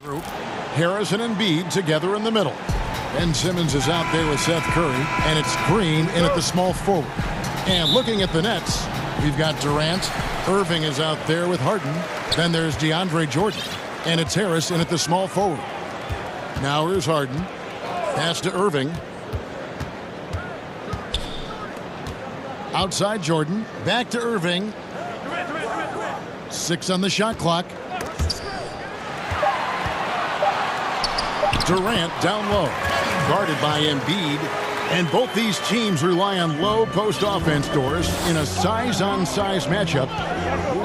Group, Harris and Embiid together in the middle. Ben Simmons is out there with Seth Curry, and it's Green in at the small forward. And looking at the Nets, we've got Durant. Irving is out there with Harden. Then there's DeAndre Jordan, and it's Harris in at the small forward. Now here's Harden. Pass to Irving. Outside Jordan. Back to Irving. 6 on the shot clock. Durant down low, guarded by Embiid, and both these teams rely on low post offense doors in a size-on-size matchup.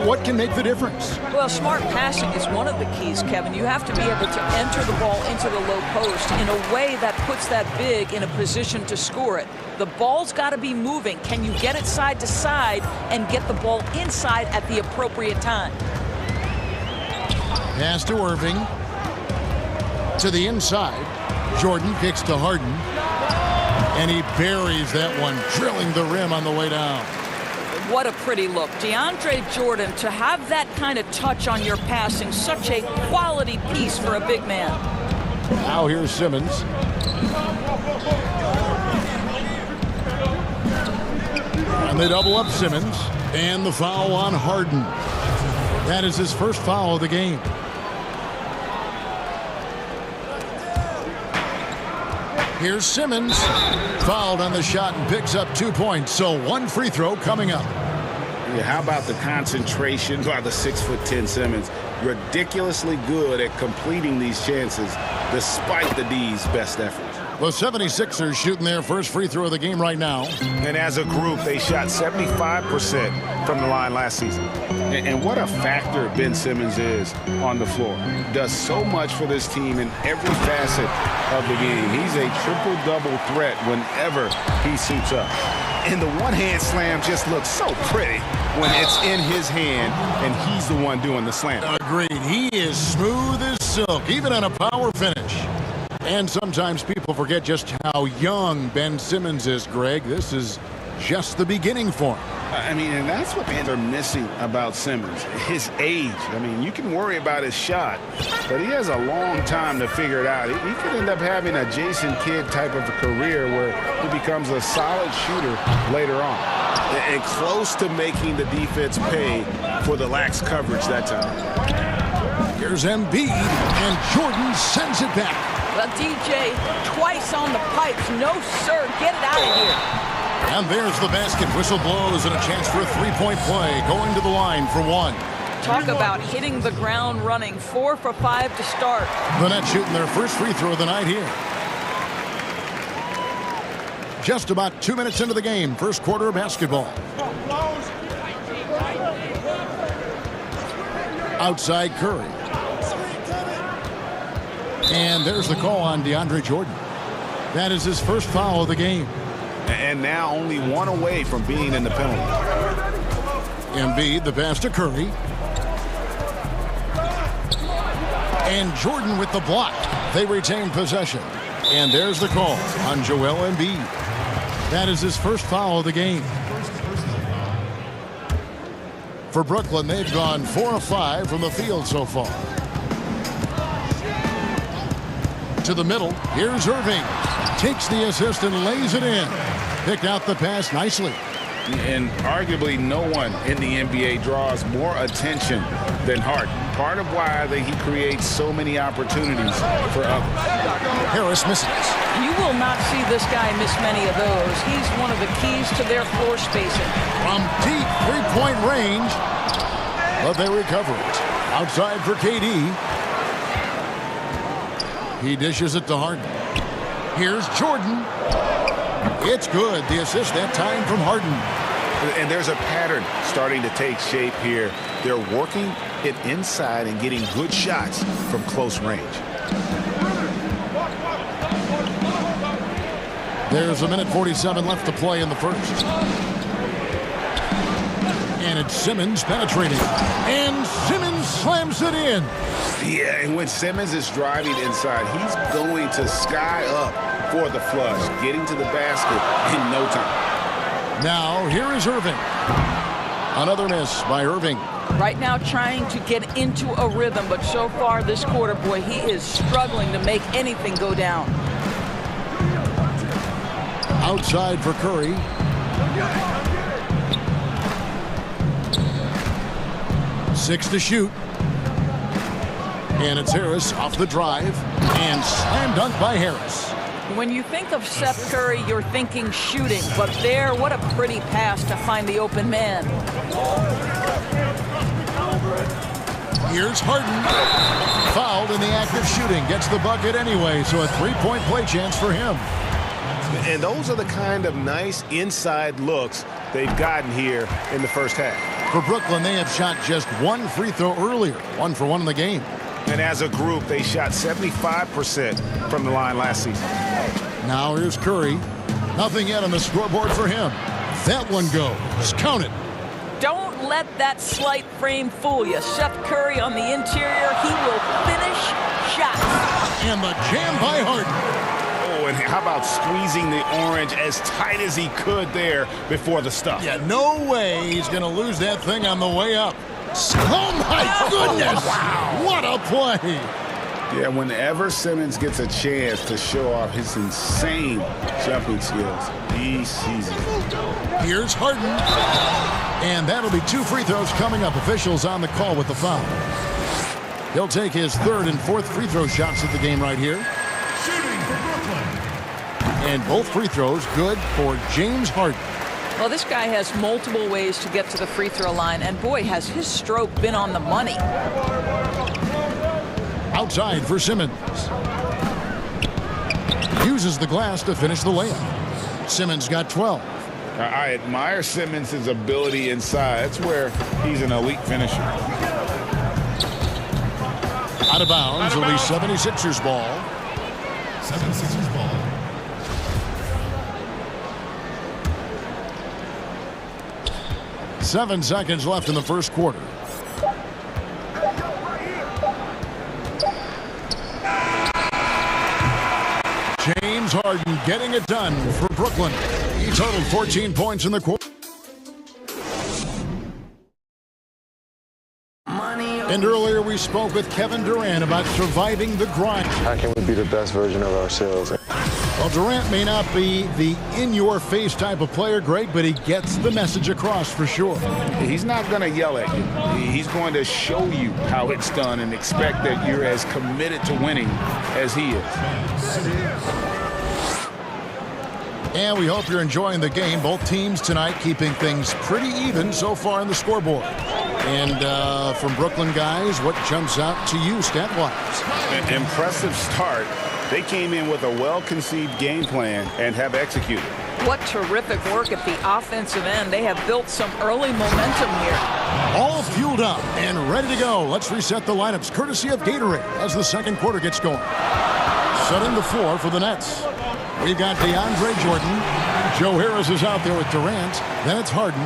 What can make the difference? Well, smart passing is one of the keys, Kevin. You have to be able to enter the ball into the low post in a way that puts that big in a position to score it. The ball's got to be moving. Can you get it side to side and get the ball inside at the appropriate time? Pass to Irving. To the inside. Jordan kicks to Harden. And he buries that one, drilling the rim on the way down. What a pretty look. DeAndre Jordan, to have that kind of touch on your passing, such a quality piece for a big man. Now here's Simmons. And they double up Simmons. And the foul on Harden. That is his first foul of the game. Here's Simmons, fouled on the shot and picks up 2 points. So 1 free throw coming up. Yeah, how about the concentration by the 6'10" Simmons? Ridiculously good at completing these chances despite the D's best efforts. The 76ers shooting their first free throw of the game right now. And as a group, they shot 75% from the line last season. And what a factor Ben Simmons is on the floor. Does so much for this team in every facet of the game. He's a triple-double threat whenever he suits up. And the one-hand slam just looks so pretty when it's in his hand and he's the one doing the slam. Agreed. He is smooth as silk, even on a power finish. And sometimes people forget just how young Ben Simmons is, Greg. This is just the beginning for him. I mean, and that's what fans are missing about Simmons, his age. I mean, you can worry about his shot, but he has a long time to figure it out. He could end up having a Jason Kidd type of a career where he becomes a solid shooter later on. And close to making the defense pay for the lax coverage that time. Here's Embiid, and Jordan sends it back. Well, DJ, twice on the pipes. No, sir. Get it out of here. And there's the basket. Whistle blows and a chance for a three-point play. Going to the line for 1. Talk about hitting the ground running. 4 for 5 to start. The Nets shooting their first free throw of the night here. Just about 2 minutes into the game. First quarter of basketball. Outside Curry. And there's the call on DeAndre Jordan. That is his first foul of the game. And now only 1 away from being in the penalty. Embiid, the pass to Curry. And Jordan with the block. They retain possession. And there's the call on Joel Embiid. That is his first foul of the game. For Brooklyn, they've gone 4 of 5 from the field so far. To the middle. Here's Irving. Takes the assist and lays it in. Picked out the pass nicely. And arguably no one in the NBA draws more attention than Harden. Part of why he creates so many opportunities for others. Harris misses. You will not see this guy miss many of those. He's one of the keys to their floor spacing. From deep three-point range. But they recover it. Outside for KD. He dishes it to Harden. Here's Jordan. It's good. The assist that time from Harden. And there's a pattern starting to take shape here. They're working it inside and getting good shots from close range. There's a minute 47 left to play in the first. And it's Simmons penetrating. And Simmons slams it in. Yeah, and when Simmons is driving inside, he's going to sky up for the flush, getting to the basket in no time. Now, here is Irving. Another miss by Irving. Right now trying to get into a rhythm, but so far this quarter, boy, he is struggling to make anything go down. Outside for Curry. Six to shoot. And it's Harris off the drive. And slam dunk by Harris. When you think of Seth Curry, you're thinking shooting. But there, what a pretty pass to find the open man. Here's Harden. Fouled in the act of shooting. Gets the bucket anyway, so a three-point play chance for him. And those are the kind of nice inside looks they've gotten here in the first half. For Brooklyn, they have shot just one free throw earlier. 1 for 1 in the game. And as a group, they shot 75% from the line last season. Now here's Curry. Nothing yet on the scoreboard for him. That one goes. Count it. Don't let that slight frame fool you. Seth Curry on the interior. He will finish shots. And the jam by Harden. Oh, and how about squeezing the orange as tight as he could there before the stuff? Yeah, no way he's going to lose that thing on the way up. Oh, my goodness. Wow. What a play. Yeah, whenever Simmons gets a chance to show off his insane jumping skills, he sees it. Here's Harden. And that'll be 2 free throws coming up. Officials on the call with the foul. He'll take his 3rd and 4th free throw shots of the game right here. Shooting for Brooklyn. And both free throws good for James Harden. Well, this guy has multiple ways to get to the free throw line, and boy, has his stroke been on the money. Outside for Simmons. Uses the glass to finish the layup. Simmons got 12. I admire Simmons' ability inside. That's where he's an elite finisher. Out of bounds, it'll be 76ers ball. 76ers ball. Seven seconds left in the first quarter. James Harden getting it done for Brooklyn. He totaled 14 points in the quarter. And earlier we spoke with Kevin Durant about surviving the grind. How can we be the best version of ourselves? Well, Durant may not be the in-your-face type of player, Greg, but he gets the message across for sure. He's not going to yell at you. He's going to show you how it's done and expect that you're as committed to winning as he is. And we hope you're enjoying the game. Both teams tonight keeping things pretty even so far in the scoreboard. And from Brooklyn guys, what jumps out to you stat-wise? An impressive start. They came in with a well-conceived game plan and have executed. What terrific work at the offensive end. They have built some early momentum here. All fueled up and ready to go. Let's reset the lineups courtesy of Gatorade as the second quarter gets going. Setting the floor for the Nets. We've got DeAndre Jordan. Joe Harris is out there with Durant. Then it's Harden.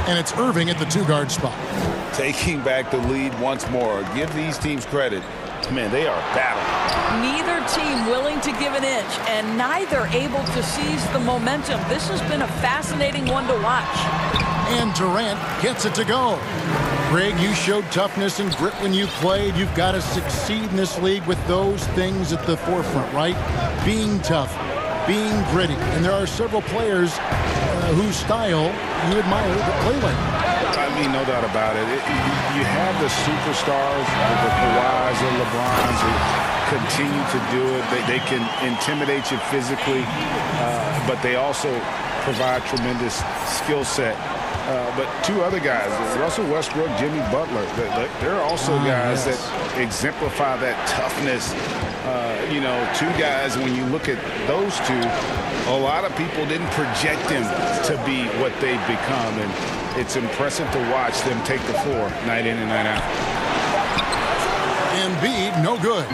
And it's Irving at the 2-guard spot. Taking back the lead once more. Give these teams credit. Man, they are battling. Neither team willing to give an inch, and neither able to seize the momentum. This has been a fascinating one to watch. And Durant gets it to go. Greg, you showed toughness and grit when you played. You've got to succeed in this league with those things at the forefront, right? Being tough, being gritty. And there are several players whose style you admire that play like that. I mean, no doubt about it. You have the superstars, the Kawhis and LeBrons who continue to do it. They can intimidate you physically, but they also provide tremendous skill set. But two other guys, Russell Westbrook, Jimmy Butler, there are also guys that exemplify that toughness. You know, two guys, when you look at those two, a lot of people didn't project them to be what they've become. And it's impressive to watch them take the floor night in and night out. Embiid, no good.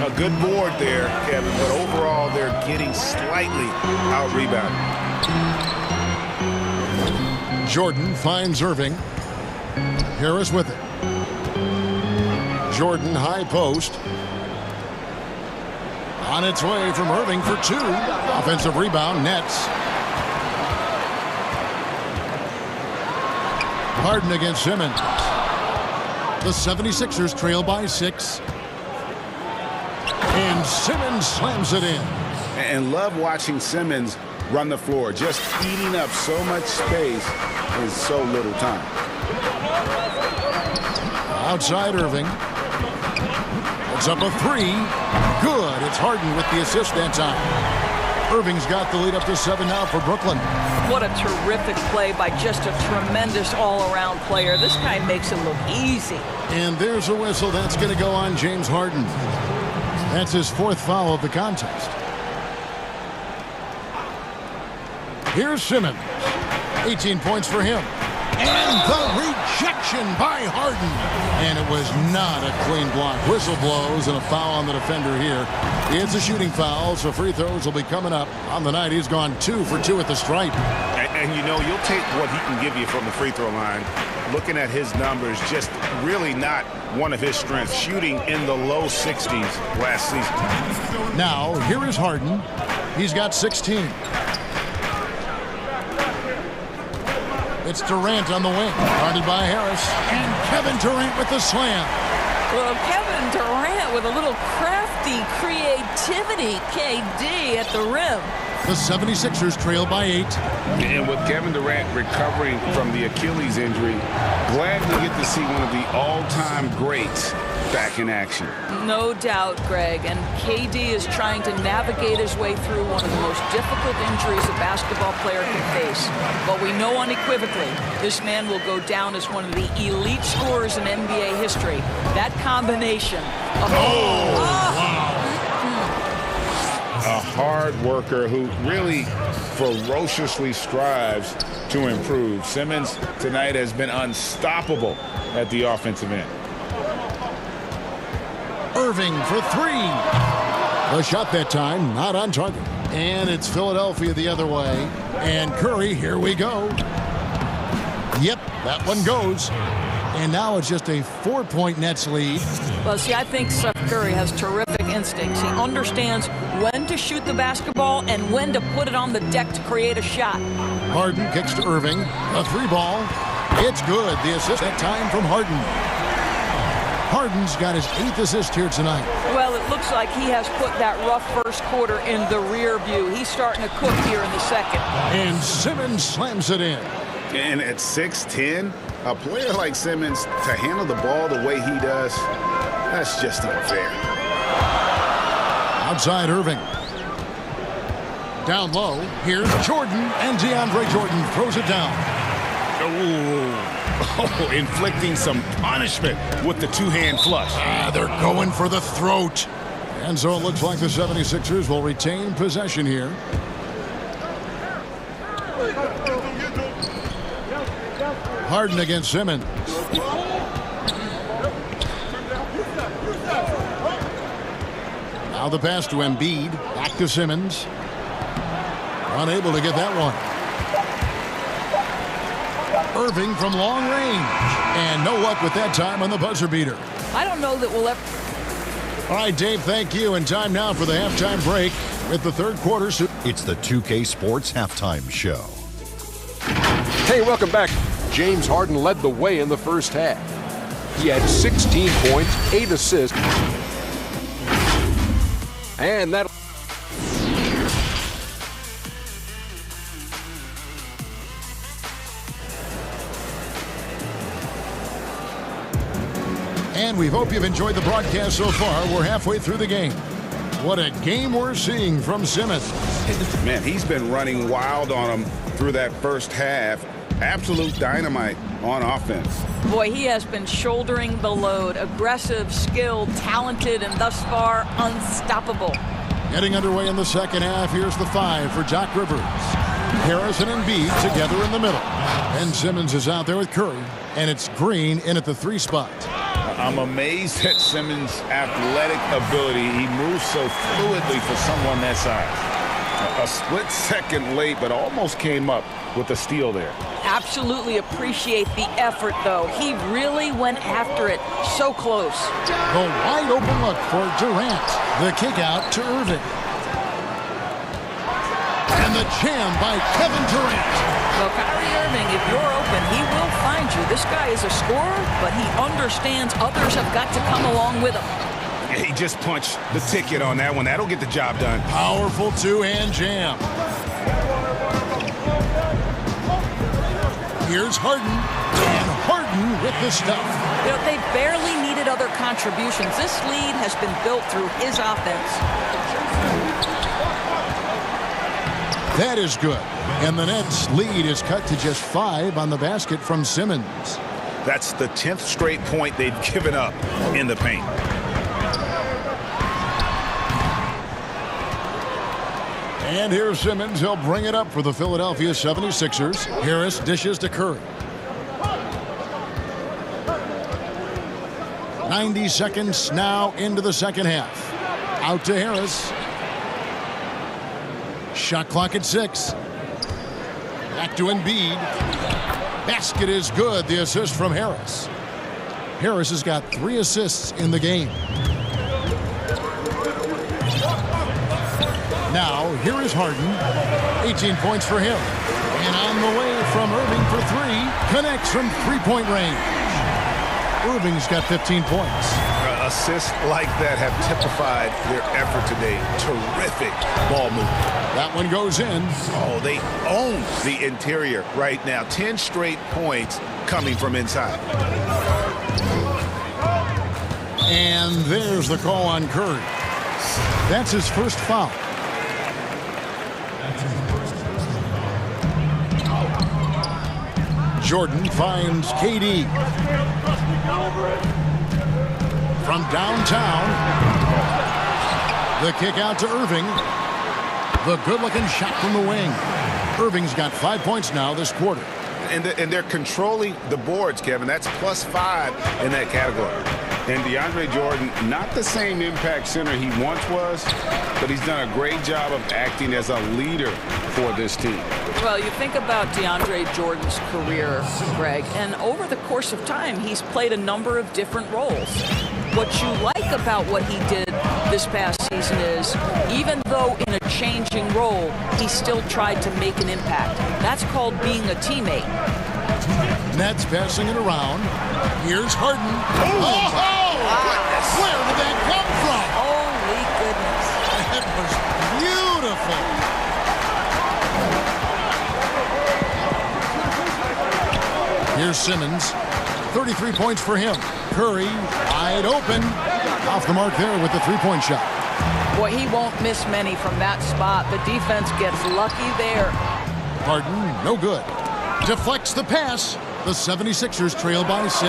A good board there, Kevin, but overall they're getting slightly out-rebounded. Jordan finds Irving. Harris with it. Jordan, high post. On its way from Irving for 2. Offensive rebound, Nets. Harden against Simmons. The 76ers trail by 6. And Simmons slams it in. And love watching Simmons run the floor, just eating up so much space in so little time. Outside Irving. It's up a 3. Good. It's Harden with the assist that time. Irving's got the lead up to 7 now for Brooklyn. What a terrific play by just a tremendous all-around player. This guy makes it look easy. And there's a whistle. That's going to go on James Harden. That's his 4th foul of the contest. Here's Simmons. 18 points for him. And the rejection by Harden. And it was not a clean block. Whistle blows and a foul on the defender here. It's a shooting foul, so free throws will be coming up. On the night, he's gone 2 for 2 at the stripe. And you know, you'll take what he can give you from the free throw line. Looking at his numbers, just really not one of his strengths. Shooting in the low 60s last season. Now, here is Harden. He's got 16. It's Durant on the wing, guarded by Harris. And Kevin Durant with the slam. Well, Kevin Durant with a little crafty creativity, KD at the rim. The 76ers trail by 8. And with Kevin Durant recovering from the Achilles injury, glad we get to see one of the all-time greats back in action. No doubt, Greg. And KD is trying to navigate his way through one of the most difficult injuries a basketball player can face. But we know unequivocally this man will go down as one of the elite scorers in NBA history. That combination of... A hard worker who really ferociously strives to improve. Simmons tonight has been unstoppable at the offensive end. Irving for 3. The shot that time, not on target. And it's Philadelphia the other way. And Curry, here we go. Yep, that one goes. And now it's just a 4-point Nets lead. Well, see, I think Steph Curry has terrific instincts. He understands when to shoot the basketball and when to put it on the deck to create a shot. Harden kicks to Irving. A 3 ball. It's good. The assist that time from Harden. Harden's got his 8th assist here tonight. Well, it looks like he has put that rough first quarter in the rear view. He's starting to cook here in the second. And Simmons slams it in. And at 6'10", a player like Simmons, to handle the ball the way he does, that's just unfair. Outside Irving. Down low, here's Jordan, and DeAndre Jordan throws it down. Oh, inflicting some punishment with the 2-hand flush. They're going for the throat. And so it looks like the 76ers will retain possession here. Harden against Simmons. Now the pass to Embiid. Back to Simmons. Unable to get that one. Irving from long range. And no luck with that time on the buzzer beater. I don't know that we'll ever... All right, Dave, thank you. And time now for the halftime break with the third quarter. It's the 2K Sports Halftime Show. Hey, welcome back. James Harden led the way in the first half. He had 16 points, 8 assists, and that... And we hope you've enjoyed the broadcast so far. We're halfway through the game. What a game we're seeing from Simmons. Man, he's been running wild on him through that first half. Absolute dynamite on offense. Boy, he has been shouldering the load. Aggressive, skilled, talented, and thus far unstoppable. Getting underway in the second half. Here's the 5 for Doc Rivers. Harris and Embiid together in the middle. And Simmons is out there with Curry. And it's Green in at the 3 spot. I'm amazed at Simmons' athletic ability. He moves so fluidly for someone that size. A split second late, but almost came up with a steal there. Absolutely appreciate the effort, though. He really went after it so close. The wide open look for Durant. The kick out to Irving. And the jam by Kevin Durant. Well, Kyrie Irving, if you're open, he will find you. This guy is a scorer, but he understands others have got to come along with him. Yeah, he just punched the ticket on that one. That'll get the job done. Powerful two-hand jam. Here's Harden. And Harden with the stuff. You know, they barely needed other contributions. This lead has been built through his offense. That is good. And the Nets' lead is cut to just 5 on the basket from Simmons. That's the 10th straight point they've given up in the paint. And here's Simmons. He'll bring it up for the Philadelphia 76ers. Harris dishes to Curry. 90 seconds now into the second half. Out to Harris. Shot clock at 6. Back to Embiid. Basket is good. The assist from Harris. Harris has got 3 assists in the game. Now, here is Harden. 18 points for him. And on the way from Irving for 3. Connects from three-point range. Irving's got 15 points. Assists like that have typified their effort today. Terrific ball movement. That one goes in. Oh, they own the interior right now. 10 straight points coming from inside. And there's the call on Curry. That's his first foul. Jordan finds KD. From downtown. The kick out to Irving. The good-looking shot from the wing. Irving's got 5 points now this quarter. And they're controlling the boards, Kevin. That's +5 in that category. And DeAndre Jordan, not the same impact center he once was, but he's done a great job of acting as a leader for this team. Well, you think about DeAndre Jordan's career, Greg, and over the course of time, he's played a number of different roles. What you like about what he did this past season is, even though in a changing role, he still tried to make an impact. That's called being a teammate. Nets passing it around. Here's Harden. Oh, goodness. Where did that come from? Holy goodness. That was beautiful. Here's Simmons. 33 points for him. Curry wide open. Off the mark there with the three-point shot. Boy, he won't miss many from that spot. The defense gets lucky there. Harden, no good. Deflects the pass. The 76ers trail by 6.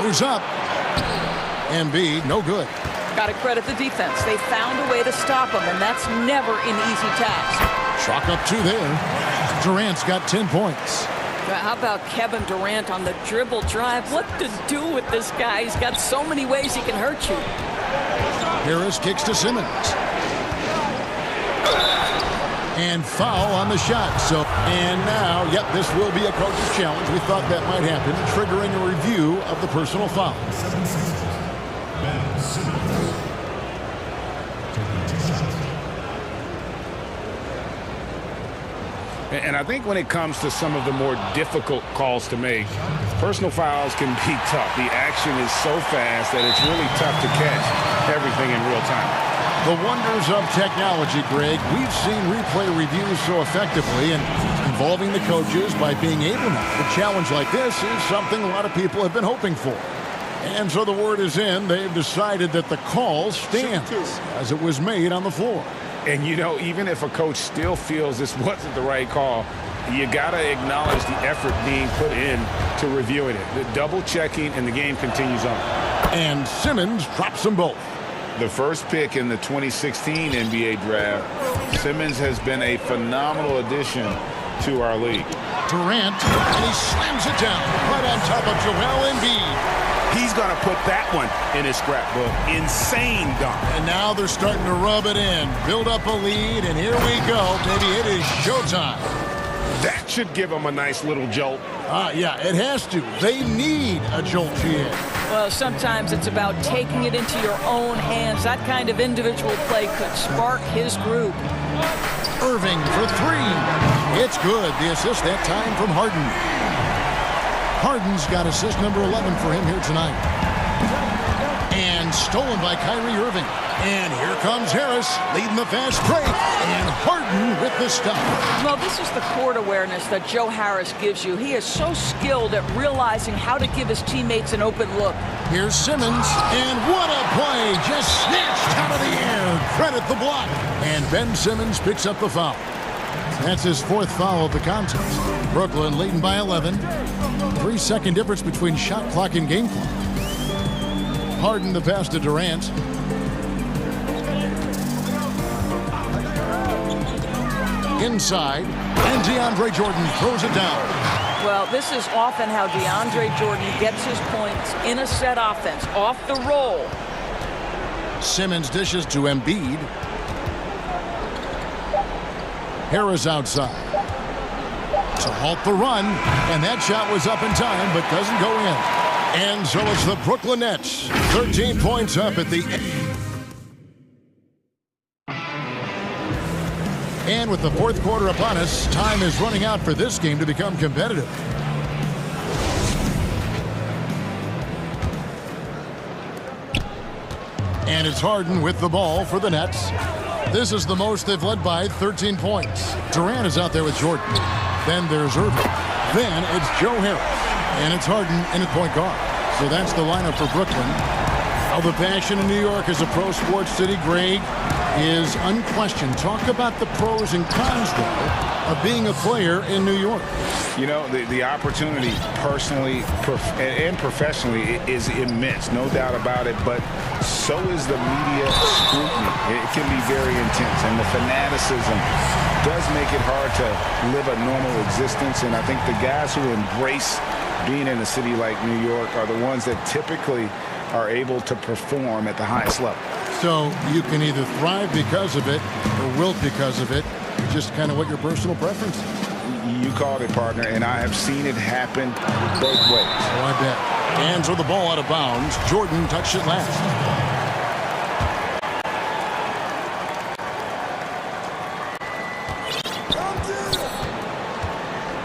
Goes up. Embiid, no good. Got to credit the defense. They found a way to stop him, and that's never an easy task. Chalk up 2 there. Durant's got 10 points. How about Kevin Durant on the dribble drive? What to do with this guy? He's got so many ways he can hurt you. Harris kicks to Simmons. And foul on the shot. And now, yep, this will be a coach's challenge. We thought that might happen, triggering a review of the personal foul. And I think when it comes to some of the more difficult calls to make, personal fouls can be tough. The action is so fast that it's really tough to catch everything in real time. The wonders of technology, Greg. We've seen replay reviews so effectively and involving the coaches by being able now. A challenge like this is something a lot of people have been hoping for. And so the word is in. They've decided that the call stands as it was made on the floor. And, you know, even if a coach still feels this wasn't the right call, you got to acknowledge the effort being put in to reviewing it. The double checking, and the game continues on. And Simmons drops them both. The first pick in the 2016 NBA draft, Simmons has been a phenomenal addition to our league. Durant, and he slams it down right on top of Joel Embiid. He's going to put that one in his scrapbook. Insane dunk. And now they're starting to rub it in, build up a lead, and here we go. Maybe it is showtime. That should give them a nice little jolt. Yeah, it has to. They need a jolt here. Well, sometimes it's about taking it into your own hands. That kind of individual play could spark his group. Irving for three. It's good. The assist that time from Harden. Harden's got assist number 11 for him here tonight. And stolen by Kyrie Irving. And here comes Harris leading the fast break. And Harden with the stop. Well, this is the court awareness that Joe Harris gives you. He is so skilled at realizing how to give his teammates an open look. Here's Simmons. And what a play. Just snatched out of the air. Credit the block. And Ben Simmons picks up the foul. That's his fourth foul of the contest. Brooklyn leading by 11. 3-second difference between shot clock and game clock. Harden the pass to Durant. Inside, and DeAndre Jordan throws it down. Well, this is often how DeAndre Jordan gets his points in a set offense, off the roll. Simmons dishes to Embiid. Harris outside to halt the run, and that shot was up in time but doesn't go in. And so it's the Brooklyn Nets, 13 points up at the end. And with the fourth quarter upon us, time is running out for this game to become competitive. And it's Harden with the ball for the Nets. This is the most they've led by, 13 points. Durant is out there with Jordan. Then there's Irving. Then it's Joe Harris. And it's Harden in at point guard. So that's the lineup for Brooklyn. How the passion in New York is a pro sports city, Greg, is unquestioned. Talk about the pros and cons, though, of being a player in New York. You know, the opportunity personally and professionally is immense, no doubt about it, but so is the media scrutiny. It can be very intense, and the fanaticism does make it hard to live a normal existence, and I think the guys who embrace being in a city like New York are the ones that typically are able to perform at the highest level. So you can either thrive because of it or wilt because of it. Just kind of what your personal preference is. You called it, partner, and I have seen it happen both ways. Oh, I bet. Hands with the ball out of bounds. Jordan touched it last.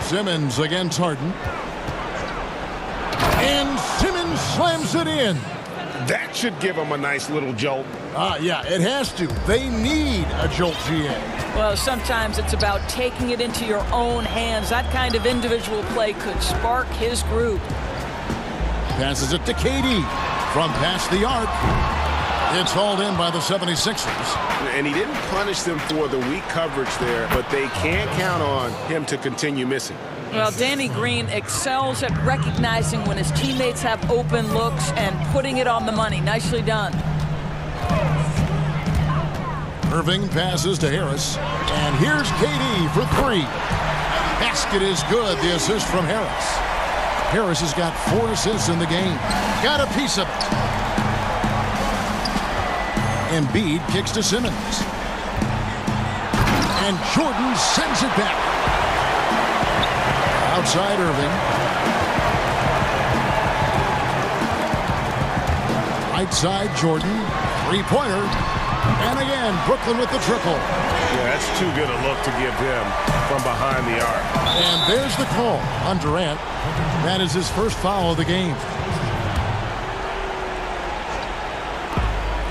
Simmons against Harden. And Simmons slams it in. That should give them a nice little jolt. Yeah, it has to. They need a jolt, GA. Well, sometimes it's about taking it into your own hands. That kind of individual play could spark his group. Passes it to KD from past the arc. It's hauled in by the 76ers. And he didn't punish them for the weak coverage there, but they can't count on him to continue missing. Well, Danny Green excels at recognizing when his teammates have open looks and putting it on the money. Nicely done. Irving passes to Harris. And here's KD for three. Basket is good. The assist from Harris. Harris has got 4 assists in the game. Got a piece of it. Embiid kicks to Simmons. And Jordan sends it back. Outside Irving. Right side Jordan. Three-pointer. And again, Brooklyn with the triple. Yeah, that's too good a look to give him from behind the arc. And there's the call on Durant. That is his first foul of the game.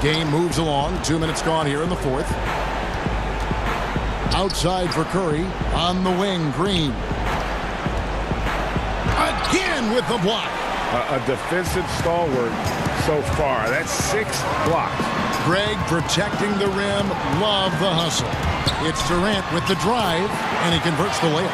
Game moves along. 2 minutes gone here in the fourth. Outside for Curry. On the wing, Green. Again with the block. A defensive stalwart so far. That's 6 blocks. Greg protecting the rim. Love the hustle. It's Durant with the drive, and he converts the layup.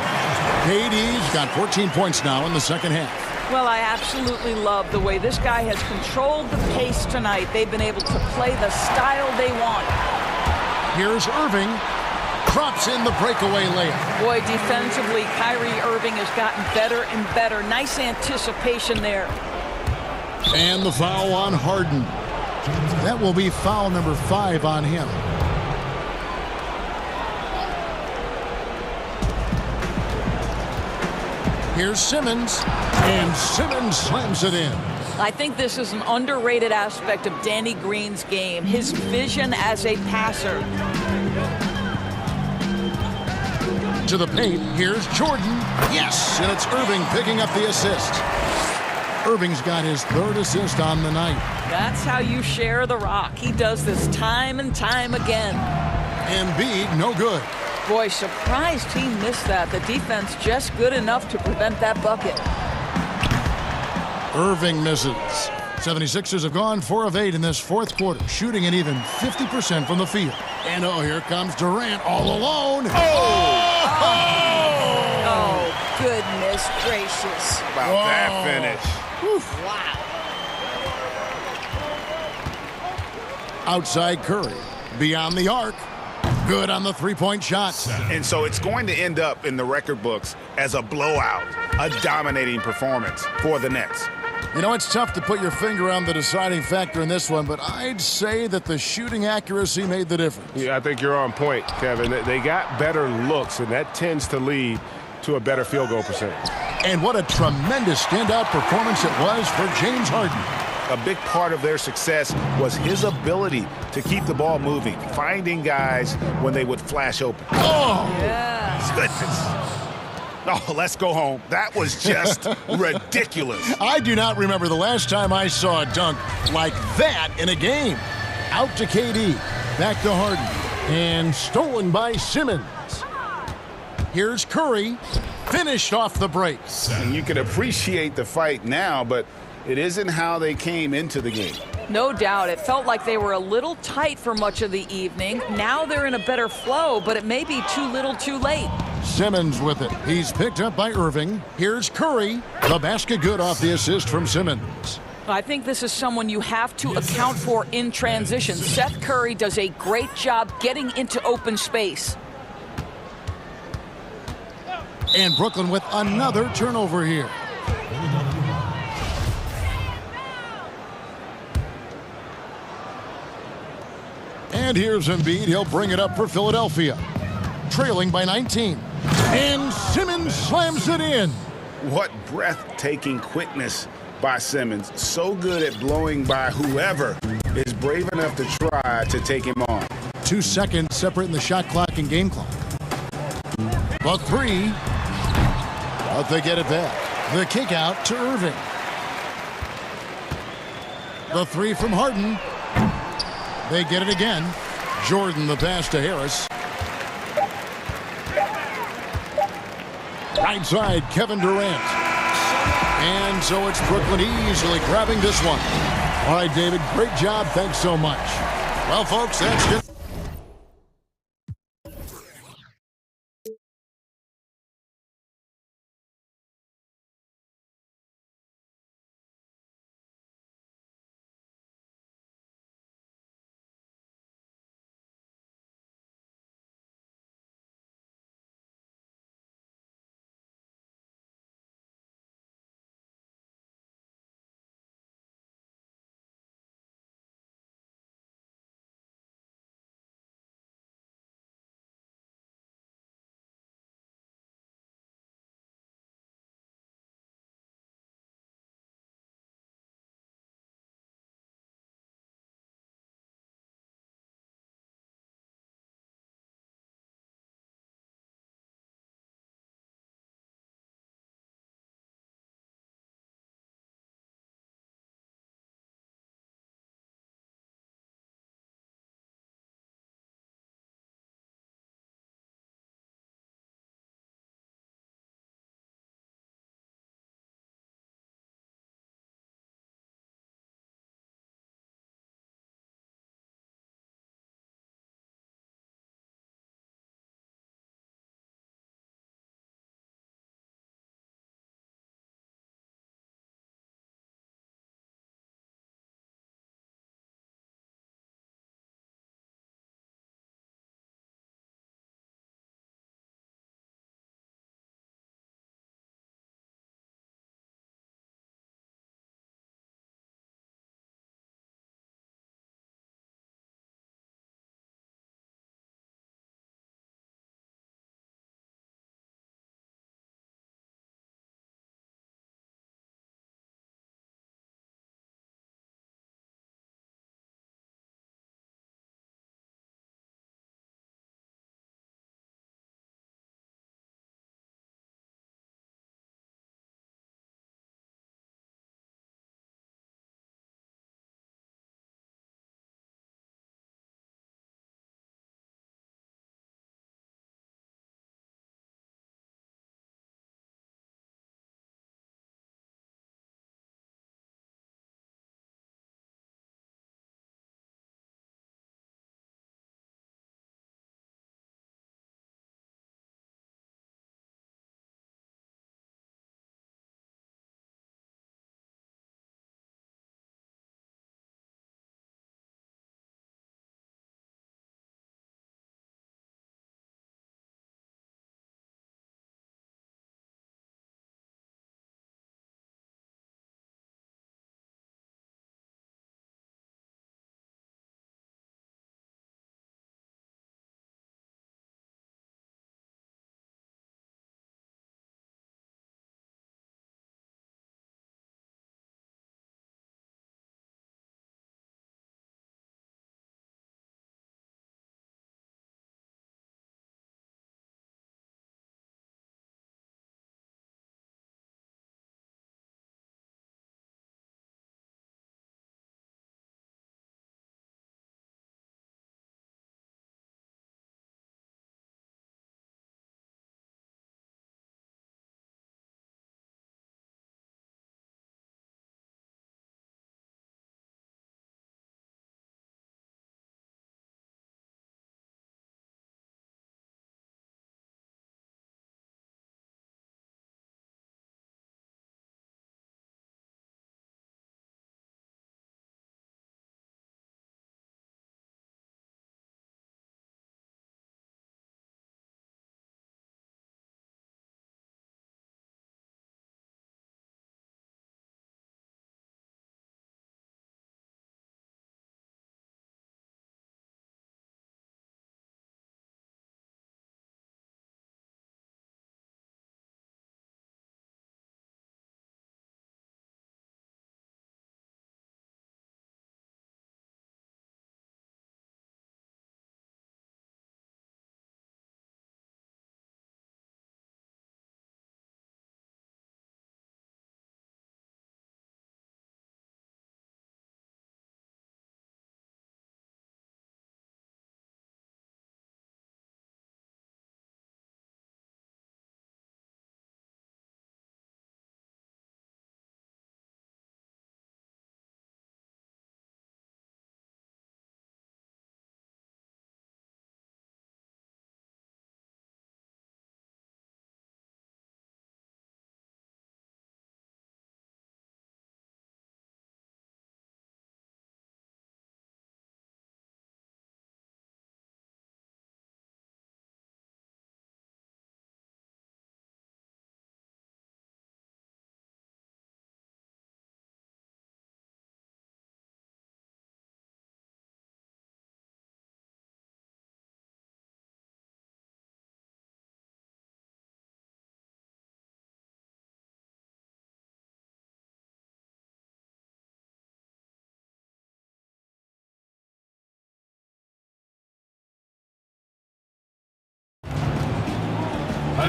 KD's got 14 points now in the second half. Well, I absolutely love the way this guy has controlled the pace tonight. They've been able to play the style they want. Here's Irving. Drops in the breakaway layup. Boy, defensively, Kyrie Irving has gotten better and better. Nice anticipation there. And the foul on Harden. That will be foul number 5 on him. Here's Simmons. And Simmons slams it in. I think this is an underrated aspect of Danny Green's game, his vision as a passer. To the paint, here's Jordan. Yes, and it's Irving picking up the assist. Irving's got his third assist on the night. That's how you share the rock. He does this time and time again. Embiid, no good. Boy, surprised he missed that. The defense just good enough to prevent that bucket. Irving misses. 76ers have gone 4 of 8 in this fourth quarter, shooting an even 50% from the field. And here comes Durant all alone. Oh, goodness gracious. About that finish. Oof. Wow. Outside Curry. Beyond the arc. Good on the three-point shot. And so it's going to end up in the record books as a blowout, a dominating performance for the Nets. You know, it's tough to put your finger on the deciding factor in this one, but I'd say that the shooting accuracy made the difference. Yeah, I think you're on point, Kevin. They got better looks, and that tends to lead to a better field goal percentage. And what a tremendous standout performance it was for James Harden. A big part of their success was his ability to keep the ball moving, finding guys when they would flash open. Oh! Yeah. Goodness. Oh, let's go home. That was just ridiculous. I do not remember the last time I saw a dunk like that in a game. Out to KD, back to Harden, and stolen by Simmons. Here's Curry, finished off the break. And you can appreciate the fight now, but it isn't how they came into the game. No doubt. It felt like they were a little tight for much of the evening. Now they're in a better flow, but it may be too little too late. Simmons with it. He's picked up by Irving. Here's Curry. The basket good off the assist from Simmons. I think this is someone you have to account for in transition. Seth Curry does a great job getting into open space. And Brooklyn with another turnover here. And here's Embiid. He'll bring it up for Philadelphia. Trailing by 19. And Simmons slams it in. What breathtaking quickness by Simmons. So good at blowing by whoever is brave enough to try to take him on. 2 seconds separating the shot clock and game clock. The three. But they get it back. The kick out to Irving. The three from Harden. They get it again. Jordan the pass to Harris. Right side, Kevin Durant. And so it's Brooklyn easily grabbing this one. All right, David, great job. Thanks so much. Well, folks, that's good.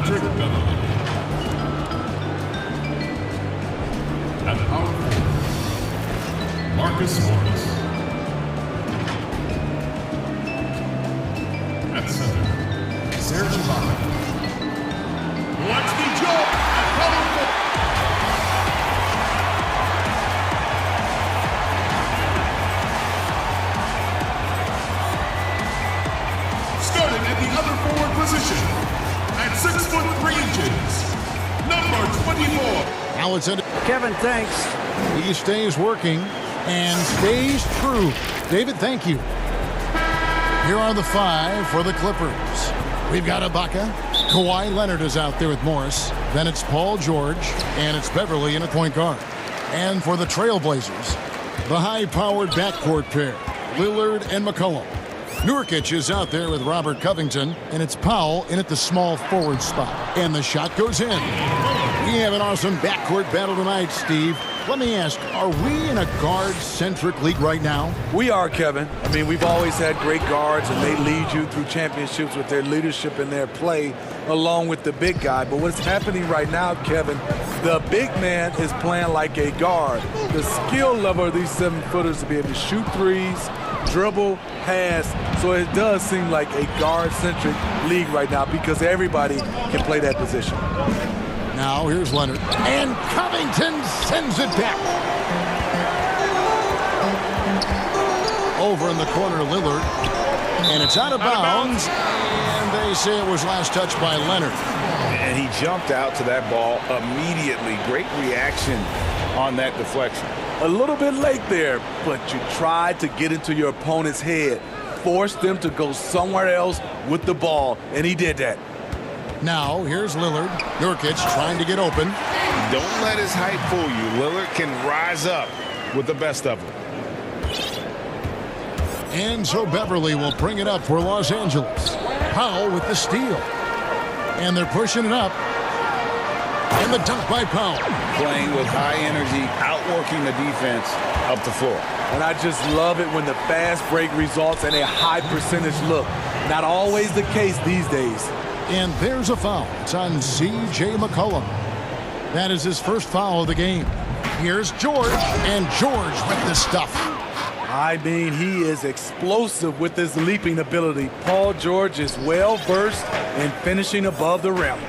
Patrick Beverly. At power forward, Marcus Morris. At center, Serge Ibaka. Watch the jump at power forward. Starting at the other forward position, at 6'3", number 24. Now it's into Kevin, thanks. He stays working and stays true. David, thank you. Here are the 5 for the Clippers. We've got Ibaka. Kawhi Leonard is out there with Morris. Then it's Paul George, and it's Beverly in a point guard. And for the Trailblazers, the high-powered backcourt pair, Lillard and McCollum. Nurkic is out there with Robert Covington, and it's Powell in at the small forward spot. And the shot goes in. We have an awesome backcourt battle tonight, Steve. Let me ask, are we in a guard-centric league right now? We are, Kevin. I mean, we've always had great guards, and they lead you through championships with their leadership and their play, along with the big guy. But what's happening right now, Kevin, the big man is playing like a guard. The skill level of these 7-footers to be able to shoot threes, dribble, pass. So it does seem like a guard-centric league right now because everybody can play that position. Now here's Leonard. And Covington sends it back. Over in the corner, Lillard. And it's out of bounds. And they say it was last touched by Leonard. And he jumped out to that ball immediately. Great reaction on that deflection. A little bit late there, but you tried to get into your opponent's head. Force them to go somewhere else with the ball, and he did that. Now, here's Lillard. Nurkic trying to get open. Don't let his height fool you. Lillard can rise up with the best of them. And so Beverly will bring it up for Los Angeles. Powell with the steal. And they're pushing it up. And the dunk by Powell. Playing with high energy, outworking the defense up the floor. And I just love it when the fast break results in a high percentage look. Not always the case these days. And there's a foul. It's on C.J. McCollum. That is his first foul of the game. Here's George, and George with the stuff. I mean, he is explosive with his leaping ability. Paul George is well-versed in finishing above the rim.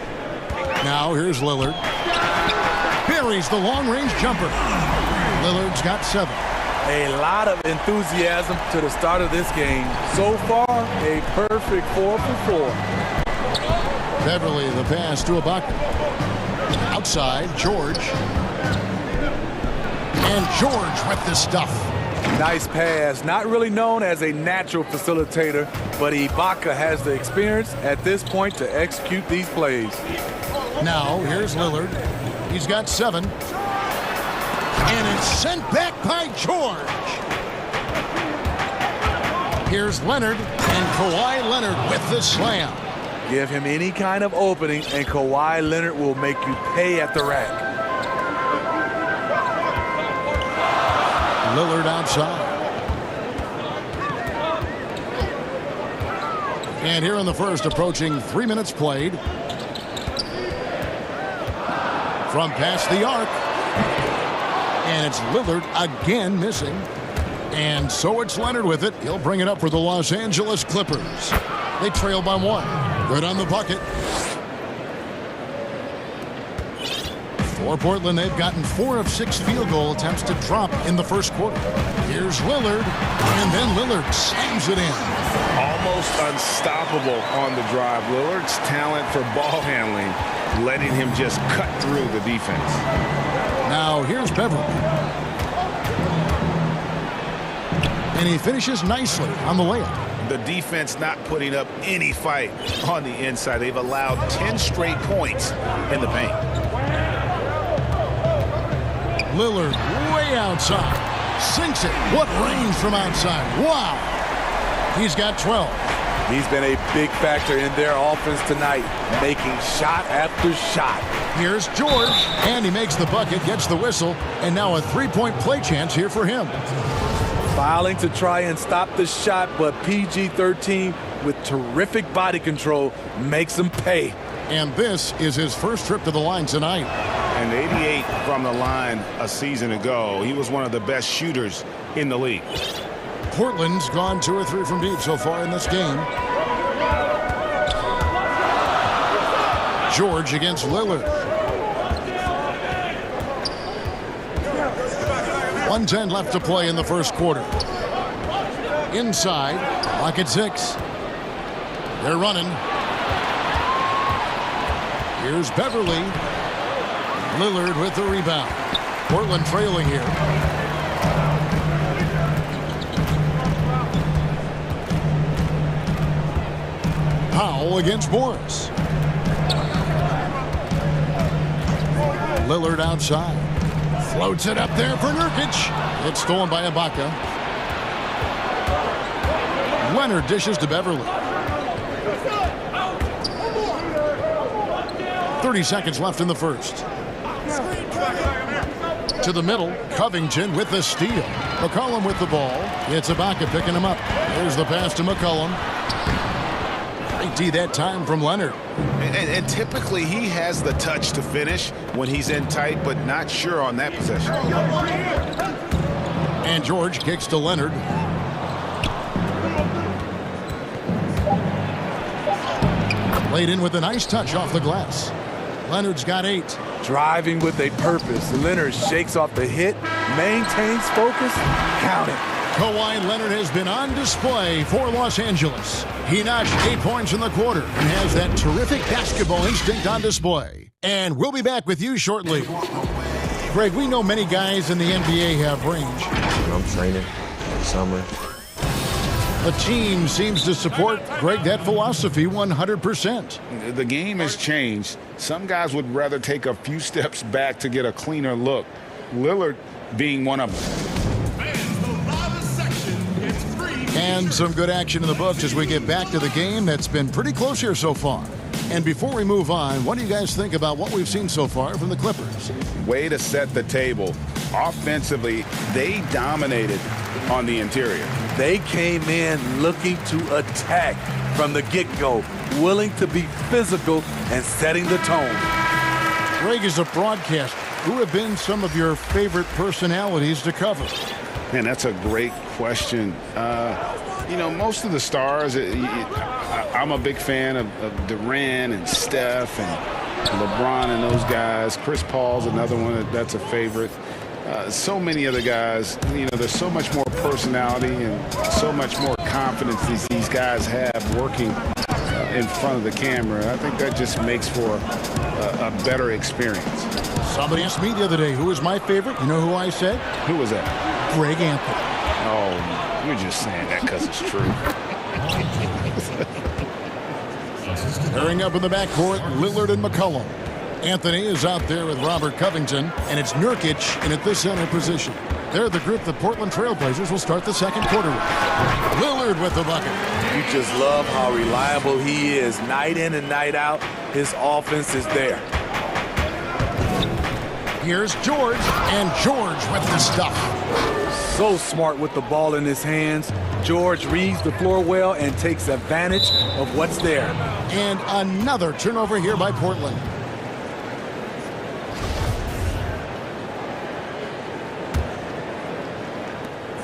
Now here's Lillard. Buries the long-range jumper. Lillard's got 7. A lot of enthusiasm to the start of this game. So far, a perfect 4 for 4. Beverly, the pass to Ibaka. Outside, George. And George with the stuff. Nice pass. Not really known as a natural facilitator, but Ibaka has the experience at this point to execute these plays. Now, here's Lillard. He's got 7. And it's sent back by George. Here's Leonard, and Kawhi Leonard with the slam. Give him any kind of opening, and Kawhi Leonard will make you pay at the rack. Lillard outside. And here in the first, approaching 3 minutes played. From past the arc. And it's Lillard again missing. And so it's Leonard with it. He'll bring it up for the Los Angeles Clippers. They trail by 1. Good on the bucket. For Portland, they've gotten 4 of 6 field goal attempts to drop in the first quarter. Here's Lillard, and then Lillard slams it in. Almost unstoppable on the drive. Lillard's talent for ball handling, letting him just cut through the defense. Now here's Beverly. And he finishes nicely on the layup. The defense not putting up any fight on the inside. They've allowed 10 straight points in the paint. Lillard way outside. Sinks it. What range from outside. Wow. He's got 12. He's been a big factor in their offense tonight, making shot after shot. Here's George, and he makes the bucket, gets the whistle, and now a 3-point play chance here for him. Filing to try and stop the shot, but PG-13 with terrific body control makes him pay. And this is his first trip to the line tonight. And 88 from the line a season ago. He was one of the best shooters in the league. Portland's gone 2 or 3 from deep so far in this game. George against Lillard. 1:10 left to play in the first quarter. Inside, clock at 6. They're running. Here's Beverly. Lillard with the rebound. Portland trailing here. Powell against Morris. Lillard outside. Floats it up there for Nurkic. It's stolen by Ibaka. Leonard dishes to Beverly. 30 seconds left in the first. To the middle, Covington with the steal. McCollum with the ball. It's Ibaka picking him up. There's the pass to McCollum. Great D that time from Leonard. And typically he has the touch to finish when he's in tight, but not sure on that possession. And George kicks to Leonard. Laid in with a nice touch off the glass. Leonard's got 8. Driving with a purpose. Leonard shakes off the hit, maintains focus, count it. Kawhi Leonard has been on display for Los Angeles. He notched 8 points in the quarter and has that terrific basketball instinct on display. And we'll be back with you shortly. Greg, we know many guys in the NBA have range. I'm training summer. The team seems to support, Greg, that philosophy 100%. The game has changed. Some guys would rather take a few steps back to get a cleaner look. Lillard being one of them. And some good action in the books as we get back to the game that's been pretty close here so far. And before we move on, what do you guys think about what we've seen so far from the Clippers? Way to set the table. Offensively, they dominated on the interior. They came in looking to attack from the get-go, willing to be physical and setting the tone. Greg, is a broadcaster, who have been some of your favorite personalities to cover? Man, that's a great question. You know, most of the stars, I'm a big fan of Durant and Steph and LeBron and those guys. Chris Paul's another one that's a favorite. So many other guys, you know, there's so much more personality and so much more confidence these guys have working in front of the camera. I think that just makes for a better experience. Somebody asked me the other day, who was my favorite? You know who I said? Who was that? Greg Anthony. Oh, you're just saying that because it's true. Pairing up in the backcourt, Lillard and McCollum. Anthony is out there with Robert Covington, and it's Nurkic in at the center position. They're the group the Portland Trailblazers will start the second quarter with. Lillard with the bucket. You just love how reliable he is. Night in and night out, his offense is there. Here's George, and George with the stuff. So smart with the ball in his hands. George reads the floor well and takes advantage of what's there. And another turnover here by Portland.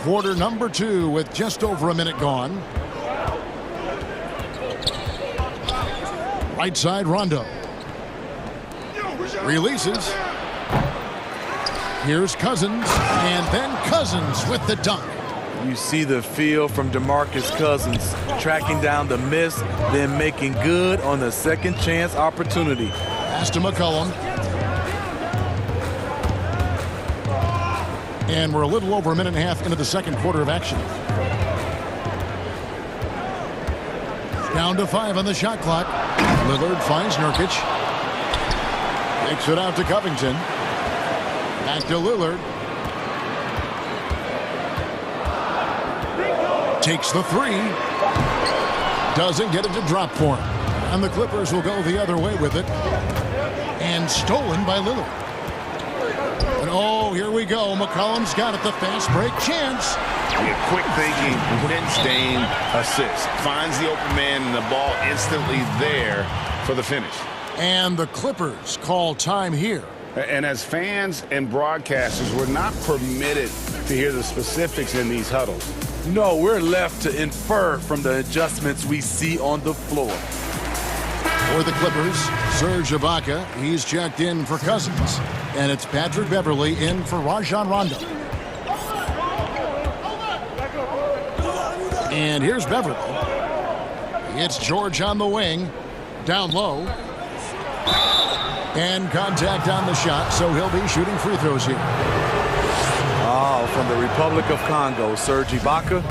Quarter number 2 with just over a minute gone. Right side, Rondo. Releases. Here's Cousins, and then Cousins with the dunk. You see the feel from DeMarcus Cousins, tracking down the miss, then making good on the second chance opportunity. Pass to McCollum. And we're a little over a minute and a half into the second quarter of action. Down to 5 on the shot clock. Lillard finds Nurkic. Takes it out to Covington. Back to Lillard. Takes the 3. Doesn't get it to drop for him. And the Clippers will go the other way with it. And stolen by Lillard. And oh, here we go. McCollum's got it. The fast break chance. Yeah, quick thinking, mid-stain assist. Finds the open man and the ball instantly there for the finish. And the Clippers call time here. And as fans and broadcasters, we're not permitted to hear the specifics in these huddles. No, we're left to infer from the adjustments we see on the floor. For the Clippers, Serge Ibaka, he's checked in for Cousins. And it's Patrick Beverley in for Rajon Rondo. And here's Beverley. It's George on the wing. Down low. And contact on the shot, so he'll be shooting free throws here. Oh, from the Republic of Congo, Serge Ibaka,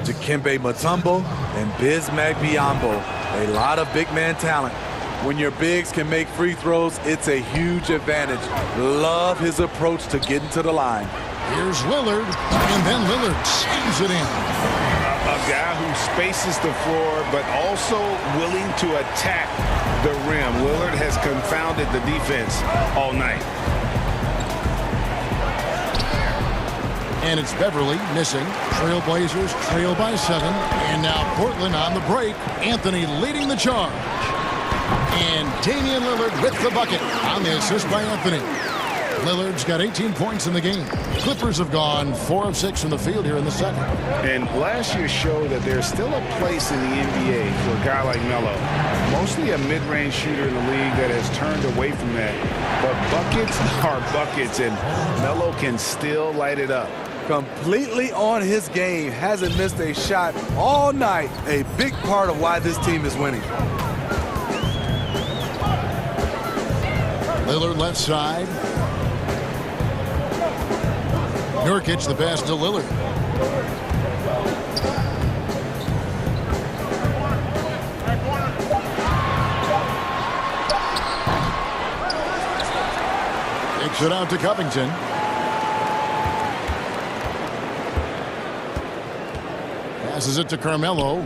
Dikembe Mutombo, and Bismack Biyombo. A lot of big man talent. When your bigs can make free throws, it's a huge advantage. Love his approach to getting to the line. Here's Lillard, and then Lillard slams it in. A guy who spaces the floor, but also willing to attack the rim. Lillard has confounded the defense all night. And it's Beverley missing. Trailblazers trail by 7. And now Portland on the break. Anthony leading the charge. And Damian Lillard with the bucket on the assist by Anthony. Lillard's got 18 points in the game. Clippers have gone 4 of 6 from the field here in the second. And last year showed that there's still a place in the NBA for a guy like Melo. Mostly a mid-range shooter in the league that has turned away from that. But buckets are buckets, and Melo can still light it up. Completely on his game. Hasn't missed a shot all night. A big part of why this team is winning. Lillard left side. Nurkic the pass to Lillard. Takes it out to Covington. Passes it to Carmelo.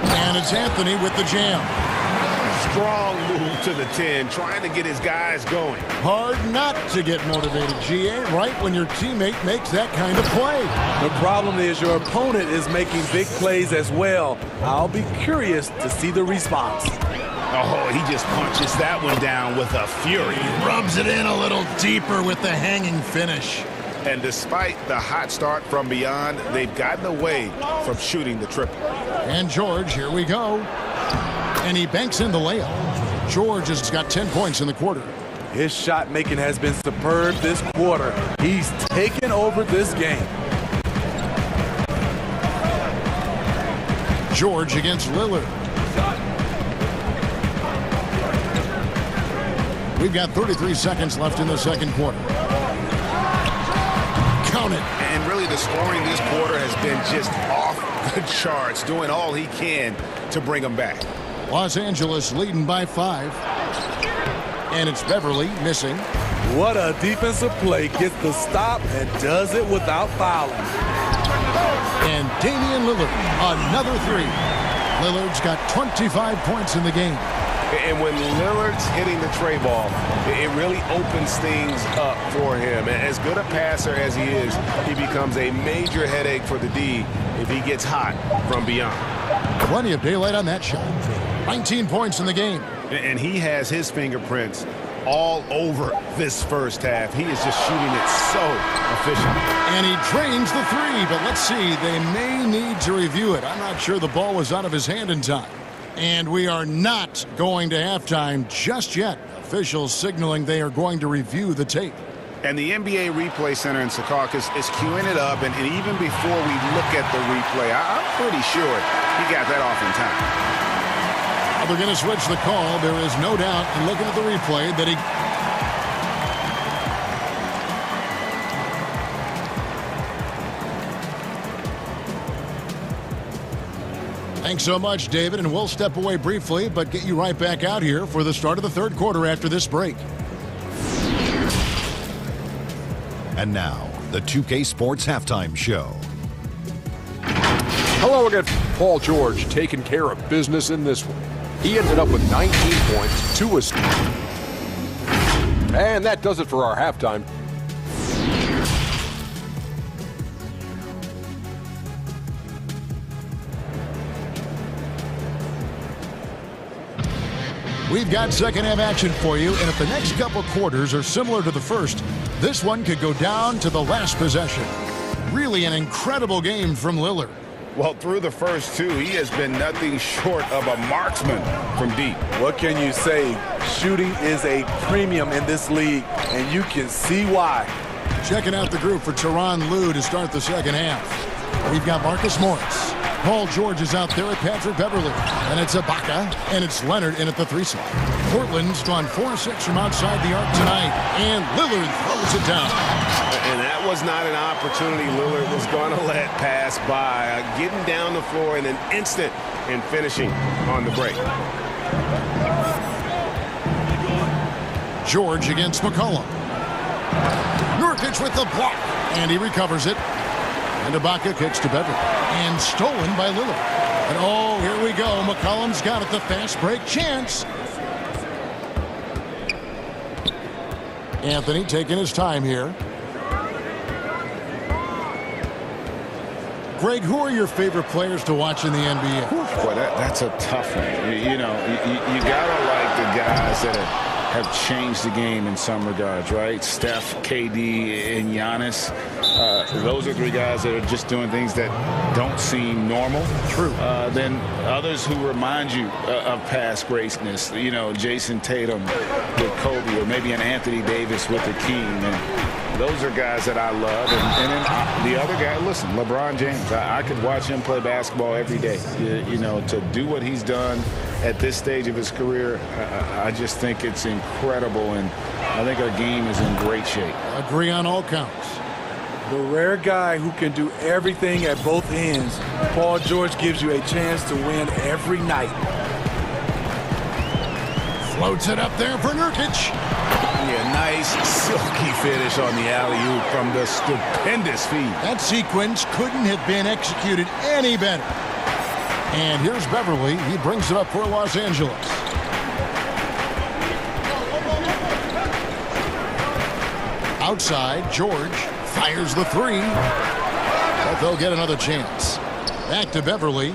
And it's Anthony with the jam. Strong move to the 10, trying to get his guys going. Hard not to get motivated, GA, right when your teammate makes that kind of play. The problem is your opponent is making big plays as well. I'll be curious to see the response. Oh, he just punches that one down with a fury. Rubs it in a little deeper with the hanging finish. And despite the hot start from beyond, they've gotten away from shooting the triple. And George, here we go. And he banks in the layup. George has got 10 points in the quarter. His shot making has been superb this quarter. He's taken over this game. George against Lillard. We've got 33 seconds left in the second quarter. Count it. And really the scoring this quarter has been just off the charts, doing all he can to bring them back. Los Angeles leading by 5. And it's Beverley missing. What a defensive play. Gets the stop and does it without fouling. And Damian Lillard, another 3. Lillard's got 25 points in the game. And when Lillard's hitting the tray ball, it really opens things up for him. As good a passer as he is, he becomes a major headache for the D if he gets hot from beyond. Plenty of daylight on that shot. 19 points in the game. And he has his fingerprints all over this first half. He is just shooting it so efficiently. And he drains the 3, but let's see, they may need to review it. I'm not sure the ball was out of his hand in time. And we are not going to halftime just yet. Officials signaling they are going to review the tape. And the NBA Replay Center in Secaucus is queuing it up, and even before we look at the replay, I'm pretty sure he got that off in time. They're going to switch the call. There is no doubt in looking at the replay that he... Thanks so much, David, and we'll step away briefly, but get you right back out here for the start of the third quarter after this break. And now, the 2K Sports Halftime Show. Hello again. Paul George taking care of business in this one. He ended up with 19 points, 2 assists. And that does it for our halftime. We've got second half action for you, and if the next couple quarters are similar to the first, this one could go down to the last possession. Really an incredible game from Lillard. Well, through the first two, he has been nothing short of a marksman from deep. What can you say? Shooting is a premium in this league, and you can see why. Checking out the group for Tyronn Lue to start the second half. We've got Marcus Morris. Paul George is out there at Patrick Beverly. And it's Ibaka, and it's Leonard in at the 3 slot. Portland's gone 4-6 from outside the arc tonight, and Lillard throws it down. And that was not an opportunity Lillard was going to let pass by. Getting down the floor in an instant and finishing on the break. George against McCollum. Nurkic with the block, and he recovers it. And Ibaka kicks to Beverly, and stolen by Lillard. And oh, here we go. McCollum's got it, the fast break chance. Anthony taking his time here. Greg, who are your favorite players to watch in the NBA? Boy, that's a tough one. You gotta like the guys that have changed the game in some regards, right? Steph, KD, and Giannis. Those are 3 guys that are just doing things that don't seem normal. True. Then others who remind you of past greatness. Jason Tatum with Kobe, or maybe an Anthony Davis with Hakeem. And those are guys that I love. And then the other guy, listen, LeBron James. I could watch him play basketball every day. To do what he's done at this stage of his career, I just think it's incredible. And I think our game is in great shape. Agree on all counts. The rare guy who can do everything at both ends. Paul George gives you a chance to win every night. Floats it up there for Nurkic. Yeah, nice silky finish on the alley-oop from the stupendous feed. That sequence couldn't have been executed any better. And here's Beverly. He brings it up for Los Angeles. Outside, George fires the 3. But they'll get another chance. Back to Beverly.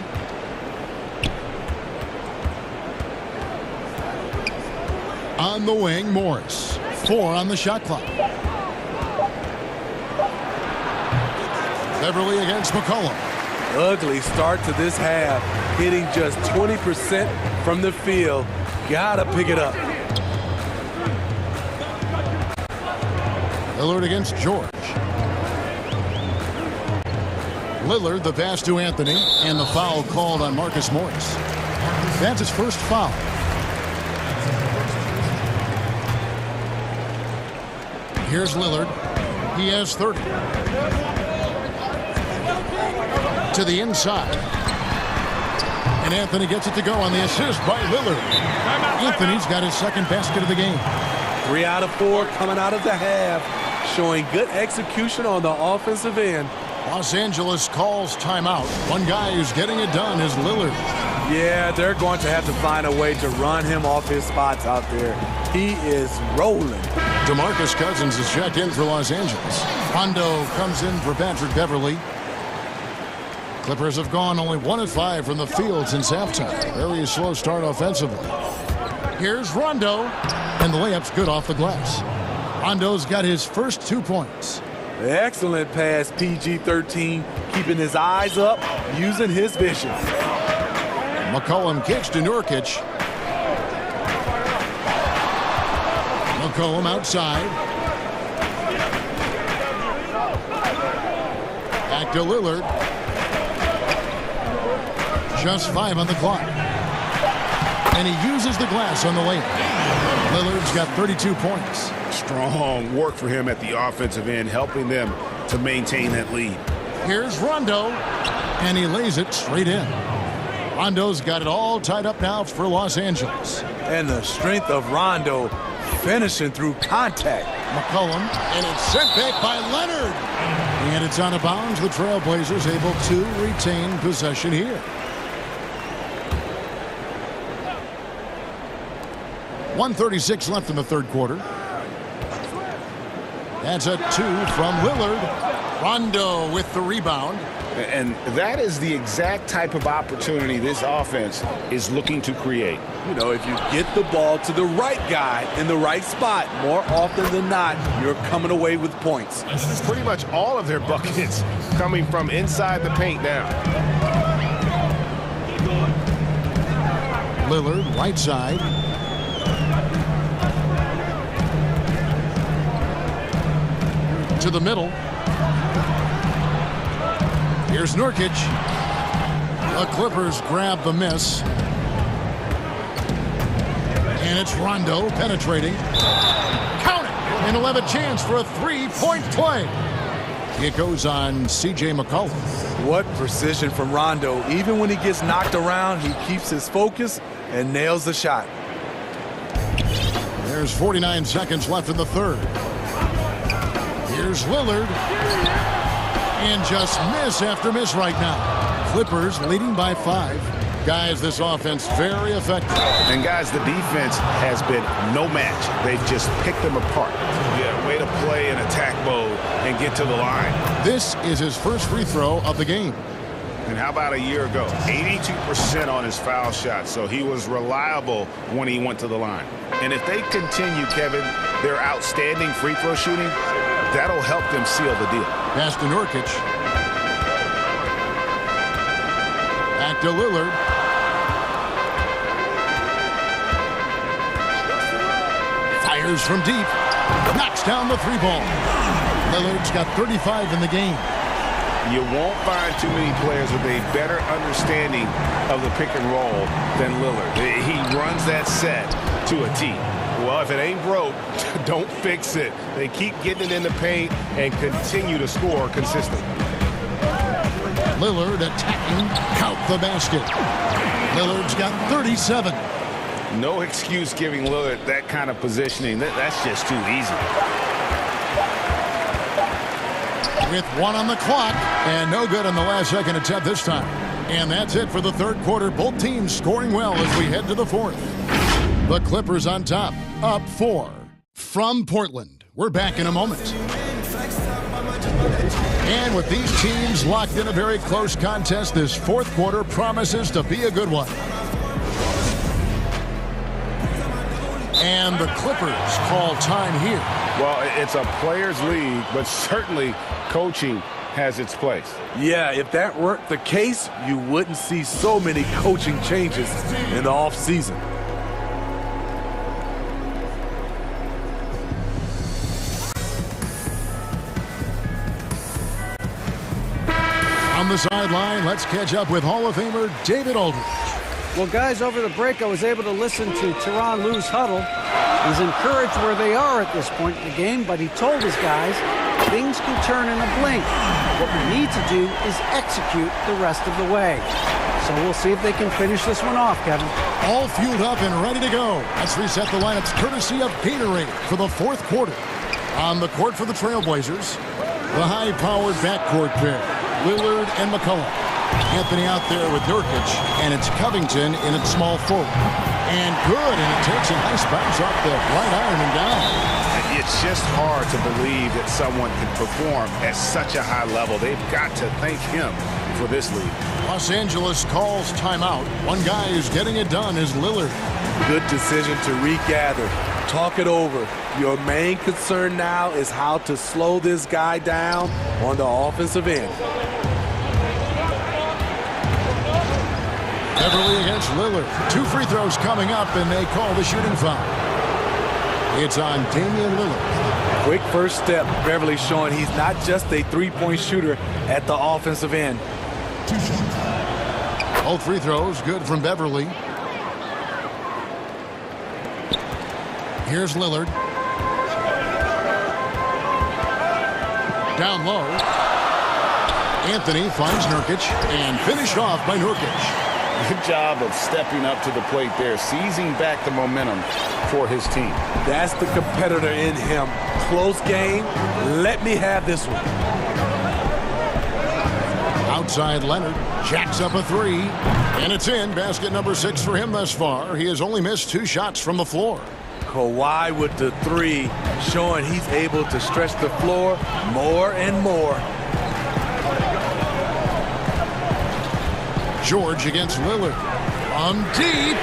On the wing, Morris. 4 on the shot clock. Beverly against McCollum. Ugly start to this half. Hitting just 20% from the field. Gotta pick it up. Lillard against George. Lillard, the pass to Anthony, and the foul called on Marcus Morris. That's his first foul. Here's Lillard. He has 30. To the inside. And Anthony gets it to go on the assist by Lillard. Anthony's got his second basket of the game. 3 out of 4 coming out of the half. Showing good execution on the offensive end. Los Angeles calls timeout. One guy who's getting it done is Lillard. Yeah, they're going to have to find a way to run him off his spots out there. He is rolling. DeMarcus Cousins is checked in for Los Angeles. Rondo comes in for Patrick Beverly. Clippers have gone only 1 of 5 from the field since halftime. Very slow start offensively. Here's Rondo, and the layup's good off the glass. Rondo's got his first 2 points. Excellent pass, PG-13, keeping his eyes up, using his vision. McCollum kicks to Nurkic. McCollum outside. Back to Lillard. Just 5 on the clock. And he uses the glass on the lane. Lillard's got 32 points. Strong work for him at the offensive end, helping them to maintain that lead. Here's Rondo, and he lays it straight in. Rondo's got it all tied up now for Los Angeles. And the strength of Rondo finishing through contact. McCollum, and it's sent back by Leonard. And it's out of bounds. The Trailblazers able to retain possession here. 1:36 left in the third quarter. That's a 2 from Lillard. Rondo with the rebound. And that is the exact type of opportunity this offense is looking to create. You know, if you get the ball to the right guy in the right spot, more often than not, you're coming away with points. Pretty much all of their buckets coming from inside the paint now. Lillard, right side. To the middle. Here's Nurkic. The Clippers grab the miss. And it's Rondo penetrating. Count it! And he'll have a chance for a three-point play. It goes on C.J. McCollum. What precision from Rondo. Even when he gets knocked around, he keeps his focus and nails the shot. There's 49 seconds left in the third. Here's Lillard. And just miss after miss right now. Clippers leading by 5. Guys, this offense very effective. And guys, the defense has been no match. They've just picked them apart. Yeah, way to play in attack mode and get to the line. This is his first free throw of the game. And how about a year ago? 82% on his foul shot, so he was reliable when he went to the line. And if they continue, Kevin, their outstanding free throw shooting, that'll help them seal the deal. Pass to Nurkic. Back to Lillard. Fires from deep. Knocks down the three ball. Lillard's got 35 in the game. You won't find too many players with a better understanding of the pick and roll than Lillard. He runs that set to a T. Well, if it ain't broke, don't fix it. They keep getting it in the paint and continue to score consistently. Lillard attacking, count the basket. Lillard's got 37. No excuse giving Lillard that kind of positioning. That's just too easy. With 1 on the clock, and no good on the last second attempt this time. And that's it for the third quarter. Both teams scoring well as we head to the fourth. The Clippers on top, up 4. From Portland, we're back in a moment. And with these teams locked in a very close contest, this fourth quarter promises to be a good one. And the Clippers call time here. Well, it's a players' league, but certainly coaching has its place. Yeah, if that weren't the case, you wouldn't see so many coaching changes in the offseason. On the sideline, let's catch up with Hall of Famer David Aldridge. Well, guys, over the break, I was able to listen to Tyronn Lue's huddle. He's encouraged where they are at this point in the game, but he told his guys things can turn in a blink. What we need to do is execute the rest of the way. So we'll see if they can finish this one off, Kevin. All fueled up and ready to go. Let's reset the lineups courtesy of Gatorade for the fourth quarter. On the court for the Trailblazers, the high-powered backcourt pair, Lillard and McCollum. Anthony out there with Nurkic, and it's Covington in its small forward. And good, and it takes a nice bounce off the right iron and down. It's just hard to believe that someone can perform at such a high level. They've got to thank him for this lead. Los Angeles calls timeout. One guy who's getting it done is Lillard. Good decision to regather. Talk it over. Your main concern now is how to slow this guy down on the offensive end. Beverly against Lillard. 2 free throws coming up, and they call the shooting foul. It's on Damian Lillard. Quick first step. Beverly showing he's not just a three-point shooter at the offensive end. Both free throws good from Beverly. Here's Lillard. Down low. Anthony finds Nurkic, and finished off by Nurkic. Good job of stepping up to the plate there, seizing back the momentum for his team. That's the competitor in him. Close game. Let me have this one. Outside Leonard jacks up a 3, and it's in. Basket number 6 for him thus far. He has only missed 2 shots from the floor. Kawhi with the 3, showing he's able to stretch the floor more and more. George against Lillard. From deep.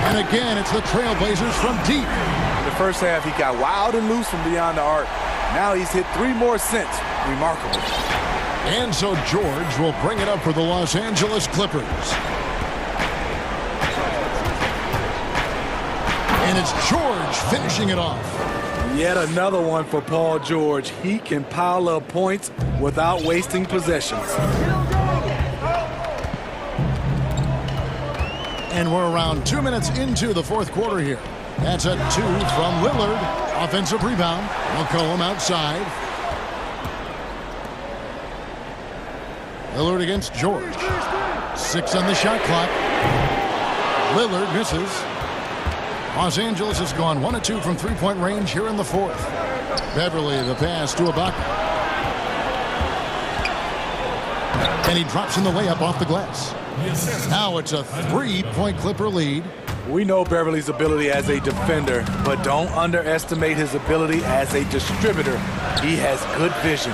And again, it's the Trailblazers from deep. In the first half, he got wild and loose from beyond the arc. Now he's hit 3 more since. Remarkable. And so George will bring it up for the Los Angeles Clippers. And it's George finishing it off. Yet another one for Paul George. He can pile up points without wasting possessions. And we're around 2 minutes into the fourth quarter here. That's a 2 from Lillard. Offensive rebound. McCollum outside. Lillard against George. 6 on the shot clock. Lillard misses. Los Angeles has gone 1 of 2 from three-point range here in the fourth. Beverly, the pass to Ibaka. And he drops in the layup off the glass. Now it's a 3-point Clipper lead. We know Beverly's ability as a defender, but don't underestimate his ability as a distributor. He has good vision.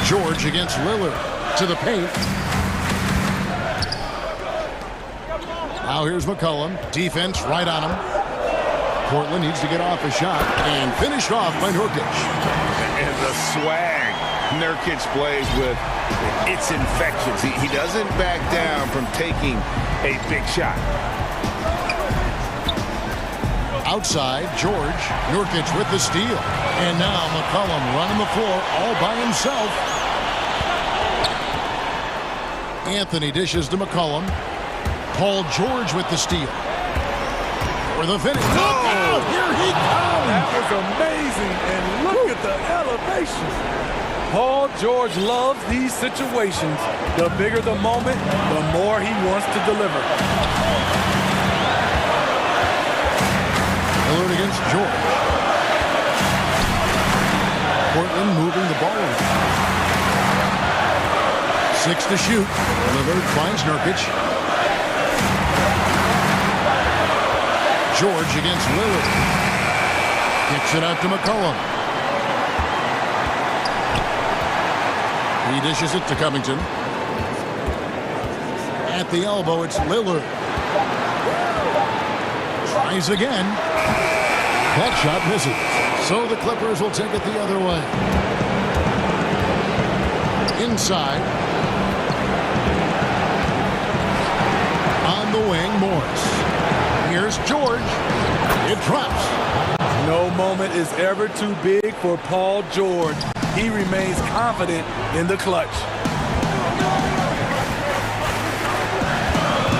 George against Lillard to the paint. Now here's McCollum. Defense right on him. Portland needs to get off a shot and finished off by Nurkic. And the swag Nurkic plays with, it's infectious. He doesn't back down from taking a big shot. Outside, George. Nurkic with the steal. And now McCollum running the floor all by himself. Anthony dishes to McCollum. Paul George with the steal. For the finish. Look out! Here he comes! That was amazing, and look at the elevation. Paul George loves these situations. The bigger the moment, the more he wants to deliver. Lillard against George. Portland moving the ball around. 6 to shoot. Lillard finds Nurkic. George against Lillard. Kicks it out to McCollum. He dishes it to Covington. At the elbow, it's Lillard. Tries again. That shot misses. So the Clippers will take it the other way. Inside. On the wing, Morris. Here's George. It drops. No moment is ever too big for Paul George. He remains confident in the clutch.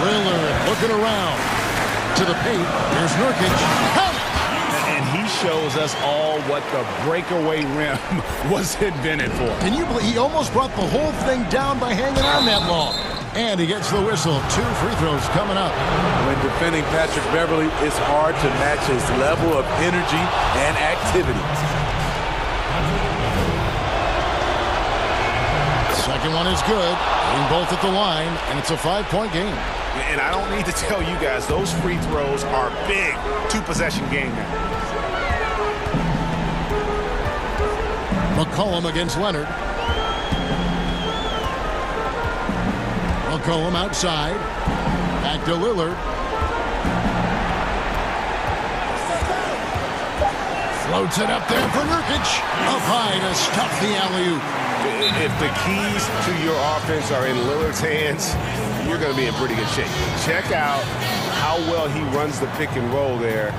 Lillard looking around. To the paint. Here's Nurkic. And he shows us all what the breakaway rim was invented for. Can you believe he almost brought the whole thing down by hanging on that long? And he gets the whistle. 2 free throws coming up. When defending Patrick Beverly, it's hard to match his level of energy and activity. Second one is good. Getting both at the line, and it's a 5-point game. And I don't need to tell you guys, those free throws are big. 2-possession game now. McCollum against Leonard. McCollum outside. Back to Lillard. Floats it up there for Nurkic. Up high to stuff the alley-oop. If the keys to your offense are in Lillard's hands, you're going to be in pretty good shape. Check out how well he runs the pick and roll there.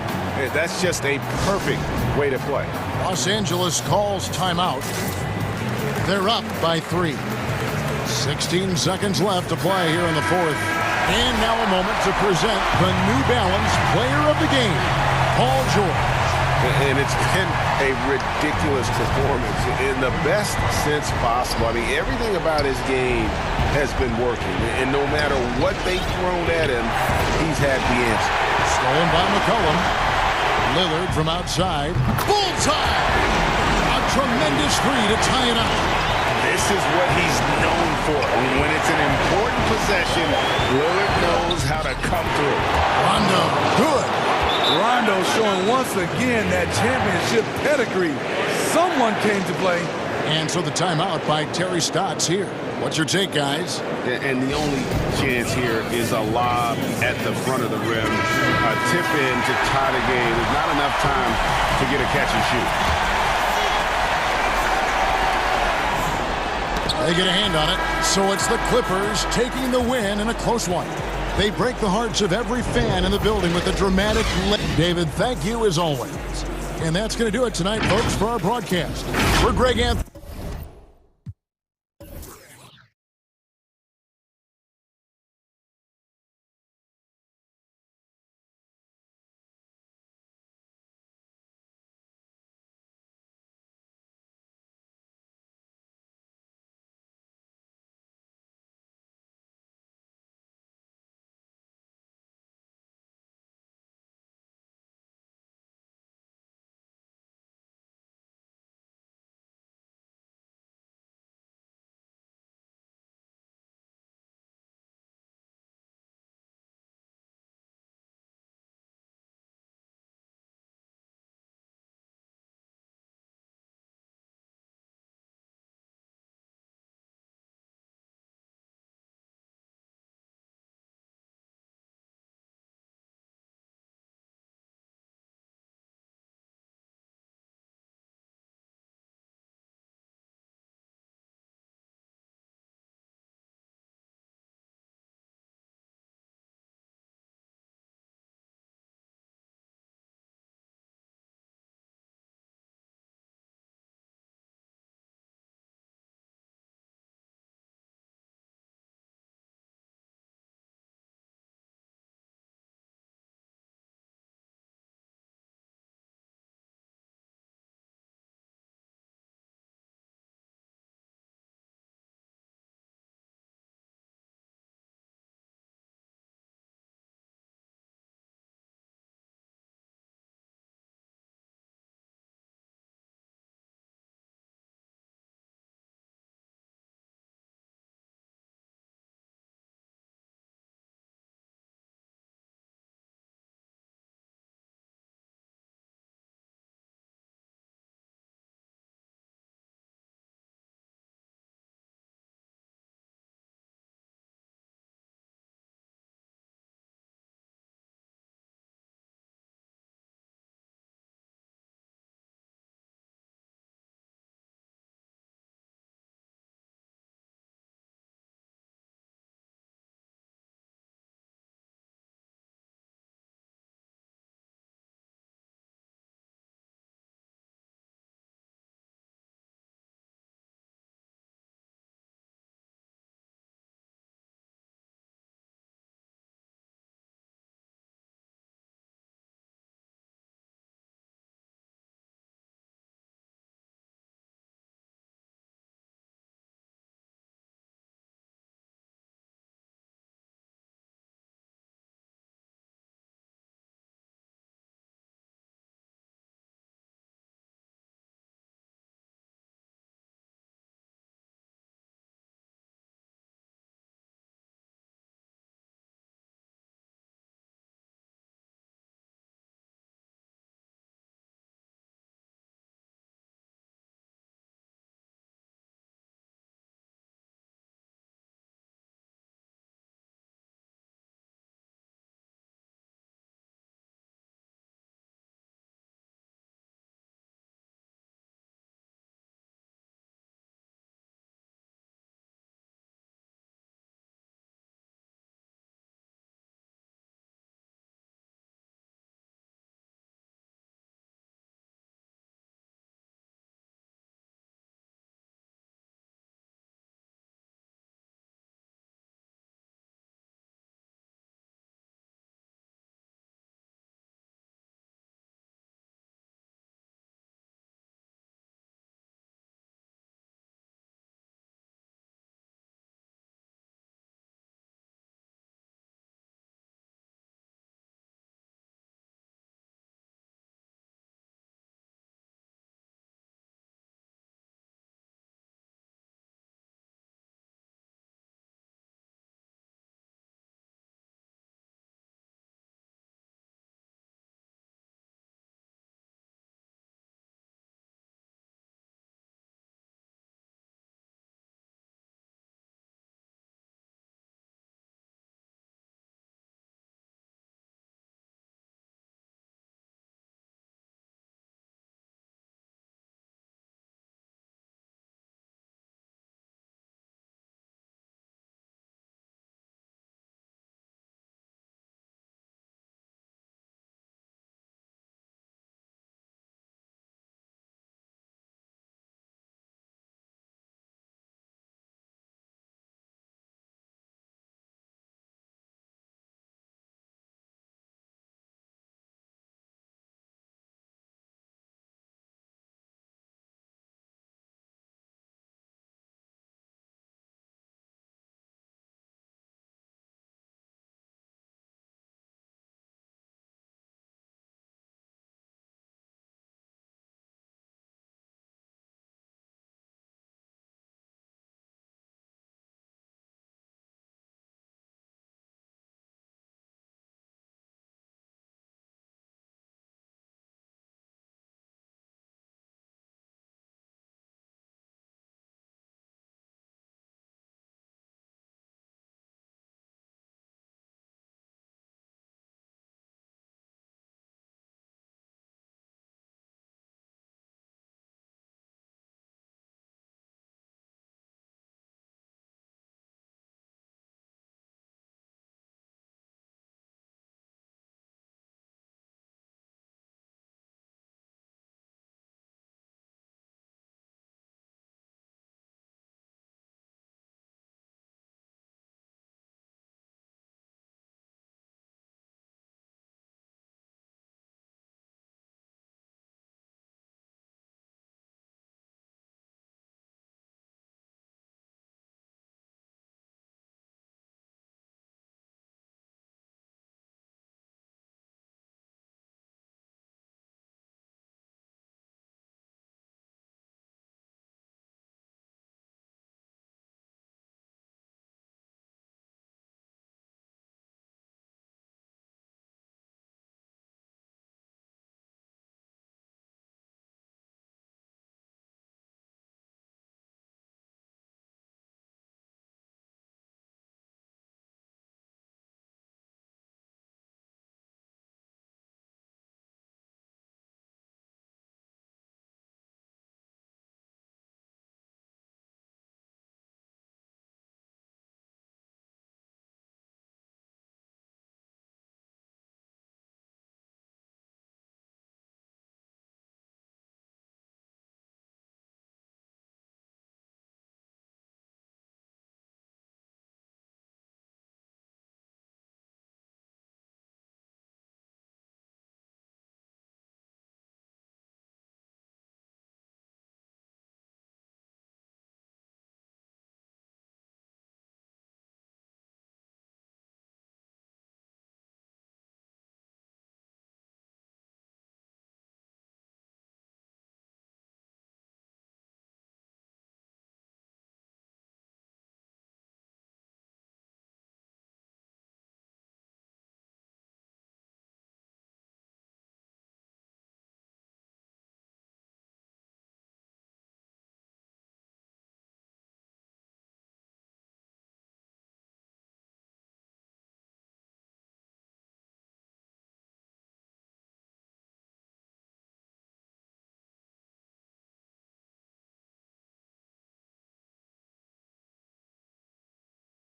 That's just a perfect way to play. Los Angeles calls timeout. They're up by 3. 16 seconds left to play here in the fourth. And now a moment to present the New Balance Player of the Game, Paul George. And it's been a ridiculous performance in the best sense possible. I mean, everything about his game has been working. And no matter what they've thrown at him, he's had the answer. Stolen by McCollum. Lillard from outside. Bullseye! A tremendous 3 to tie it up. This is what he's known for. When it's an important possession, Lillard knows how to come through. Rondo, good. Rondo showing once again that championship pedigree. Someone came to play. And so the timeout by Terry Stotts here. What's your take, guys? And the only chance here is a lob at the front of the rim. A tip in to tie the game. There's not enough time to get a catch and shoot. They get a hand on it. So it's the Clippers taking the win in a close one. They break the hearts of every fan in the building with a dramatic David, thank you as always. And that's going to do it tonight, folks, for our broadcast. For Greg Anthony.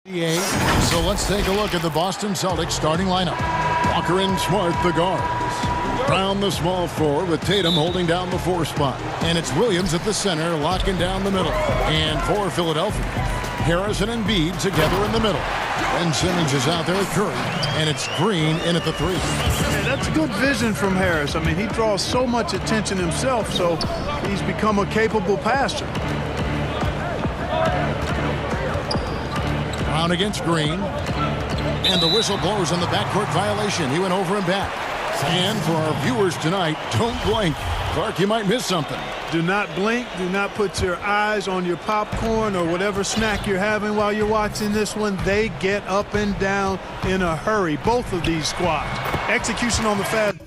So let's take a look at the Boston Celtics starting lineup. Walker and Smart, the guards. Brown, the small forward, with Tatum holding down the 4 spot. And it's Williams at the center, locking down the middle. And for Philadelphia, Harris and Embiid together in the middle. And Simmons is out there with Curry. And it's Green in at the 3. Yeah, that's good vision from Harris. I mean, he draws so much attention himself, so he's become a capable passer. Brown against Green. And the whistle blows on the backcourt violation. He went over and back. And for our viewers tonight, don't blink. Clark, you might miss something. Do not blink. Do not put your eyes on your popcorn or whatever snack you're having while you're watching this one. They get up and down in a hurry, both of these squads. Execution on the fast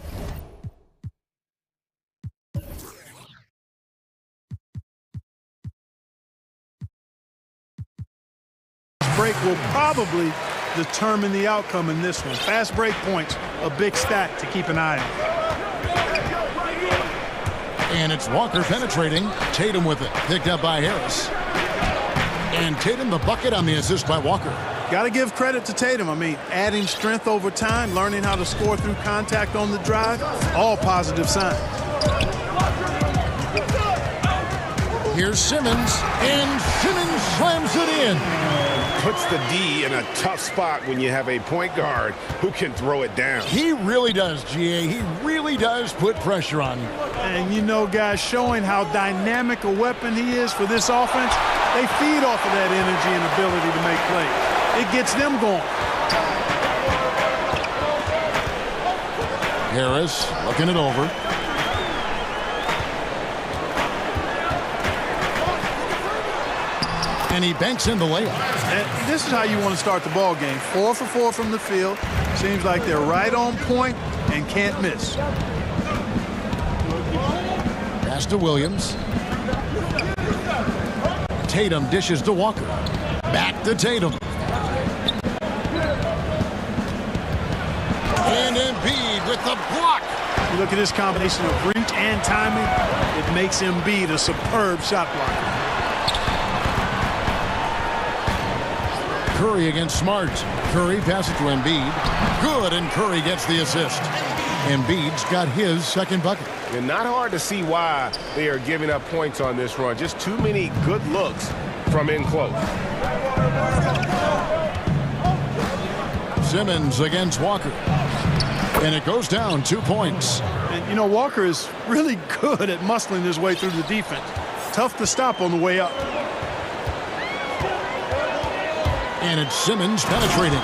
break will probably determine the outcome in this one. Fast break points, a big stat to keep an eye on. And it's Walker penetrating. Tatum with it. Picked up by Harris. And Tatum the bucket on the assist by Walker. Got to give credit to Tatum. I mean, adding strength over time, learning how to score through contact on the drive, all positive signs. Here's Simmons. And Simmons slams it in. Puts the D in a tough spot when you have a point guard who can throw it down. He really does, GA. He really does put pressure on you. And you know, guys, showing how dynamic a weapon he is for this offense, they feed off of that energy and ability to make plays. It gets them going. Harris looking it over. And he banks in the layup. And this is how you want to start the ball game. 4 for 4 from the field. Seems like they're right on point and can't miss. Pass to Williams. Tatum dishes to Walker. Back to Tatum. And Embiid with the block. You look at this combination of reach and timing, it makes Embiid a superb shot blocker. Curry against Smart. Curry passes to Embiid. Good, and Curry gets the assist. Embiid's got his second bucket. And not hard to see why they are giving up points on this run. Just too many good looks from in close. Simmons against Walker. And it goes down 2 points. And, you know, Walker is really good at muscling his way through the defense. Tough to stop on the way up. And it's Simmons penetrating.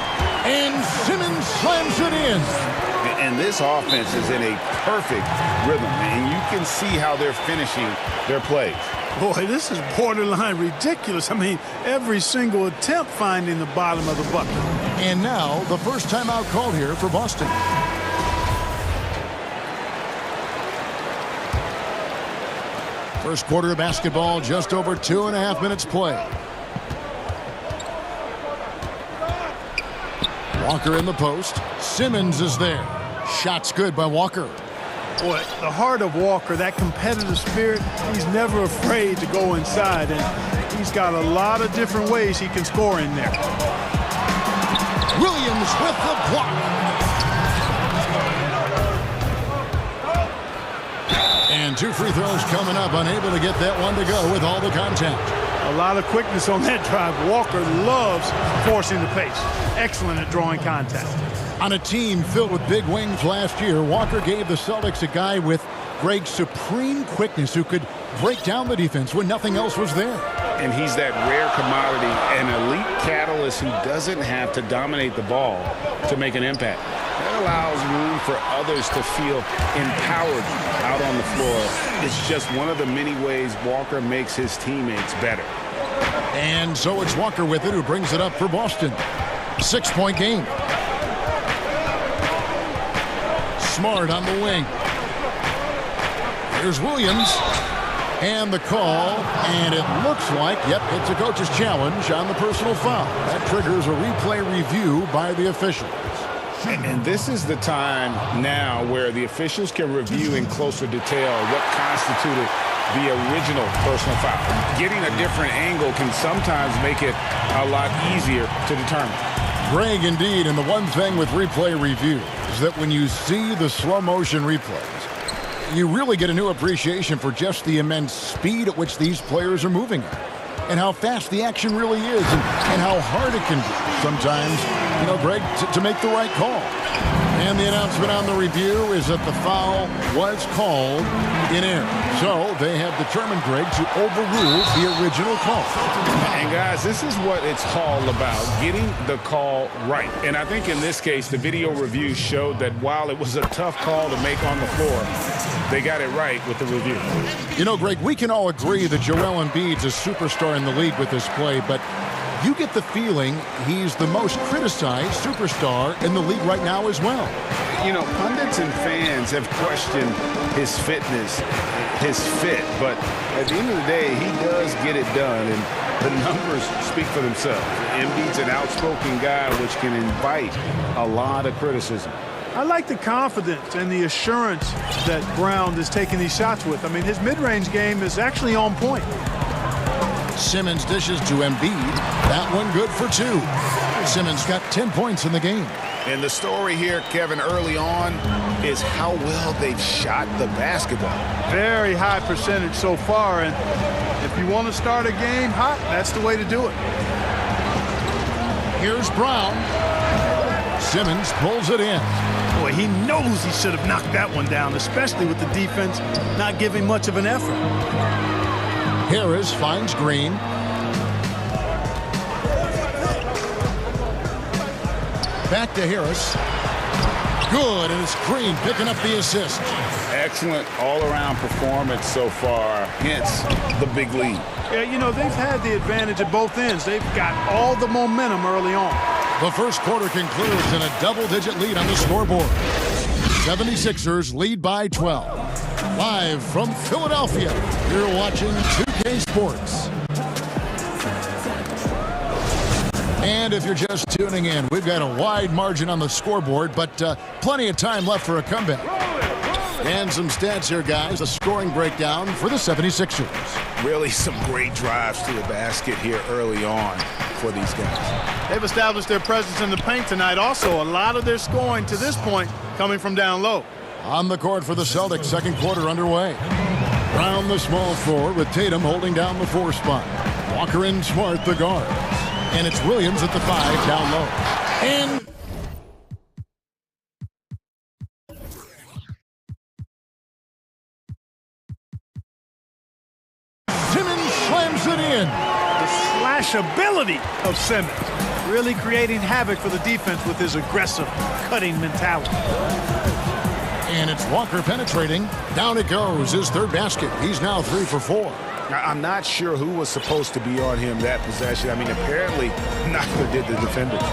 And Simmons slams it in. And this offense is in a perfect rhythm. And you can see how they're finishing their plays. Boy, this is borderline ridiculous. I mean, every single attempt finding the bottom of the bucket. And now the first timeout called here for Boston. First quarter of basketball, just over 2.5 minutes play. Walker in the post. Simmons is there. Shot's good by Walker. Boy, the heart of Walker, that competitive spirit, he's never afraid to go inside, and he's got a lot of different ways he can score in there. Williams with the block. And 2 free throws coming up, unable to get that one to go with all the contact. A lot of quickness on that drive. Walker loves forcing the pace. Excellent at drawing contact. On a team filled with big wings last year, Walker gave the Celtics a guy with great supreme quickness who could break down the defense when nothing else was there. And he's that rare commodity, an elite catalyst who doesn't have to dominate the ball to make an impact. That allows room for others to feel empowered out on the floor. It's just one of the many ways Walker makes his teammates better. And so it's Walker with it who brings it up for Boston. 6-point game. Smart on the wing. Here's Williams. And the call, and it looks like, yep, it's a coach's challenge on the personal foul. That triggers a replay review by the officials. And this is the time now where the officials can review in closer detail what constituted the original personal foul. Getting a different angle can sometimes make it a lot easier to determine. Greg, indeed, and the one thing with replay review is that when you see the slow motion replays, you really get a new appreciation for just the immense speed at which these players are moving at, and how fast the action really is, and how hard it can be sometimes, Greg, to make the right call. And the announcement on the review is that the foul was called in error. So they have determined, Greg, to overrule the original call. And guys, this is what it's all about, getting the call right. And I think in this case, the video review showed that while it was a tough call to make on the floor, they got it right with the review. Greg, we can all agree that Joel Embiid's a superstar in the league with this play, but you get the feeling he's the most criticized superstar in the league right now as well. Pundits and fans have questioned his fitness, his fit, but at the end of the day, he does get it done, and the numbers speak for themselves. Embiid's an outspoken guy, which can invite a lot of criticism. I like the confidence and the assurance that Brown is taking these shots with. I mean, his mid-range game is actually on point. Simmons dishes to Embiid. That one good for 2. Simmons got 10 points in the game. And the story here, Kevin, early on is how well they've shot the basketball. Very high percentage so far, and if you want to start a game hot, that's the way to do it. Here's Brown. Simmons pulls it in. Boy, he knows he should have knocked that one down, especially with the defense not giving much of an effort. Harris finds Green. Back to Harris. Good, and it's Green picking up the assist. Excellent all-around performance so far, hence the big lead. Yeah, they've had the advantage at both ends. They've got all the momentum early on. The first quarter concludes in a double-digit lead on the scoreboard. 76ers lead by 12. Live from Philadelphia, you're watching 2K Sports. And if you're just tuning in, we've got a wide margin on the scoreboard, but plenty of time left for a comeback. And some stats here, guys. A scoring breakdown for the 76ers. Really some great drives to the basket here early on for these guys. They've established their presence in the paint tonight. Also, a lot of their scoring to this point coming from down low. On the court for the Celtics, second quarter underway. Brown, the small forward, with Tatum holding down the 4 spot. Walker and Smart, the guards. And it's Williams at the 5 down low. And Simmons slams it in. The slash ability of Simmons, really creating havoc for the defense with his aggressive, cutting mentality. And it's Walker penetrating. Down it goes, his 3rd basket. He's now 3 for 4. I'm not sure who was supposed to be on him that possession. I mean, apparently neither did the defenders.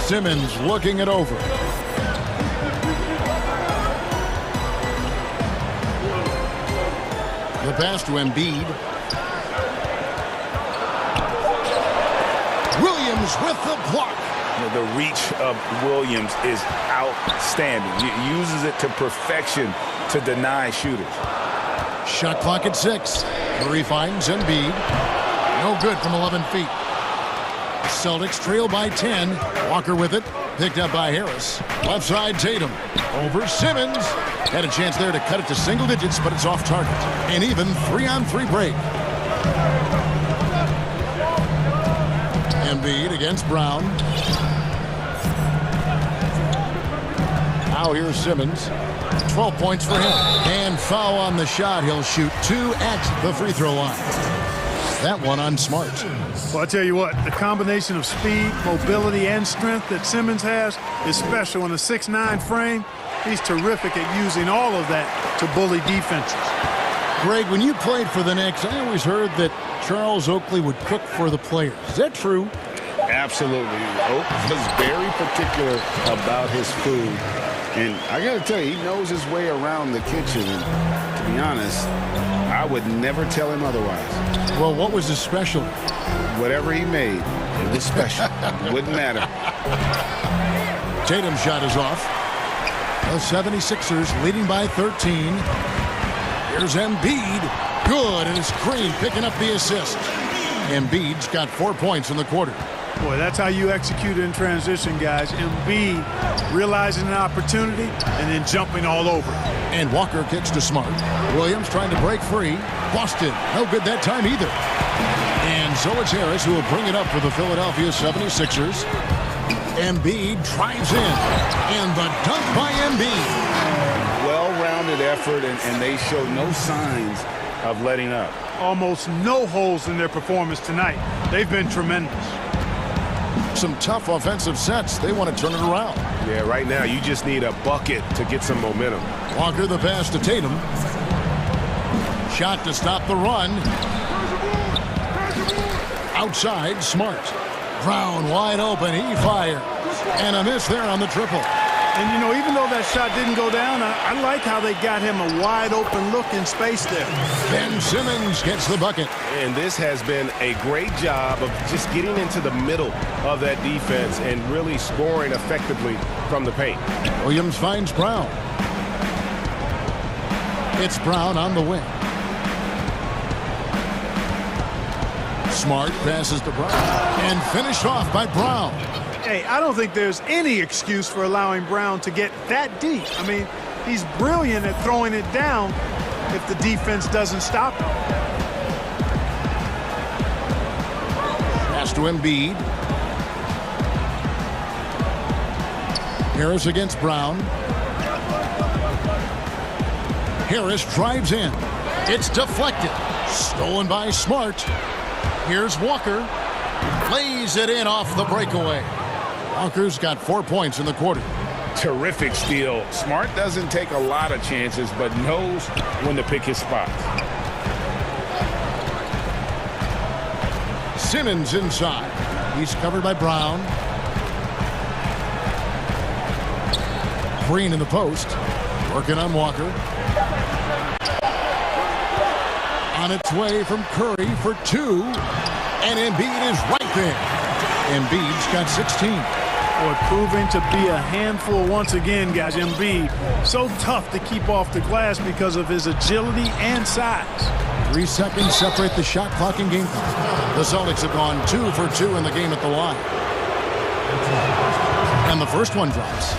Simmons looking it over. The pass to Embiid. Williams with the block. The reach of Williams is outstanding. He uses it to perfection to deny shooters. Shot clock at 6. Curry finds Embiid. No good from 11 feet. Celtics trail by 10. Walker with it. Picked up by Harris. Left side, Tatum. Over Simmons. Had a chance there to cut it to single digits, but it's off target. An even 3-on-3 break. Embiid against Brown. Now here's Simmons. 12 points for him. And foul on the shot. He'll shoot 2 at the free throw line. That one on Smart. Well, I tell you what, the combination of speed, mobility, and strength that Simmons has is special in a 6'9" frame. He's terrific at using all of that to bully defenses. Greg, when you played for the Knicks, I always heard that Charles Oakley would cook for the players. Is that true? Absolutely. Oak was very particular about his food. And I got to tell you, he knows his way around the kitchen. And to be honest, I would never tell him otherwise. Well, what was his special? Whatever he made, it was special. Wouldn't matter. Tatum's shot is off. The 76ers leading by 13. Here's Embiid. Good, and it's Green picking up the assist. Embiid's got 4 points in the quarter. Boy, that's how you execute in transition, guys. Embiid realizing an opportunity and then jumping all over it. And Walker kicks to Smart. Williams trying to break free. Boston, no good that time either. And so it's Harris who will bring it up for the Philadelphia 76ers. Embiid drives in. And the dunk by Embiid. Well-rounded effort, and they show no signs of letting up. Almost no holes in their performance tonight. They've been tremendous. Some tough offensive sets. They want to turn it around. Yeah, right now you just need a bucket to get some momentum. Walker the pass to Tatum. Shot to stop the run. Outside, Smart. Brown wide open. He fires. And a miss there on the triple. And, you know, even though that shot didn't go down, I like how they got him a wide-open look in space there. Ben Simmons gets the bucket. And this has been a great job of just getting into the middle of that defense and really scoring effectively from the paint. Williams finds Brown. It's Brown on the wing. Smart passes to Brown. And finished off by Brown. Hey, I don't think there's any excuse for allowing Brown to get that deep. I mean, he's brilliant at throwing it down if the defense doesn't stop him. Pass to Embiid. Harris against Brown. Harris drives in. It's deflected. Stolen by Smart. Here's Walker. Lays it in off the breakaway. Walker's got 4 points in the quarter. Terrific steal. Smart doesn't take a lot of chances, but knows when to pick his spots. Simmons inside. He's covered by Brown. Green in the post. Working on Walker. On its way from Curry for 2. And Embiid is right there. Embiid's got 16. Boy, proving to be a handful once again, guys. Embiid, so tough to keep off the glass because of his agility and size. 3 seconds separate the shot clock and game clock. The Celtics have gone 2 for 2 in the game at the line. And the first one drops.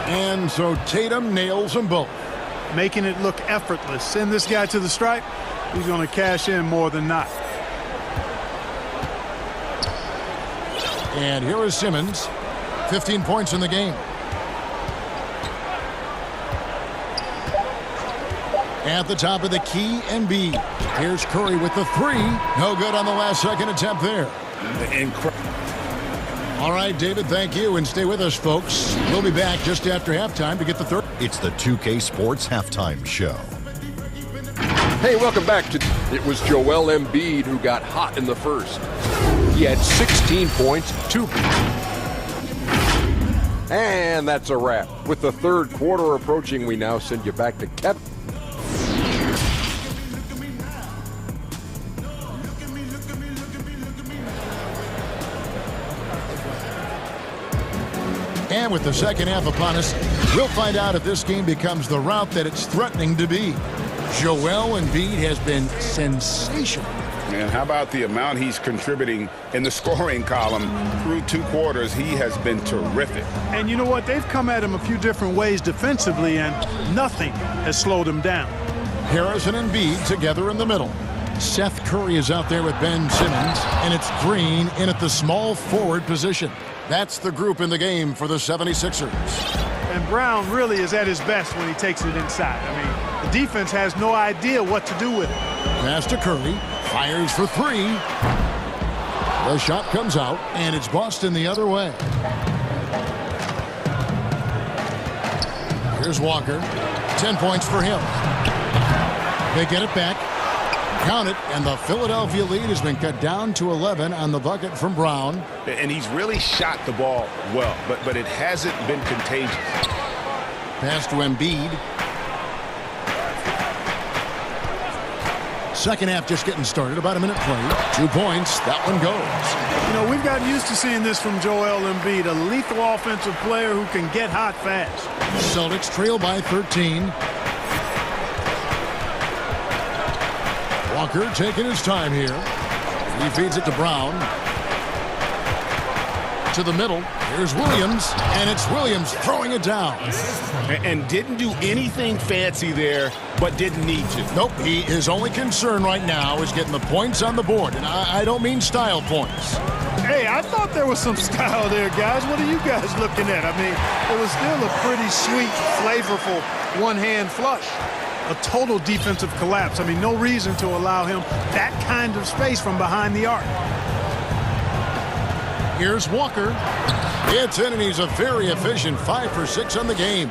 And so Tatum nails them both. Making it look effortless. Send this guy to the stripe. He's going to cash in more than not. And here is Simmons. 15 points in the game. At the top of the key, Embiid. Here's Curry with the 3. No good on the last second attempt there. All right, David, thank you. And stay with us, folks. We'll be back just after halftime to get the third. It's the 2K Sports Halftime Show. Hey, welcome back to... It was Joel Embiid who got hot in the first. He had 16 points, 2... And that's a wrap. With the third quarter approaching, we now send you back to Kevin. And with the second half upon us, we'll find out if this game becomes the route that it's threatening to be. Joel Embiid has been sensational. And how about the amount he's contributing in the scoring column through 2 quarters? He has been terrific. And you know what? They've come at him a few different ways defensively, and nothing has slowed him down. Harris and Embiid together in the middle. Seth Curry is out there with Ben Simmons, and it's Green in at the small forward position. That's the group in the game for the 76ers. And Brown really is at his best when he takes it inside. I mean, the defense has no idea what to do with it. Pass to Curry. Fires for 3. The shot comes out, and it's Boston the other way. Here's Walker. 10 points for him. They get it back. Count it, and the Philadelphia lead has been cut down to 11 on the bucket from Brown. And he's really shot the ball well, but it hasn't been contagious. Pass to Embiid. Second half just getting started. About a minute played. 2 points. That one goes. You know, we've gotten used to seeing this from Joel Embiid, a lethal offensive player who can get hot fast. Celtics trail by 13. Walker taking his time here. He feeds it to Brown. To the middle. Here's Williams, and it's Williams throwing it down. And didn't do anything fancy there, but didn't need to. Nope, his only concern right now is getting the points on the board, and I don't mean style points. Hey, I thought there was some style there, guys. What are you guys looking at? I mean, it was still a pretty sweet, flavorful one-hand flush. A total defensive collapse. I mean, no reason to allow him that kind of space from behind the arc. Here's Walker. It's in, and he's a very efficient 5 for 6 on the game.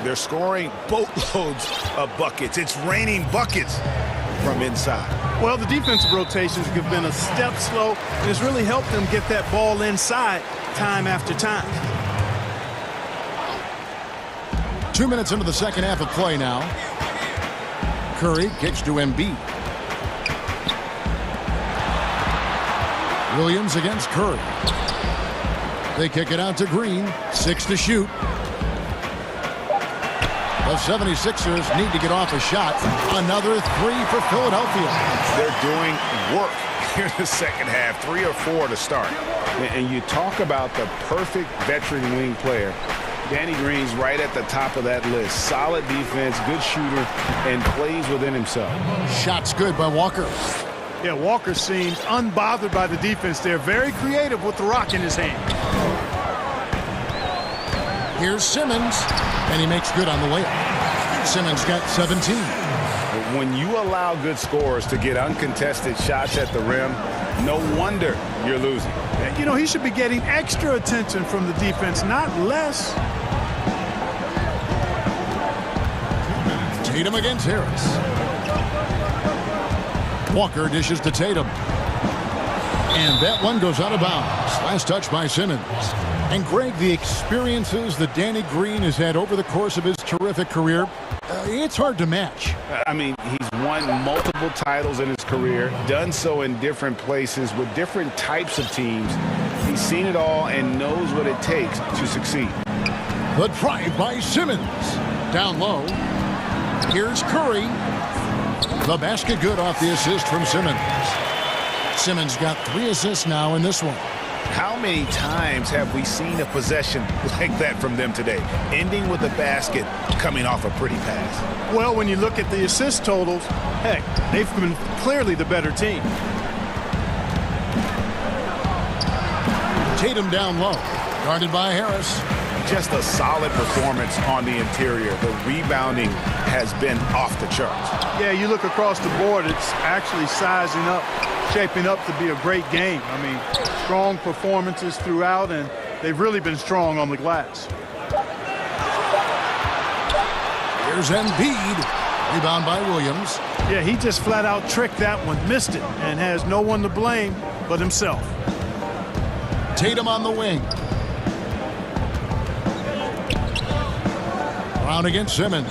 They're scoring boatloads of buckets. It's raining buckets from inside. Well, the defensive rotations have been a step slow, and it's really helped them get that ball inside time after time. 2 minutes into the second half of play now. Curry kicks to Embiid. Williams against Curry. They kick it out to Green. 6 to shoot. The 76ers need to get off a shot. Another 3 for Philadelphia. They're doing work here in the second half. 3 or 4 to start. And you talk about the perfect veteran wing player. Danny Green's right at the top of that list. Solid defense, good shooter, and plays within himself. Shot's good by Walker. Yeah, Walker seems unbothered by the defense there. Very creative with the rock in his hand. Here's Simmons, and he makes good on the layup. Simmons got 17. When you allow good scorers to get uncontested shots at the rim, no wonder you're losing. You know, he should be getting extra attention from the defense, not less. Tatum against Harris. Walker dishes to Tatum. And that one goes out of bounds. Last touch by Simmons. And Greg, the experiences that Danny Green has had over the course of his terrific career, it's hard to match. I mean, he's won multiple titles in his career, done so in different places with different types of teams. He's seen it all and knows what it takes to succeed. The drive by Simmons. Down low. Here's Curry. The basket good off the assist from Simmons. Simmons got 3 assists now in this one. How many times have we seen a possession like that from them today, ending with a basket coming off a pretty pass? Well, when you look at the assist totals, heck, they've been clearly the better team. Tatum down low, guarded by Harris. Just a solid performance on the interior. The rebounding has been off the charts. Yeah, you look across the board, it's actually sizing up, shaping up to be a great game. I mean, strong performances throughout, and they've really been strong on the glass. Here's Embiid. Rebound by Williams. Yeah, he just flat out tricked that one, missed it, and has no one to blame but himself. Tatum on the wing. Brown against Simmons.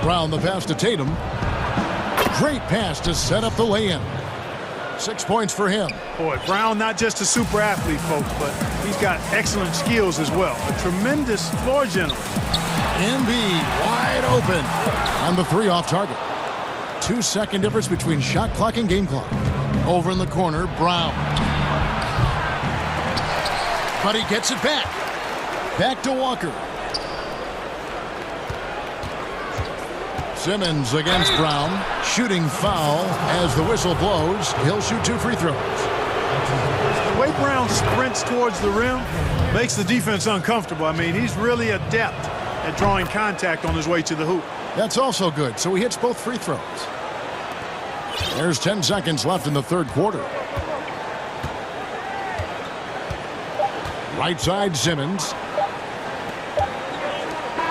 Brown the pass to Tatum. Great pass to set up the lay-in. 6 points for him. Boy, Brown not just a super athlete, folks, but he's got excellent skills as well. A tremendous floor general. Embiid wide open. On the 3 off target. 2-second difference between shot clock and game clock. Over in the corner, Brown. But he gets it back. Back to Walker. Simmons against Brown. Shooting foul as the whistle blows. He'll shoot 2 free throws. The way Brown sprints towards the rim makes the defense uncomfortable. I mean, he's really adept at drawing contact on his way to the hoop. That's also good. So he hits both free throws. There's 10 seconds left in the third quarter. Right side, Simmons.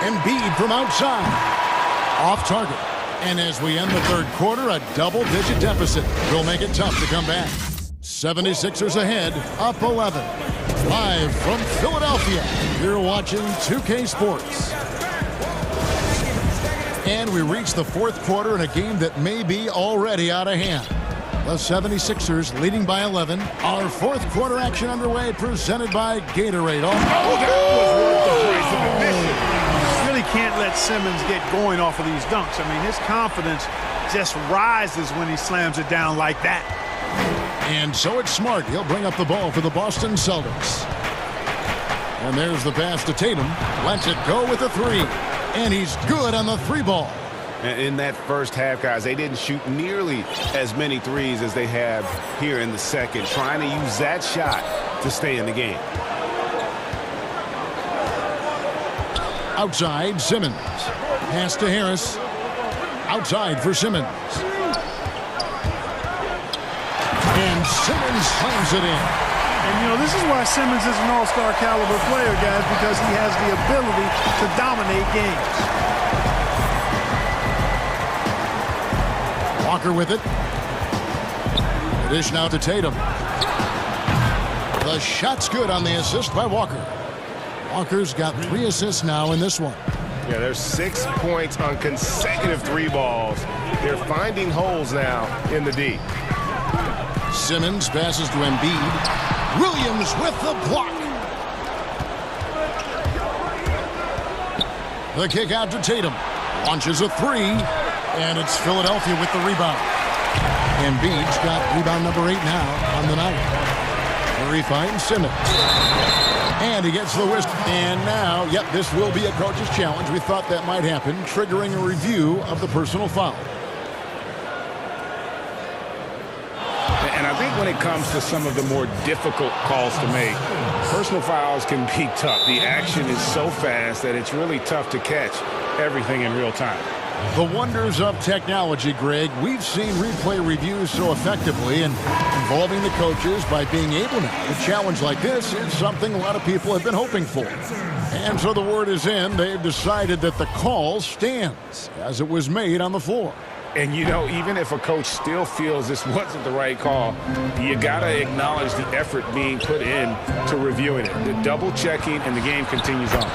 Embiid from outside. Off target. And as we end the third quarter, a double-digit deficit will make it tough to come back. 76ers ahead, up 11. Live from Philadelphia, you're watching 2K Sports. And we reach the fourth quarter in a game that may be already out of hand. The 76ers leading by 11. Our fourth quarter action underway, presented by Gatorade. Really can't let Simmons get going off of these dunks. I mean, his confidence just rises when he slams it down like that. And so it's Smart. He'll bring up the ball for the Boston Celtics. And there's the pass to Tatum. Lets it go with a three. And he's good on the three ball. In that first half, guys, they didn't shoot nearly as many threes as they have here in the second, trying to use that shot to stay in the game. Outside, Simmons. Pass to Harris. Outside for Simmons. And Simmons slams it in. And, you know, this is why Simmons is an all-star caliber player, guys, because he has the ability to dominate games. Walker with it. The dish now to Tatum. The shot's good on the assist by Walker. Walker's got 3 assists now in this one. Yeah, there's 6 points on consecutive three balls. They're finding holes now in the D. Simmons passes to Embiid. Williams with the block. The kick out to Tatum. Launches a three. And it's Philadelphia with the rebound. Embiid's got rebound number 8 now on the night. Curry finds Simmons. And he gets the whistle. And now, yep, this will be a coach's challenge. We thought that might happen, triggering a review of the personal foul. And I think when it comes to some of the more difficult calls to make, personal fouls can be tough. The action is so fast that it's really tough to catch everything in real time. The wonders of technology, Greg. We've seen replay reviews so effectively, and involving the coaches by being able now to challenge like this is something a lot of people have been hoping for. And so the word is in. They've decided that the call stands as it was made on the floor. And, you know, even if a coach still feels this wasn't the right call, you got to acknowledge the effort being put in to reviewing it. The double checking, and the game continues on.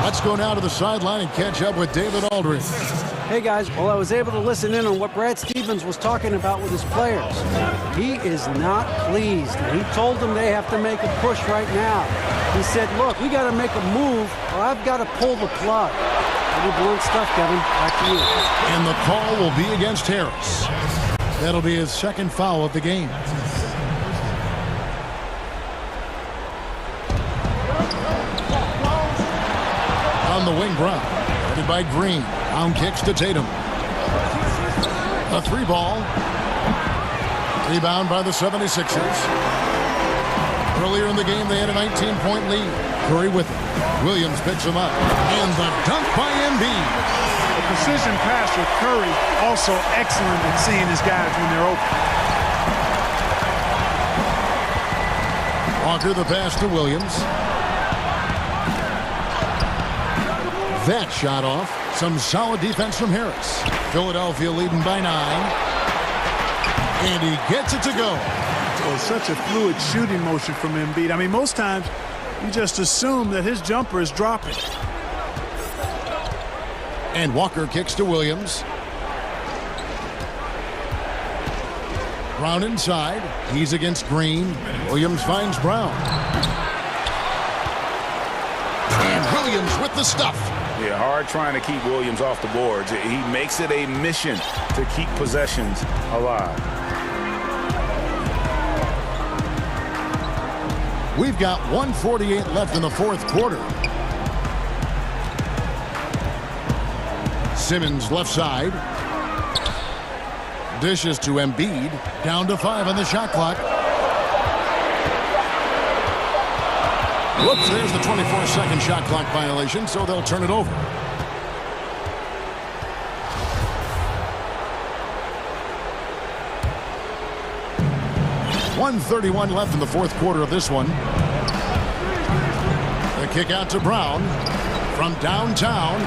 Let's go now to the sideline and catch up with David Aldridge. Hey, guys. Well, I was able to listen in on what Brad Stevens was talking about with his players. He is not pleased. He told them they have to make a push right now. He said, look, we got to make a move, or I've got to pull the plug. Pretty blunt stuff, Kevin. Back to you. And the call will be against Harris. That'll be his second foul of the game. On the wing, Brown. Headed by Green. Brown kicks to Tatum. A three ball. Rebound by the 76ers. Earlier in the game, they had a 19-point lead. Curry with it. Williams picks him up. And the dunk by Embiid. The precision pass with Curry, also excellent at seeing his guys when they're open. Walker the pass to Williams. That shot off. Some solid defense from Harris. Philadelphia leading by 9. And he gets it to go. Oh, such a fluid shooting motion from Embiid. I mean, most times you just assume that his jumper is dropping. And Walker kicks to Williams. Brown inside. He's against Green. Williams finds Brown. And Williams with the stuff. Yeah, hard trying to keep Williams off the boards. He makes it a mission to keep possessions alive. We've got 1:48 left in the fourth quarter. Simmons left side. Dishes to Embiid. Down to 5 on the shot clock. Whoops, there's the 24-second shot clock violation, so they'll turn it over. .131 left in the fourth quarter of this one. The kick out to Brown. From downtown,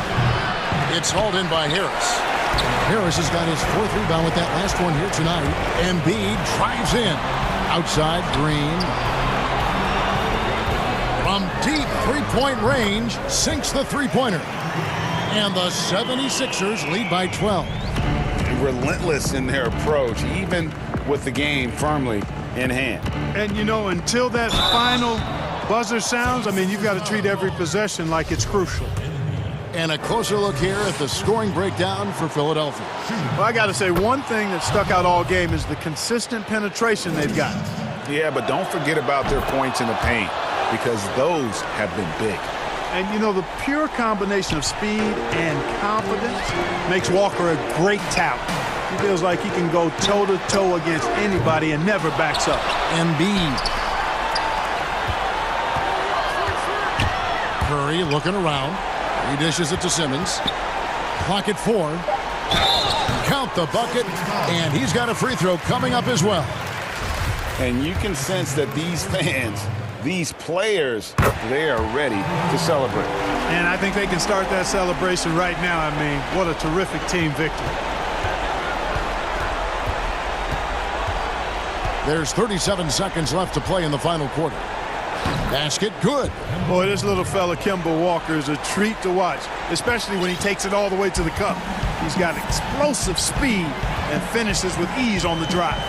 it's hauled in by Harris. Harris has got his 4th rebound with that last one here tonight. Embiid drives in. Outside, Green. From deep three-point range, sinks the three-pointer. And the 76ers lead by 12. Relentless in their approach, even with the game firmly in hand. And, you know, until that final buzzer sounds, I mean, you've got to treat every possession like it's crucial. And a closer look here at the scoring breakdown for Philadelphia. Well, I got to say, one thing that stuck out all game is the consistent penetration they've got. Yeah, but don't forget about their points in the paint, because those have been big. And, you know, the pure combination of speed and confidence makes Walker a great talent. He feels like he can go toe-to-toe against anybody and never backs up. Embiid. Curry looking around. He dishes it to Simmons. Clock at 4. Count the bucket, and he's got a free throw coming up as well. And you can sense that these fans, these players, they are ready to celebrate. And I think they can start that celebration right now. I mean, what a terrific team victory. There's 37 seconds left to play in the final quarter. Basket good. Boy, this little fella, Kemba Walker, is a treat to watch, especially when he takes it all the way to the cup. He's got explosive speed and finishes with ease on the drive.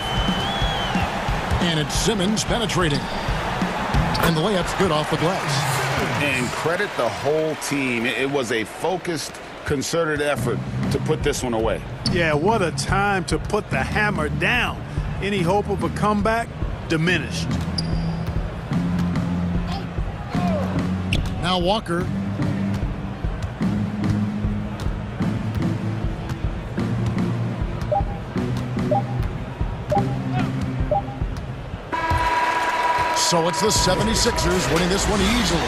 And it's Simmons penetrating. And the layup's good off the glass. And credit the whole team. It was a focused, concerted effort to put this one away. Yeah, what a time to put the hammer down. Any hope of a comeback diminished. Now Walker. So it's the 76ers winning this one easily.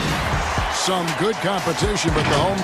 Some good competition, but the home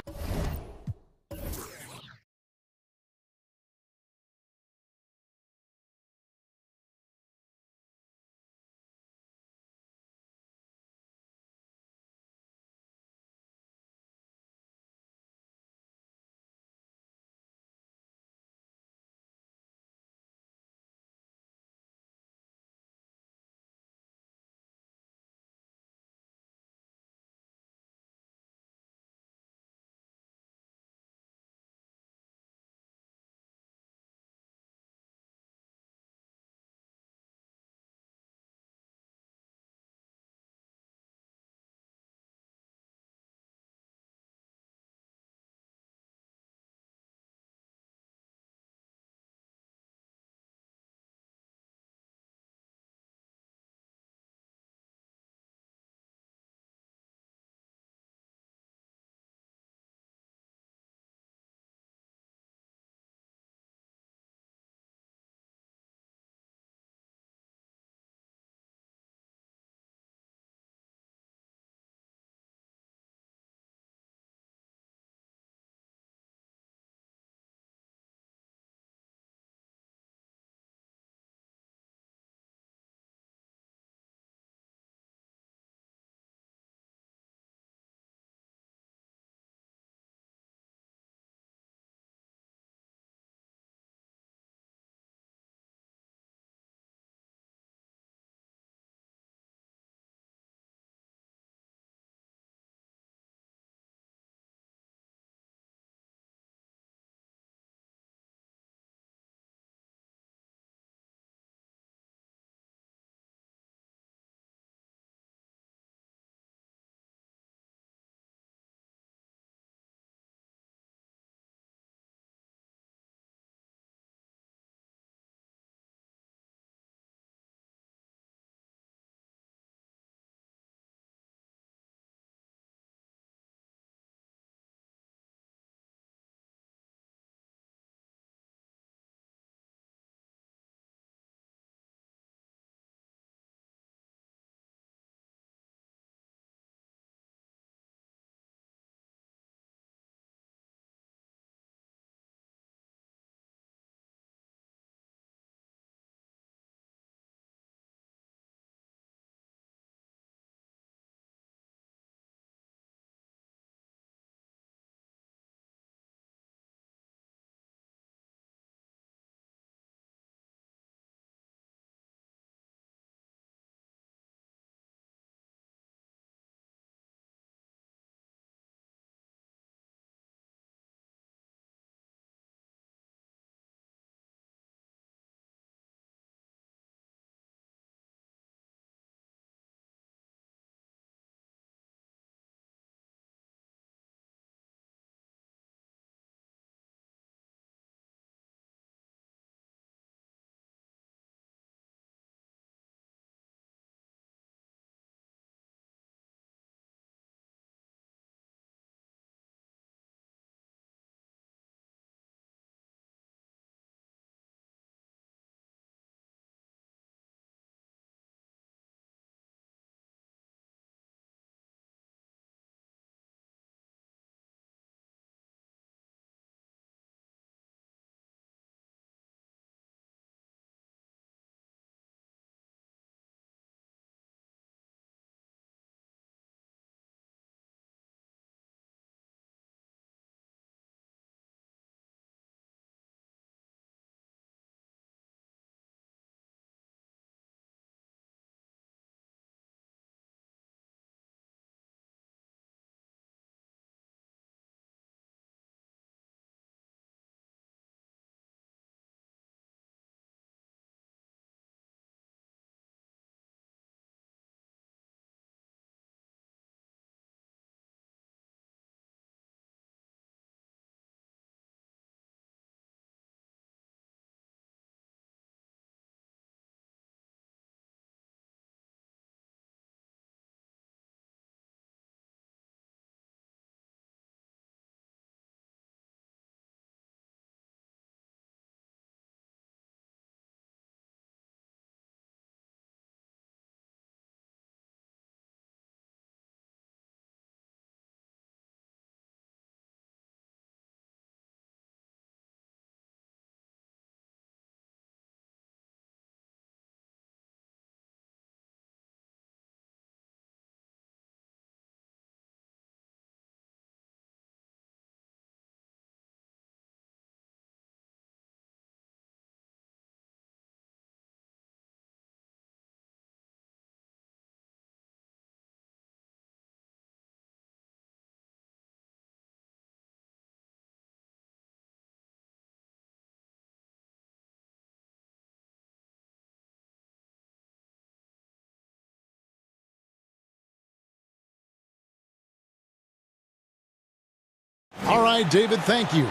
right, David, thank you.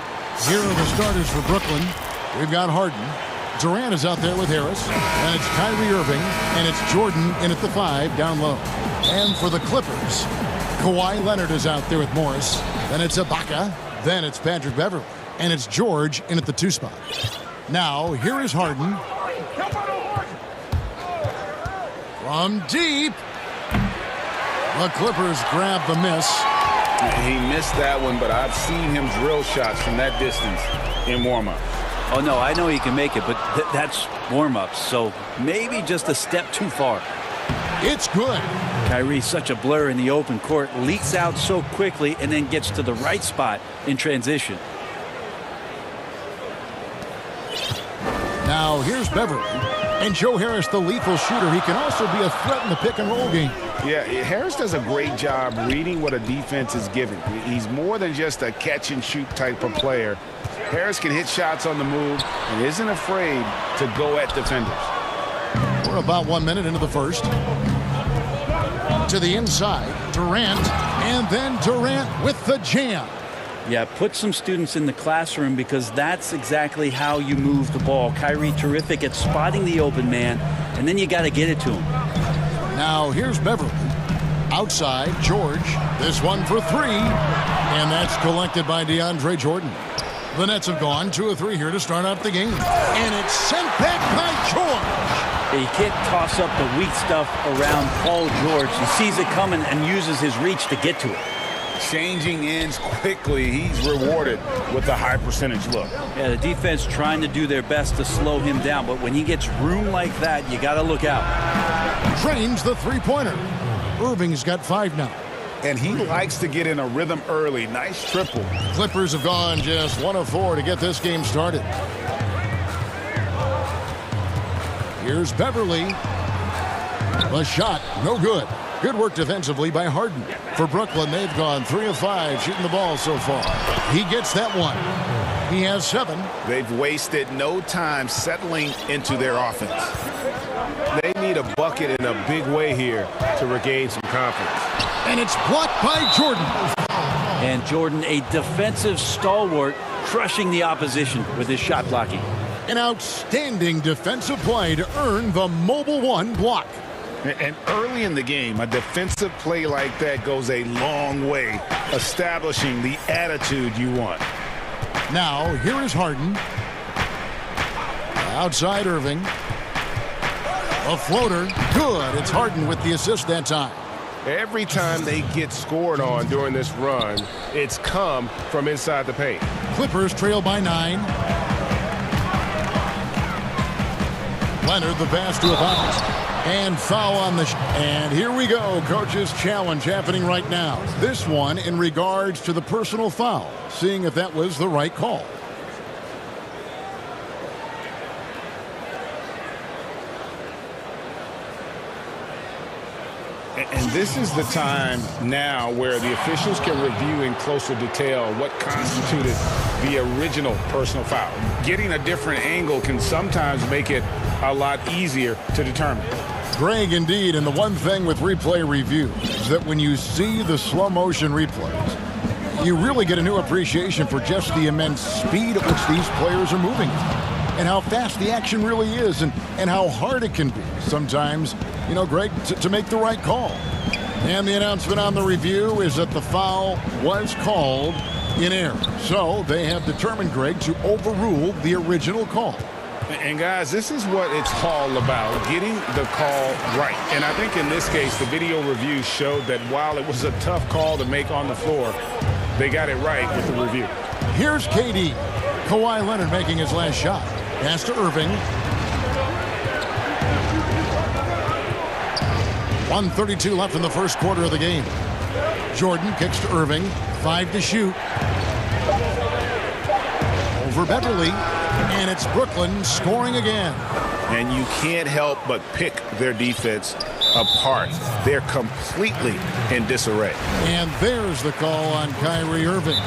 Here are the starters for Brooklyn. We've got Harden. Durant is out there with Harris. And it's Kyrie Irving. And it's Jordan in at the 5 down low. And for the Clippers, Kawhi Leonard is out there with Morris. Then it's Ibaka. Then it's Patrick Beverley. And it's George in at the 2 spot. Now, here is Harden. From deep. The Clippers grab the miss. He missed that one, but I've seen him drill shots from that distance in warm-up. Oh, no, I know he can make it, but that's warm-ups, so maybe just a step too far. It's good. Kyrie's such a blur in the open court, leaks out so quickly, and then gets to the right spot in transition. Now, here's Beverley. And Joe Harris, the lethal shooter. He can also be a threat in the pick-and-roll game. Yeah, Harris does a great job reading what a defense is giving. He's more than just a catch-and-shoot type of player. Harris can hit shots on the move and isn't afraid to go at defenders. We're about 1 minute into the first. To the inside, Durant, and then Durant with the jam. Yeah, put some students in the classroom because that's exactly how you move the ball. Kyrie terrific at spotting the open man, and then you got to get it to him. Now here's Beverley. Outside, George. This one for 3. And that's collected by DeAndre Jordan. The Nets have gone 2 of 3 here to start out the game. And it's sent back by George. You can't toss up the weak stuff around Paul George. He sees it coming and uses his reach to get to it. Changing ends quickly. He's rewarded with a high percentage look. Yeah, the defense trying to do their best to slow him down, but when he gets room like that, you got to look out. Drains the three-pointer. Irving's got 5 now. And he likes to get in a rhythm early. Nice triple. Clippers have gone just 1 of 4 to get this game started. Here's Beverley. The shot, no good. Good work defensively by Harden. For Brooklyn, they've gone 3 of 5 shooting the ball so far. He gets that one. He has 7. They've wasted no time settling into their offense. They need a bucket in a big way here to regain some confidence. And it's blocked by Jordan. And Jordan, a defensive stalwart, crushing the opposition with his shot blocking. An outstanding defensive play to earn the Mobile 1 block. And early in the game, a defensive play like that goes a long way, establishing the attitude you want. Now, here is Harden. Outside Irving. A floater. Good. It's Harden with the assist that time. Every time they get scored on during this run, it's come from inside the paint. Clippers trail by 9. Leonard, the pass to Ibaka. And foul on the and here we go. Coach's challenge happening right now. This one in regards to the personal foul. Seeing if that was the right call. And this is the time now where the officials can review in closer detail what constituted the original personal foul. Getting a different angle can sometimes make it a lot easier to determine. Greg, indeed, and the one thing with replay review is that when you see the slow motion replays, you really get a new appreciation for just the immense speed at which these players are moving and how fast the action really is and how hard it can be sometimes, you know, Greg, to make the right call. And the announcement on the review is that the foul was called in error. So they have determined, Greg, to overrule the original call. And guys, this is what it's all about, getting the call right. And I think in this case, the video review showed that while it was a tough call to make on the floor, they got it right with the review. Here's KD. Kawhi Leonard making his last shot. Pass to Irving. 1:32 left in the first quarter of the game. Jordan kicks to Irving. 5 to shoot. Over Beverley. And it's Brooklyn scoring again. And you can't help but pick their defense apart. They're completely in disarray. And there's the call on Kyrie Irving.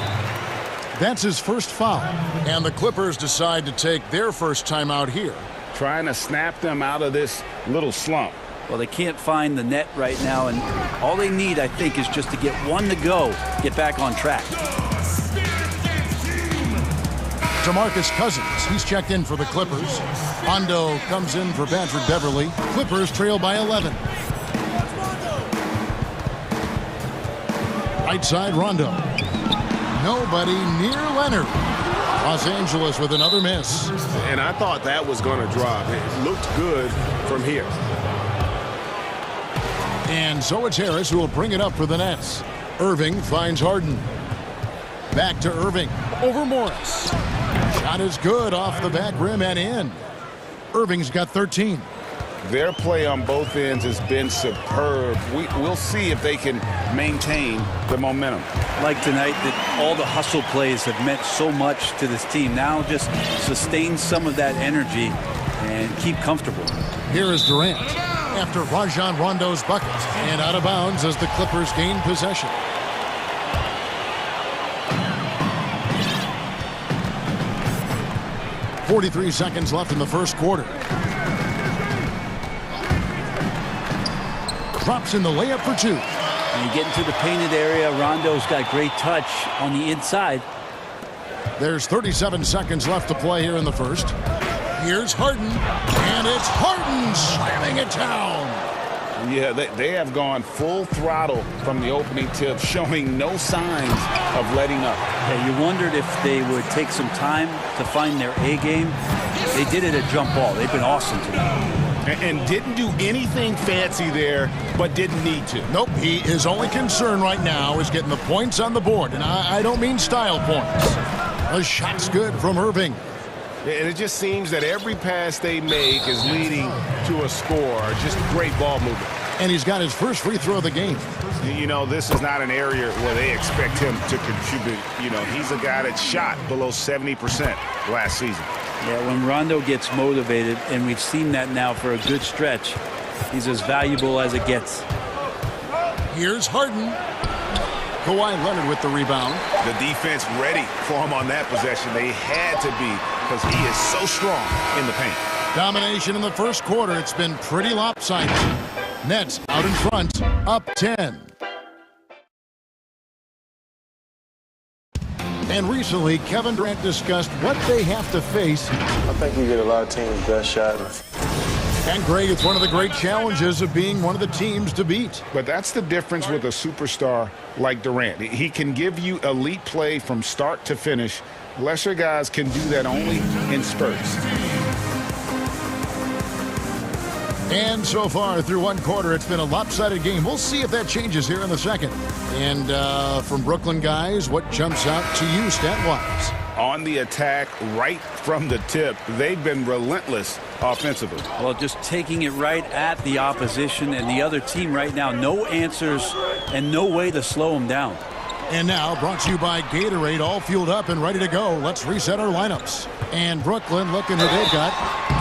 That's his first foul. And the Clippers decide to take their first timeout here. Trying to snap them out of this little slump. Well, they can't find the net right now, and all they need, I think, is just to get one to go, get back on track. DeMarcus Cousins. He's checked in for the Clippers. Rondo comes in for Patrick Beverly. Clippers trail by 11. Right side, Rondo. Nobody near Leonard. Los Angeles with another miss. And I thought that was going to drop. It looked good from here. And so it's Harris who will bring it up for the Nets. Irving finds Harden. Back to Irving. Over Morris. Shot is good off the back rim and in. Irving's got 13. Their play on both ends has been superb. We'll see if they can maintain the momentum. Like tonight, that all the hustle plays have meant so much to this team. Now just sustain some of that energy and keep comfortable. Here is Durant after Rajon Rondo's bucket. And out of bounds as the Clippers gain possession. .43 seconds left in the first quarter. Drops in the layup for two. And you get into the painted area. Rondo's got great touch on the inside. There's 37 seconds left to play here in the first. Here's Harden, and it's Harden slamming it down. Yeah, they have gone full throttle from the opening tip, showing no signs of letting up. Yeah, you wondered if they would take some time to find their A game. They did it at jump ball. They've been awesome tonight. And didn't do anything fancy there, but didn't need to. Nope, his only concern right now is getting the points on the board, and I don't mean style points. The shot's good from Irving. And it just seems that every pass they make is leading to a score. Just great ball movement. And he's got his first free throw of the game. You know, this is not an area where they expect him to contribute. You know, he's a guy that shot below 70% last season. Yeah, when Rondo gets motivated, and we've seen that now for a good stretch, he's as valuable as it gets. Here's Harden. Kawhi Leonard with the rebound. The defense ready for him on that possession. They had to be, because he is so strong in the paint. Domination in the first quarter. It's been pretty lopsided. Nets out in front, up 10. And recently, Kevin Durant discussed what they have to face. I think you get a lot of teams' best shot. And Greg, it's one of the great challenges of being one of the teams to beat. But that's the difference with a superstar like Durant. He can give you elite play from start to finish. Lesser guys can do that only in spurts. And so far through one quarter, it's been a lopsided game. We'll see if that changes here in the second. And from Brooklyn guys, what jumps out to you stat-wise? On the attack, right from the tip, they've been relentless offensively. Well, just taking it right at the opposition and the other team right now. No answers and no way to slow them down. And now, brought to you by Gatorade, all fueled up and ready to go. Let's reset our lineups. And Brooklyn, looking who they've got.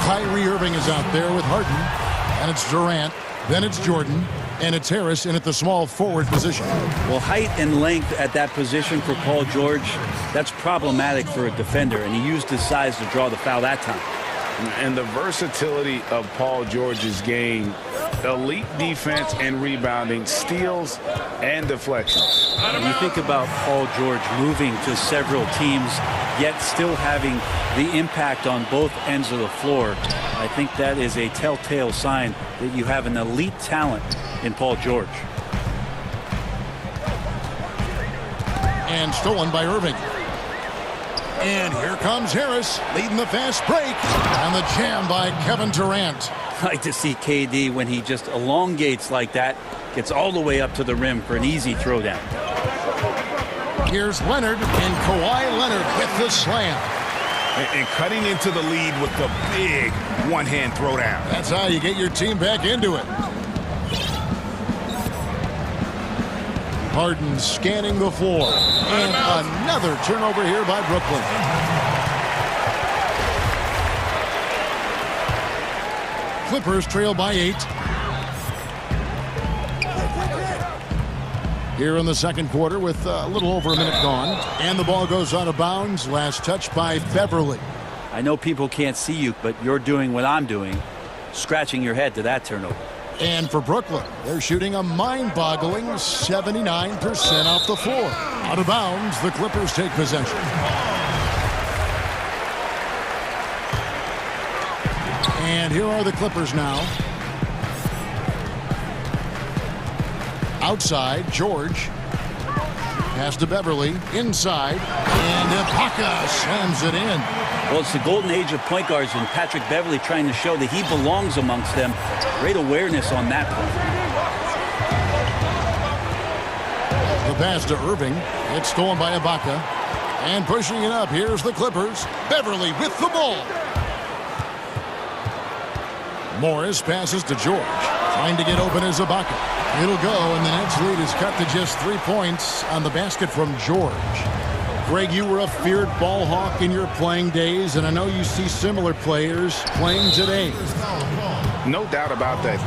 Kyrie Irving is out there with Harden. And it's Durant, then it's Jordan, and it's Harris in at the small forward position. Well, height and length at that position for Paul George, that's problematic for a defender, and he used his size to draw the foul that time. And the versatility of Paul George's game, elite defense and rebounding, steals and deflections. When you think about Paul George moving to several teams, yet still having the impact on both ends of the floor, I think that is a telltale sign that you have an elite talent in Paul George. And stolen by Irving. And here comes Harris, leading the fast break. And the jam by Kevin Durant. I like to see KD when he just elongates like that, gets all the way up to the rim for an easy throwdown. Here's Leonard, and Kawhi Leonard with the slam. And cutting into the lead with the big one-hand throwdown. That's how you get your team back into it. Harden scanning the floor. And another turnover here by Brooklyn. Clippers trail by 8. Here in the second quarter with a little over a minute gone. And the ball goes out of bounds. Last touch by Beverly. I know people can't see you, but you're doing what I'm doing, scratching your head to that turnover. And for Brooklyn, they're shooting a mind-boggling 79% off the floor. Out of bounds, the Clippers take possession. And here are the Clippers now. Outside, George. Pass to Beverly. Inside. And Ibaka slams it in. Well, it's the golden age of point guards, and Patrick Beverly trying to show that he belongs amongst them. Great awareness on that play. The pass to Irving. It's stolen by Ibaka. And pushing it up, here's the Clippers. Beverly with the ball. Morris passes to George. Trying to get open is Ibaka. It'll go, and the Nets lead is cut to just 3 points on the basket from George. Greg, you were a feared ball hawk in your playing days, and I know you see similar players playing today. No doubt about that,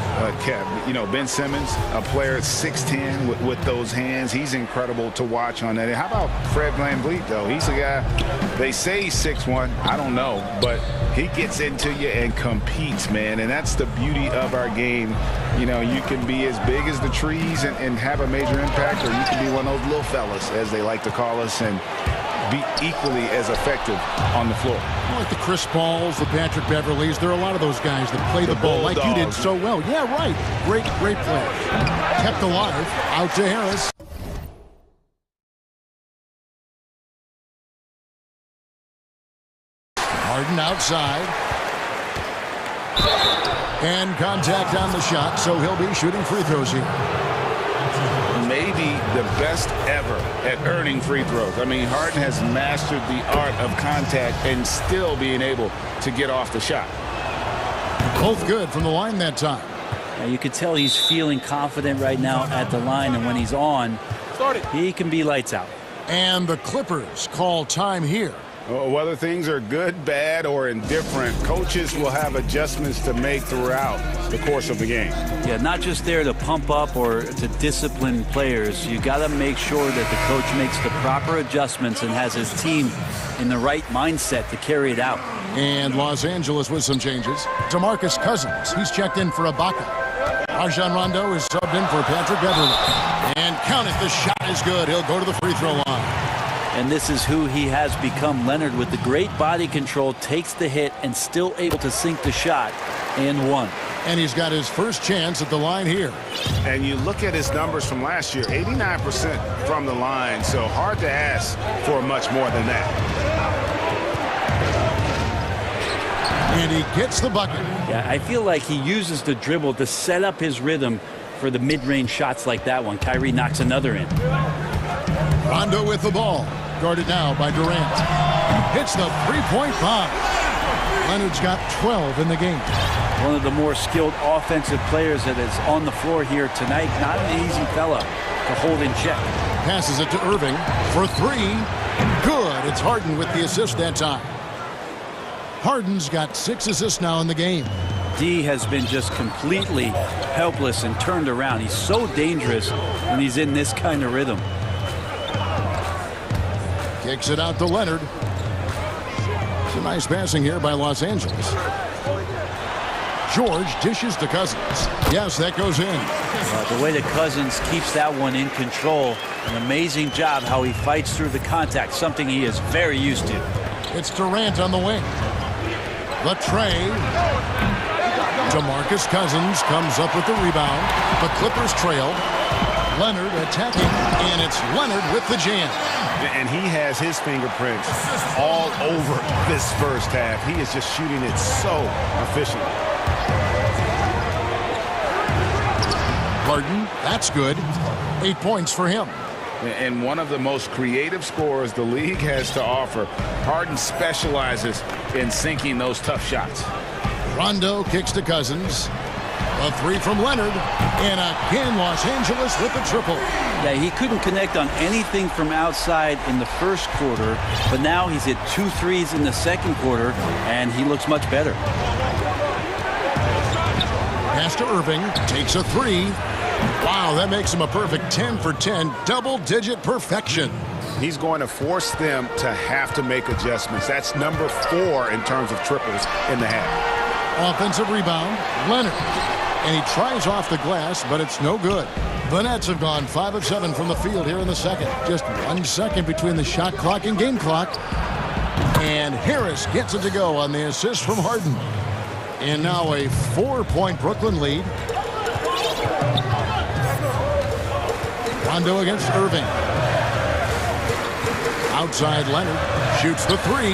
Kev. You know, Ben Simmons, a player at 6'10" with those hands. He's incredible to watch on that. And how about Fred VanVleet, though? He's a guy, they say he's 6'1". I don't know, but he gets into you and competes, man. And that's the beauty of our game. You know, you can be as big as the trees and have a major impact, or you can be one of those little fellas, as they like to call us, and be equally as effective on the floor. Like the Chris Pauls, the Patrick Beverleys, there are a lot of those guys that play the ball like you did so well. Yeah, right. Great play. Kept alive. Out to Harris. Harden outside. And contact on the shot, so he'll be shooting free throws here. Maybe the best ever at earning free throws. I mean, Harden has mastered the art of contact and still being able to get off the shot. Both good from the line that time. You can tell he's feeling confident right now at the line, and when he's on, he can be lights out. And the Clippers call time here. Whether things are good, bad, or indifferent, coaches will have adjustments to make throughout the course of the game. Yeah, not just there to pump up or to discipline players. You got to make sure that the coach makes the proper adjustments and has his team in the right mindset to carry it out. And Los Angeles with some changes. DeMarcus Cousins, he's checked in for Ibaka. Rajon Rondo is subbed in for Patrick Beverly. And count it, the shot is good. He'll go to the free throw line. And this is who he has become. Leonard, with the great body control, takes the hit and still able to sink the shot and one. And he's got his first chance at the line here. And you look at his numbers from last year, 89% from the line, so hard to ask for much more than that. And he gets the bucket. Yeah, I feel like he uses the dribble to set up his rhythm for the mid-range shots like that one. Kyrie knocks another in. Rondo with the ball. Guarded now by Durant. Hits the three-point bomb. Leonard's got 12 in the game. One of the more skilled offensive players that is on the floor here tonight. Not an easy fella to hold in check. Passes it to Irving for three. Good. It's Harden with the assist that time. Harden's got 6 assists now in the game. D has been just completely helpless and turned around. He's so dangerous when he's in this kind of rhythm. Kicks it out to Leonard. Some nice passing here by Los Angeles. George dishes to Cousins. Yes, that goes in. The way that Cousins keeps that one in control, an amazing job how he fights through the contact, something he is very used to. It's Durant on the wing. The tray. DeMarcus Cousins comes up with the rebound. The Clippers trail. Leonard attacking, and it's Leonard with the jam. And he has his fingerprints all over this first half. He is just shooting it so efficiently. Harden, that's good. 8 points for him. And one of the most creative scorers the league has to offer. Harden specializes in sinking those tough shots. Rondo kicks to Cousins. A three from Leonard. And again, Los Angeles with the triple. Yeah, he couldn't connect on anything from outside in the first quarter, but now he's hit 2 threes in the second quarter, and he looks much better. Pass to Irving. Takes a three. Wow, that makes him a perfect 10 for 10. Double-digit perfection. He's going to force them to have to make adjustments. That's number 4 in terms of triples in the half. Offensive rebound, Leonard. And he tries off the glass, but it's no good. The Nets have gone 5 of 7 from the field here in the second. Just 1 second between the shot clock and game clock. And Harris gets it to go on the assist from Harden. And now a 4-point Brooklyn lead. Rondo against Irving. Outside Leonard. Shoots the three.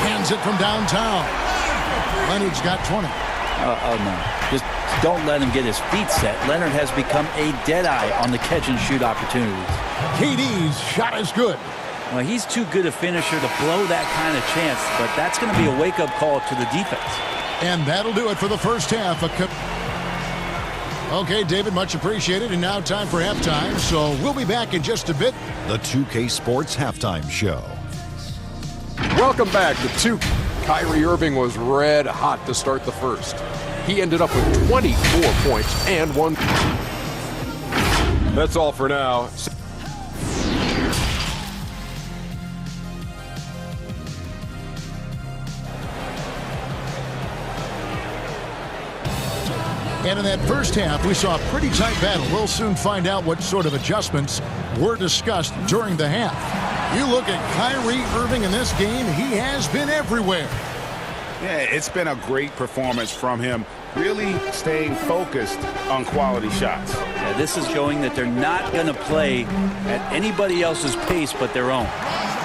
Cans it from downtown. Leonard's got 20. Oh, no. Just don't let him get his feet set. Leonard has become a deadeye on the catch-and-shoot opportunities. KD's shot is good. Well, he's too good a finisher to blow that kind of chance, but that's going to be a wake-up call to the defense. And that'll do it for the first half. Okay, David, much appreciated. And now time for halftime, so we'll be back in just a bit. The 2K Sports Halftime Show. Welcome back to 2. Kyrie Irving was red hot to start the first. He ended up with 24 points and 1. That's all for now. And in that first half, we saw a pretty tight battle. We'll soon find out what sort of adjustments were discussed during the half. You look at Kyrie Irving in this game, he has been everywhere. Yeah, it's been a great performance from him, really staying focused on quality shots. Yeah, this is showing that they're not going to play at anybody else's pace but their own.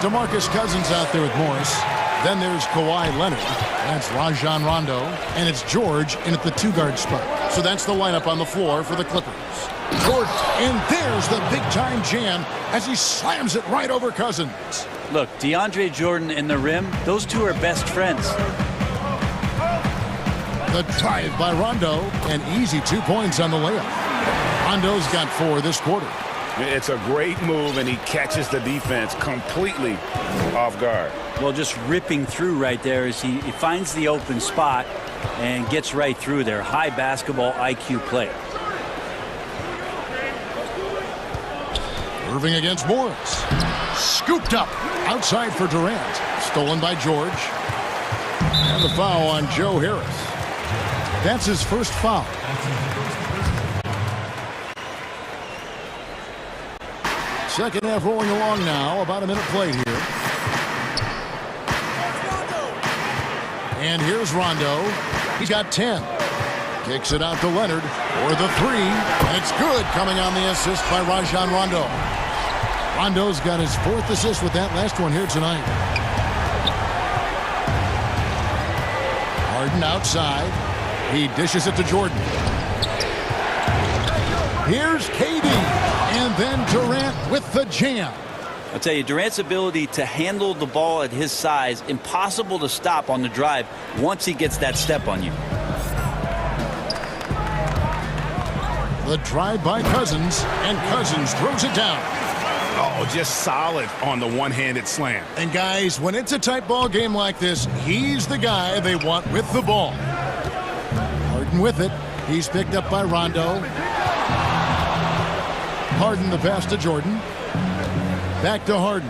DeMarcus Cousins out there with Morris. Then there's Kawhi Leonard. That's Rajon Rondo. And it's George in at the 2-guard spot. So that's the lineup on the floor for the Clippers. George, and there's the big-time jam as he slams it right over Cousins. Look, DeAndre Jordan and the rim, those two are best friends. The drive by Rondo, and easy 2 points on the layup. Rondo's got 4 this quarter. It's a great move, and he catches the defense completely off guard. Well, just ripping through right there as he finds the open spot and gets right through there. High basketball IQ play. Irving against Morris. Scooped up outside for Durant. Stolen by George. And the foul on Joe Harris. That's his first foul. Second half rolling along now. About a minute played here. And here's Rondo. He's got 10. Kicks it out to Leonard for the 3. And it's good, coming on the assist by Rajon Rondo. Rondo's got his 4th assist with that last one here tonight. Harden outside. He dishes it to Jordan. Here's KD. And then Durant with the jam. I'll tell you, Durant's ability to handle the ball at his size, impossible to stop on the drive once he gets that step on you. The drive by Cousins, and Cousins throws it down. Oh, just solid on the one-handed slam. And guys, when it's a tight ball game like this, he's the guy they want with the ball. Harden with it. He's picked up by Rondo. Harden the pass to Jordan. Back to Harden.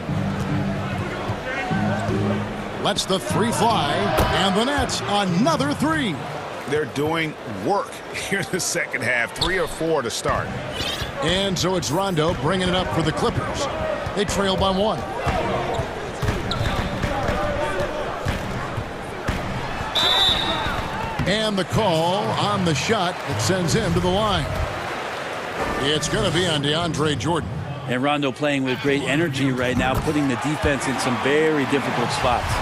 Lets the 3 fly, and the Nets another 3. They're doing work here in the second half. 3 or 4 to start. And so it's Rondo bringing it up for the Clippers. They trail by 1. And the call on the shot that sends him to the line. It's going to be on DeAndre Jordan. And Rondo playing with great energy right now, putting the defense in some very difficult spots.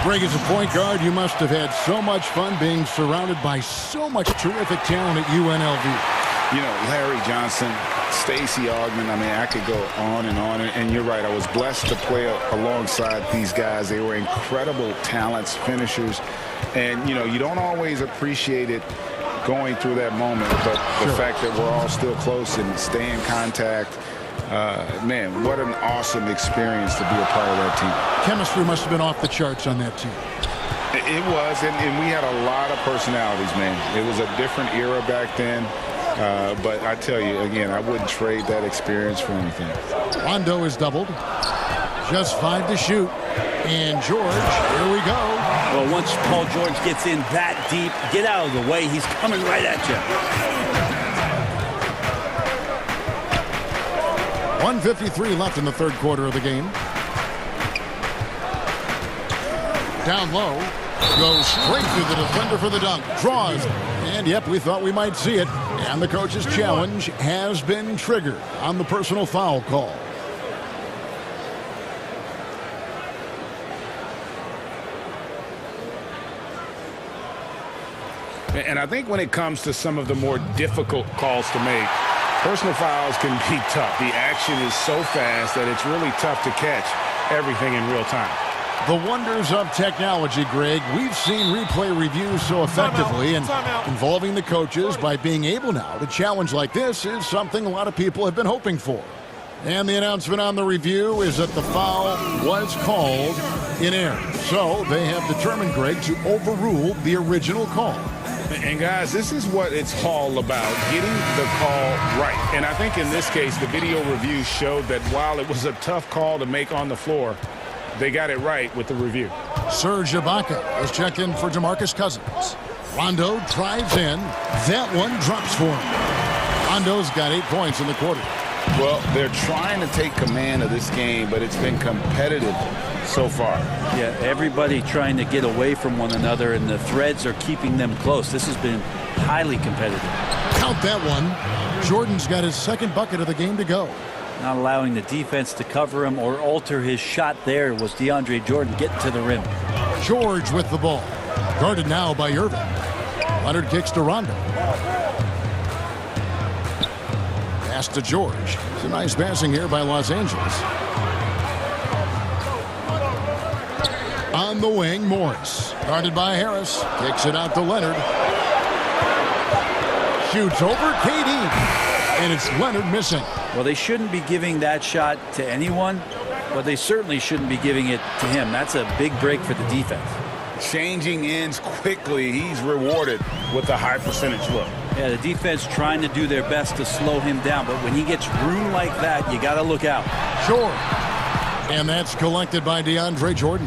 Greg, as a point guard, you must have had so much fun being surrounded by so much terrific talent at UNLV. You know, Larry Johnson, Stacey Augmon, I mean, I could go on. And you're right, I was blessed to play alongside these guys. They were incredible talents, finishers. And, you know, you don't always appreciate it going through that moment, but the fact that we're all still close and stay in contact, man, what an awesome experience to be a part of that team. Chemistry must have been off the charts on that team. It was, and we had a lot of personalities, man. It was a different era back then, but I tell you, again, I wouldn't trade that experience for anything. Rondo is doubled. Just 5 to shoot. And George, here we go. Well, once Paul George gets in that deep, get out of the way. He's coming right at you. 1:53 left in the third quarter of the game. Down low, Goes straight through the defender for the dunk. Draws. And, yep, we thought we might see it. And the coach's challenge has been triggered on the personal foul call. And I think when it comes to some of the more difficult calls to make, personal fouls can be tough. The action is so fast that it's really tough to catch everything in real time. The wonders of technology, Greg. We've seen replay reviews so effectively, and involving the coaches by being able now to challenge like this is something a lot of people have been hoping for. And the announcement on the review is that the foul was called in error. So they have determined, Greg, to overrule the original call. And guys, this is what it's all about, getting the call right. And I think in this case, the video review showed that while it was a tough call to make on the floor, they got it right with the review. Serge Ibaka is checked in for DeMarcus Cousins. Rondo drives in. That one drops for him. Rondo's got 8 points in the quarter. Well, they're trying to take command of this game, but it's been competitive so far. Yeah, everybody trying to get away from one another, and the threads are keeping them close. This has been highly competitive. Count that one. Jordan's got his second bucket of the game to go. Not allowing the defense to cover him or alter his shot there was DeAndre Jordan getting to the rim. George with the ball. Guarded now by Irving. Leonard kicks to Rondo. Pass to George. It's a nice passing here by Los Angeles. On the wing, Morris. Guarded by Harris. Kicks it out to Leonard. Shoots over KD. And it's Leonard missing. Well, they shouldn't be giving that shot to anyone, but they certainly shouldn't be giving it to him. That's a big break for the defense. Changing ends quickly. He's rewarded with a high percentage look. Yeah, the defense trying to do their best to slow him down, but when he gets room like that, you got to look out. Sure. And that's collected by DeAndre Jordan.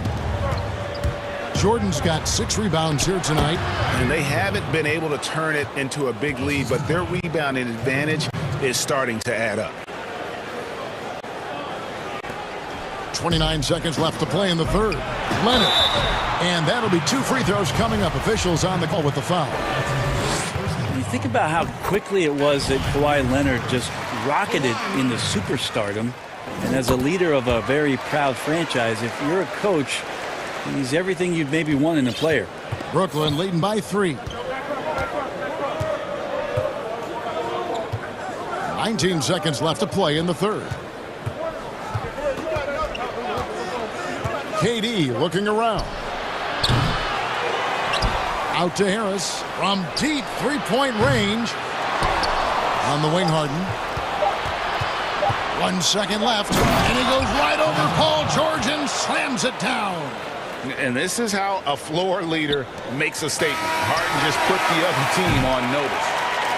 Jordan's got 6 rebounds here tonight. And they haven't been able to turn it into a big lead, but their rebounding advantage is starting to add up. 29 seconds left to play in the third. Leonard. And that'll be 2 free throws coming up. Officials on the call with the foul. You think about how quickly it was that Kawhi Leonard just rocketed into superstardom. And as a leader of a very proud franchise, if you're a coach, he's everything you'd maybe want in a player. Brooklyn leading by 3. 19 seconds left to play in the third. KD looking around. Out to Harris from deep 3-point range. On the wing, Harden. 1 second left. And he goes right over Paul George and slams it down. And this is how a floor leader makes a statement. Harden just put the other team on notice.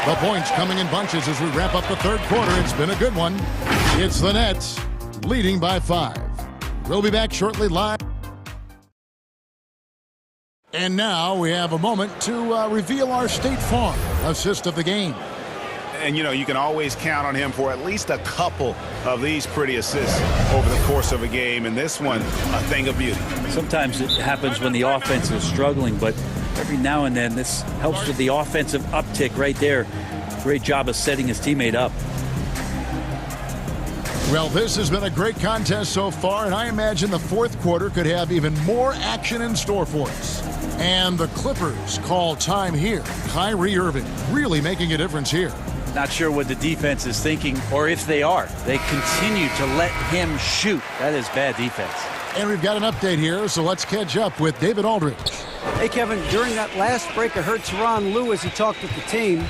The points coming in bunches as we wrap up the third quarter. It's been a good one. It's the Nets leading by 5. We'll be back shortly live. And now we have a moment to reveal our State Farm assist of the game. And, you know, you can always count on him for at least a couple of these pretty assists over the course of a game. And this one, a thing of beauty. Sometimes it happens when the offense is struggling, but every now and then this helps with the offensive uptick right there. Great job of setting his teammate up. Well, this has been a great contest so far, and I imagine the fourth quarter could have even more action in store for us. And the Clippers call time here. Kyrie Irving really making a difference here. Not sure what the defense is thinking, or if they are. They continue to let him shoot. That is bad defense. And we've got an update here, so let's catch up with David Aldridge. Hey, Kevin, during that last break, I heard Tyronn Lue as he talked with the team.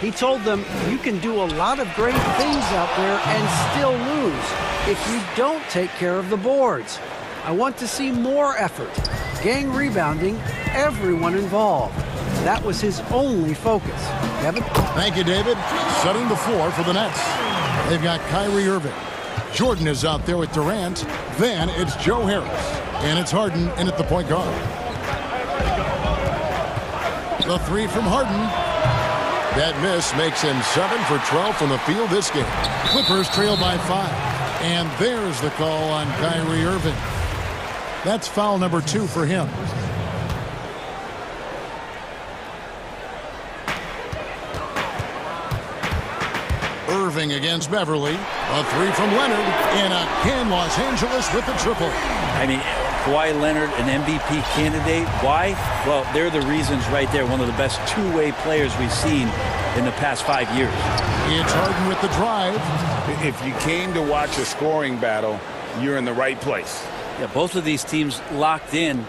He told them you can do a lot of great things out there and still lose if you don't take care of the boards. I want to see more effort, gang rebounding, everyone involved. That was his only focus. Kevin? Thank you, David. Setting the floor for the Nets. They've got Kyrie Irving. Jordan is out there with Durant. Then it's Joe Harris. And it's Harden in at the point guard. The 3 from Harden. That miss makes him 7 for 12 from the field this game. Clippers trail by 5. And there's the call on Kyrie Irving. That's foul number 2 for him. Irving against Beverly. A three from Leonard. And again, Los Angeles with the triple. I mean, Kawhi Leonard, an MVP candidate. Why? Well, they're the reasons right there. One of the best two-way players we've seen in the past 5 years. It's Harden with the drive. If you came to watch a scoring battle, you're in the right place. Yeah, both of these teams locked in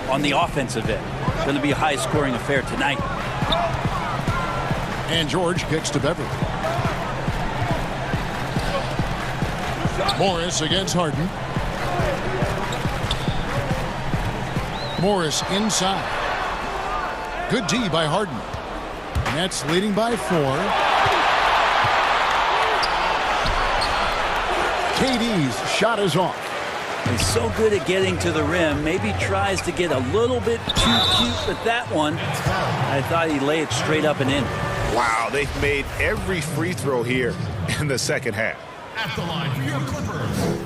on the offensive end. Going to be a high-scoring affair tonight. And George kicks to Beverly. Morris against Harden. Morris inside. Good D by Harden. Nets leading by 4. KD's shot is off. He's so good at getting to the rim. Maybe tries to get a little bit too cute with that one. I thought he'd lay it straight up and in. Wow, they've made every free throw here in the second half. At the line for your Clippers.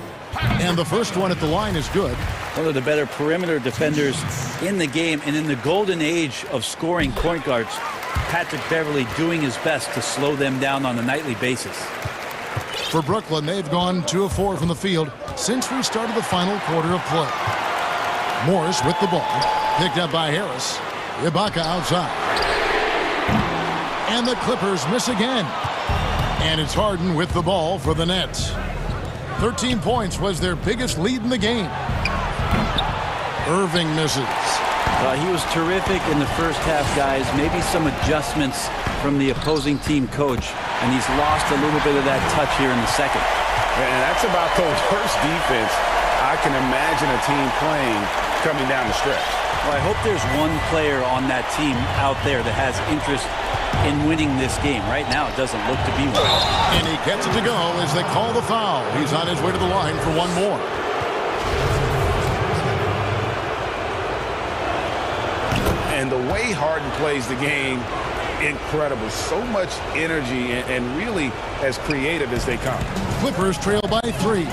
And the first one at the line is good. One of the better perimeter defenders in the game, and in the golden age of scoring point guards, Patrick Beverly doing his best to slow them down on a nightly basis. For Brooklyn, they've gone 2 of 4 from the field since we started the final quarter of play. Morris with the ball. Picked up by Harris. Ibaka outside. And the Clippers miss again. And it's Harden with the ball for the Nets. 13 points was their biggest lead in the game. Irving misses. He was terrific in the first half, guys. Maybe some adjustments from the opposing team coach, and he's lost a little bit of that touch here in the second. And that's about the worst defense I can imagine a team playing coming down the stretch. Well, I hope there's one player on that team out there that has interest in winning this game. Right now, it doesn't look to be one. And he gets it to go as they call the foul. He's on his way to the line for one more. And the way Harden plays the game, incredible. So much energy and really as creative as they come. Clippers trail by 3.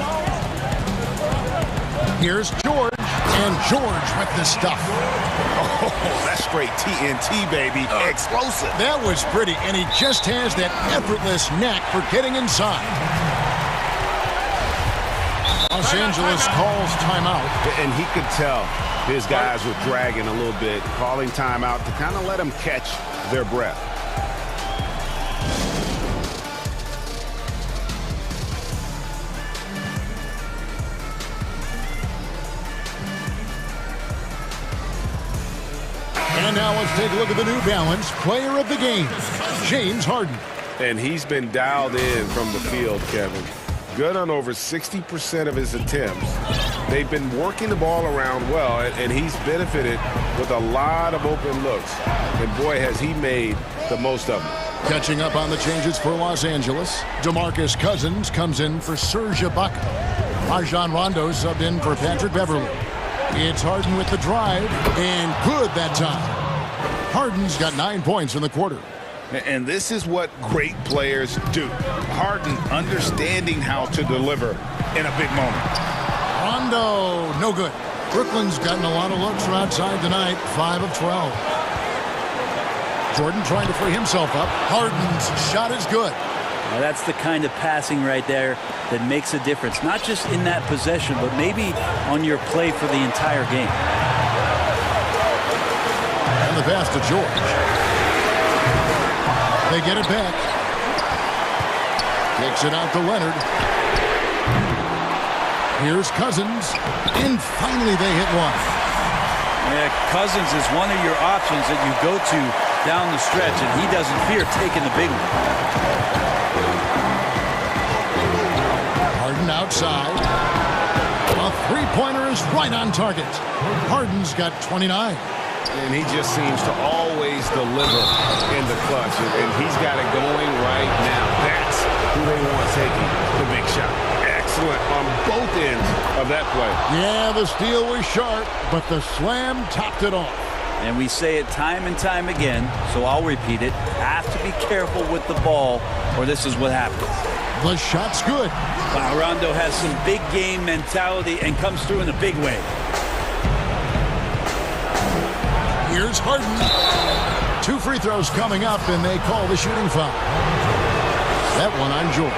Here's George. And George with the stuff. Oh, that's straight TNT, baby. Explosive. That was pretty, and he just has that effortless knack for getting inside. Los Angeles calls timeout. And he could tell his guys were dragging a little bit, calling timeout to kind of let them catch their breath. And now let's take a look at the New Balance player of the game, James Harden. And he's been dialed in from the field, Kevin. Good on over 60% of his attempts. They've been working the ball around well, and he's benefited with a lot of open looks. And boy, has he made the most of them. Catching up on the changes for Los Angeles, DeMarcus Cousins comes in for Serge Ibaka. Rajon Rondo subbed in for Patrick Beverly. It's Harden with the drive, and good that time. Harden's got 9 points in the quarter. And this is what great players do. Harden understanding how to deliver in a big moment. Rondo, no good. Brooklyn's gotten a lot of looks from outside tonight, 5 of 12. Jordan trying to free himself up. Harden's shot is good. Now that's the kind of passing right there that makes a difference. Not just in that possession, but maybe on your play for the entire game. And the pass to George. They get it back. Kicks it out to Leonard. Here's Cousins. And finally they hit one. Yeah, Cousins is one of your options that you go to down the stretch, and he doesn't fear taking the big one. Harden outside. A three-pointer is right on target. Harden's got 29. And he just seems to always deliver in the clutch. And he's got it going right now. That's who they want taking the big shot. Excellent on both ends of that play. Yeah, the steal was sharp, but the slam topped it off. And we say it time and time again, so I'll repeat it. Have to be careful with the ball, or this is what happens. The shot's good. Wow, Rondo has some big game mentality and comes through in a big way. Here's Harden. 2 free throws coming up, and they call the shooting foul. that one on George.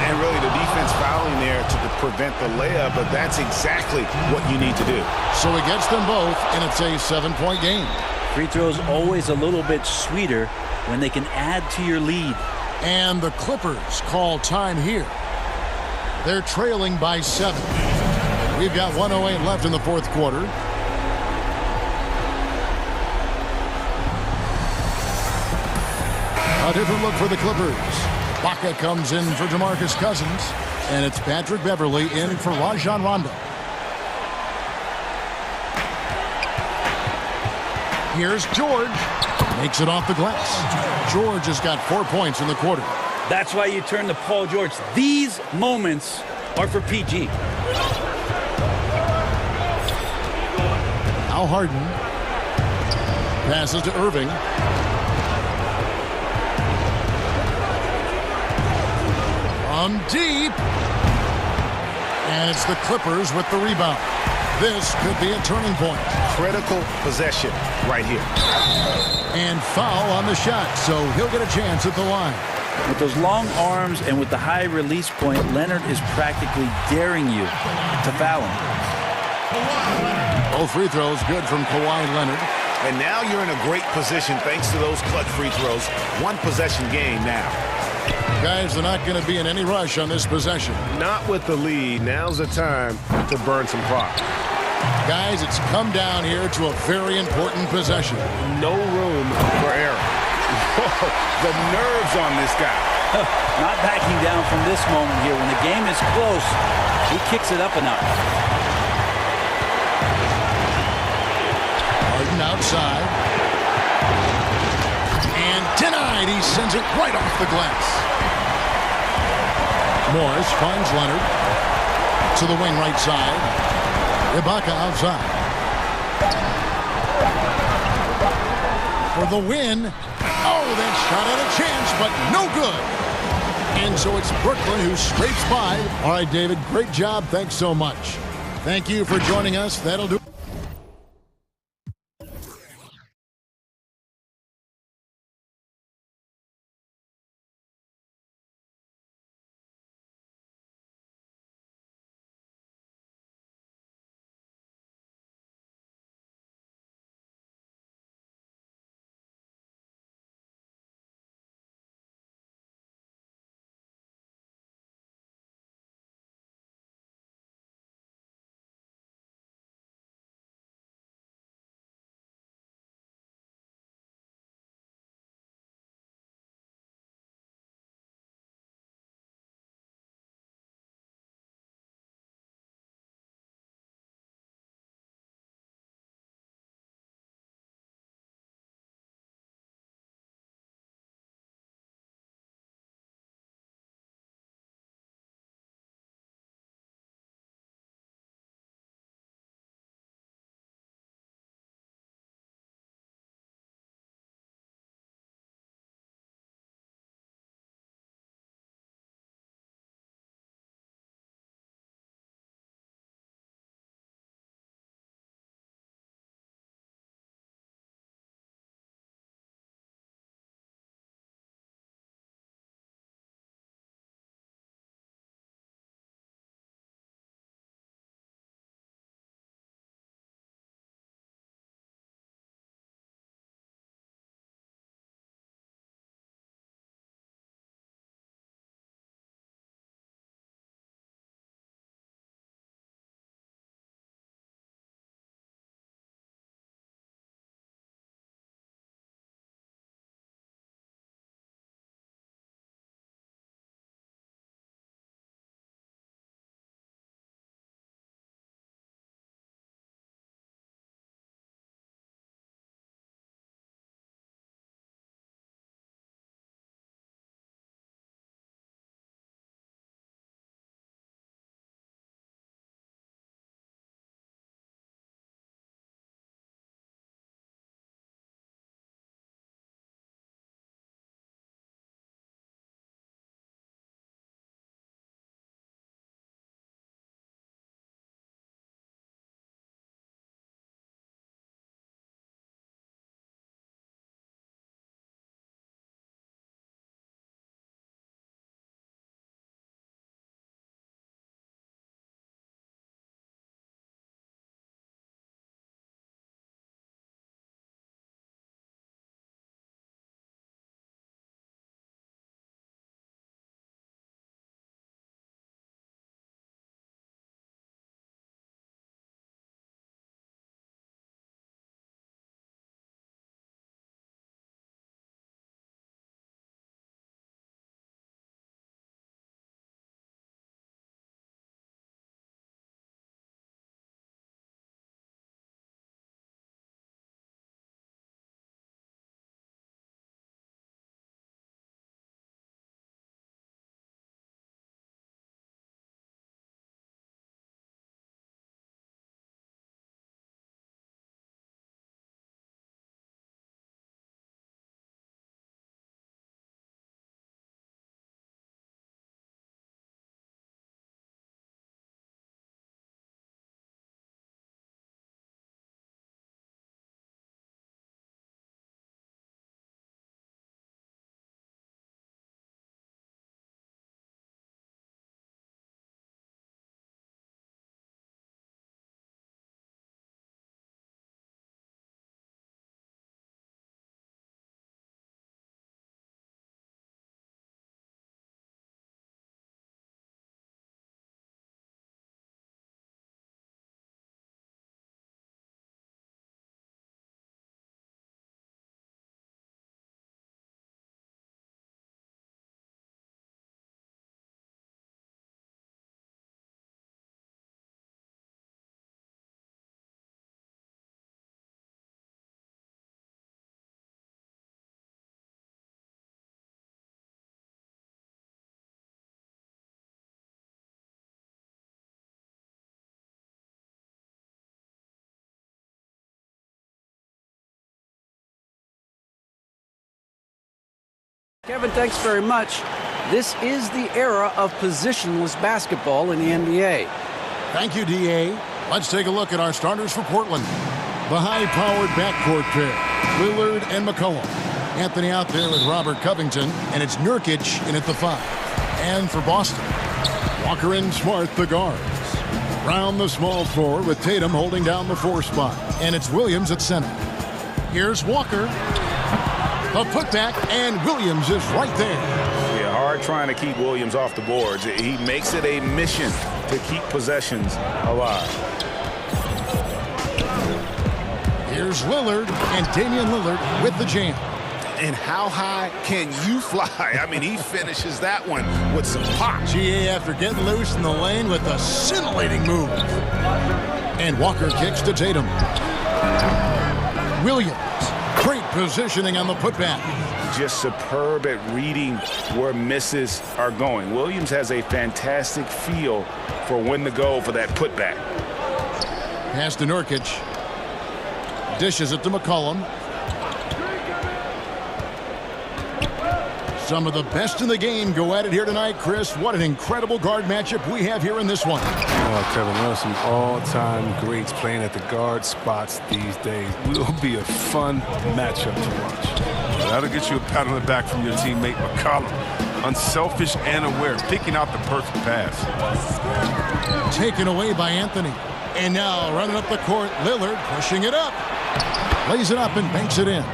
And really the defense fouling there to prevent the layup, but that's exactly what you need to do. So he gets them both, and it's a 7-point game. Free throws always a little bit sweeter when they can add to your lead. And the Clippers call time here. They're trailing by 7. We've got 1:08 left in the fourth quarter. A different look for the Clippers. Baca comes in for DeMarcus Cousins, and it's Patrick Beverley in for Rajon Rondo. Here's George. Makes it off the glass. George has got 4 points in the quarter. That's why you turn to Paul George. These moments are for PG. Al Harden passes to Irving. From deep. And it's the Clippers with the rebound. This could be a turning point. Critical possession right here. And foul on the shot, so he'll get a chance at the line. With those long arms and with the high release point, Leonard is practically daring you to foul him. Both free throws good from Kawhi Leonard. And now you're in a great position thanks to those clutch free throws. One possession game now. Guys are not going to be in any rush on this possession. Not with the lead. Now's the time to burn some clock. Guys, it's come down here to a very important possession. No room for error. Whoa, the nerves on this guy. Not backing down from this moment here. When the game is close, he kicks it up a notch. Harden outside. And denied. He sends it right off the glass. Morris finds Leonard to the wing right side. Ibaka outside. For the win. Oh, that shot had a chance, but no good. And so it's Brooklyn who scrapes by. All right, David, great job. Thanks so much. Thank you for joining us. That'll do. Kevin, thanks very much. This is the era of positionless basketball in the NBA. Thank you, D.A. Let's take a look at our starters for Portland. The high-powered backcourt pair, Lillard and McCollum. Anthony out there with Robert Covington, and it's Nurkic in at the 5. And for Boston, Walker and Smart, the guards. Brown, the small forward, with Tatum holding down the 4 spot. And it's Williams at center. Here's Walker. The putback, and Williams is right there. Yeah, hard trying to keep Williams off the boards. He makes it a mission to keep possessions alive. Here's Lillard, and Damian Lillard with the jam. And how high can you fly? I mean, he finishes that one with some pop. GA after getting loose in the lane with a scintillating move. And Walker kicks to Tatum. Williams, great positioning on the putback. Just superb at reading where misses are going. Williams has a fantastic feel for when to go for that putback. Pass to Nurkic. Dishes it to McCollum. Some of the best in the game go at it here tonight, Chris. What an incredible guard matchup we have here in this one. Oh, Kevin, one of some all-time greats playing at the guard spots these days. Will be a fun matchup to watch. That'll get you a pat on the back from your teammate McCollum. Unselfish and aware, picking out the perfect pass. Taken away by Anthony. And now running up the court, Lillard pushing it up. Lays it up and banks it in.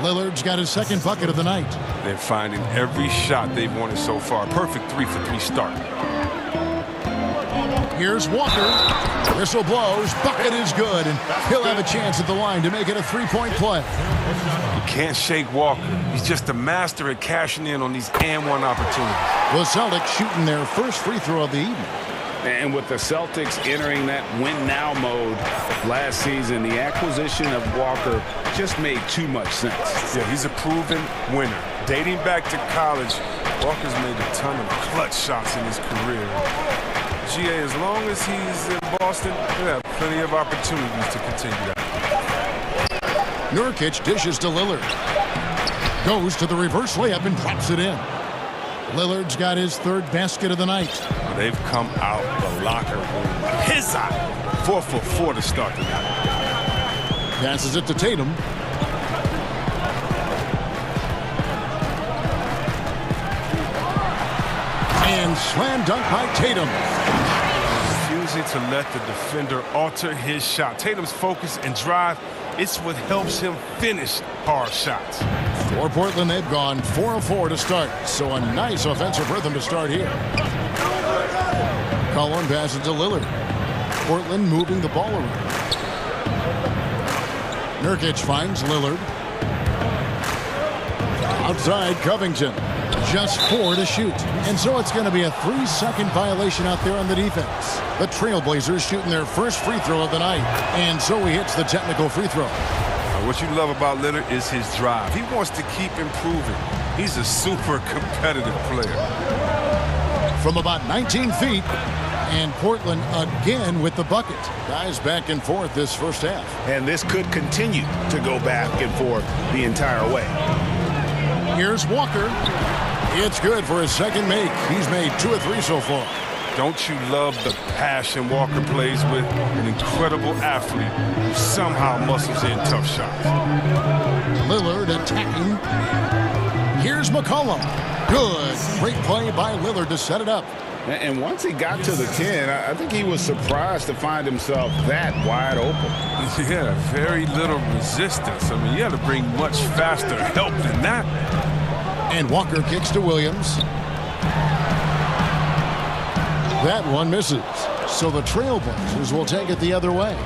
Lillard's got his second bucket of the night. They're finding every shot they've wanted so far. Perfect 3-for-3 start. Here's Walker. Whistle blows. Bucket is good. And he'll have a chance at the line to make it a 3-point play. You can't shake Walker. He's just a master at cashing in on these and-one opportunities. The Celtics shooting their first free throw of the evening. And with the Celtics entering that win-now mode last season, the acquisition of Walker just made too much sense. Yeah, he's a proven winner. Dating back to college, Walker's made a ton of clutch shots in his career. GA, as long as he's in Boston, he'll have plenty of opportunities to continue that. Nurkic dishes to Lillard. Goes to the reverse layup and drops it in. Lillard's got his third basket of the night. They've come out the locker room. His eye. 4 for 4 to start the night. Passes it to Tatum. And slam dunk by Tatum. Refusing to let the defender alter his shot. Tatum's focus and drive, it's what helps him finish hard shots. For Portland, they've gone 4 of 4 to start. So a nice offensive rhythm to start here. Collin passes to Lillard. Portland moving the ball around. Nurkic finds Lillard. Outside, Covington. Just 4 to shoot. And so it's going to be a 3-second violation out there on the defense. The Trailblazers shooting their first free throw of the night. And so he hits the technical free throw. What you love about Lillard is his drive. He wants to keep improving. He's a super competitive player. From about 19 feet, and Portland again with the bucket. Guys back and forth this first half. And this could continue to go back and forth the entire way. Here's Walker. It's good for his second make. He's made 2 of 3 so far. Don't you love the passion Walker plays with? An incredible athlete who somehow muscles in tough shots. Lillard attacking. Here's McCollum. Good. Great play by Lillard to set it up. And once he got to the 10, I think he was surprised to find himself that wide open. Yeah, very little resistance. I mean, you had to bring much faster help than that. And Walker kicks to Williams. That one misses. So the Trailblazers will take it the other way.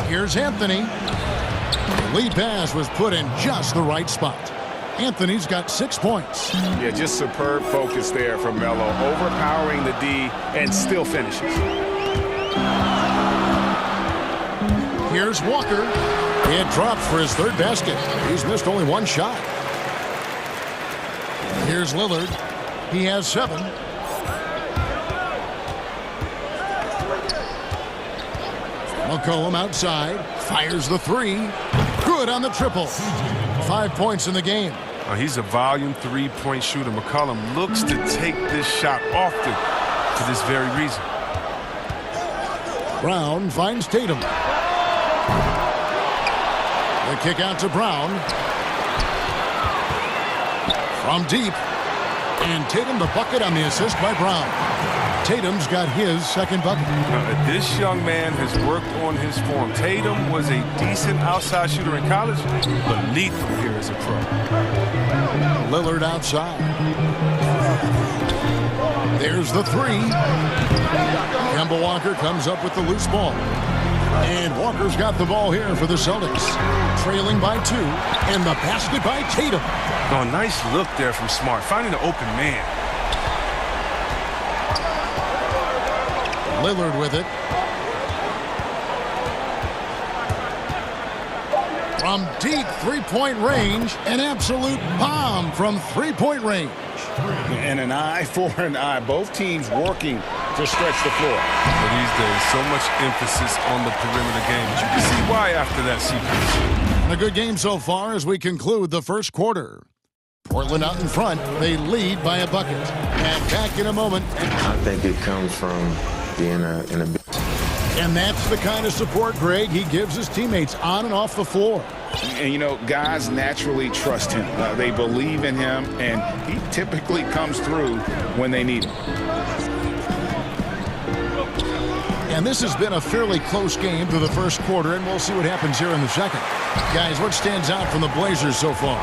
Here's Anthony. The lead pass was put in just the right spot. Anthony's got 6 points. Yeah, just superb focus there from Melo. Overpowering the D and still finishes. Here's Walker. It drops for his third basket. He's missed only 1 shot. Here's Lillard. He has 7. McCollum outside. Fires the 3. Good on the triple. 5 points in the game. He's a volume three-point shooter. McCollum looks to take this shot often for this very reason. Brown finds Tatum. The kick out to Brown. From deep. And Tatum the bucket on the assist by Brown. Tatum's got his second bucket. This young man has worked on his form. Tatum was a decent outside shooter in college, but lethal here as a pro. Lillard outside. There's the three. Kemba Walker comes up with the loose ball. And Walker's got the ball here for the Celtics. Trailing by 2. And the basket by Tatum. Oh, nice look there from Smart, finding an open man. Lillard with it. From deep three-point range, an absolute bomb from three-point range. And an eye for an eye. Both teams working to stretch the floor. But these days, so much emphasis on the perimeter game. You can see why after that sequence. A good game so far as we conclude the first quarter. Portland out in front. They lead by a bucket. And back in a moment. I think it comes from being in a And that's the kind of support, Greg, he gives his teammates on and off the floor. And, you know, guys naturally trust him. They believe in him, and he typically comes through when they need him. And this has been a fairly close game through the first quarter, and we'll see what happens here in the second. Guys, what stands out from the Blazers so far?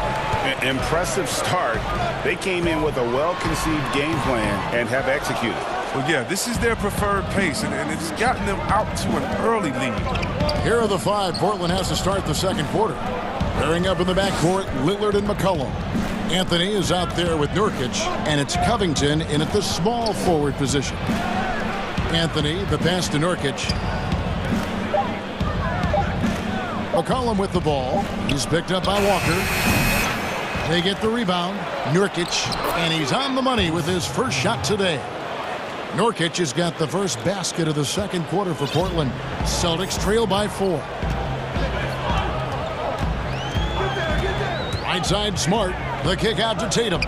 Impressive start. They came in with a well-conceived game plan and have executed. Well, yeah, this is their preferred pace, and it's gotten them out to an early lead. Here are the 5 Portland has to start the second quarter. Pairing up in the backcourt, Lillard and McCollum. Anthony is out there with Nurkic, and it's Covington in at the small forward position. Anthony, the pass to Nurkic. McCollum with the ball. He's picked up by Walker. They get the rebound. Nurkic, and he's on the money with his first shot today. Nurkic has got the first basket of the second quarter for Portland. Celtics trail by 4. Right side, Smart. The kick out to Tatum.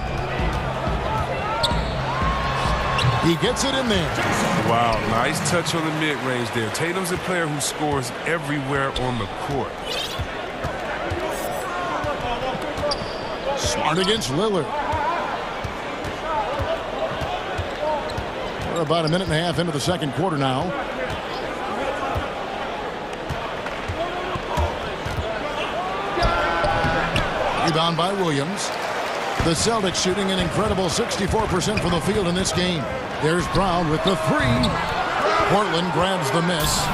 He gets it in there. Wow, nice touch on the mid-range there. Tatum's a player who scores everywhere on the court. Smart against Lillard. We're about a minute and a half into the second quarter now. Rebound by Williams. The Celtics shooting an incredible 64% from the field in this game. There's Brown with the 3. Portland grabs the miss.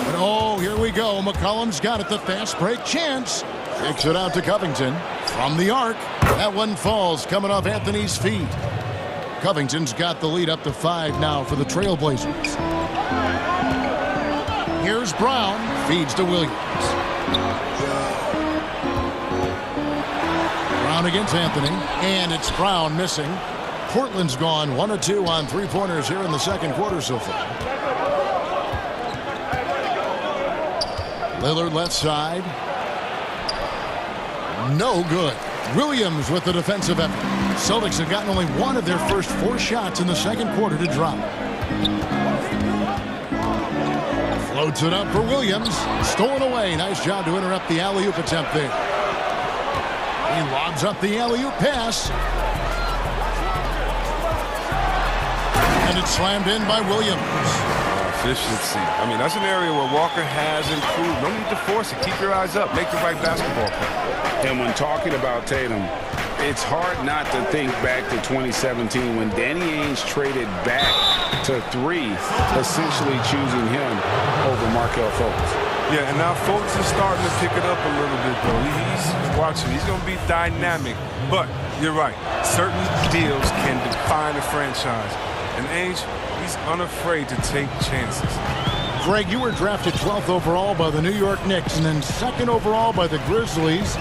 But oh, here we go. McCollum's got it. The fast break chance. Kicks it out to Covington from the arc. That one falls coming off Anthony's feet. Covington's got the lead up to 5 now for the Trailblazers. Here's Brown. Feeds to Williams. Brown against Anthony. And it's Brown missing. Portland's gone 1 of 2 on three-pointers here in the second quarter so far. Lillard left side. No good. Williams with the defensive effort. Celtics have gotten only 1 of their first 4 shots in the second quarter to drop. Floats it up for Williams. Stolen away. Nice job to interrupt the alley-oop attempt there. He lobs up the alley-oop pass. And it's slammed in by Williams. Efficiency. I mean, that's an area where Walker has improved. No need to force it. Keep your eyes up. Make the right basketball play. And when talking about Tatum, it's hard not to think back to 2017 when Danny Ainge traded back to 3, essentially choosing him over Markelle Fultz. Yeah, and now Fultz is starting to pick it up a little bit, though. He's watching. He's going to be dynamic. But you're right. Certain deals can define a franchise. And Ainge, he's unafraid to take chances. Greg, you were drafted 12th overall by the New York Knicks and then 2nd overall by the Grizzlies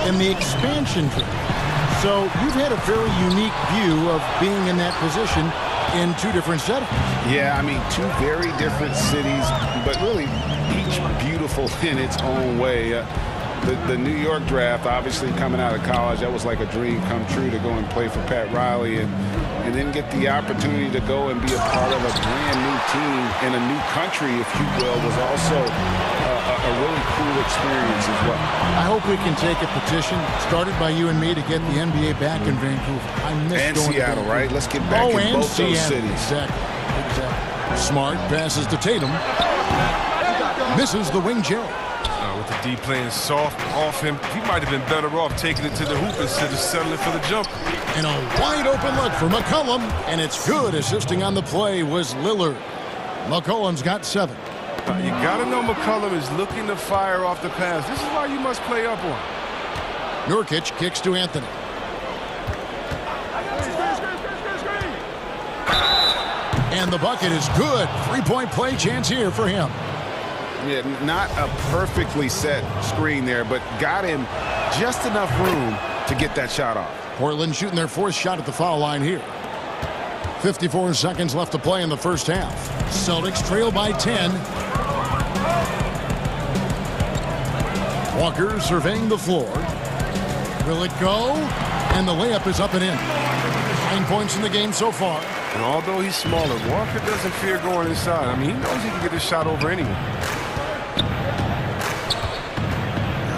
in the expansion draft. So you've had a very unique view of being in that position in 2 different settings. Yeah, I mean, 2 very different cities, but really each beautiful in its own way. The New York draft, obviously coming out of college, that was like a dream come true to go and play for Pat Riley and then get the opportunity to go and be a part of a brand new team in a new country, if you will, was also a really cool experience as well. I hope we can take a petition started by you and me to get the NBA back in Vancouver. I miss and going Seattle, to right? Let's get back in both those cities. Exactly. Smart passes to Tatum. Misses the wing Jerry. With the D playing soft off him, he might have been better off taking it to the hoop instead of settling for the jumper. And a wide open look for McCollum, and it's good. Assisting on the play was Lillard. McCollum's got 7. You got to know McCollum is looking to fire off the pass. This is why you must play up on. Nurkic kicks to Anthony. And the bucket is good. 3-point play chance here for him. Yeah, not a perfectly set screen there, but got him just enough room to get that shot off. Portland shooting their 4th shot at the foul line here. 54 seconds left to play in the first half. Celtics trail by 10. Walker surveying the floor. Will it go? And the layup is up and in. 9 points in the game so far. And although he's smaller, Walker doesn't fear going inside. I mean, he knows he can get his shot over anyone.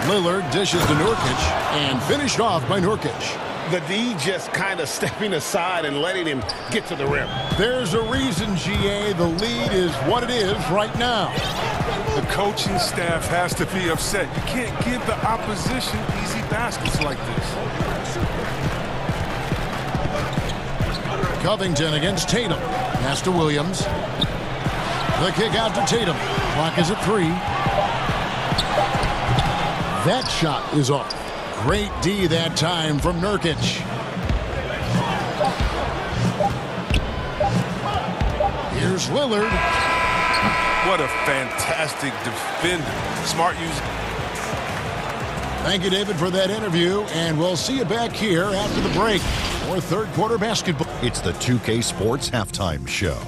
Lillard dishes to Nurkic and finished off by Nurkic. The D just kind of stepping aside and letting him get to the rim. There's a reason, GA. The lead is what it is right now. The coaching staff has to be upset. You can't give the opposition easy baskets like this. Covington against Tatum. Pass to Williams. The kick out to Tatum. Clock is at 3. That shot is off. Great D that time from Nurkic. Here's Lillard. What a fantastic defender. Smart use. Thank you, David, for that interview, and we'll see you back here after the break for third quarter basketball. It's the 2K Sports Halftime Show.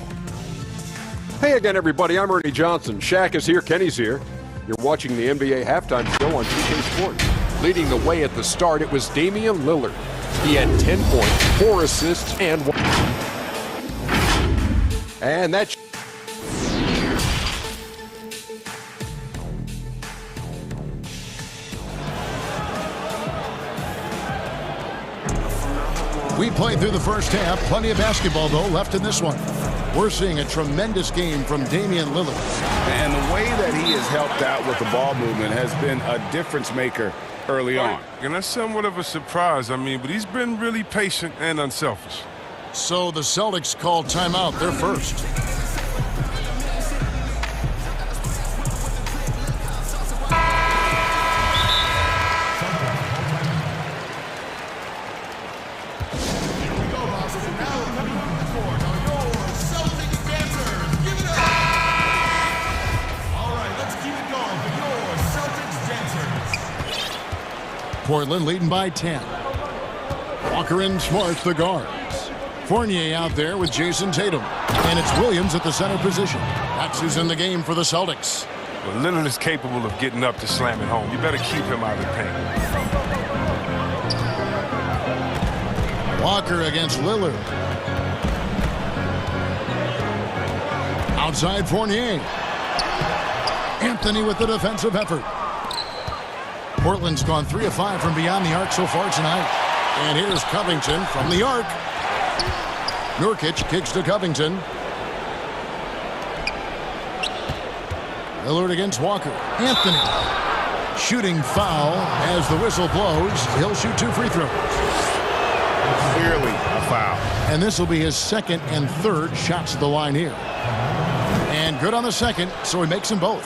Hey again, everybody. I'm Ernie Johnson. Shaq is here. Kenny's here. You're watching the NBA Halftime Show on 2K Sports. Leading the way at the start, it was Damian Lillard. He had 10 points, 4 assists, and 1. And that... We played through the first half. Plenty of basketball, though, left in this one. We're seeing a tremendous game from Damian Lillard. And the way that he has helped out with the ball movement has been a difference maker early on. And that's somewhat of a surprise, I mean, but he's been really patient and unselfish. So the Celtics called timeout. They're first. Portland leading by 10. Walker and Smart, the guards. Fournier out there with Jason Tatum. And it's Williams at the center position. That's who's in the game for the Celtics. Well, Lillard is capable of getting up to slam it home. You better keep him out of the paint. Walker against Lillard. Outside Fournier. Anthony with the defensive effort. Portland's gone 3 of 5 from beyond the arc so far tonight. And here's Covington from the arc. Nurkic kicks to Covington. Lillard against Walker. Anthony. Shooting foul as the whistle blows. He'll shoot 2 free throws. Clearly a foul. And this will be his second and third shots at the line here. And good on the second, so he makes them both.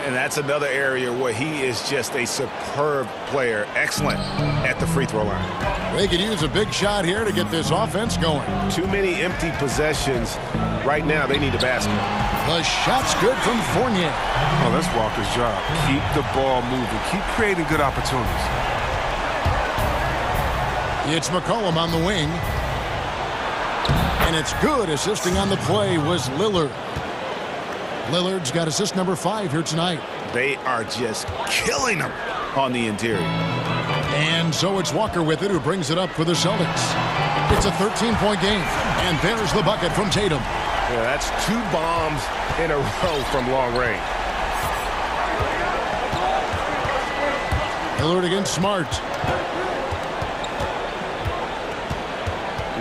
And that's another area where he is just a superb player. Excellent at the free throw line. They could use a big shot here to get this offense going. Too many empty possessions. Right now, they need a basket. The shot's good from Fournier. Oh, that's Walker's job. Keep the ball moving. Keep creating good opportunities. It's McCollum on the wing. And it's good. Assisting on the play was Lillard. Lillard's got assist number 5 here tonight. They are just killing him on the interior. And so it's Walker with it, who brings it up for the Celtics. It's a 13-point game, and there's the bucket from Tatum. Yeah, that's 2 bombs in a row from long range. Lillard against Smart.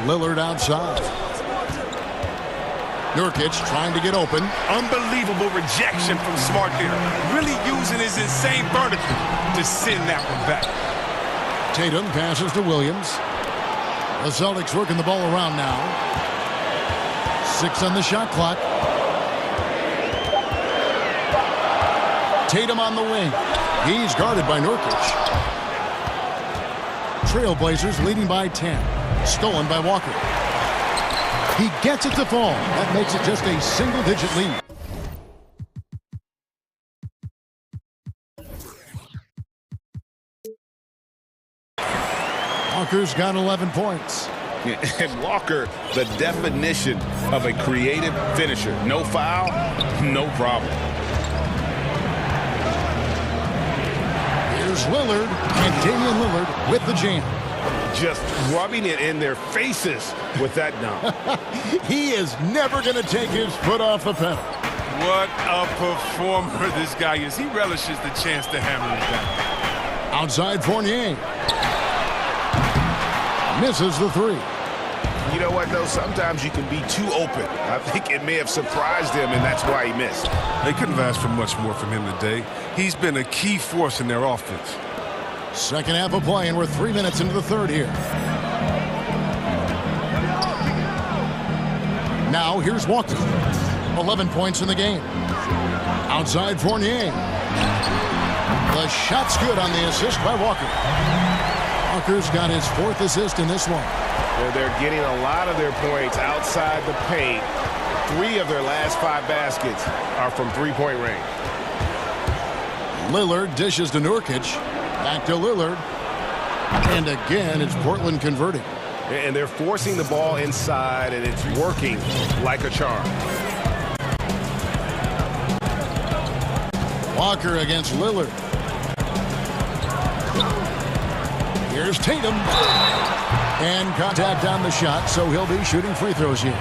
Lillard outside. Nurkic trying to get open. Unbelievable rejection from Smart there. Really using his insane vertical to send that one back. Tatum passes to Williams. The Celtics working the ball around now. 6 on the shot clock. Tatum on the wing. He's guarded by Nurkic. Trailblazers leading by 10. Stolen by Walker. He gets it to fall. That makes it just a single-digit lead. Walker's got 11 points. And Walker, the definition of a creative finisher. No foul, no problem. Here's Lillard, and Damian Lillard with the jam. Just rubbing it in their faces with that dunk. He is never going to take his foot off the pedal. What a performer this guy is. He relishes the chance to hammer it down. Outside Fournier. Misses the 3. You know what, though? Sometimes you can be too open. I think it may have surprised him, and that's why he missed. They couldn't have asked for much more from him today. He's been a key force in their offense. Second half of play, and we're 3 minutes into the third here. Now, here's Walker. 11 points in the game. Outside Fournier. The shot's good on the assist by Walker. Walker's got his 4th assist in this one. They're getting a lot of their points outside the paint. 3 of their last 5 baskets are from three-point range. Lillard dishes to Nurkic. Back to Lillard. And again, it's Portland converting. And they're forcing the ball inside, and it's working like a charm. Walker against Lillard. Here's Tatum. And contact on the shot, so he'll be shooting free throws here.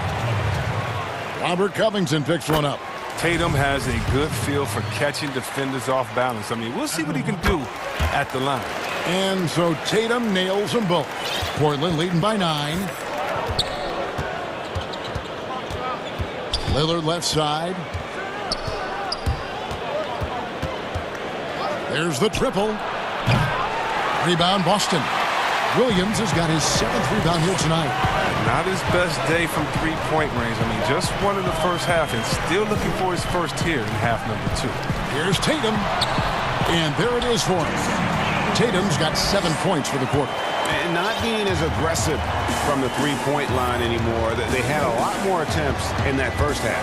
Robert Covington picks one up. Tatum has a good feel for catching defenders off balance. I mean, we'll see what he can do at the line. And so Tatum nails them both. Portland leading by 9. Lillard left side. There's the triple. Rebound Boston. Williams has got his 7th rebound here tonight. Not his best day from three-point range. I mean, just one in the first half and still looking for his first here in half number 2. Here's Tatum. And there it is for him. Tatum's got 7 points for the quarter. And not being as aggressive from the three-point line anymore. They had a lot more attempts in that first half.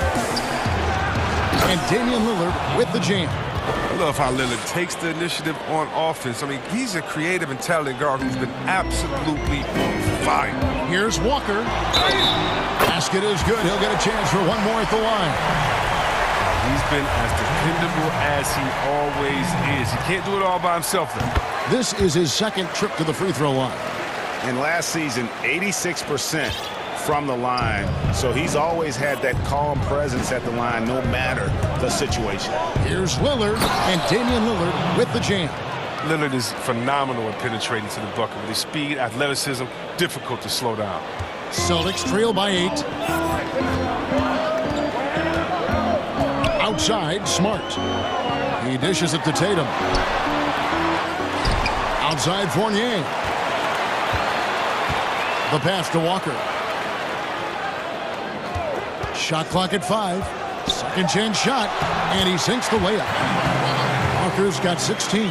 And Damian Lillard with the jam. I love how Lillard takes the initiative on offense. I mean, he's a creative and talented guard who's been absolutely on fire. Here's Walker. Basket is good. He'll get a chance for one more at the line. He's been as dependable as he always is. He can't do it all by himself, though. This is his 2nd trip to the free throw line. And last season, 86% from the line. So he's always had that calm presence at the line no matter the situation. Here's Lillard, and Damian Lillard with the jam. Lillard is phenomenal at penetrating to the bucket with his speed, athleticism, difficult to slow down. Celtics trail by 8. Outside, Smart. He dishes it to Tatum. Outside, Fournier. The pass to Walker. Shot clock at 5. Second chance shot, and he sinks the layup. Walker's got 16.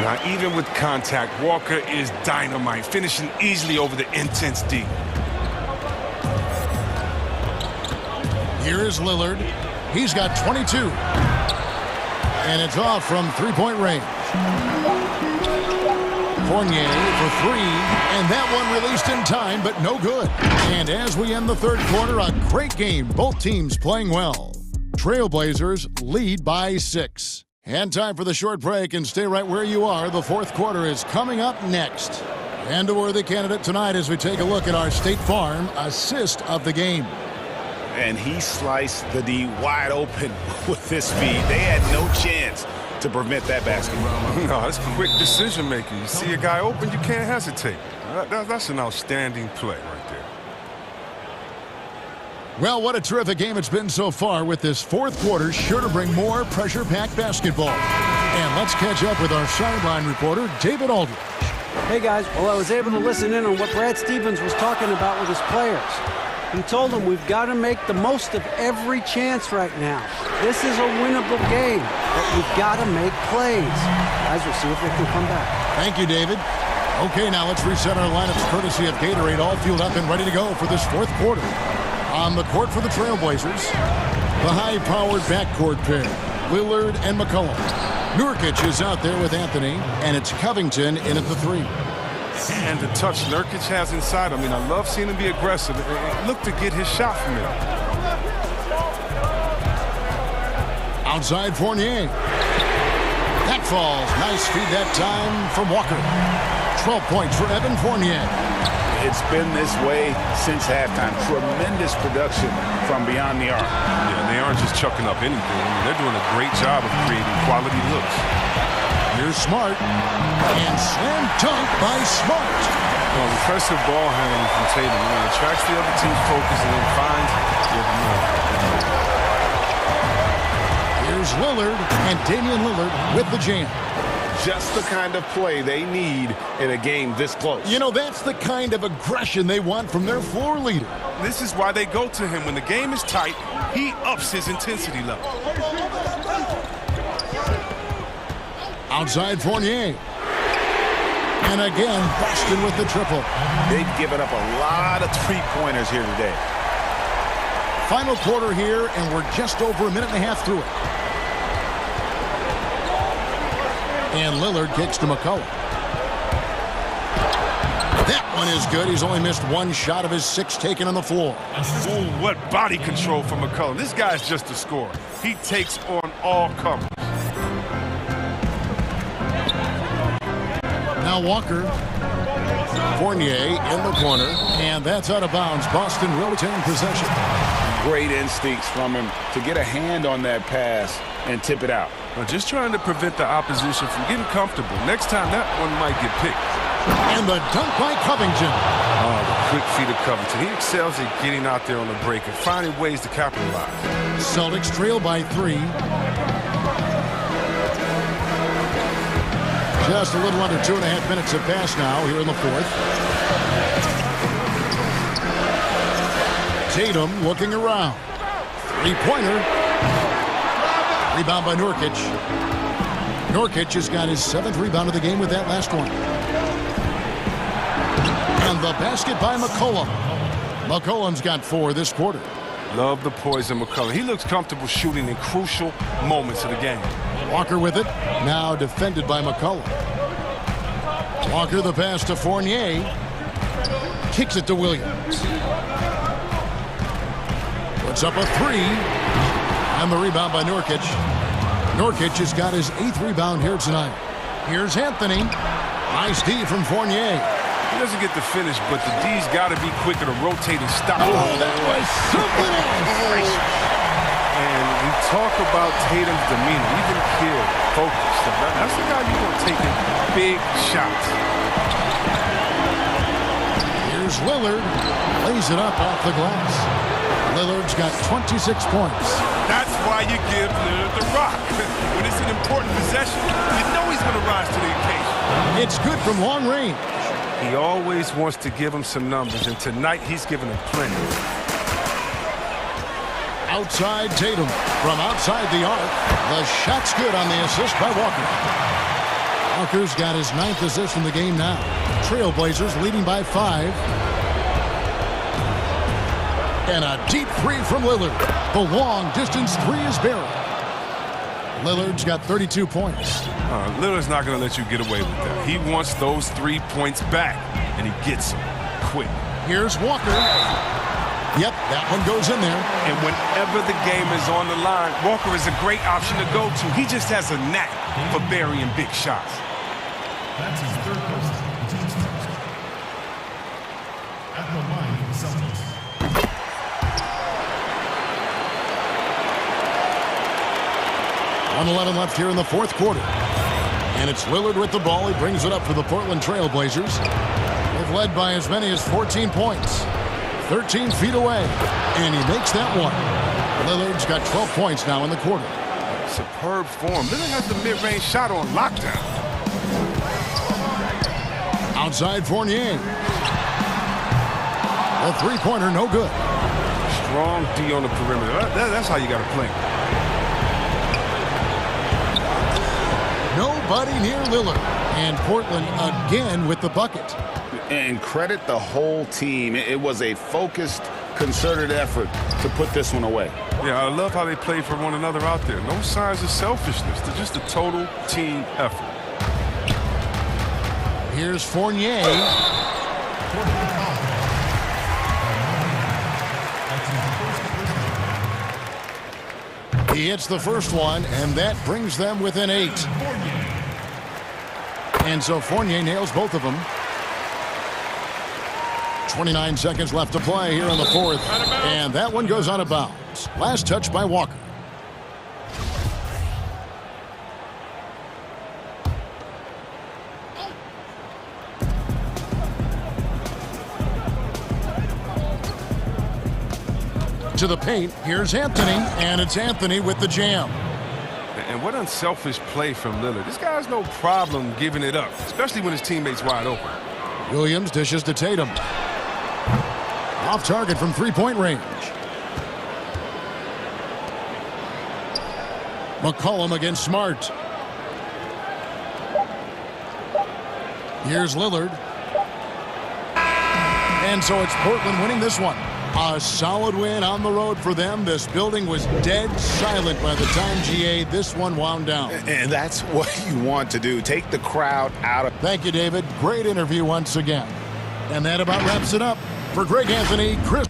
Now, even with contact, Walker is dynamite, finishing easily over the intense D. Here is Lillard. He's got 22. And it's off from three-point range. Fournier for 3, and that one released in time, but no good. And as we end the third quarter, a great game. Both teams playing well. Trailblazers lead by 6. And time for the short break, and stay right where you are. The fourth quarter is coming up next. And a worthy candidate tonight as we take a look at our State Farm assist of the game. And he sliced the D wide open with his speed. They had no chance to prevent that basket. No, that's quick decision making. You see a guy open, you can't hesitate. That's an outstanding play right there. Well, what a terrific game it's been so far, with this fourth quarter sure to bring more pressure-packed basketball. And let's catch up with our sideline reporter, David Aldridge. Hey, guys. Well, I was able to listen in on what Brad Stevens was talking about with his players. He told them we've got to make the most of every chance right now. This is a winnable game, but we've got to make plays. Guys, we'll see if they can come back. Thank you, David. Okay, now let's reset our lineups courtesy of Gatorade, all fueled up and ready to go for this fourth quarter. On the court for the Trailblazers, the high-powered backcourt pair, Lillard and McCollum. Nurkic is out there with Anthony, and it's Covington in at the three. And the touch Nurkic has inside. I mean, I love seeing him be aggressive. Look to get his shot from there. Outside Fournier. That falls. Nice feed that time from Walker. 12 points for Evan Fournier. It's been this way since halftime. Tremendous production from beyond the arc. Yeah, they aren't just chucking up anything. I mean, they're doing a great job of creating quality looks. Here's Smart. And slam dunk by Smart. Well, impressive ball handling from Tatum. It attracts the other team's focus and then finds the man. Here's Lillard, and Damian Lillard with the jam. Just the kind of play they need in a game this close. You know, that's the kind of aggression they want from their floor leader. This is why they go to him. When the game is tight, he ups his intensity level. Outside Fournier. And again, Boston with the triple. They've given up a lot of three-pointers here today. Final quarter here, and we're just over a minute and a half through it. And Lillard kicks to McCollum. That one is good. He's only missed one shot of his 6 taken on the floor. Ooh, what body control from McCollum. This guy's just a scorer. He takes on all comers. Now Walker. Fournier in the corner. And that's out of bounds. Boston will retain possession. Great instincts from him to get a hand on that pass and tip it out. Well, just trying to prevent the opposition from getting comfortable. Next time, that one might get picked. And the dunk by Covington. Oh, the quick feet of Covington. He excels at getting out there on the break and finding ways to capitalize. Celtics trail by 3. Just a little under 2.5 minutes have passed now here in the fourth. Tatum looking around. Three-pointer. Rebound by Nurkic. Nurkic has got his 7th rebound of the game with that last one. And the basket by McCollum. McCollum's got 4 this quarter. Love the poise of McCollum. He looks comfortable shooting in crucial moments of the game. Walker with it. Now defended by McCollum. Walker the pass to Fournier. Kicks it to Williams. Puts up a 3. And the rebound by Nurkic. Nurkic has got his 8th rebound here tonight. Here's Anthony. Nice D from Fournier. He doesn't get the finish, but the D's got to be quicker to rotate and stop. Oh, that was something else. And we talk about Tatum's demeanor, even here, focused. That's the guy you want taking big shots. Here's Lillard. Lays it up off the glass. Lillard's got 26 points. That's why you give Lillard the rock. When it's an important possession, you know he's going to rise to the occasion. It's good from long range. He always wants to give him some numbers, and tonight he's giving him plenty. Outside Tatum. From outside the arc. The shot's good on the assist by Walker. Walker's got his 9th assist in the game now. Trailblazers leading by 5. And a deep 3 from Lillard. The long-distance 3 is buried. Lillard's got 32 points. Lillard's not going to let you get away with that. He wants those 3 points back, and he gets them quick. Here's Walker. Yep, that one goes in there. And whenever the game is on the line, Walker is a great option to go to. He just has a knack for burying big shots. That's his third post. The team's first. At the line for the Celtics. .11 left here in the fourth quarter. And it's Lillard with the ball. He brings it up for the Portland Trail Blazers. They've led by as many as 14 points. 13 feet away. And he makes that one. Lillard's got 12 points now in the quarter. Superb form. Lillard has the mid-range shot on lockdown. Outside Fournier. A three-pointer, no good. Strong D on the perimeter. That's how you got to play. Nobody near Lillard. And Portland again with the bucket. And credit the whole team. It was a focused, concerted effort to put this one away. Yeah, I love how they play for one another out there. No signs of selfishness. They're just a total team effort. Here's Fournier. He hits the first one, and that brings them within 8. And so Fournier nails both of them. 29 seconds left to play here in the fourth. And that one goes out of bounds. Last touch by Walker. To the paint, here's Anthony, and it's Anthony with the jam. And what unselfish play from Lillard. This guy has no problem giving it up, especially when his teammate's wide open. Williams dishes to Tatum. Off target from three-point range. McCollum against Smart. Here's Lillard. And so it's Portland winning this one. A solid win on the road for them. This building was dead silent by the time, GA, this one wound down. And that's what you want to do. Take the crowd out of... Thank you, David. Great interview once again. And that about wraps it up. For Greg Anthony, Chris...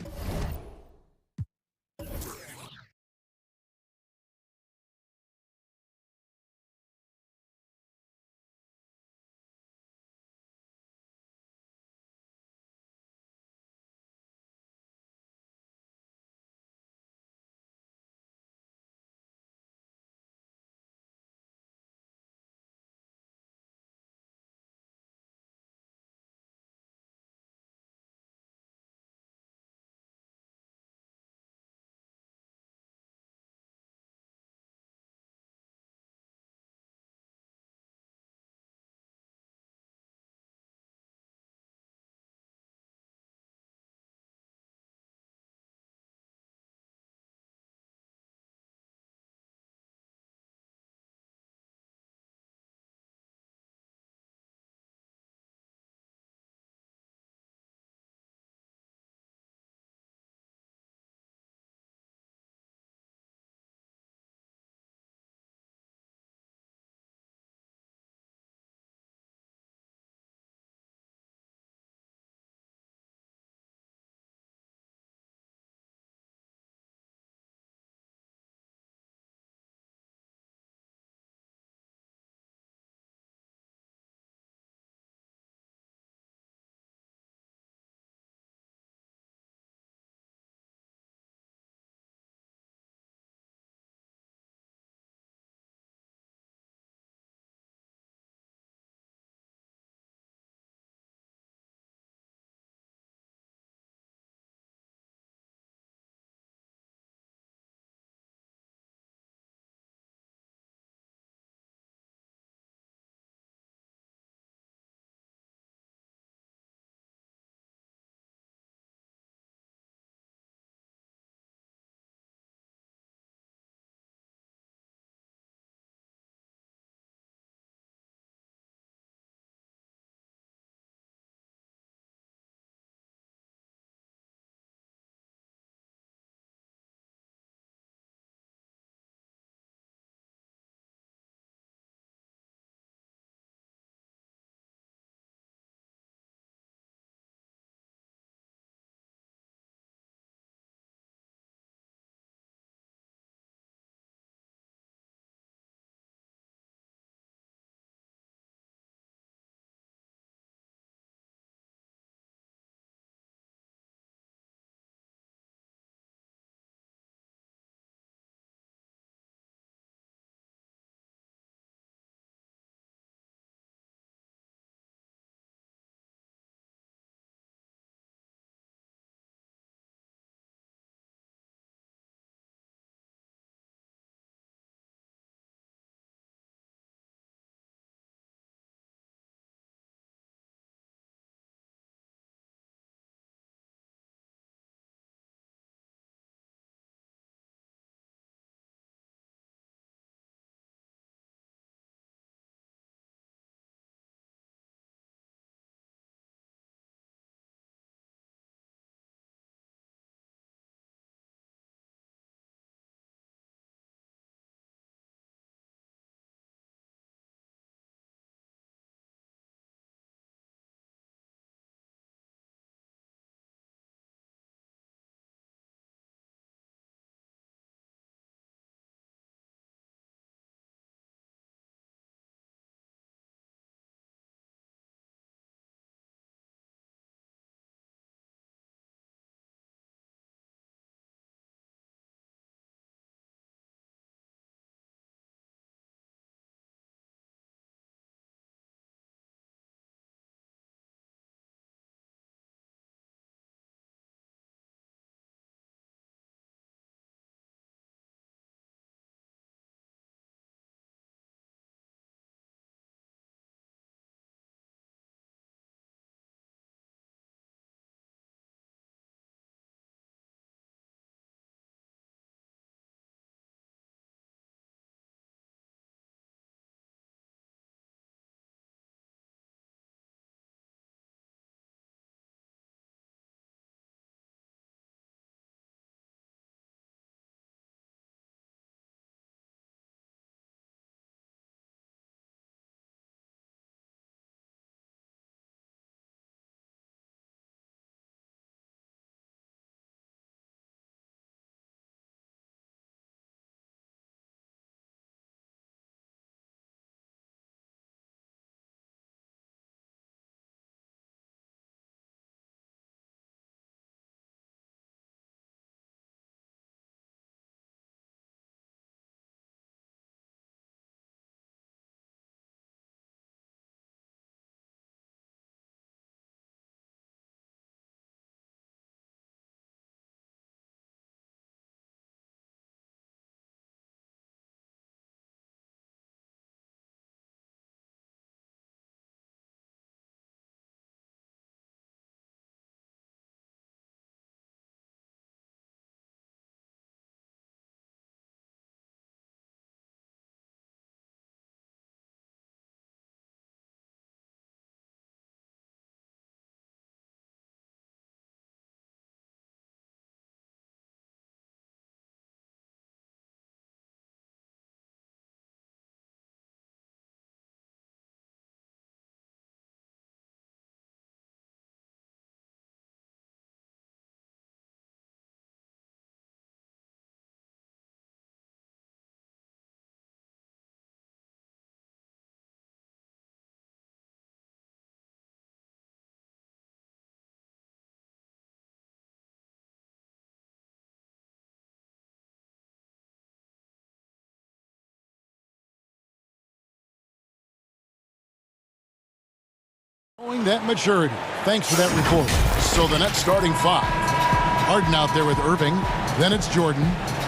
Showing that maturity. Thanks for that report. So the Nets starting 5. Harden out there with Irving. Then it's Jordan.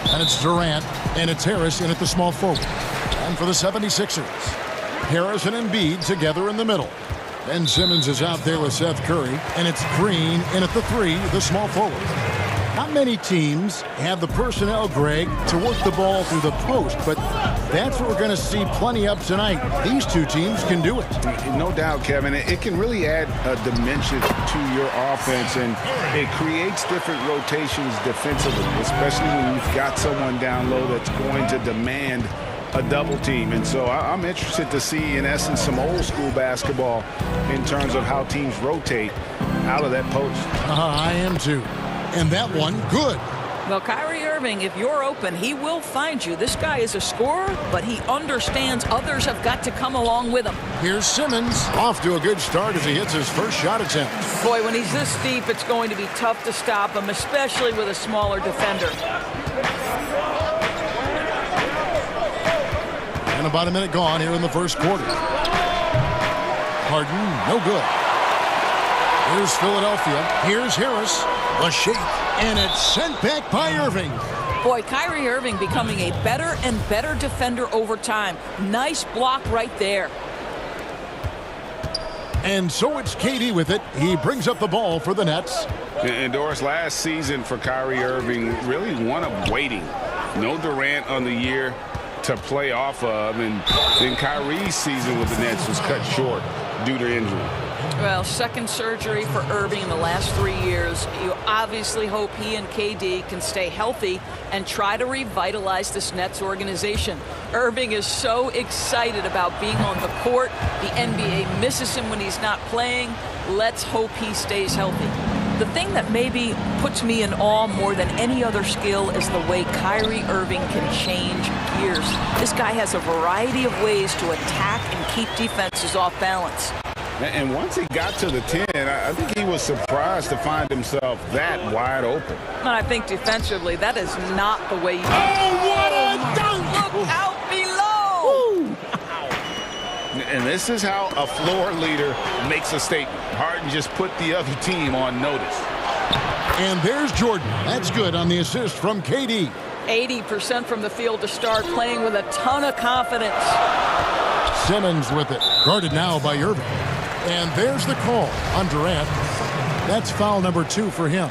And it's Durant. And it's Harris in at the small forward. And for the 76ers, Harris and Embiid together in the middle. Ben Simmons is out there with Seth Curry. And it's Green in at the 3, the small forward. Not many teams have the personnel, Greg, to work the ball through the post, but that's what we're going to see plenty of tonight. These two teams can do it. No doubt, Kevin. It can really add a dimension to your offense, and it creates different rotations defensively, especially when you've got someone down low that's going to demand a double team. And so I'm interested to see, in essence, some old school basketball in terms of how teams rotate out of that post. I am too. And that one, good. Well, Kyrie Irving, if you're open, he will find you. This guy is a scorer, but he understands others have got to come along with him. Here's Simmons, off to a good start as he hits his first shot attempt. Boy, when he's this deep, it's going to be tough to stop him, especially with a smaller defender. And about a minute gone here in the first quarter. Harden, no good. Here's Philadelphia. Here's Harris. A shake, and it's sent back by Irving. Boy, Kyrie Irving becoming a better and better defender over time. Nice block right there. And so it's KD with it. He brings up the ball for the Nets. And Doris, last season for Kyrie Irving, really one of waiting. No Durant on the year to play off of, and then Kyrie's season with the Nets was cut short due to injury. Well, second surgery for Irving in the last 3 years. You obviously hope he and KD can stay healthy and try to revitalize this Nets organization. Irving is so excited about being on the court. The NBA misses him when he's not playing. Let's hope he stays healthy. The thing that maybe puts me in awe more than any other skill is the way Kyrie Irving can change gears. This guy has a variety of ways to attack and keep defenses off balance. And once he got to the 10, I think he was surprised to find himself that wide open. And I think defensively, that is not the way you do it. Oh, what a dunk! Look out below! And this is how a floor leader makes a statement. Harden just put the other team on notice. And there's Jordan. That's good on the assist from KD. 80% from the field to start, playing with a ton of confidence. Simmons with it. Guarded now by Irving. And there's the call on Durant. That's foul number 2 for him.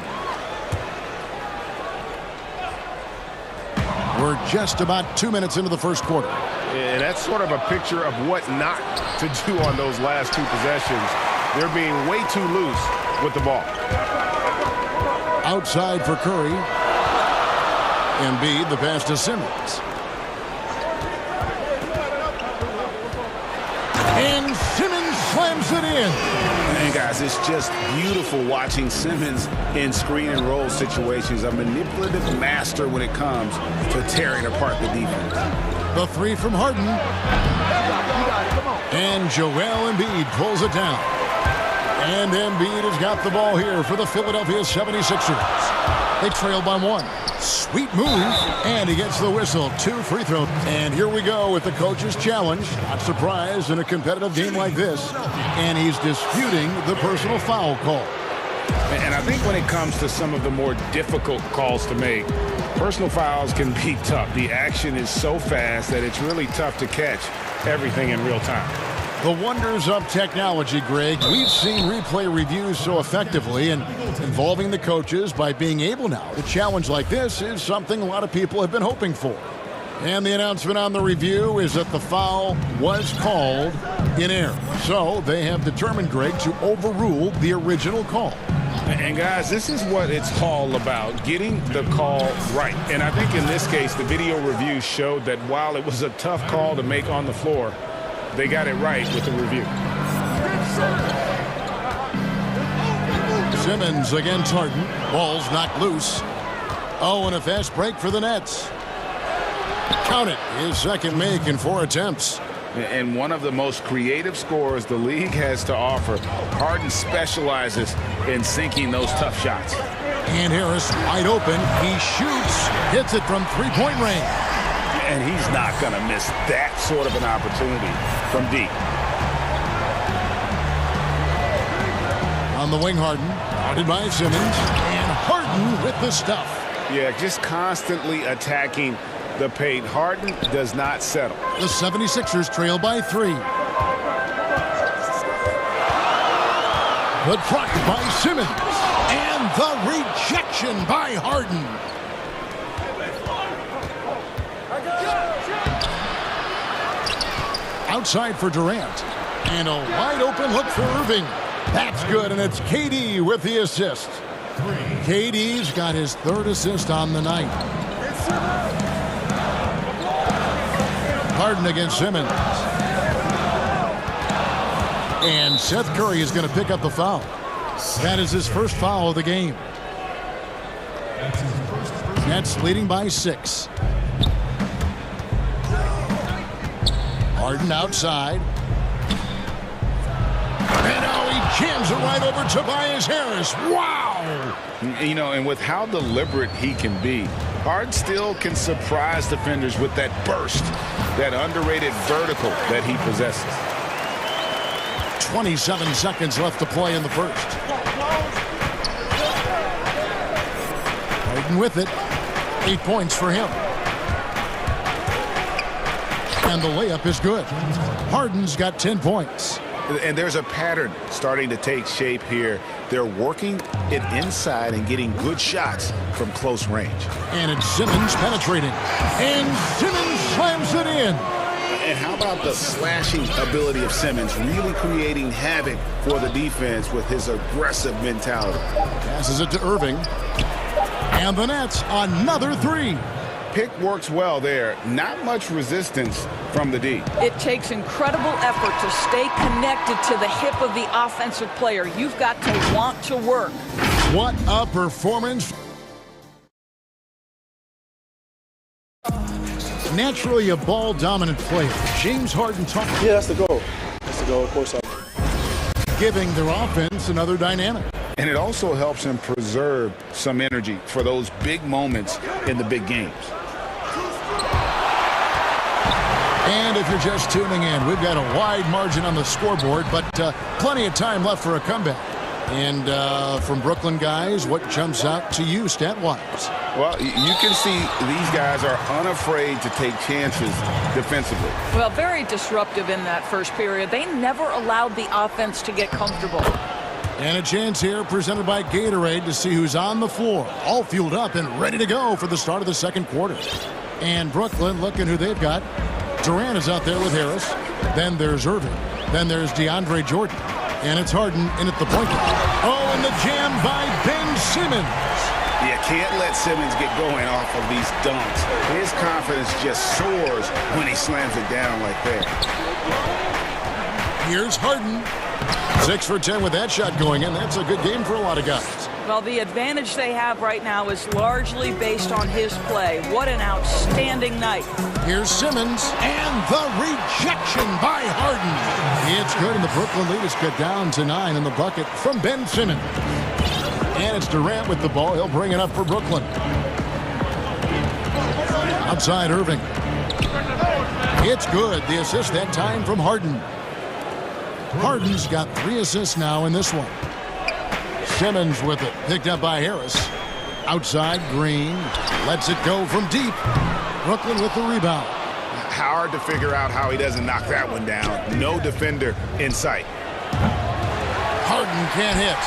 We're just about 2 minutes into the first quarter. And that's sort of a picture of what not to do on those last 2 possessions. They're being way too loose with the ball. Outside for Curry. Embiid, the pass to Simmons. And Simmons slams it in. And guys, it's just beautiful watching Simmons in screen and roll situations. A manipulative master when it comes to tearing apart the defense. The 3 from Harden. And Joel Embiid pulls it down. And Embiid has got the ball here for the Philadelphia 76ers. They trail by 1. Sweet move, and he gets the whistle. 2 free throws. And here we go with the coach's challenge. Not surprised in a competitive game like this. And he's disputing the personal foul call. And I think when it comes to some of the more difficult calls to make, personal fouls can be tough. The action is so fast that it's really tough to catch everything in real time. The wonders of technology, Greg. We've seen replay reviews so effectively, and involving the coaches by being able now to challenge like this is something a lot of people have been hoping for. And the announcement on the review is that the foul was called in error. So they have determined, Greg, to overrule the original call. And guys, this is what it's all about, getting the call right. And I think in this case, the video review showed that while it was a tough call to make on the floor, they got it right with the review. Simmons against Harden. Ball's knocked loose. Oh, and a fast break for the Nets. Count it. His second make in 4 attempts. And one of the most creative scorers the league has to offer. Harden specializes in sinking those tough shots. And Harris wide open. He shoots. Hits it from 3-point range. And he's not going to miss that sort of an opportunity from deep. On the wing, Harden. Guarded by Simmons. And Harden with the stuff. Yeah, just constantly attacking the paint. Harden does not settle. The 76ers trail by 3. Good block by Simmons. And the rejection by Harden. Outside for Durant. And a wide open look for Irving. That's good, and it's KD with the assist. KD's got his 3rd assist on the night. Harden against Simmons. And Seth Curry is going to pick up the foul. That is his first foul of the game. Nets leading by 6. Harden outside. And now he jams it right over Tobias Harris. Wow! You know, and with how deliberate he can be, Harden still can surprise defenders with that burst, that underrated vertical that he possesses. 27 seconds left to play in the first. Harden with it. 8 points for him. And the layup is good. Harden's got 10 points. And there's a pattern starting to take shape here. They're working it inside and getting good shots from close range. And it's Simmons penetrating. And Simmons slams it in. And how about the slashing ability of Simmons, really creating havoc for the defense with his aggressive mentality. Passes it to Irving. And the Nets, another 3. Pick works well there. Not much resistance from the D. It takes incredible effort to stay connected to the hip of the offensive player. You've got to want to work. What a performance. Naturally a ball-dominant player. James Harden talked. Yeah, that's the goal. That's the goal, of course. Giving their offense another dynamic. And it also helps him preserve some energy for those big moments in the big games. And if you're just tuning in, we've got a wide margin on the scoreboard, but plenty of time left for a comeback. And from Brooklyn guys, what jumps out to you stat-wise? Well, you can see these guys are unafraid to take chances defensively. Well, very disruptive in that first period. They never allowed the offense to get comfortable. And a chance here presented by Gatorade to see who's on the floor. All fueled up and ready to go for the start of the second quarter. And Brooklyn, looking who they've got. Durant is out there with Harris. Then there's Irving. Then there's DeAndre Jordan. And it's Harden in at the point guard. Oh, and the jam by Ben Simmons. You can't let Simmons get going off of these dunks. His confidence just soars when he slams it down like that. Here's Harden. 6 for 10 with that shot going in. That's a good game for a lot of guys. Well, the advantage they have right now is largely based on his play. What an outstanding night. Here's Simmons, and the rejection by Harden. It's good, and the Brooklyn lead is cut down to 9 in the bucket from Ben Simmons. And it's Durant with the ball. He'll bring it up for Brooklyn. Outside Irving. It's good. The assist that time from Harden. Harden's got 3 assists now in this one. Simmons with it, picked up by Harris. Outside, Green lets it go from deep. Brooklyn with the rebound. Hard to figure out how he doesn't knock that one down. No defender in sight. Harden can't hit.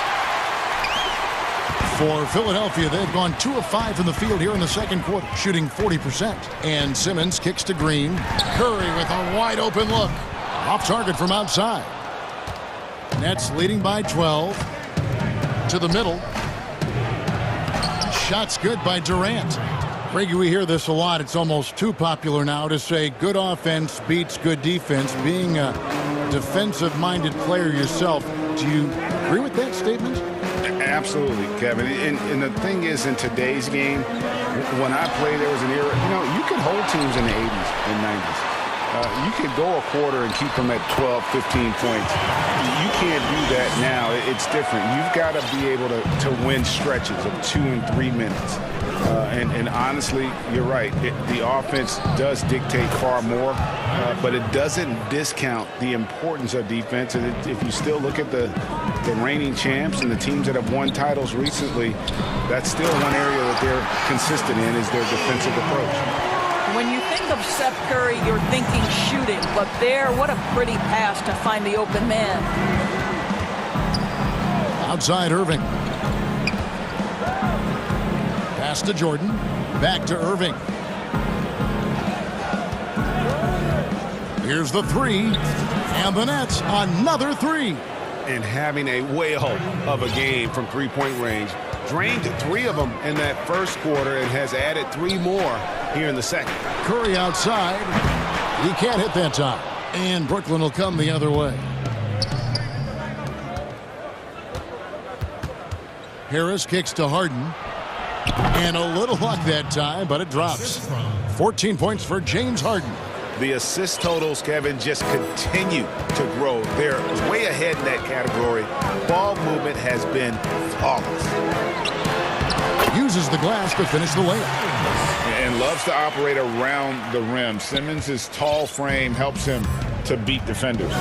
For Philadelphia, they've gone 2 of 5 from the field here in the second quarter, shooting 40%. And Simmons kicks to Green. Curry with a wide open look. Off target from outside. Nets leading by 12. To the middle. Shots good by Durant. Greggy, we hear this a lot. It's almost too popular now to say good offense beats good defense. Being a defensive-minded player yourself, do you agree with that statement? Absolutely, Kevin. And the thing is, in today's game, when I played, there was an era, you know, you could hold teams in the 80s and 90s. You can go a quarter and keep them at 12, 15 points. You can't do that now. It's different. You've got to be able to win stretches of 2 and 3 minutes. And honestly, you're right. The offense does dictate far more, but it doesn't discount the importance of defense. And if you still look at the reigning champs and the teams that have won titles recently, that's still one area that they're consistent in is their defensive approach. When you think of Seth Curry, you're thinking shooting, but there, what a pretty pass to find the open man. Outside Irving. Pass to Jordan. Back to Irving. Here's the three. And the Nets, another three. And having a whale of a game from three-point range. Drained 3 of them in that first quarter and has added 3 more here in the second. Curry outside. He can't hit that time. And Brooklyn will come the other way. Harris kicks to Harden. And a little luck that time, but it drops. 14 points for James Harden. The assist totals, Kevin, just continue to grow. They're way ahead in that category. Ball movement has been flawless. Uses the glass to finish the layup. And loves to operate around the rim. Simmons' tall frame helps him to beat defenders.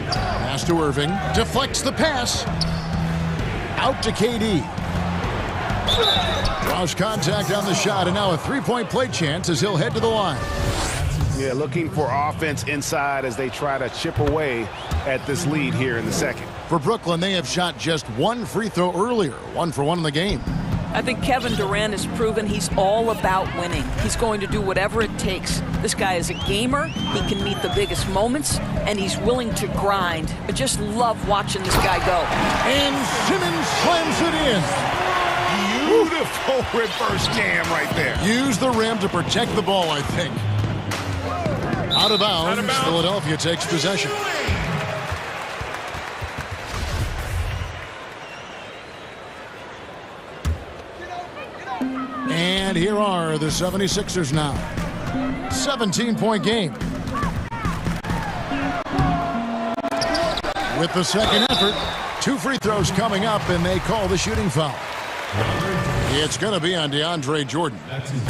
Pass to Irving. Deflects the pass. Out to KD. Draws contact on the shot, and now a three-point play chance as he'll head to the line. Yeah, looking for offense inside as they try to chip away at this lead here in the second. For Brooklyn, they have shot just 1 free throw earlier, 1 for 1 in the game. I think Kevin Durant has proven he's all about winning. He's going to do whatever it takes. This guy is a gamer. He can meet the biggest moments, and he's willing to grind. I just love watching this guy go. And Simmons slams it in. Beautiful reverse jam right there. Use the rim to protect the ball, I think. Out of bounds. Philadelphia takes possession. And here are the 76ers now. 17-point game. With the second effort, 2 free throws coming up, and they call the shooting foul. It's going to be on DeAndre Jordan.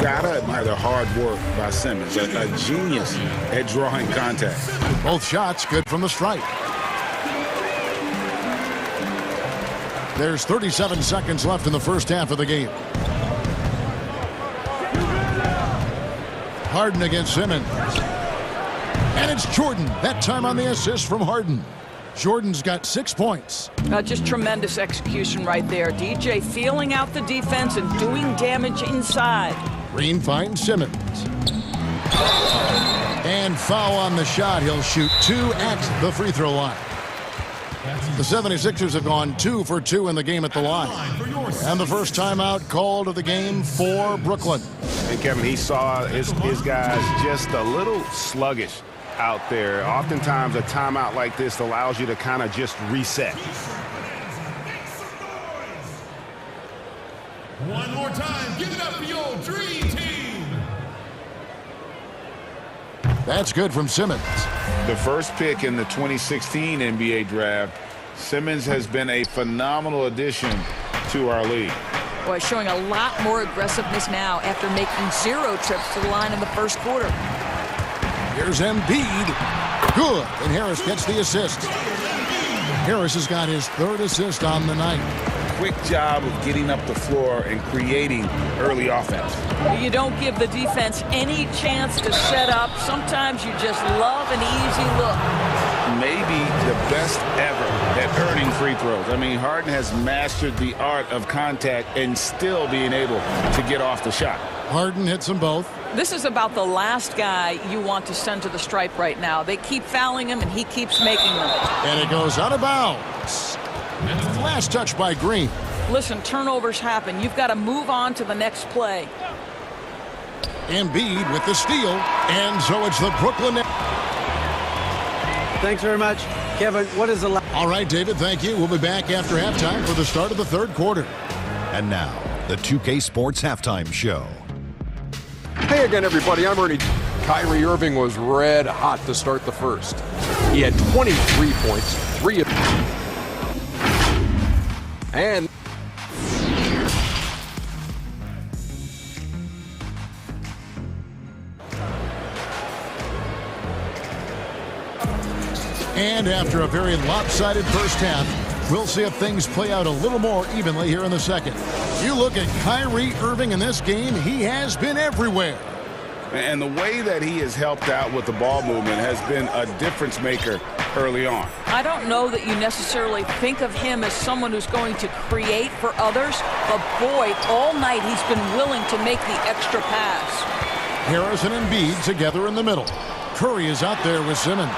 Gotta admire the hard work by Simmons. A genius at drawing contact. Both shots good from the stripe. There's 37 seconds left in the first half of the game. Harden against Simmons. And it's Jordan, that time on the assist from Harden. Jordan's got 6 points. Just tremendous execution right there. DJ feeling out the defense and doing damage inside. Green finds Simmons. And foul on the shot. He'll shoot 2 at the free throw line. The 76ers have gone 2 for 2 in the game at the line. And the first timeout called of the game for Brooklyn. And Kevin, he saw his guys just a little sluggish out there. Oftentimes a timeout like this allows you to kind of just reset. One more time, give it up for your dream team. That's good from Simmons. The first pick in the 2016 NBA draft, Simmons has been a phenomenal addition to our league. Boy, showing a lot more aggressiveness now after making 0 trips to the line in the first quarter. Here's Embiid. Good. And Harris gets the assist. Harris has got his 3rd assist on the night. Quick job of getting up the floor and creating early offense. You don't give the defense any chance to set up. Sometimes you just love an easy look. Maybe the best ever at earning free throws. I mean, Harden has mastered the art of contact and still being able to get off the shot. Harden hits them both. This is about the last guy you want to send to the stripe right now. They keep fouling him, and he keeps making them. And it goes out of bounds. Last touch by Green. Listen, turnovers happen. You've got to move on to the next play. Embiid with the steal. And so it's the Brooklyn Nets. Thanks very much. Kevin, what is the... All right, David, thank you. We'll be back after halftime for the start of the 3rd quarter. And now, the 2K Sports Halftime Show. Hey again, everybody. I'm Ernie. Kyrie Irving was red hot to start the first. He had 23 points, 3 of and after a very lopsided first half, we'll see if things play out a little more evenly here in the second. You look at Kyrie Irving in this game, he has been everywhere. And the way that he has helped out with the ball movement has been a difference maker early on. I don't know that you necessarily think of him as someone who's going to create for others, but boy, all night he's been willing to make the extra pass. Harris and Embiid together in the middle. Curry is out there with Simmons.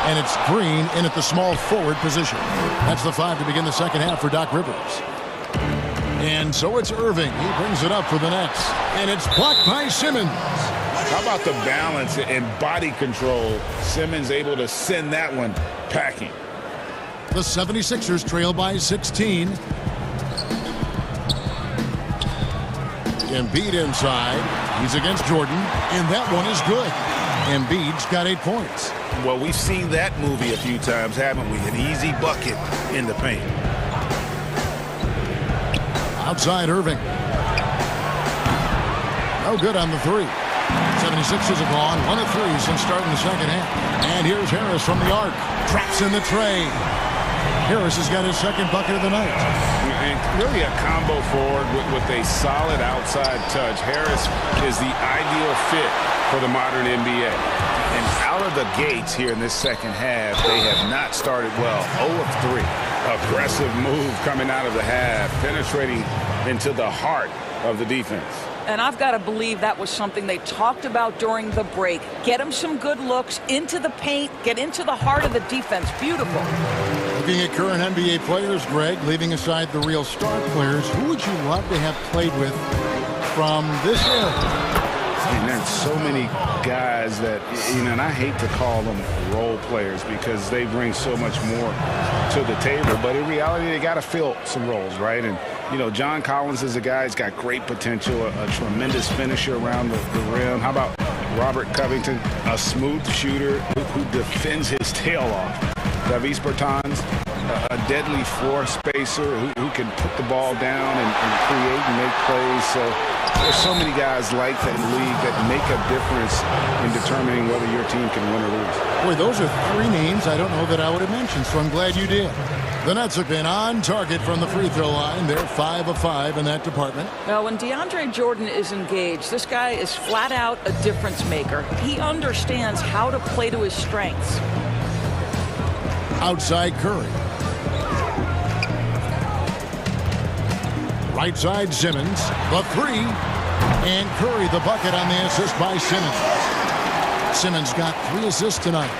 And it's Green in at the small forward position. That's the 5 to begin the second half for Doc Rivers. And so it's Irving. He brings it up for the Nets. And it's blocked by Simmons. How about the balance and body control? Simmons able to send that one packing. The 76ers trail by 16. Embiid inside. He's against Jordan. And that one is good. Embiid's got 8 points. Well, we've seen that movie a few times, haven't we? An easy bucket in the paint. Outside Irving. No good on the 3. 76ers have gone 1 of 3 since starting the second half. And here's Harris from the arc. Traps in the tray. Harris has got his second bucket of the night. And really a combo forward with a solid outside touch. Harris is the ideal fit for the modern NBA. And out of the gates here in this second half, they have not started well. 0 of 3. Aggressive move coming out of the half, penetrating into the heart of the defense. And I've got to believe that was something they talked about during the break. Get him some good looks into the paint, get into the heart of the defense. Beautiful. Looking at current NBA players, Greg, leaving aside the real star players, who would you love to have played with from this era? And there's so many guys that, and I hate to call them role players because they bring so much more to the table. But in reality, they got to fill some roles, right? And, John Collins is a guy who's got great potential, a tremendous finisher around the rim. How about Robert Covington, a smooth shooter who defends his tail off? Davis Bertans, a deadly floor spacer who can put the ball down and create and make plays. So there's so many guys like that in the league that make a difference in determining whether your team can win or lose. Boy, those are 3 names I don't know that I would have mentioned, so I'm glad you did. The Nets have been on target from the free throw line. They're 5 of 5 in that department. Now, when DeAndre Jordan is engaged, this guy is flat out a difference maker. He understands how to play to his strengths. Outside Curry. Right side Simmons, the 3. And Curry the bucket on the assist by Simmons. Simmons got 3 assists tonight.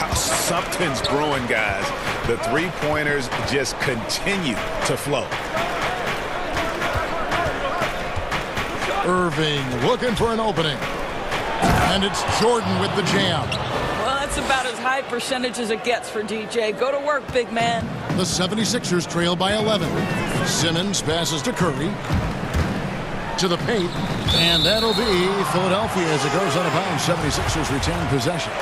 Wow, something's growing, guys. The 3-pointers just continue to flow. Irving looking for an opening. And it's Jordan with the jam. Well, that's about as high percentage as it gets for DJ. Go to work, big man. The 76ers trail by 11. Simmons passes to Curry. To the paint. And that'll be Philadelphia as it goes out of bounds. 76ers retain possession.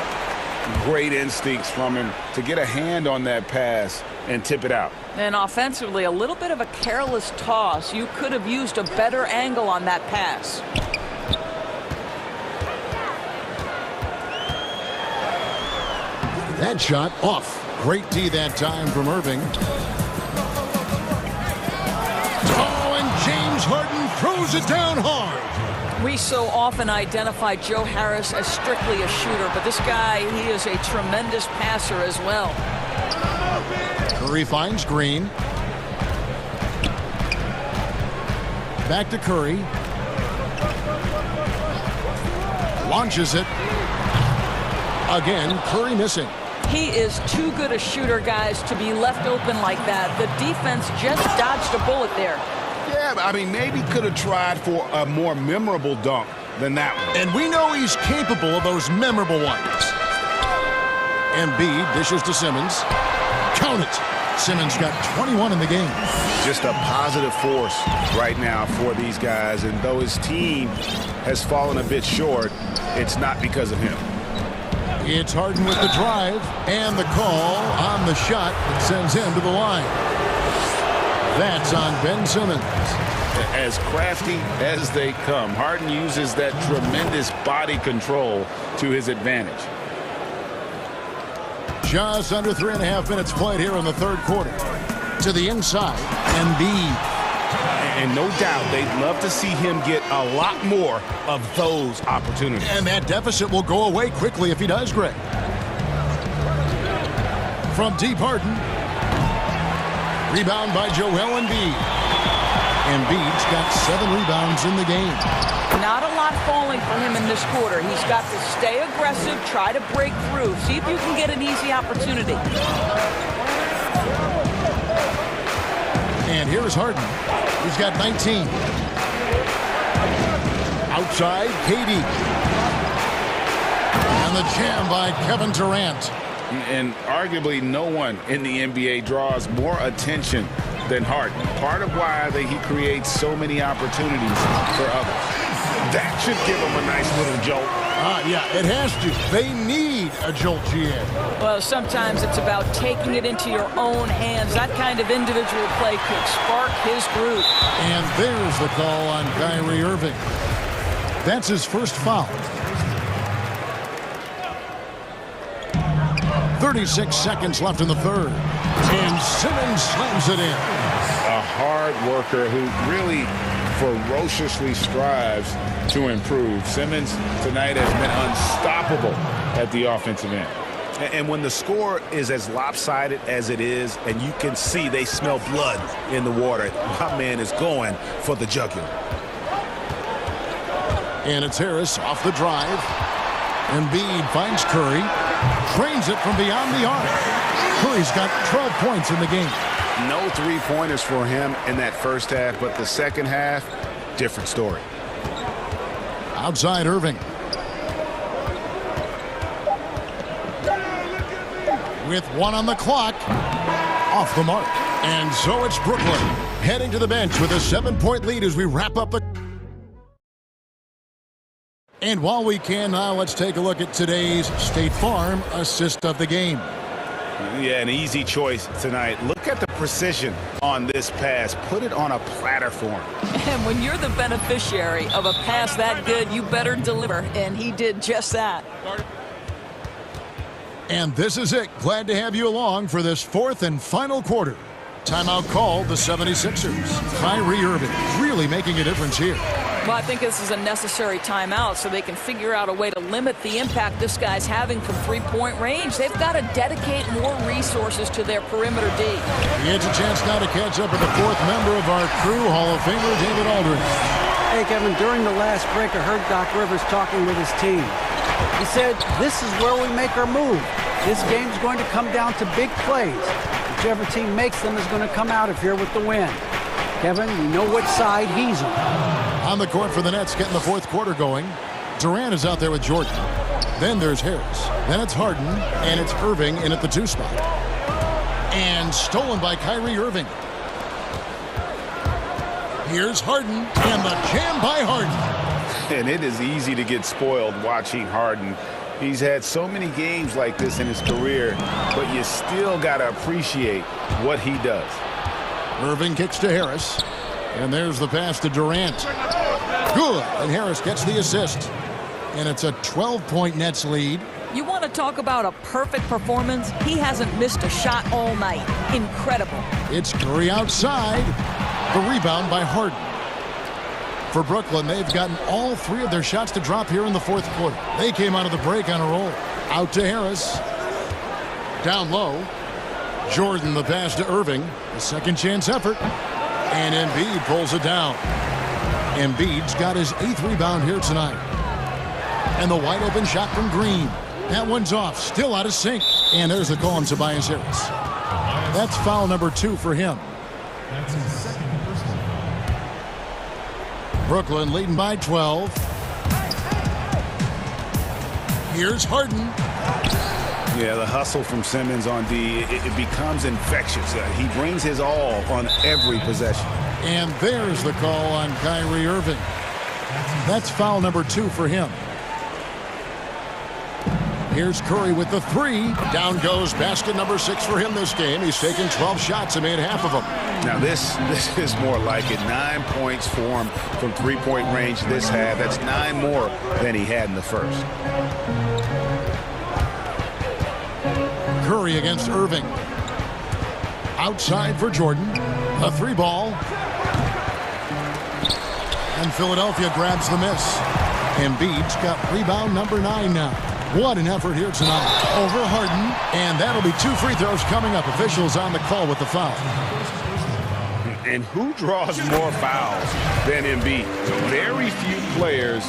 Great instincts from him to get a hand on that pass and tip it out. And offensively, a little bit of a careless toss. You could have used a better angle on that pass. That shot off. Great D that time from Irving. Oh, and James Harden throws it down hard. We so often identify Joe Harris as strictly a shooter, but this guy, he is a tremendous passer as well. Curry finds Green. Back to Curry. Launches it. Again, Curry missing. He is too good a shooter, guys, to be left open like that. The defense just dodged a bullet there. Yeah, I mean, maybe could have tried for a more memorable dunk than that one. And we know he's capable of those memorable ones. Embiid dishes to Simmons. Count it. Simmons got 21 in the game. Just a positive force right now for these guys. And though his team has fallen a bit short, it's not because of him. It's Harden with the drive and the call on the shot that sends him to the line. That's on Ben Simmons. As crafty as they come, Harden uses that tremendous body control to his advantage. Just under 3.5 minutes played here in the third quarter. To the inside, Embiid. And no doubt they'd love to see him get a lot more of those opportunities. And that deficit will go away quickly if he does, Greg. From deep, Harden. Rebound by Joel Embiid. Embiid's got 7 rebounds in the game. Not a lot falling for him in this quarter. He's got to stay aggressive, try to break through. See if you can get an easy opportunity. And here's Harden. He's got 19. Outside, KD. And the jam by Kevin Durant. And arguably no one in the NBA draws more attention than Harden. Part of why he creates so many opportunities for others. That should give him a nice little jolt. Yeah, it has to. They need a jolt, GM. Well, sometimes it's about taking it into your own hands. That kind of individual play could spark his groove. And there's the call on Kyrie Irving. That's his first foul. 36 seconds left in the third. And Simmons slams it in. A hard worker who really ferociously strives to improve. Simmons tonight has been unstoppable at the offensive end. And when the score is as lopsided as it is, and you can see they smell blood in the water, my man is going for the jugular. And it's Harris off the drive. Embiid finds Curry. Drains it from beyond the arc. Curry's got 12 points in the game. No three-pointers for him in that first half, but the second half, different story. Outside Irving. With 1 on the clock. Off the mark. And so it's Brooklyn heading to the bench with a 7-point lead as we wrap up the... And while we can now, let's take a look at today's State Farm assist of the game. Yeah, an easy choice tonight. Look at the precision on this pass. Put it on a platter for him. And when you're the beneficiary of a pass that good, you better deliver. And he did just that. And this is it. Glad to have you along for this fourth and final quarter. Timeout called the 76ers. Kyrie Irving really making a difference here. Well, I think this is a necessary timeout so they can figure out a way to limit the impact this guy's having from three-point range. They've got to dedicate more resources to their perimeter D. He gets a chance now to catch up with the fourth member of our crew, Hall of Famer David Aldridge. Hey, Kevin, during the last break, I heard Doc Rivers talking with his team. He said, this is where we make our move. This game's going to come down to big plays. Whichever team makes them is going to come out of here with the win. Kevin, you know which side he's on. On the court for the Nets, getting the fourth quarter going. Durant is out there with Jordan. Then there's Harris. Then it's Harden, and it's Irving in at the 2 spot. And stolen by Kyrie Irving. Here's Harden, and the jam by Harden. And it is easy to get spoiled watching Harden. He's had so many games like this in his career, but you still got to appreciate what he does. Irving kicks to Harris. And there's the pass to Durant. Good. And Harris gets the assist. And it's a 12-point Nets lead. You want to talk about a perfect performance? He hasn't missed a shot all night. Incredible. It's Curry outside. The rebound by Harden. For Brooklyn, they've gotten all 3 of their shots to drop here in the fourth quarter. They came out of the break on a roll. Out to Harris. Down low. Jordan the pass to Irving. A second chance effort. And Embiid pulls it down. Embiid's got his 8th rebound here tonight. And the wide open shot from Green. That one's off. Still out of sync. And there's the call on Tobias Harris. That's foul number 2 for him. That's his second personal. Brooklyn leading by 12. Here's Harden. Yeah, the hustle from Simmons on D, it becomes infectious. He brings his all on every possession. And there's the call on Kyrie Irving. That's foul number 2 for him. Here's Curry with the 3. Down goes basket number 6 for him this game. He's taken 12 shots and made half of them. Now this is more like it. 9 points for him from three-point range this half. That's 9 more than he had in the first. Curry against Irving. Outside for Jordan. A 3 ball. And Philadelphia grabs the miss. Embiid's got rebound number 9 now. What an effort here tonight. Over Harden. And that'll be 2 free throws coming up. Officials on the call with the foul. And who draws more fouls than Embiid? Very few players,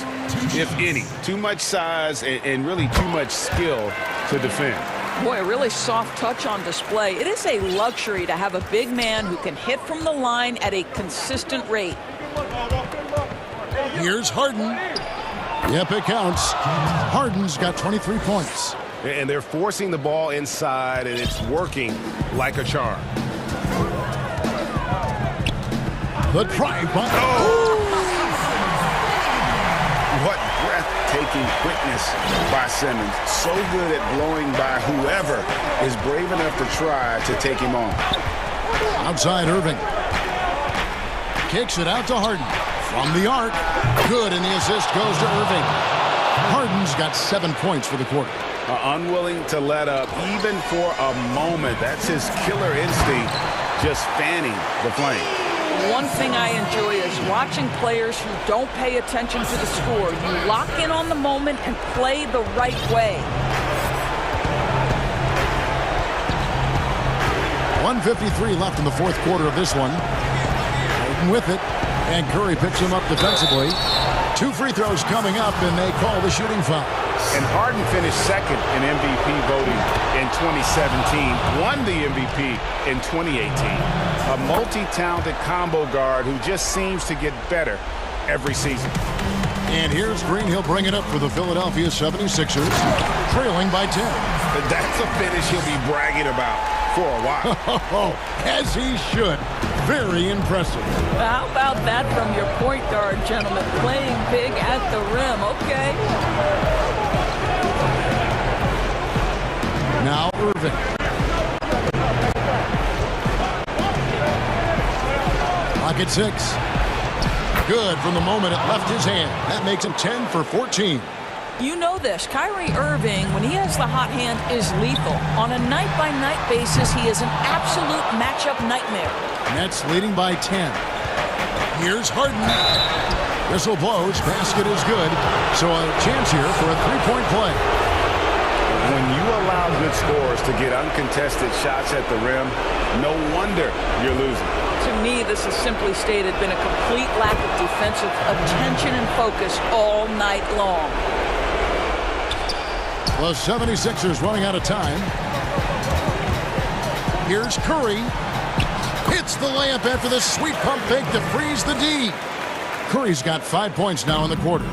if any. Too much size and really too much skill to defend. Boy, a really soft touch on display. It is a luxury to have a big man who can hit from the line at a consistent rate. Here's Harden. Yep, it counts. Harden's got 23 points. And they're forcing the ball inside, and it's working like a charm. The drive. Oh! What breathtaking quickness by Simmons. So good at blowing by whoever is brave enough to try to take him on. Outside Irving. Kicks it out to Harden. From the arc. Good, and the assist goes to Irving. Harden's got 7 points for the quarter. Unwilling to let up even for a moment. That's his killer instinct, just fanning the flame. One thing I enjoy is watching players who don't pay attention to the score. You lock in on the moment and play the right way. 1:53 left in the fourth quarter of this one. Harden with it, and Curry picks him up defensively. 2 free throws coming up, and they call the shooting foul. And Harden finished second in MVP voting in 2017, won the MVP in 2018. A multi-talented combo guard who just seems to get better every season. And here's Green. He'll bring it up for the Philadelphia 76ers, trailing by 10. That's a finish he'll be bragging about for a while. As he should. Very impressive. How about that from your point guard, gentlemen? Playing big at the rim, okay? Now Irving. Pocket 6. Good from the moment it left his hand. That makes him 10 for 14. You know this. Kyrie Irving, when he has the hot hand, is lethal. On a night-by-night basis, he is an absolute matchup nightmare. Nets leading by 10. Here's Harden. Whistle blows. Basket is good. So a chance here for a 3-point play. When you allow good scorers to get uncontested shots at the rim, no wonder you're losing. To me, this has simply stated been a complete lack of defensive attention and focus all night long. The 76ers running out of time. Here's Curry. Hits the layup after the sweet pump fake to freeze the D. Curry's got 5 points now in the quarter.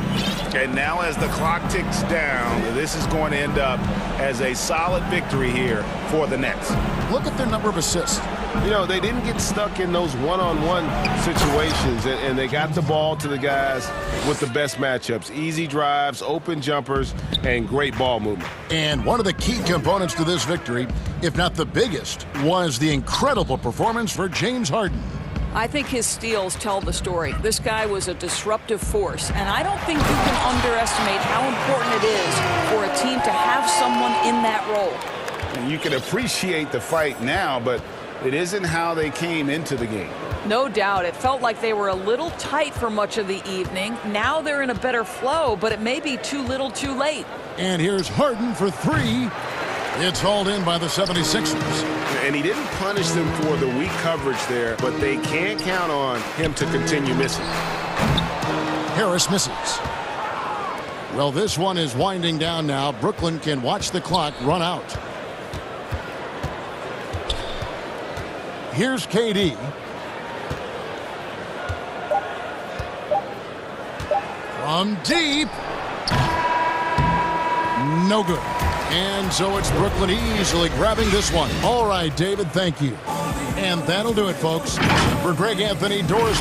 And now as the clock ticks down, this is going to end up as a solid victory here for the Nets. Look at their number of assists. You know, they didn't get stuck in those one-on-one situations, and they got the ball to the guys with the best matchups. Easy drives, open jumpers, and great ball movement. And one of the key components to this victory, if not the biggest, was the incredible performance for James Harden. I think his steals tell the story. This guy was a disruptive force, and I don't think you can underestimate how important it is for a team to have someone in that role. And you can appreciate the fight now, but it isn't how they came into the game. No doubt. It felt like they were a little tight for much of the evening. Now they're in a better flow, but it may be too little too late. And here's Harden for 3. It's hauled in by the 76ers. And he didn't punish them for the weak coverage there, but they can't count on him to continue missing. Harris misses. Well, this one is winding down now. Brooklyn can watch the clock run out. Here's KD. From deep. No good. And so it's Brooklyn easily grabbing this one. All right, David, thank you. And that'll do it, folks. For Greg Anthony, Doris...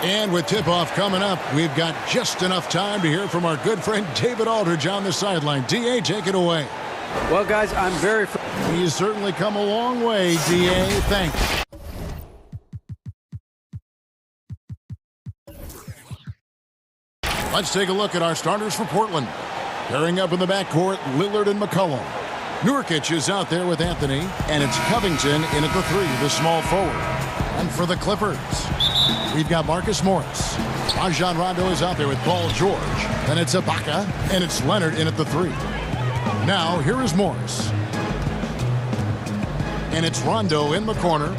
And with tip-off coming up, we've got just enough time to hear from our good friend David Aldridge on the sideline. D.A., take it away. Well, guys, I'm very... You've certainly come a long way, D.A. Thanks. Let's take a look at our starters for Portland. Pairing up in the backcourt, Lillard and McCollum. Nurkic is out there with Anthony, and it's Covington in at the 3, the small forward. And for the Clippers, we've got Marcus Morris. Rajon Rondo is out there with Paul George. Then it's Ibaka, and it's Leonard in at the 3. Now, here is Morris. And it's Rondo in the corner.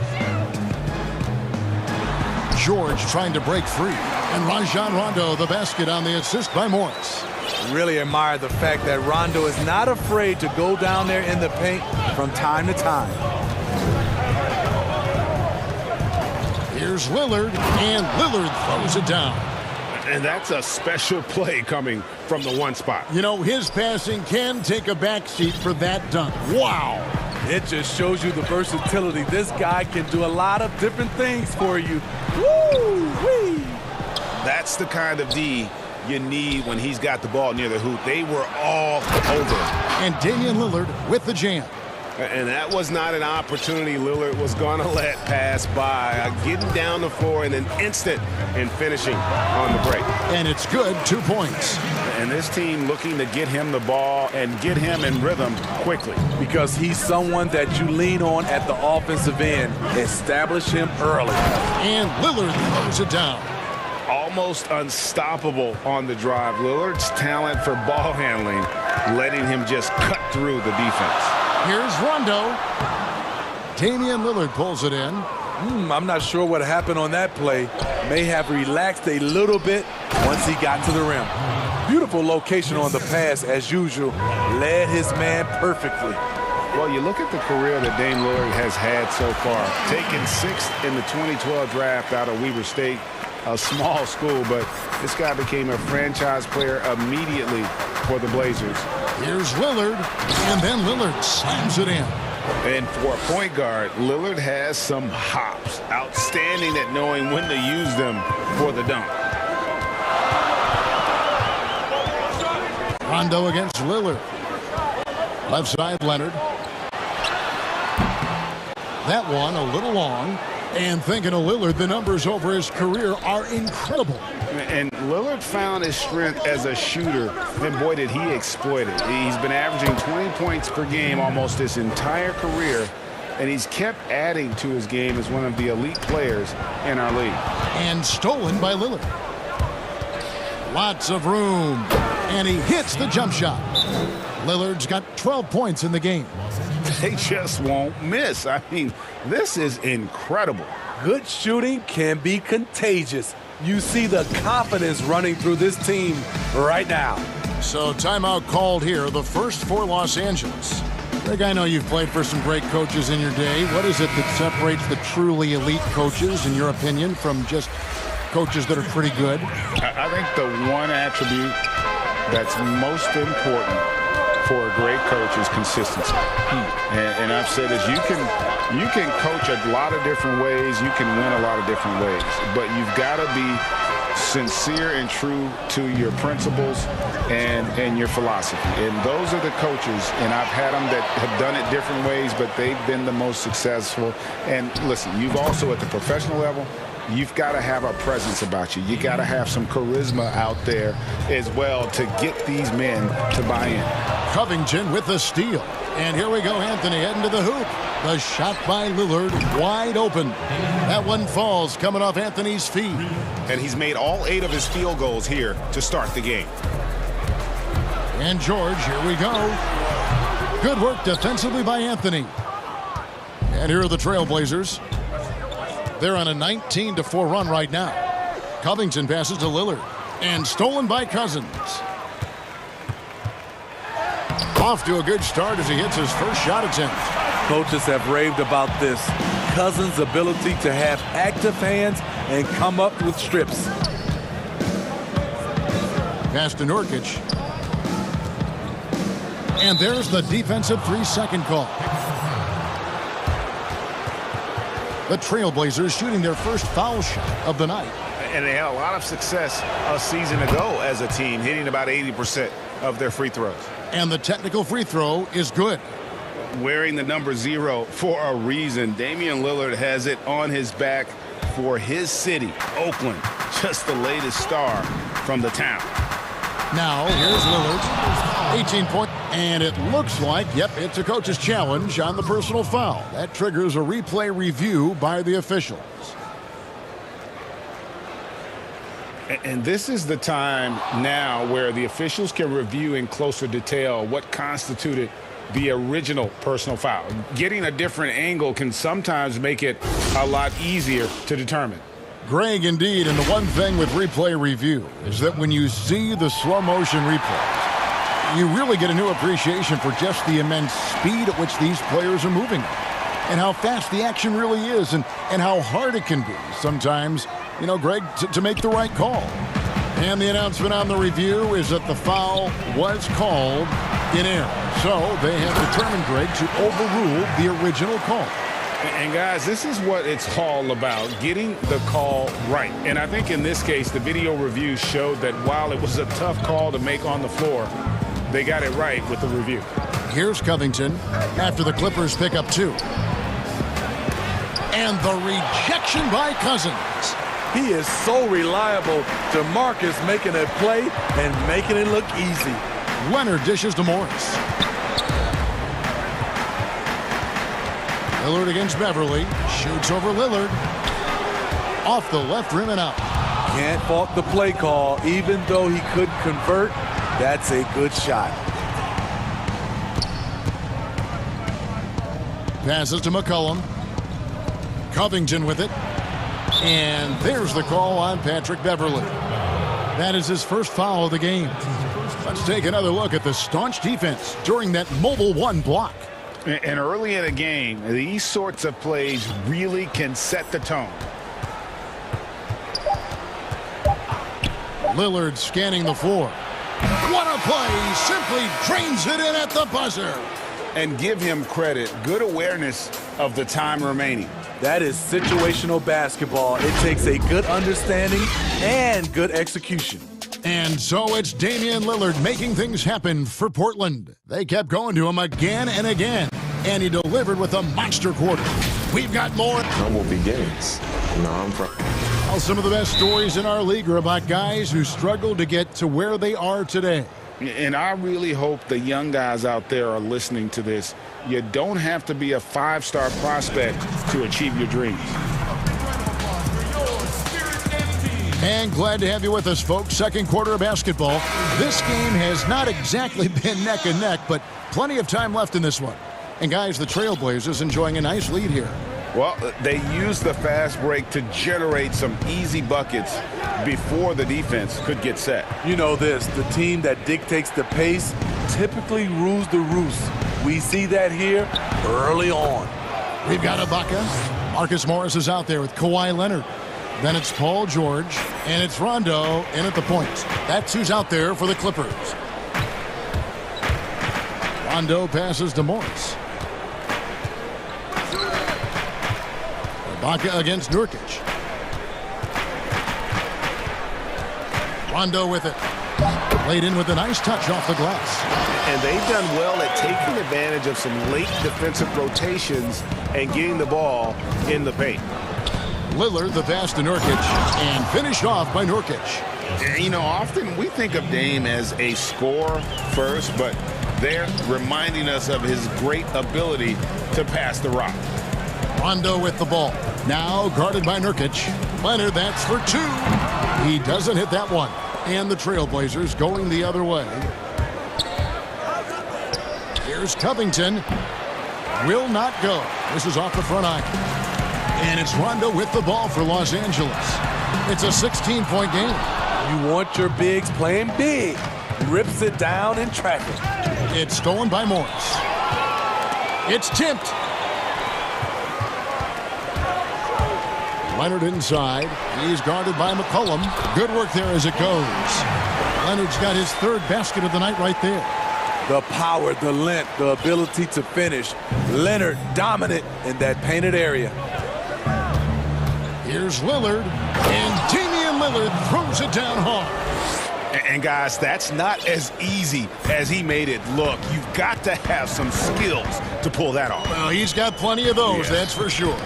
George trying to break free. And Rajon Rondo, the basket on the assist by Morris. Really admire the fact that Rondo is not afraid to go down there in the paint from time to time. Here's Lillard, and Lillard throws it down. And that's a special play coming from the one spot. You know, his passing can take a backseat for that dunk. Wow. It just shows you the versatility. This guy can do a lot of different things for you. Woo-wee. That's the kind of D you need when he's got the ball near the hoop. They were all over. And Damian Lillard with the jam. And that was not an opportunity Lillard was going to let pass by. Getting down the floor in an instant and finishing on the break. And it's good, 2 points. And this team looking to get him the ball and get him in rhythm quickly. Because he's someone that you lean on at the offensive end. Establish him early. And Lillard throws it down. Almost unstoppable on the drive. Lillard's talent for ball handling, letting him just cut through the defense. Here's Rondo. Damian Lillard pulls it in. I'm not sure what happened on that play. May have relaxed a little bit once he got to the rim. Beautiful location on the pass, as usual. Led his man perfectly. Well, you look at the career that Dame Lillard has had so far. Taken 6th in the 2012 draft out of Weber State, a small school, but this guy became a franchise player immediately for the Blazers. Here's Lillard, and then Lillard slams it in. And for a point guard, Lillard has some hops. Outstanding at knowing when to use them for the dunk. Rondo against Lillard. Left side, Leonard. That one a little long. And thinking of Lillard, the numbers over his career are incredible. And Lillard found his strength as a shooter, and boy, did he exploit it. He's been averaging 20 points per game almost his entire career, and he's kept adding to his game as one of the elite players in our league. And stolen by Lillard. Lots of room, and he hits the jump shot. Lillard's got 12 points in the game. They just won't miss. I mean, this is incredible. Good shooting can be contagious. You see the confidence running through this team right now. So timeout called here, the first for Los Angeles. Greg, I know you've played for some great coaches in your day. What is it that separates the truly elite coaches, in your opinion, from just coaches that are pretty good? I think the one attribute that's most important for a great coach is consistency. And I've said this, you can coach a lot of different ways, you can win a lot of different ways, but you've got to be sincere and true to your principles and your philosophy. And those are the coaches, and I've had them that have done it different ways, but they've been the most successful. And listen, you've also at the professional level, you've got to have a presence about you. You got to have some charisma out there as well to get these men to buy in. Covington with the steal. And here we go, Anthony heading to the hoop. The shot by Lillard, wide open. That one falls, coming off Anthony's feet. And he's made all 8 of his field goals here to start the game. And George, here we go. Good work defensively by Anthony. And here are the Trailblazers. They're on a 19-4 run right now. Covington passes to Lillard. And stolen by Cousins. Off to a good start as he hits his first shot attempt. Coaches have raved about this. Cousins' ability to have active hands and come up with strips. Pass to Nurkic. And there's the defensive 3-second call. The Trailblazers shooting their first foul shot of the night. And they had a lot of success a season ago as a team, hitting about 80% of their free throws. And the technical free throw is good. Wearing the number 0 for a reason. Damian Lillard has it on his back for his city, Oakland. Just the latest star from the town. Now, here's Lillard. 18 points. And it looks like, yep, it's a coach's challenge on the personal foul. That triggers a replay review by the officials. And this is the time now where the officials can review in closer detail what constituted the original personal foul. Getting a different angle can sometimes make it a lot easier to determine. Greg, indeed, and the one thing with replay review is that when you see the slow motion replays, you really get a new appreciation for just the immense speed at which these players are moving and how fast the action really is and how hard it can be sometimes, you know, Greg, to make the right call. And the announcement on the review is that the foul was called in error. So they have determined, Greg, to overrule the original call. And guys, this is what it's all about, getting the call right. And I think in this case, the video review showed that while it was a tough call to make on the floor, they got it right with the review. Here's Covington after the Clippers pick up 2. And the rejection by Cousins. He is so reliable. DeMarcus making a play and making it look easy. Leonard dishes to Morris. Lillard against Beverly. Shoots over Lillard. Off the left rim and out. Can't fault the play call. Even though he couldn't convert, that's a good shot. Passes to McCollum. Covington with it. And there's the call on Patrick Beverly. That is his first foul of the game. Let's take another look at the staunch defense during that mobile 1 block. And early in a game, these sorts of plays really can set the tone. Lillard scanning the floor. What a play! Simply drains it in at the buzzer. And give him credit. Good awareness of the time remaining. That is situational basketball. It takes a good understanding and good execution. And so it's Damian Lillard making things happen for Portland. They kept going to him again and again, and he delivered with a monster quarter. We've got more. Humble beginnings. No, I'm proud. Well, some of the best stories in our league are about guys who struggled to get to where they are today. And I really hope the young guys out there are listening to this. You don't have to be a 5-star prospect to achieve your dreams. And glad to have you with us, folks. Second quarter of basketball. This game has not exactly been neck and neck, but plenty of time left in this one. And guys, the Trailblazers enjoying a nice lead here. Well, they used the fast break to generate some easy buckets before the defense could get set. You know this, the team that dictates the pace typically rules the roost. We see that here early on. We've got Ibaka. Marcus Morris is out there with Kawhi Leonard. Then it's Paul George, and it's Rondo in at the point. That's who's out there for the Clippers. Rondo passes to Morris. Ibaka against Nurkic. Rondo with it. Laid in with a nice touch off the glass. And they've done well at taking advantage of some late defensive rotations and getting the ball in the paint. Lillard, the pass to Nurkic, and finished off by Nurkic. You know, often we think of Dame as a scorer first, but they're reminding us of his great ability to pass the rock. Rondo with the ball. Now guarded by Nurkic. Leonard, that's for 2. He doesn't hit that one. And the Trailblazers going the other way. Here's Covington. Will not go. This is off the front iron. And it's Rondo with the ball for Los Angeles. It's a 16-point game. You want your bigs playing big. Rips it down in traffic. It's stolen by Morris. It's tipped. Leonard inside. He's guarded by McCollum. Good work there as it goes. Leonard's got his 3rd basket of the night right there. The power, the length, the ability to finish. Leonard dominant in that painted area. Here's Lillard. And Damian Lillard throws it down hard. And guys, that's not as easy as he made it look. You've got to have some skills to pull that off. Well, he's got plenty of those, that's for sure.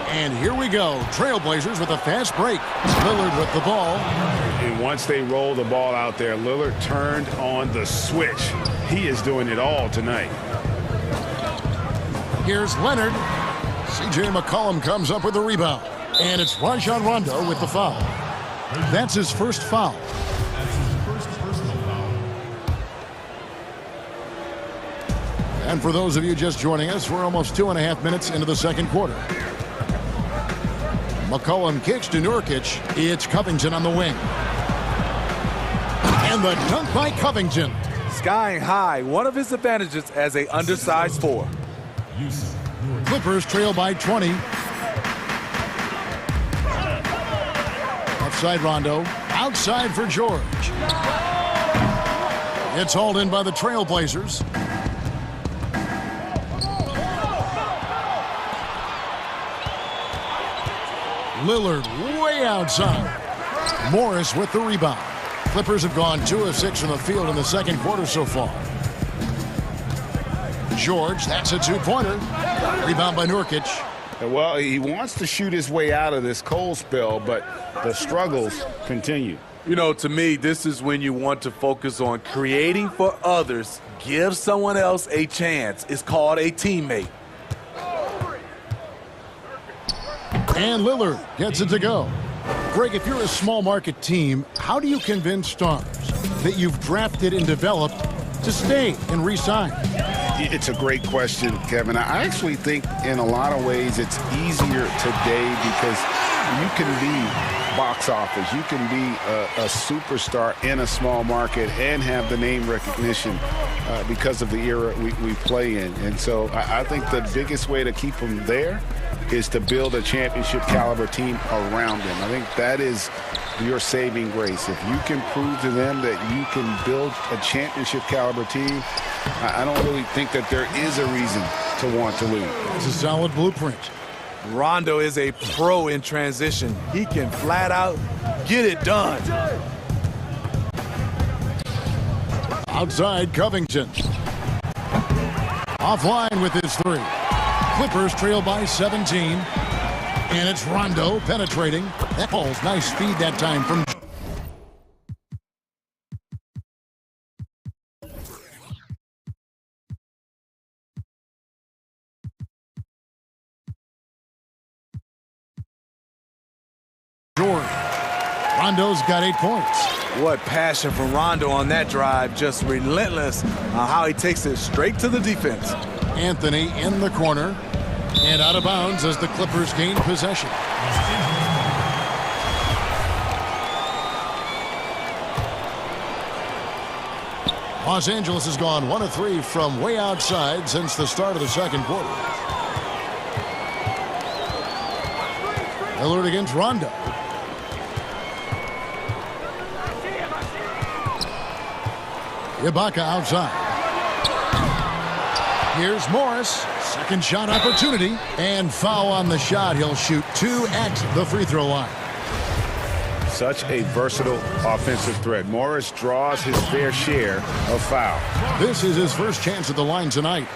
And here we go. Trailblazers with a fast break. Lillard with the ball. And once they roll the ball out there, Lillard turned on the switch. He is doing it all tonight. Here's Leonard. C.J. McCollum comes up with the rebound. And it's Rajon Rondo with the foul. That's his first foul. And for those of you just joining us, we're almost 2.5 minutes into the second quarter. McCollum kicks to Nurkic. It's Covington on the wing. And the dunk by Covington. Skying high, one of his advantages as a undersized 4. Clippers trail by 20. Outside Rondo. Outside for George. It's hauled in by the Trailblazers. Lillard way outside. Morris with the rebound. Clippers have gone 2 of 6 from the field in the second quarter so far. George, that's a 2-pointer. Rebound by Nurkic. Well, he wants to shoot his way out of this cold spell, but the struggles continue. You know, to me, this is when you want to focus on creating for others. Give someone else a chance. It's called a teammate. And Lillard gets it to go. Greg, if you're a small market team, how do you convince stars that you've drafted and developed to stay and re-sign? It's a great question, Kevin. I actually think in a lot of ways it's easier today because you can be box office. You can be a superstar in a small market and have the name recognition because of the era we play in. And so I think the biggest way to keep them there is to build a championship caliber team around them. I think that is your saving grace. If you can prove to them that you can build a championship caliber team, I don't really think that there is a reason to want to lose. It's a solid blueprint. Rondo is a pro in transition. He can flat out get it done. Outside Covington. Offline with his 3. Clippers trail by 17. And it's Rondo penetrating. That ball's nice feed that time from George. Rondo's got 8 points. What passion from Rondo on that drive. Just relentless on how he takes it straight to the defense. Anthony in the corner. And out of bounds as the Clippers gain possession. Los Angeles has gone 1 of 3 from way outside since the start of the second quarter. Lillard against Rondo. Ibaka outside. Here's Morris. Second shot opportunity. And foul on the shot. He'll shoot 2 at the free throw line. Such a versatile offensive threat. Morris draws his fair share of foul. This is his first chance at the line tonight.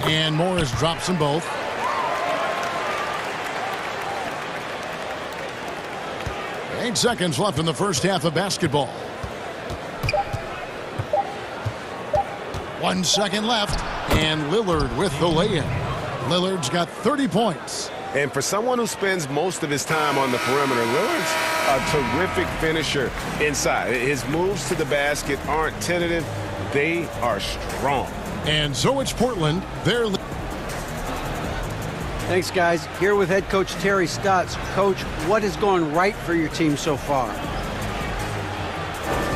And Morris drops them both. Eight seconds left in the first half of basketball. 1 second left. And Lillard with the lay-in. Lillard's got 30 points. And for someone who spends most of his time on the perimeter, Lillard's a terrific finisher inside. His moves to the basket aren't tentative. They are strong. And so it's Portland. They're... Thanks, guys. Here with head coach Terry Stotts. Coach, what is going right for your team so far?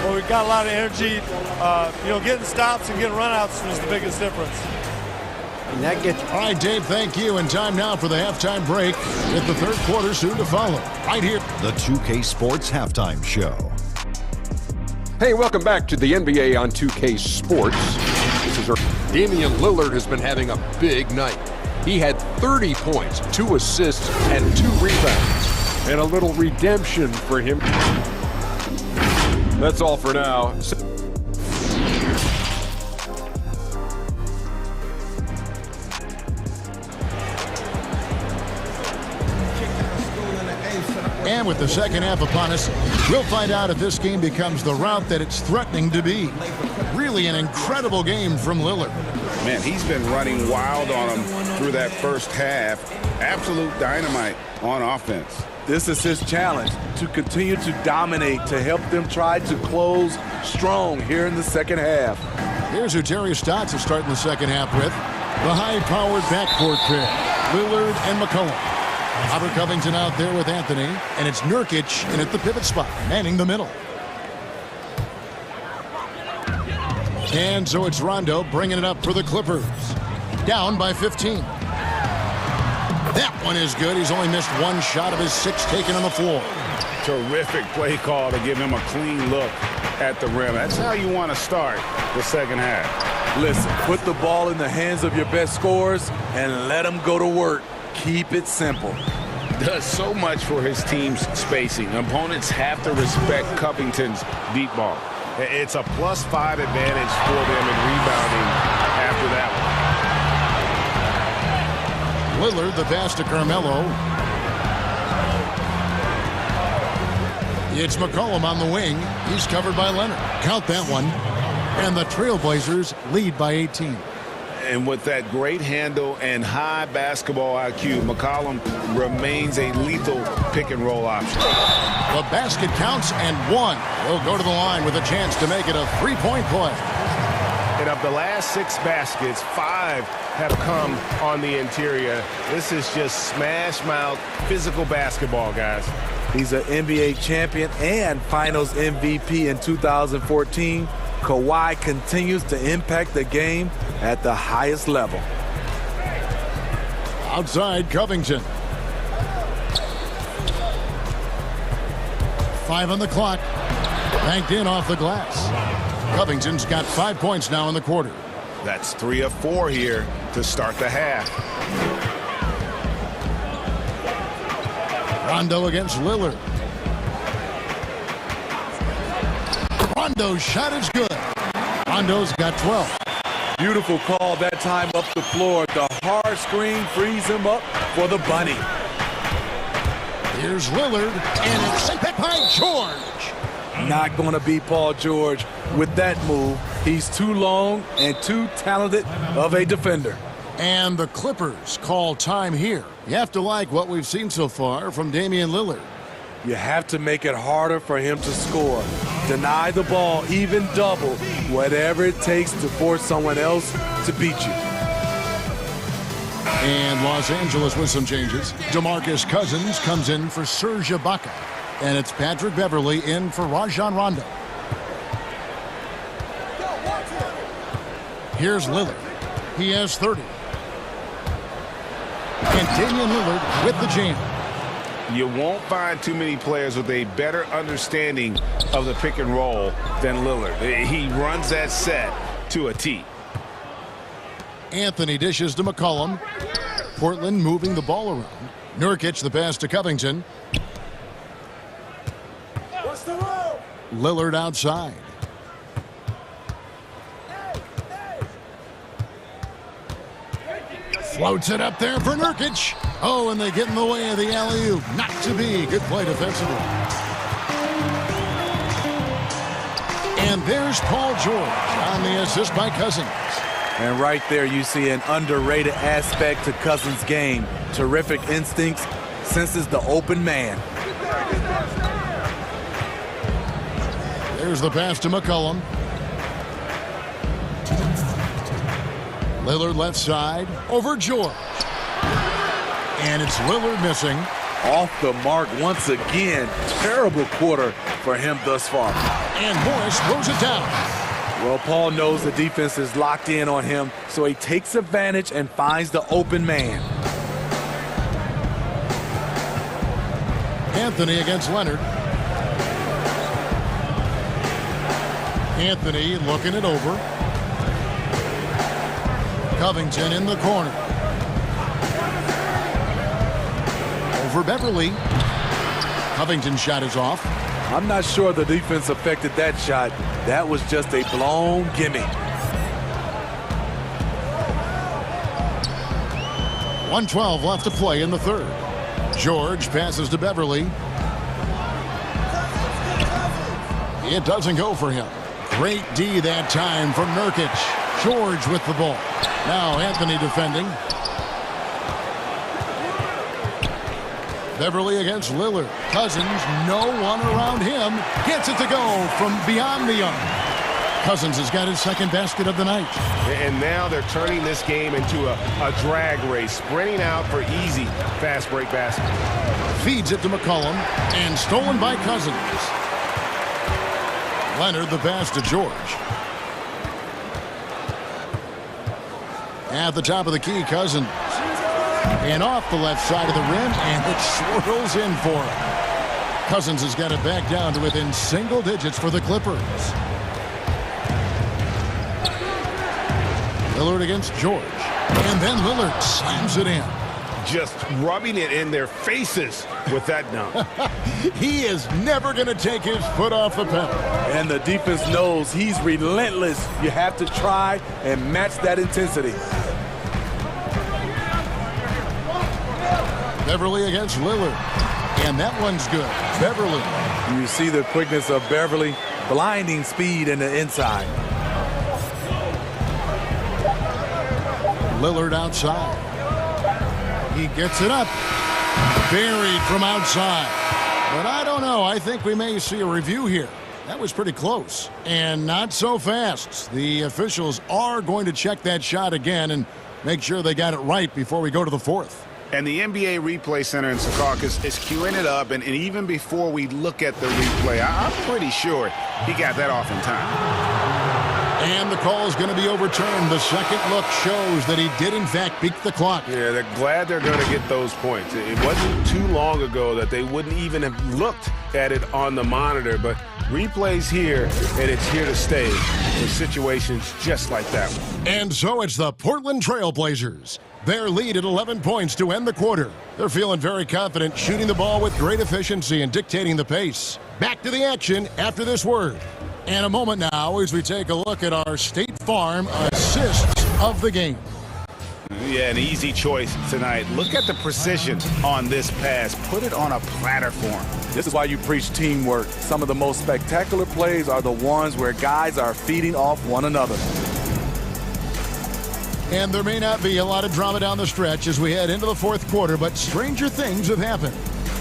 Well, we've got a lot of energy. Getting stops and getting runouts is the biggest difference. And that gets... All right, Dave, thank you. And time now for the halftime break with the third quarter soon to follow. Right here. The 2K Sports Halftime Show. Hey, welcome back to the NBA on 2K Sports. This is Damian Lillard has been having a big night. He had 30 points, 2 assists, and 2 rebounds. And a little redemption for him. That's all for now. And with the second half upon us, we'll find out if this game becomes the route that it's threatening to be. Really an incredible game from Lillard. Man, he's been running wild on him through that first half. Absolute dynamite on offense. This is his challenge, to continue to dominate, to help them try to close strong here in the second half. Here's who Terry Stotts is starting the second half with. The high-powered backcourt pair, Lillard and McCollum. Robert Covington out there with Anthony, and it's Nurkic in at the pivot spot, manning the middle. And so it's Rondo bringing it up for the Clippers. Down by 15. That one is good. He's only missed one shot of his 6 taken on the floor. Terrific play call to give him a clean look at the rim. That's how you want to start the second half. Listen, put the ball in the hands of your best scorers and let them go to work. Keep it simple. Does so much for his team's spacing. Opponents have to respect Covington's deep ball. It's a +5 advantage for them in rebounding after that one. Lillard, the pass to Carmelo. It's McCollum on the wing. He's covered by Leonard. Count that one. And the Trailblazers lead by 18. And with that great handle and high basketball IQ, McCollum remains a lethal pick-and-roll option. The basket counts and one. He'll go to the line with a chance to make it a three-point play. And of the last 6 baskets, 5 have come on the interior. This is just smash-mouth physical basketball, guys. He's an NBA champion and Finals MVP in 2014. Kawhi continues to impact the game at the highest level. Outside, Covington. 5 on the clock. Banked in off the glass. Covington's got 5 points now in the quarter. That's 3 of 4 here to start the half. Rondo against Lillard. Rondo's shot is good. Rondo's got 12. Beautiful call that time up the floor. The hard screen frees him up for the bunny. Here's Lillard, and it's sent back by George. Not going to beat Paul George with that move. He's too long and too talented of a defender. And the Clippers call time here. You have to like what we've seen so far from Damian Lillard. You have to make it harder for him to score. Deny the ball, even double, whatever it takes to force someone else to beat you. And Los Angeles with some changes. DeMarcus Cousins comes in for Serge Ibaka. And it's Patrick Beverley in for Rajon Rondo. Here's Lillard. He has 30. And Damian Lillard with the jam. You won't find too many players with a better understanding of the pick and roll than Lillard. He runs that set to a T. Anthony dishes to McCollum. Portland moving the ball around. Nurkic the pass to Covington. Lillard outside. Floats it up there for Nurkic. Oh, and they get in the way of the alley-oop. Not to be. Good play defensively. And there's Paul George on the assist by Cousins. And right there you see an underrated aspect to Cousins' game. Terrific instincts, senses the open man. There's the pass to McCollum. Lillard left side over George. And it's Lillard missing. Off the mark once again. Terrible quarter for him thus far. And Morris throws it down. Well, Paul knows the defense is locked in on him, so he takes advantage and finds the open man. Anthony against Leonard. Anthony looking it over. Covington in the corner. Over Beverly. Covington's shot is off. I'm not sure the defense affected that shot. That was just a blown gimme. 1:12 left to play in the third. George passes to Beverly. It doesn't go for him. Great D that time from Nurkic. George with the ball. Now Anthony defending. Beverly against Lillard. Cousins, no one around him. Gets it to go from beyond the arc. Cousins has got his second basket of the night. And now they're turning this game into a drag race, sprinting out for easy fast break basket. Feeds it to McCollum and stolen by Cousins. Leonard the pass to George. At the top of the key, Cousins. And off the left side of the rim, and it swirls in for him. Cousins has got it back down to within single digits for the Clippers. Lillard against George. And then Lillard slams it in. Just rubbing it in their faces with that dunk. He is never going to take his foot off the pedal. And the defense knows he's relentless. You have to try and match that intensity. Beverly against Lillard. And that one's good. Beverly. You see the quickness of Beverly. Blinding speed in the inside. Lillard outside. He gets it up. Buried from outside. But I don't know. I think we may see a review here. That was pretty close. And not so fast. The officials are going to check that shot again and make sure they got it right before we go to the fourth. And the NBA Replay Center in Secaucus is queuing it up, and even before we look at the replay, I'm pretty sure he got that off in time. And the call is going to be overturned. The second look shows that he did, in fact, beat the clock. Yeah, they're glad they're going to get those points. It wasn't too long ago that they wouldn't even have looked at it on the monitor, but replay's here, and it's here to stay for situations just like that one. And so it's the Portland Trail Blazers. Their lead at 11 points to end the quarter. They're feeling very confident, shooting the ball with great efficiency and dictating the pace. Back to the action after this word. And a moment now as we take a look at our State Farm assists of the game. Yeah, an easy choice tonight. Look at the precision on this pass. Put it on a platter form. This is why you preach teamwork. Some of the most spectacular plays are the ones where guys are feeding off one another. And there may not be a lot of drama down the stretch as we head into the fourth quarter, but stranger things have happened.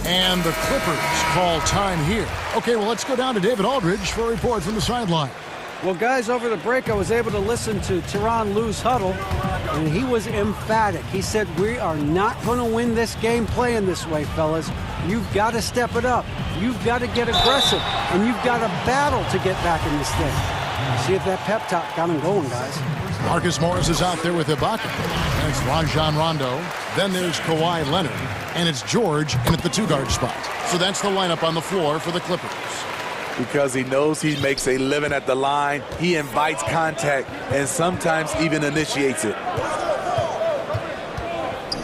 And the Clippers call time here. Okay, well, let's go down to David Aldridge for a report from the sideline. Well, guys, over the break, I was able to listen to Tyronn Lue's huddle, and he was emphatic. He said, we are not going to win this game playing this way, fellas. You've got to step it up. You've got to get aggressive, and you've got to battle to get back in this thing. See if that pep talk got him going, guys. Marcus Morris is out there with Ibaka. And it's Rajon Rondo. Then there's Kawhi Leonard. And it's George in at the two-guard spot. So that's the lineup on the floor for the Clippers. Because he knows he makes a living at the line, he invites contact and sometimes even initiates it.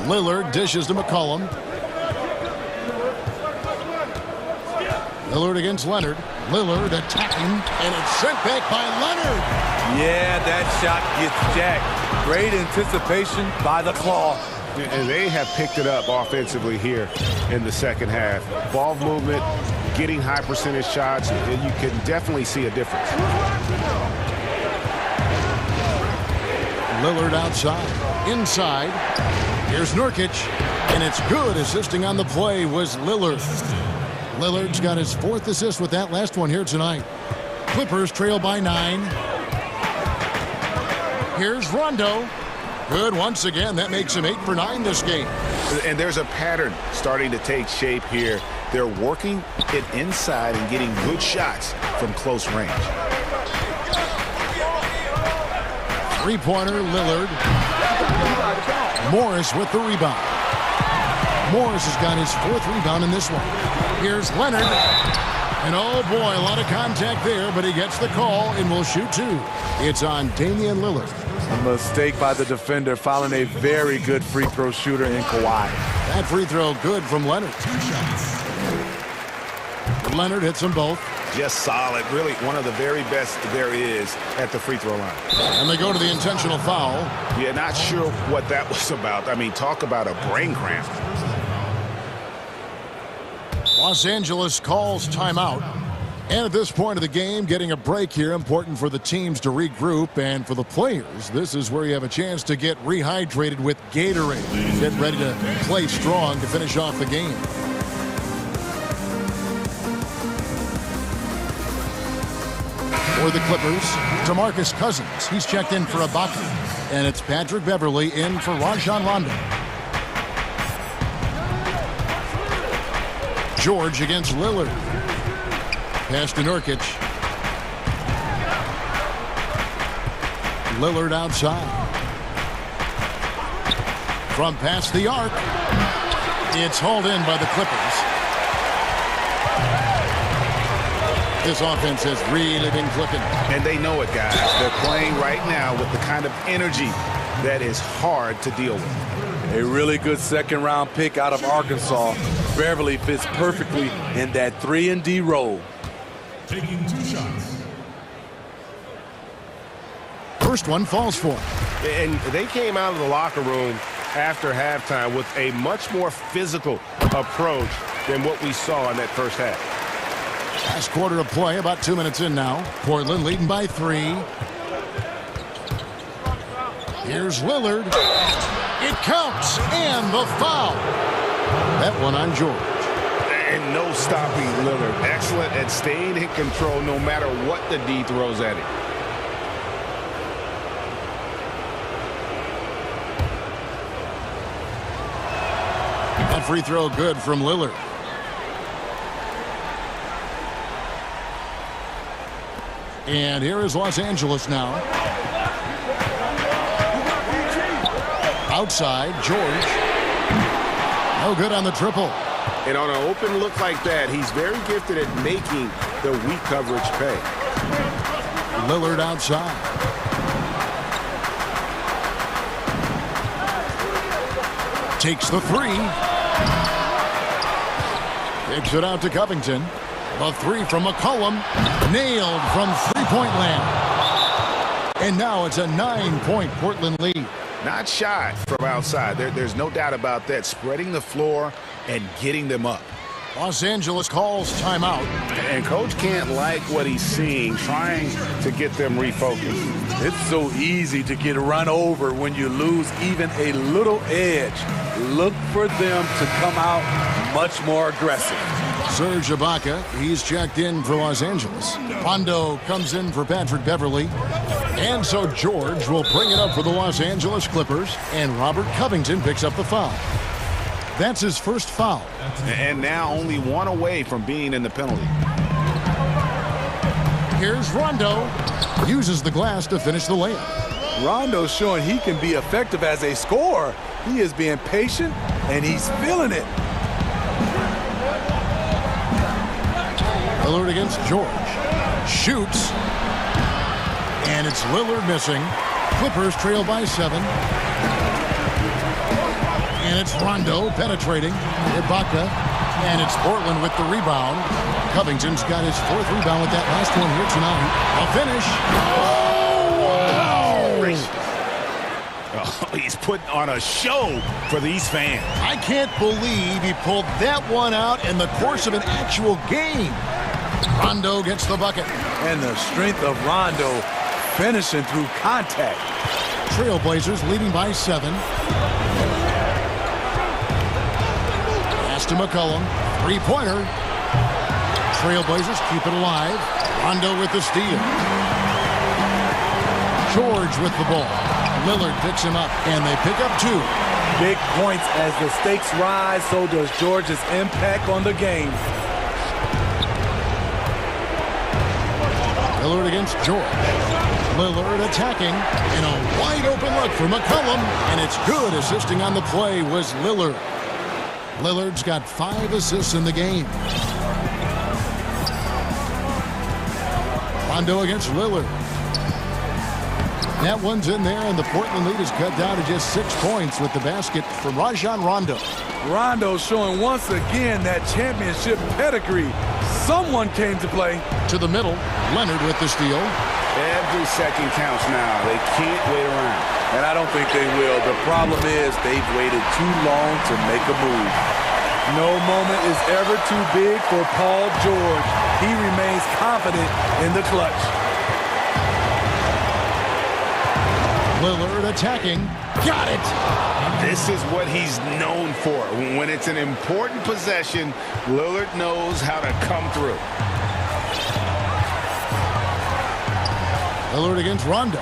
Lillard dishes to McCollum. Lillard against Leonard. Lillard attacking, and it's sent back by Leonard. Yeah, that shot gets jacked. Great anticipation by the claw. And they have picked it up offensively here in the second half. Ball movement, getting high percentage shots, and you can definitely see a difference. Lillard outside. Inside. Here's Nurkic, and it's good. Assisting on the play was Lillard. Lillard's got his fourth assist with that last one here tonight. Clippers trail by 9. Here's Rondo. Good once again. That makes him 8 for 9 this game. And there's a pattern starting to take shape here. They're working it inside and getting good shots from close range. Three-pointer, Lillard. Morris with the rebound. Morris has got his fourth rebound in this one. Here's Leonard. And oh boy, a lot of contact there, but he gets the call and will shoot 2. It's on Damian Lillard. A mistake by the defender, following a very good free throw shooter in Kawhi. That free throw good from Leonard. Leonard hits them both. Just solid. Really one of the very best there is at the free throw line. And they go to the intentional foul. Yeah, not sure what that was about. I mean, talk about a brain cramp. Los Angeles calls timeout. And at this point of the game, getting a break here, important for the teams to regroup. And for the players, this is where you have a chance to get rehydrated with Gatorade. Get ready to play strong to finish off the game. For the Clippers, DeMarcus Cousins. He's checked in for Ibaka. And it's Patrick Beverley in for Rajon Rondo. George against Lillard. Pass to Nurkic. Lillard outside. From past the arc. It's hauled in by the Clippers. This offense has really been clicking. And they know it, guys. They're playing right now with the kind of energy that is hard to deal with. A really good second-round pick out of Arkansas. Beverly fits perfectly in that 3-and-D role. Taking 2 shots. First one falls for him. And they came out of the locker room after halftime with a much more physical approach than what we saw in that first half. Last quarter of play, about 2 minutes in now. Portland leading by 3. Here's Lillard. It counts, and the foul. That one on George. And no stopping Lillard. Excellent at staying in control no matter what the D throws at him. That free throw good from Lillard. And here is Los Angeles now. Outside, George. No good on the triple. And on an open look like that, he's very gifted at making the weak coverage pay. Lillard outside. Takes the 3. Kicks it out to Covington. The 3 from McCollum. Nailed from three-point land. And now it's a 9-point Portland lead. Not shy from outside. There's no doubt about that. Spreading the floor and getting them up. Los Angeles calls timeout. And coach can't like what he's seeing, trying to get them refocused. It's so easy to get run over when you lose even a little edge. Look for them to come out much more aggressive. Serge Ibaka, he's checked in for Los Angeles. Rondo comes in for Patrick Beverley. And so George will bring it up for the Los Angeles Clippers, and Robert Covington picks up the foul. That's his first foul. And now only 1 away from being in the penalty. Here's Rondo. Uses the glass to finish the layup. Rondo's showing he can be effective as a scorer. He is being patient, and he's feeling it. Lillard against George. Shoots. And it's Lillard missing. Clippers trail by 7. And it's Rondo penetrating. Ibaka. And it's Portland with the rebound. Covington's got his 4th rebound with that last one here tonight. A finish. Oh, he's putting on a show for these fans. I can't believe he pulled that one out in the course of an actual game. Rondo gets the bucket. And the strength of Rondo finishing through contact. Trailblazers leading by 7. Pass to McCollum. 3-pointer. Trailblazers keep it alive. Rondo with the steal. George with the ball. Lillard picks him up, and they pick up 2. Big points as the stakes rise, so does George's impact on the game. Lillard against George. Lillard attacking, and a wide open look for McCollum, and it's good. Assisting on the play was Lillard. Lillard's got 5 assists in the game. Rondo against Lillard. That one's in there, and the Portland lead is cut down to just 6 points with the basket from Rajon Rondo. Rondo showing once again that championship pedigree. Someone came to play. To the middle, Leonard with the steal. Every second counts now. They can't wait around. And I don't think they will. The problem is they've waited too long to make a move. No moment is ever too big for Paul George. He remains confident in the clutch. Lillard attacking. Got it! This is what he's known for. When it's an important possession, Lillard knows how to come through. Lillard against Rondo.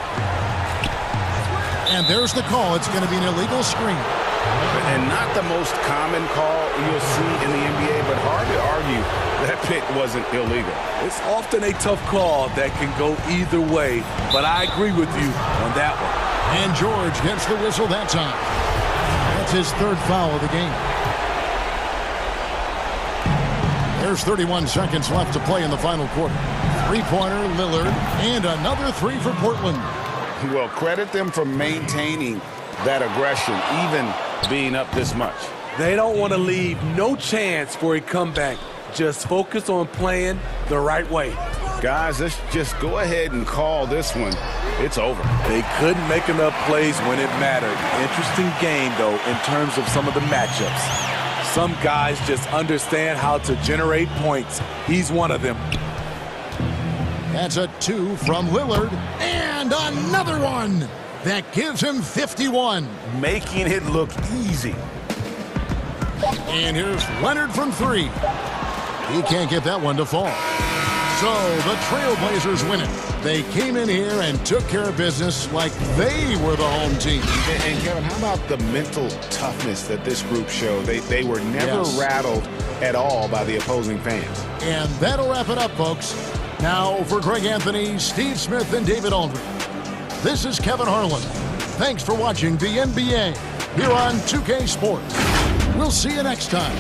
And there's the call. It's going to be an illegal screen. And not the most common call you'll see in the NBA, but hard to argue that pick wasn't illegal. It's often a tough call that can go either way, but I agree with you on that one. And George gets the whistle that time. That's his third foul of the game. There's 31 seconds left to play in the final quarter. Three-pointer, Lillard, and another three for Portland. Well, credit them for maintaining that aggression, even being up this much. They don't want to leave no chance for a comeback. Just focus on playing the right way. Guys, let's just go ahead and call this one. It's over. They couldn't make enough plays when it mattered. Interesting game, though, in terms of some of the matchups. Some guys just understand how to generate points. He's one of them. That's a two from Lillard. And another one. That gives him 51. Making it look easy. And here's Leonard from three. He can't get that one to fall. So the Trailblazers win it. They came in here and took care of business like they were the home team. And Kevin, how about the mental toughness that this group showed? They were never rattled at all by the opposing fans. And that'll wrap it up, folks. Now for Greg Anthony, Steve Smith, and David Aldridge. This is Kevin Harlan. Thanks for watching the NBA here on 2K Sports. We'll see you next time.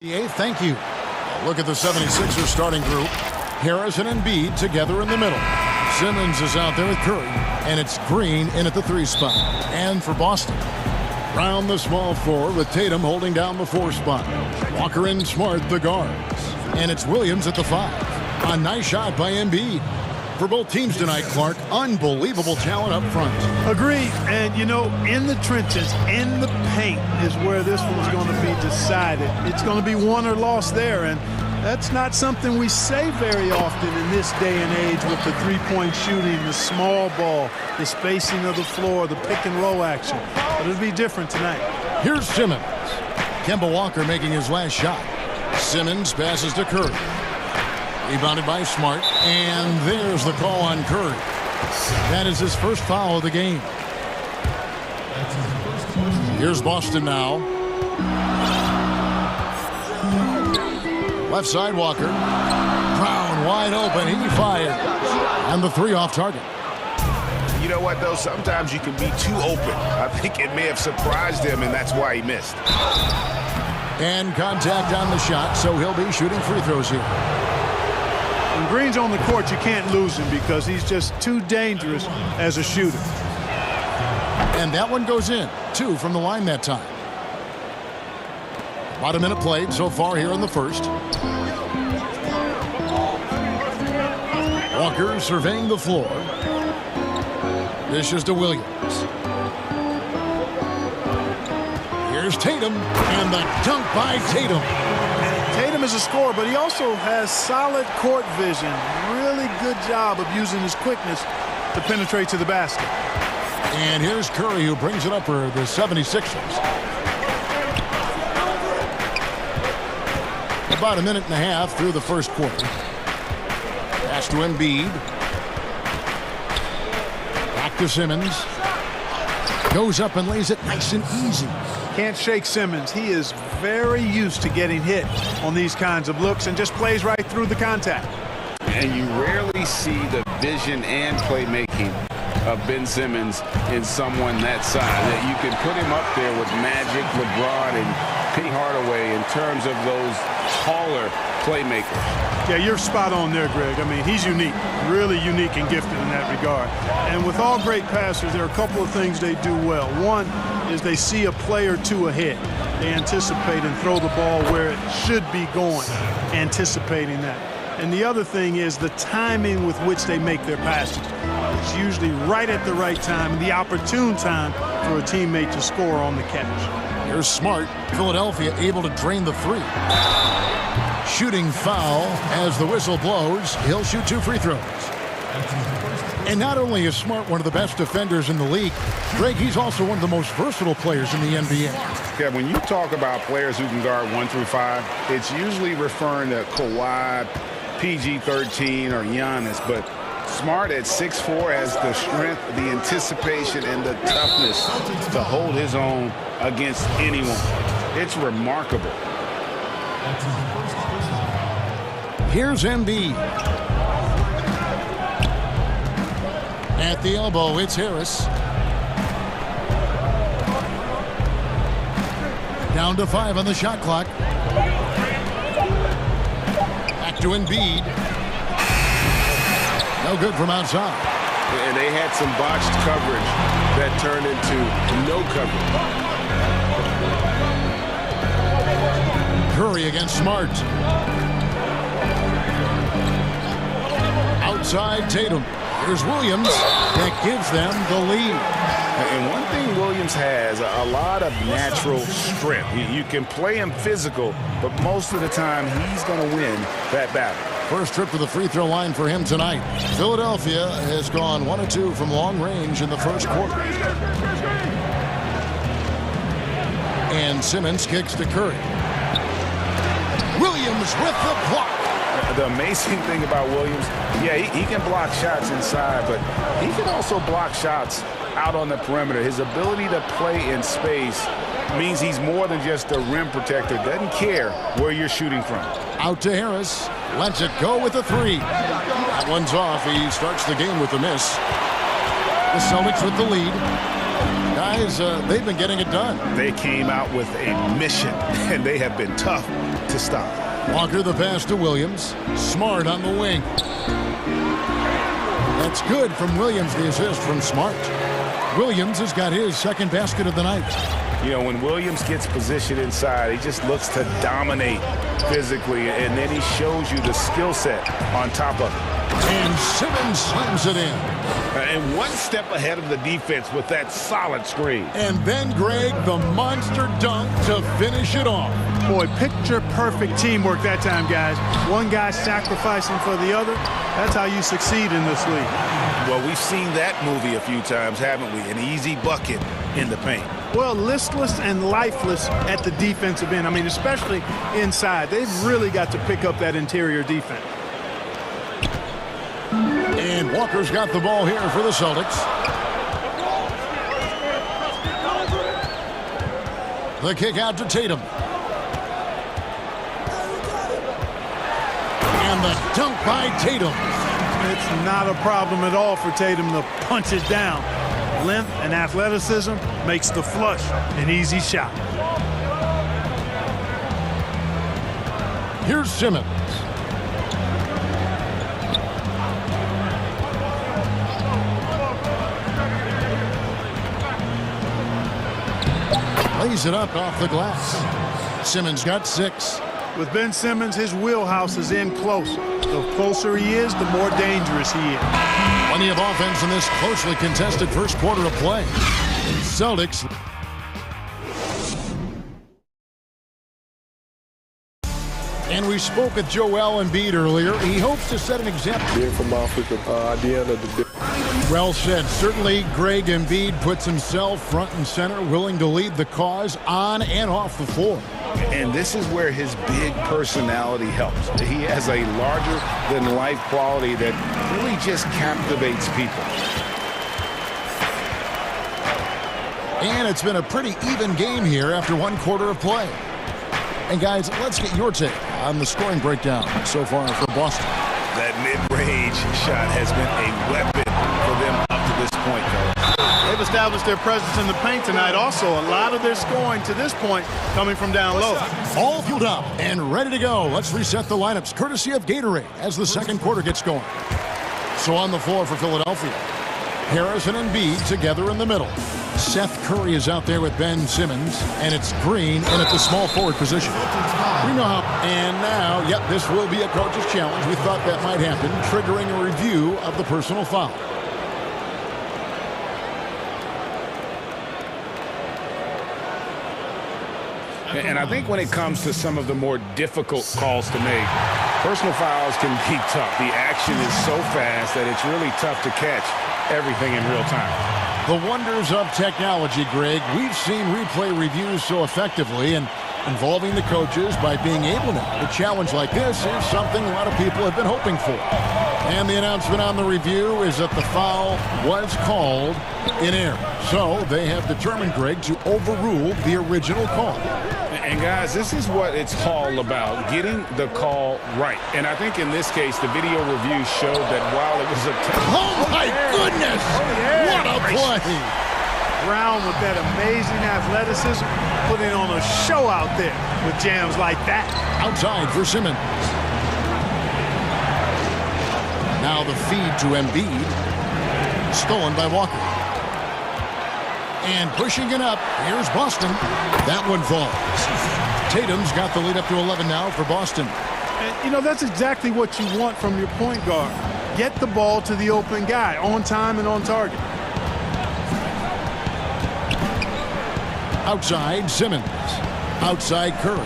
Thank you. Look at the 76ers starting group. Harris and Embiid together in the middle. Simmons is out there with Curry, and it's Green in at the 3 spot. And for Boston, round the small floor with Tatum holding down the 4 spot. Walker and Smart the guards. And it's Williams at the 5. A nice shot by Embiid. For both teams tonight, Clark, unbelievable talent up front. Agreed. And, you know, in the trenches, in the paint is where this one's going to be decided. It's going to be won or lost there. And that's not something we say very often in this day and age with the three-point shooting, the small ball, the spacing of the floor, the pick-and-roll action. But it'll be different tonight. Here's Simmons. Kemba Walker making his last shot. Simmons passes to Curry. Rebounded by Smart, and there's the call on Curry. That is his first foul of the game. Here's Boston now. Left side, Walker. Brown wide open, he fires. And the 3 off target. You know what, though? Sometimes you can be too open. I think it may have surprised him, and that's why he missed. And contact on the shot, so he'll be shooting free throws here. When Green's on the court, you can't lose him because he's just too dangerous as a shooter. And that one goes in. 2 from the line that time. About a minute played so far here in the first. Walker surveying the floor. Dishes to Williams. Here's Tatum, and the dunk by Tatum. Tatum is a scorer, but he also has solid court vision. Really good job of using his quickness to penetrate to the basket. And here's Curry, who brings it up for the 76ers. About a minute and a half through the first quarter. Pass to Embiid. Back to Simmons. Goes up and lays it nice and easy. Can't shake Simmons. He is very used to getting hit on these kinds of looks and just plays right through the contact. And you rarely see the vision and playmaking of Ben Simmons in someone that size. That you can put him up there with Magic, LeBron, and Penny Hardaway in terms of those taller playmakers. Yeah, you're spot on there, Greg. I mean, he's unique, really unique and gifted in that regard. And with all great passers, there are a couple of things they do well. One is they see a play or two ahead. They anticipate and throw the ball where it should be going, anticipating that. And the other thing is the timing with which they make their passes. It's usually right at the right time, the opportune time for a teammate to score on the catch. Here's Smart. Philadelphia able to drain the 3. Shooting foul as the whistle blows. He'll shoot 2 free throws. And not only is Smart one of the best defenders in the league, Greg, he's also one of the most versatile players in the NBA. Yeah, when you talk about players who can guard 1 through 5, it's usually referring to Kawhi, PG-13, or Giannis, but Smart at 6'4" has the strength, the anticipation, and the toughness to hold his own against anyone. It's remarkable. Here's Embiid. At the elbow, it's Harris. Down to 5 on the shot clock. Back to Embiid. No good from outside. And they had some botched coverage that turned into no coverage. Curry against Smart. Outside Tatum. Here's Williams. That gives them the lead. And one thing Williams has, a lot of natural strength. You can play him physical, but most of the time he's going to win that battle. First trip to the free throw line for him tonight. Philadelphia has gone 1 of 2 from long range in the first quarter. And Simmons kicks to Curry. Williams with the block. The amazing thing about Williams, yeah, he can block shots inside, but he can also block shots out on the perimeter. His ability to play in space means he's more than just a rim protector. Doesn't care where you're shooting from. Out to Harris. Lets it go with a 3. That one's off. He starts the game with a miss. The Celtics with the lead. Guys, they've been getting it done. They came out with a mission, and they have been tough to stop. Walker the pass to Williams. Smart on the wing. That's good from Williams, the assist from Smart. Williams has got his second basket of the night. You know, when Williams gets positioned inside, he just looks to dominate physically, and then he shows you the skill set on top of it. And Simmons slams it in. And one step ahead of the defense with that solid screen. And then, Greg, the monster dunk to finish it off. Boy, picture-perfect teamwork that time, guys. One guy sacrificing for the other. That's how you succeed in this league. Well, we've seen that movie a few times, haven't we? An easy bucket in the paint. Well, listless and lifeless at the defensive end. I mean, especially inside. They've really got to pick up that interior defense. And Walker's got the ball here for the Celtics. The kick out to Tatum. And the dunk by Tatum. It's not a problem at all for Tatum to punch it down. Length and athleticism makes the flush an easy shot. Here's Simmons. Lays it up off the glass. Simmons got 6. With Ben Simmons, his wheelhouse is in close. The closer he is, the more dangerous he is. Plenty of offense in this closely contested first quarter of play. Celtics. And we spoke with Joel Embiid earlier. He hopes to set an example. Well said. Certainly, Greg Embiid puts himself front and center, willing to lead the cause on and off the floor. And this is where his big personality helps. He has a larger-than-life quality that really just captivates people. And it's been a pretty even game here after one quarter of play. And guys, let's get your take on the scoring breakdown so far for Boston. That mid-range shot has been a weapon for them up to this point, Coach. They've established their presence in the paint tonight. Also, a lot of their scoring to this point coming from down low. All fueled up and ready to go. Let's reset the lineups courtesy of Gatorade as the second quarter gets going. So on the floor for Philadelphia, Harris and Embiid together in the middle. Seth Curry is out there with Ben Simmons, and it's Green in at the small forward position. We know how. And now, yep, this will be a coach's challenge. We thought that might happen, triggering a review of the personal foul. And I think when it comes to some of the more difficult calls to make, personal fouls can be tough. The action is so fast that it's really tough to catch everything in real time. The wonders of technology, Greg. We've seen replay reviews so effectively, and involving the coaches by being able to. A challenge like this is something a lot of people have been hoping for. And the announcement on the review is that the foul was called in error. So they have determined, Greg, to overrule the original call. And guys, this is what it's all about, getting the call right. And I think in this case, the video review showed that while it was a... Oh, my goodness! What a play! Brown with that amazing athleticism, putting on a show out there with jams like that. Outside for Simmons. Now the feed to Embiid. Stolen by Walker. And pushing it up, here's Boston. That one falls. Tatum's got the lead up to 11 now for Boston. And, you know, that's exactly what you want from your point guard. Get the ball to the open guy, on time and on target. Outside, Simmons. Outside, Curry.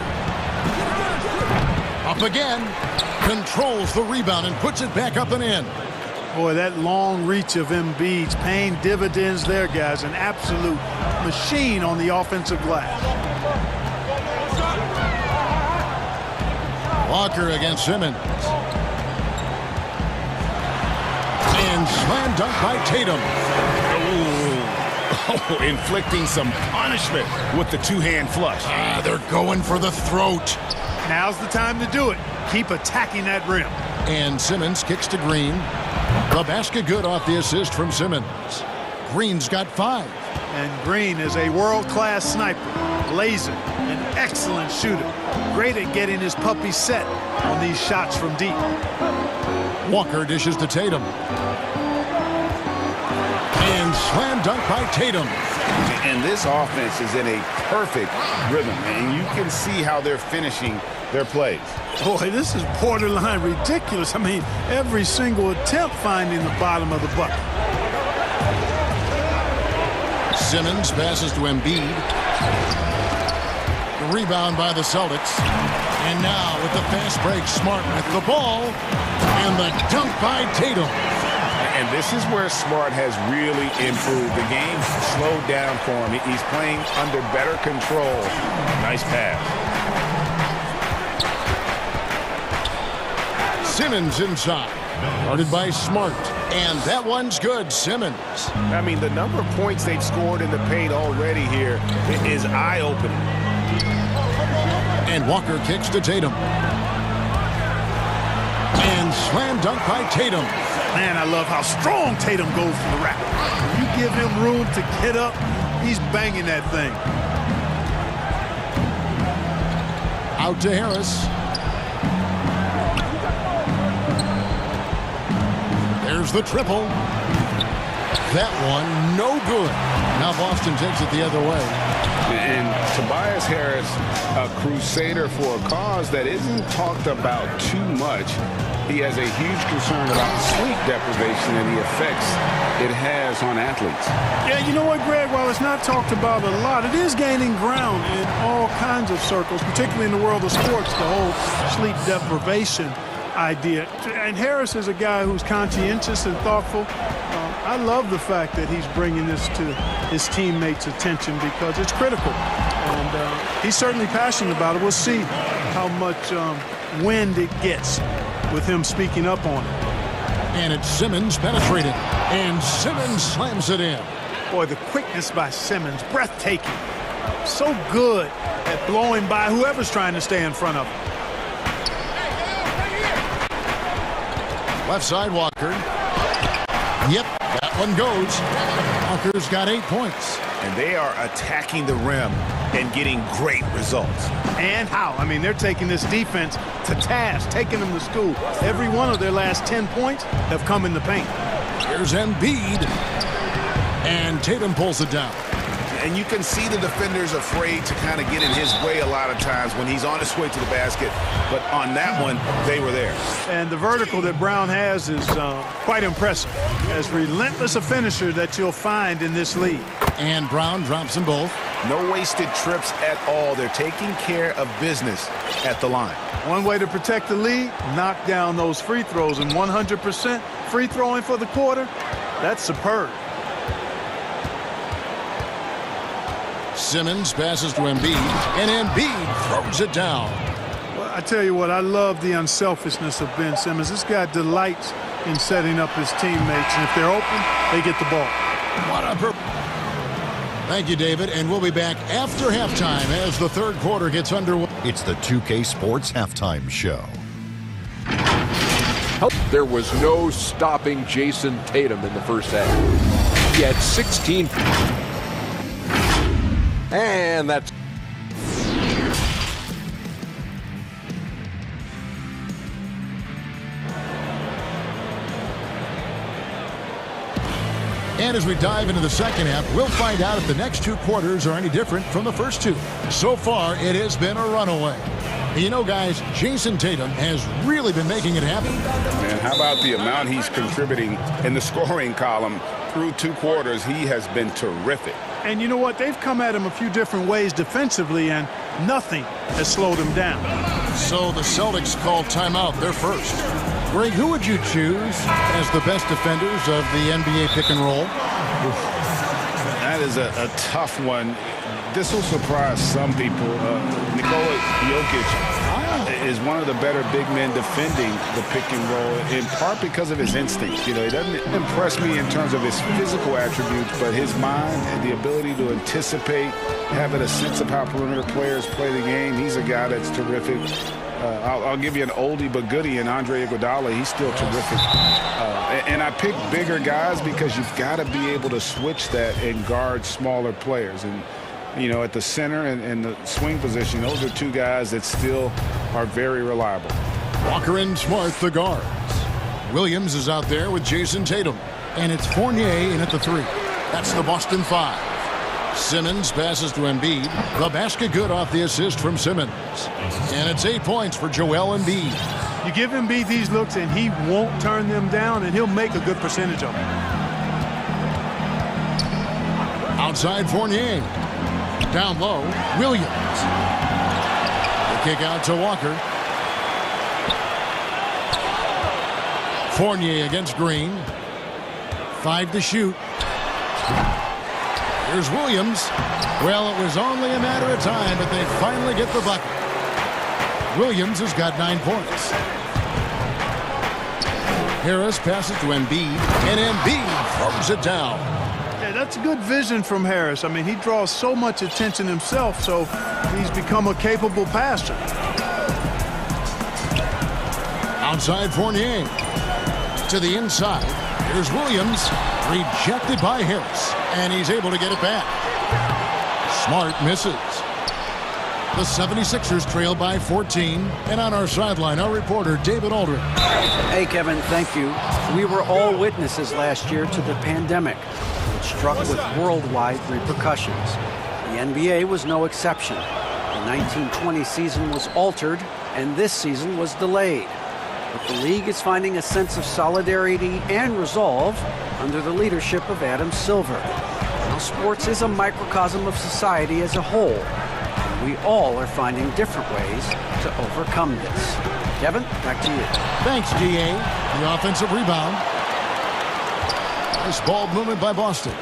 Up again. Controls the rebound and puts it back up and in. Boy, that long reach of Embiid's paying dividends there, guys. An absolute machine on the offensive glass. Walker against Simmons. And slam dunk by Tatum. Oh, inflicting some punishment with the two-hand flush. They're going for the throat. Now's the time to do it. Keep attacking that rim. And Simmons kicks to Green. The basket good off the assist from Simmons. Green's got 5. And Green is a world-class sniper, laser, an excellent shooter. Great at getting his puppy set on these shots from deep. Walker dishes to Tatum. And slam dunk by Tatum. And this offense is in a perfect rhythm, and you can see how they're finishing their plays. Boy, this is borderline ridiculous. I mean, every single attempt finding the bottom of the bucket. Simmons passes to Embiid. The rebound by the Celtics. And now with the fast break, Smart with the ball. And the dunk by Tatum. And this is where Smart has really improved. The game slowed down for him. He's playing under better control. Nice pass. Simmons inside. Guarded by Smart. And that one's good, Simmons. I mean, the number of points they've scored in the paint already here is eye-opening. And Walker kicks to Tatum. And slam dunk by Tatum. Man, I love how strong Tatum goes to the rack. You give him room to get up, he's banging that thing. Out to Harris. There's the triple. That one, no good. Now Boston takes it the other way. And Tobias Harris, a crusader for a cause that isn't talked about too much. He has a huge concern about sleep deprivation and the effects it has on athletes. Yeah, you know what, Greg? While it's not talked about a lot, it is gaining ground in all kinds of circles, particularly in the world of sports, the whole sleep deprivation idea. And Harris is a guy who's conscientious and thoughtful. I love the fact that he's bringing this to his teammates' attention because it's critical. And he's certainly passionate about it. We'll see how much wind it gets with him speaking up on it. And it's Simmons penetrating. And Simmons slams it in. Boy, the quickness by Simmons, breathtaking. So good at blowing by whoever's trying to stay in front of him. Left side, Walker. Yep, that one goes. Walker's got 8 points. And they are attacking the rim and getting great results. And how? I mean, they're taking this defense to task, taking them to school. Every one of their last 10 points have come in the paint. Here's Embiid. And Tatum pulls it down. And you can see the defenders afraid to kind of get in his way a lot of times when he's on his way to the basket. But on that one, they were there. And the vertical that Brown has is quite impressive. As relentless a finisher that you'll find in this league. And Brown drops them both. No wasted trips at all. They're taking care of business at the line. One way to protect the lead, knock down those free throws. And 100% free throwing for the quarter, that's superb. Simmons passes to Embiid, and Embiid throws it down. Well, I tell you what, I love the unselfishness of Ben Simmons. This guy delights in setting up his teammates, and if they're open, they get the ball. Thank you, David, and we'll be back after halftime as the third quarter gets underway. It's the 2K Sports Halftime Show. There was no stopping Jason Tatum in the first half. He had 16. And that's... And as we dive into the second half, we'll find out if the next two quarters are any different from the first two. So far, it has been a runaway. You know, guys, Jason Tatum has really been making it happen. Man, how about the amount he's contributing in the scoring column through two quarters? He has been terrific. And you know what? They've come at him a few different ways defensively, and nothing has slowed him down. So the Celtics called timeout. They're first. Greg, who would you choose as the best defenders of the NBA pick and roll? That is a tough one. This will surprise some people. Nikola Jokic is one of the better big men defending the pick and roll, in part because of his instincts. You know, he doesn't impress me in terms of his physical attributes, but his mind and the ability to anticipate, having a sense of how perimeter players play the game. He's a guy that's terrific. I'll give you an oldie but goodie in Andre Iguodala. He's still terrific. And I pick bigger guys because you've got to be able to switch that and guard smaller players. And, you know, at the center and the swing position, those are two guys that still are very reliable. Walker and Smart, the guards. Williams is out there with Jason Tatum. And it's Fournier in at the 3. That's the Boston 5. Simmons passes to Embiid. The basket good off the assist from Simmons. And it's 8 points for Joel Embiid. You give Embiid these looks and he won't turn them down, and he'll make a good percentage of them. Outside Fournier. Down low, Williams. The kick out to Walker. Fournier against Green. 5 to shoot. Here's Williams. Well, it was only a matter of time, but they finally get the bucket. Williams has got 9 points. Harris passes to Embiid, and Embiid throws it down. Yeah, that's good vision from Harris. I mean, he draws so much attention himself, so he's become a capable passer. Outside Fournier. To the inside. Here's Williams. Rejected by Harris. And he's able to get it back. Smart misses. The 76ers trail by 14. And on our sideline, our reporter, David Aldridge. Hey, Kevin, thank you. We were all witnesses last year to the pandemic, which struck with worldwide repercussions. The NBA was no exception. The 1920 season was altered, and this season was delayed. But the league is finding a sense of solidarity and resolve under the leadership of Adam Silver. Now, sports is a microcosm of society as a whole. And we all are finding different ways to overcome this. Kevin, back to you. Thanks, D.A. The offensive rebound. Nice ball movement by Boston.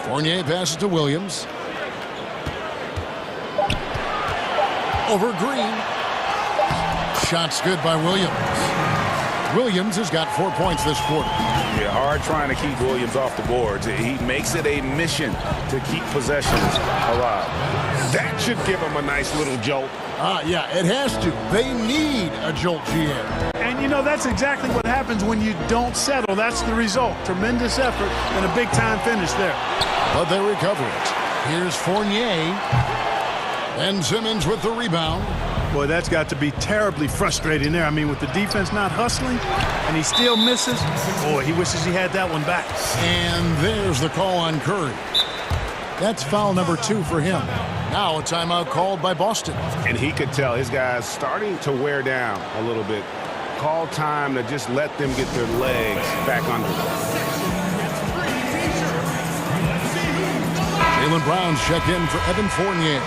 Fournier passes to Williams. Over Green. Shot's good by Williams. Williams has got 4 points this quarter. Yeah, hard trying to keep Williams off the boards. He makes it a mission to keep possessions alive. That should give him a nice little jolt. Yeah, it has to. They need a jolt, GM. And, you know, that's exactly what happens when you don't settle. That's the result. Tremendous effort and a big-time finish there. But they recover it. Here's Fournier. And Simmons with the rebound. Boy, that's got to be terribly frustrating there. I mean, with the defense not hustling, and he still misses. Boy, he wishes he had that one back. And there's the call on Curry. That's foul number 2 for him. Now a timeout called by Boston. And he could tell his guys starting to wear down a little bit. Call time to just let them get their legs back under them. Jaylen Brown's check in for Evan Fournier.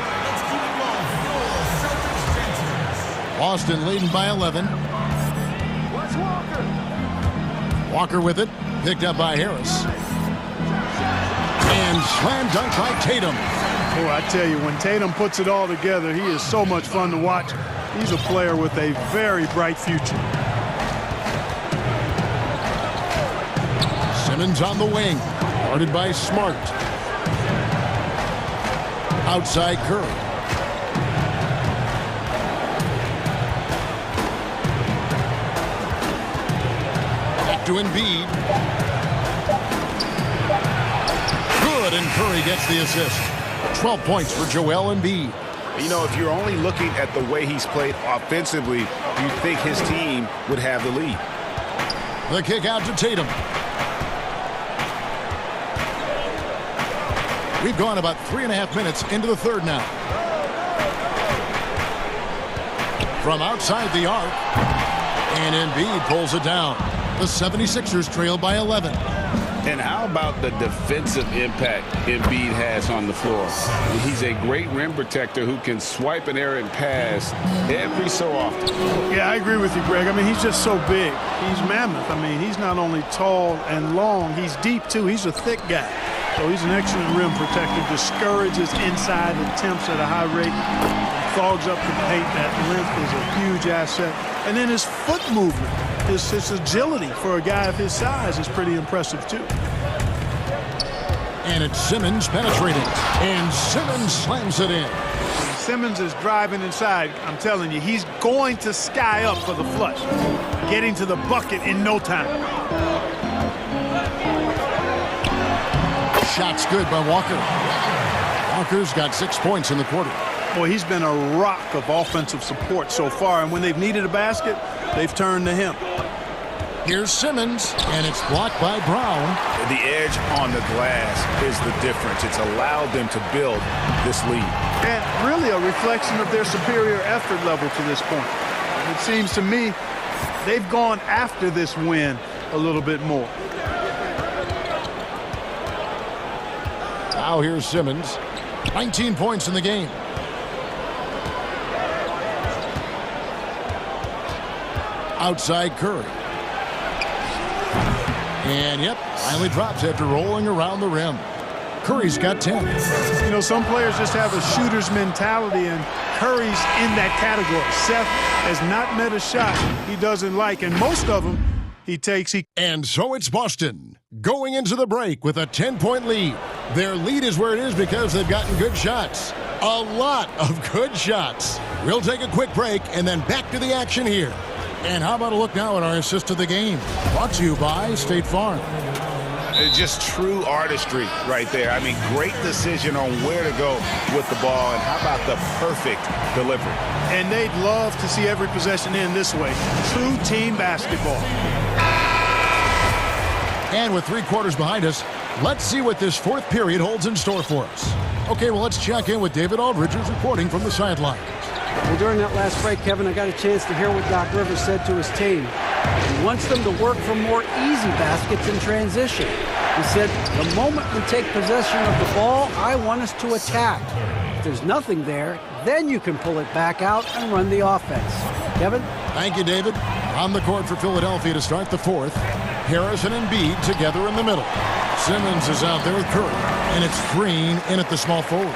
Boston leading by 11. Walker with it. Picked up by Harris. And slam dunk by Tatum. Boy, I tell you, when Tatum puts it all together, he is so much fun to watch. He's a player with a very bright future. Simmons on the wing. Guarded by Smart. Outside Curry. To Embiid. Good, and Curry gets the assist. 12 points for Joel Embiid. You know, if you're only looking at the way he's played offensively, you'd think his team would have the lead. The kick out to Tatum. We've gone about 3.5 minutes into the third now. From outside the arc. And Embiid pulls it down. The 76ers trail by 11. And how about the defensive impact Embiid has on the floor? He's a great rim protector who can swipe an errant pass every so often. Yeah, I agree with you, Greg. I mean, he's just so big. He's mammoth. I mean, he's not only tall and long, he's deep, too. He's a thick guy. So he's an excellent rim protector. Discourages inside attempts at a high rate. Fogs up the paint. That length is a huge asset. And then his foot movement, his agility for a guy of his size is pretty impressive, too. And it's Simmons penetrating. And Simmons slams it in. Simmons is driving inside. I'm telling you, he's going to sky up for the flush. Getting to the bucket in no time. Shot's good by Walker. Walker's got 6 points in the quarter. Boy, he's been a rock of offensive support so far, and when they've needed a basket, they've turned to him. Here's Simmons, and it's blocked by Brown. The edge on the glass is the difference. It's allowed them to build this lead. And really a reflection of their superior effort level to this point. It seems to me they've gone after this win a little bit more. Now here's Simmons. 19 points in the game. Outside Curry. And, yep, finally drops after rolling around the rim. Curry's got 10. You know, some players just have a shooter's mentality, and Curry's in that category. Seth has not met a shot he doesn't like, and most of them he takes. And so it's Boston going into the break with a 10-point lead. Their lead is where it is because they've gotten good shots. A lot of good shots. We'll take a quick break and then back to the action here. And how about a look now at our assist of the game? Brought to you by State Farm. It's just true artistry right there. I mean, great decision on where to go with the ball, and how about the perfect delivery? And they'd love to see every possession end this way. True team basketball. And with 3 quarters behind us, let's see what this fourth period holds in store for us. Okay, well, let's check in with David Aldridge, who's reporting from the sidelines. Well, during that last break, Kevin, I got a chance to hear what Doc Rivers said to his team. He wants them to work for more easy baskets in transition. He said, the moment we take possession of the ball, I want us to attack. If there's nothing there, then you can pull it back out and run the offense. Kevin? Thank you, David. On the court for Philadelphia to start the fourth. Harris and Embiid together in the middle. Simmons is out there with Curry, and it's Green in at the small forward.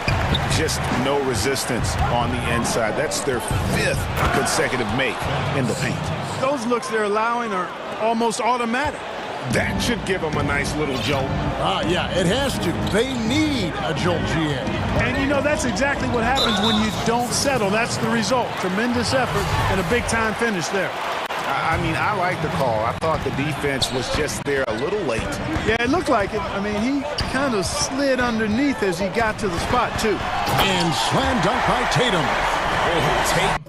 Just no resistance on the inside. That's their 5th consecutive make in the paint. Those looks they're allowing are almost automatic. That should give them a nice little jolt. Yeah, it has to. They need a jolt, GA. And, you know, that's exactly what happens when you don't settle. That's the result. Tremendous effort and a big-time finish there. I mean, I like the call. I thought the defense was just there a little late. Yeah, it looked like it. I mean, he kind of slid underneath as he got to the spot, too. And slam dunk by Tatum. Oh, Tatum.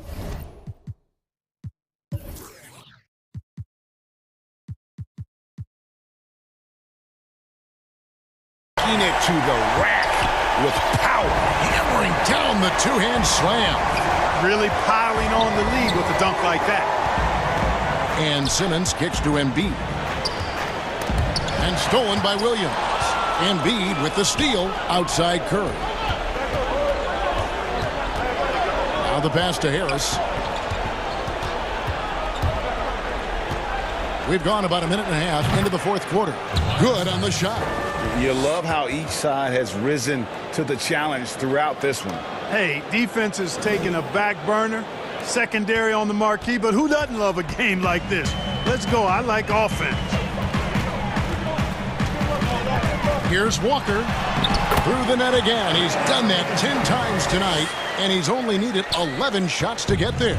It to the rack with power. Hammering down the two-hand slam. Really piling on the lead with a dunk like that. And Simmons kicks to Embiid. And stolen by Williams. Embiid with the steal outside Curry. Now the pass to Harris. We've gone about a minute and a half into the fourth quarter. Good on the shot. You love how each side has risen to the challenge throughout this one. Hey, defense is taking a back burner. Secondary on the marquee, but who doesn't love a game like this? Let's go. I like offense. Here's Walker. Through the net again. He's done that 10 times tonight, and he's only needed 11 shots to get there.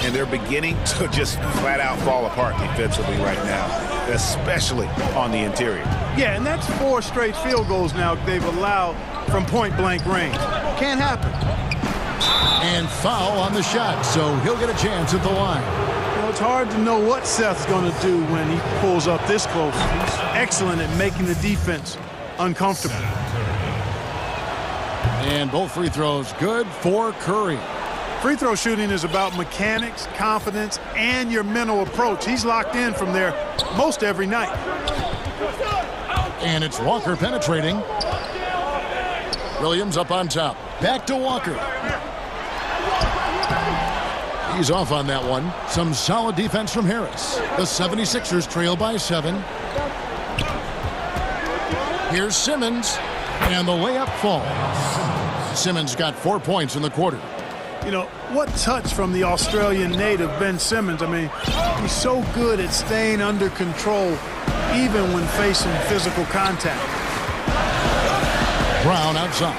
And they're beginning to just flat out fall apart defensively right now, especially on the interior. Yeah, and that's 4 straight field goals now they've allowed from point-blank range. Can't happen. And foul on the shot, so he'll get a chance at the line. You know, it's hard to know what Seth's going to do when he pulls up this close. He's excellent at making the defense uncomfortable. And both free throws good for Curry. Free throw shooting is about mechanics, confidence, and your mental approach. He's locked in from there most every night. And it's Walker penetrating. Williams up on top. Back to Walker. He's off on that one. Some solid defense from Harris. The 76ers trail by 7. Here's Simmons. And the layup falls. Simmons got 4 points in the quarter. You know, what touch from the Australian native, Ben Simmons. I mean, he's so good at staying under control, even when facing physical contact. Brown outside.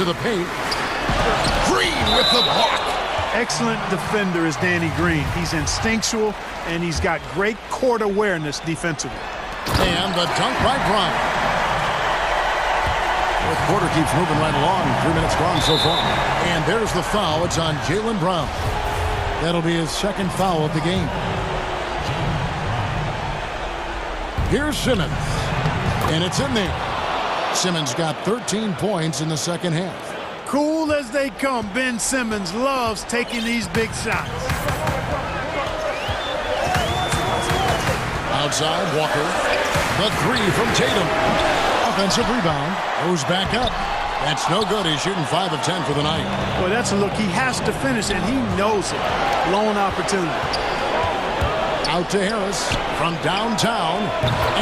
into the paint. Green with the block. Excellent defender is Danny Green. He's instinctual, and he's got great court awareness defensively. And the dunk by Brown. Fourth quarter keeps moving right along. 3 minutes gone so far. And there's the foul. It's on Jaylen Brown. That'll be his second foul of the game. Here's Simmons. And it's in there. Simmons got 13 points in the second half. Cool as they come, Ben Simmons loves taking these big shots. Outside, Walker. The three from Tatum. Offensive rebound. Goes back up. That's no good. He's shooting 5 of 10 for the night. Boy, that's a look he has to finish, and he knows it. Blown opportunity. Out to Harris from downtown.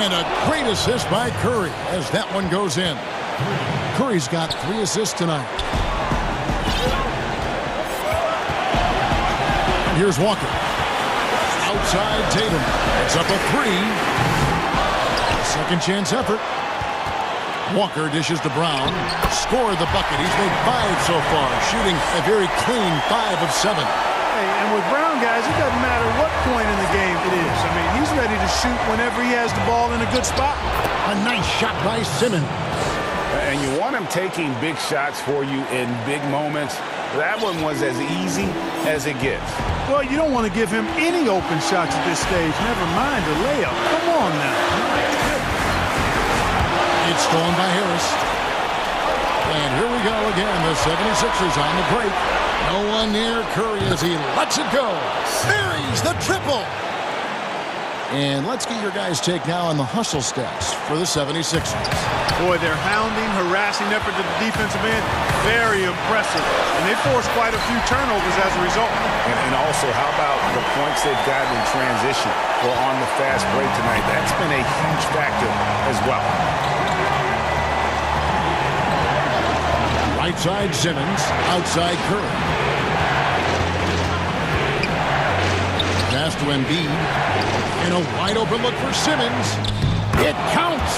And a great assist by Curry as that one goes in. Curry's got 3 assists tonight. Here's Walker. Outside Tatum. It's up a 3. Second chance effort. Walker dishes to Brown. Scored the bucket. He's made 5 so far. Shooting a very clean 5 of 7. Hey, and with Brown, guys, it doesn't matter what point in the game it is. I mean, he's ready to shoot whenever he has the ball in a good spot. A nice shot by Simmons. And you want him taking big shots for you in big moments. That one was as easy as it gets. Well, you don't want to give him any open shots at this stage. Never mind a layup. Come on now. It's stolen by Harris. And here we go again. The 76ers on the break. No one near Curry as he lets it go. Buries the triple. And let's get your guys' take now on the hustle stats for the 76ers. Boy, their hounding, harassing effort to the defensive end, very impressive. And they forced quite a few turnovers as a result. And also, how about the points they've gotten in transition or on the fast break tonight? That's been a huge factor as well. Right side Simmons, outside Curry. Pass to Embiid. And a wide open look for Simmons. It counts.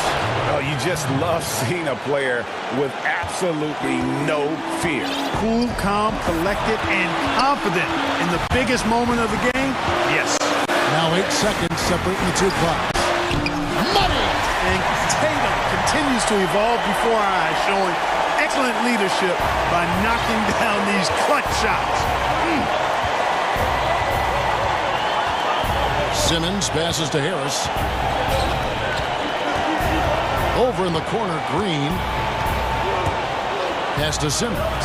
Oh, you just love seeing a player with absolutely no fear. Cool, calm, collected, and confident in the biggest moment of the game. Yes. Now 8 seconds separating the two clocks. Money! And Tatum continues to evolve before our eyes, showing excellent leadership by knocking down these clutch shots. Simmons passes to Harris. Over in the corner, Green. Pass to Simmons.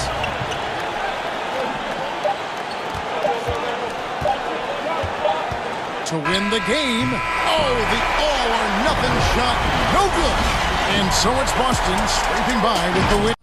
To win the game. Oh, the all-or-nothing shot. No good. And so it's Boston scraping by with the win.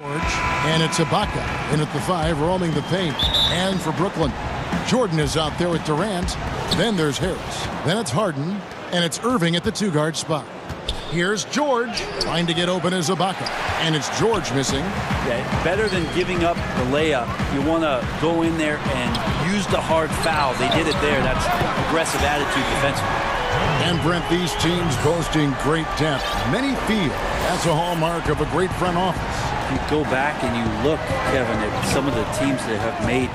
And it's Ibaka in at the 5, roaming the paint. And for Brooklyn, Jordan is out there with Durant. Then there's Harris. Then it's Harden. And it's Irving at the 2-guard spot. Here's George trying to get open as Ibaka. And it's George missing. Yeah, better than giving up the layup, you want to go in there and use the hard foul. They did it there. That's aggressive attitude defensively. And Brent, these teams boasting great depth. Many feel that's a hallmark of a great front office. You go back and you look, Kevin, at some of the teams that have made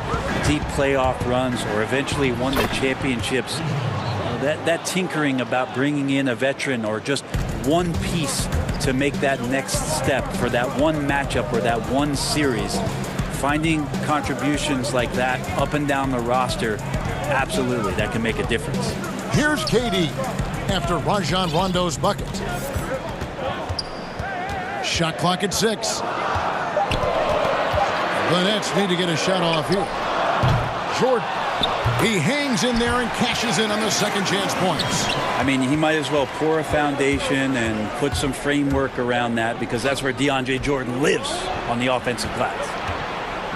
deep playoff runs or eventually won the championships. That tinkering about bringing in a veteran or just one piece to make that next step for that one matchup or that one series, finding contributions like that up and down the roster, absolutely, that can make a difference. Here's KD after Rajon Rondo's bucket. Shot clock at 6. The Nets need to get a shot off here. Jordan. He hangs in there and cashes in on the second chance points. I mean, he might as well pour a foundation and put some framework around that because that's where DeAndre Jordan lives on the offensive glass.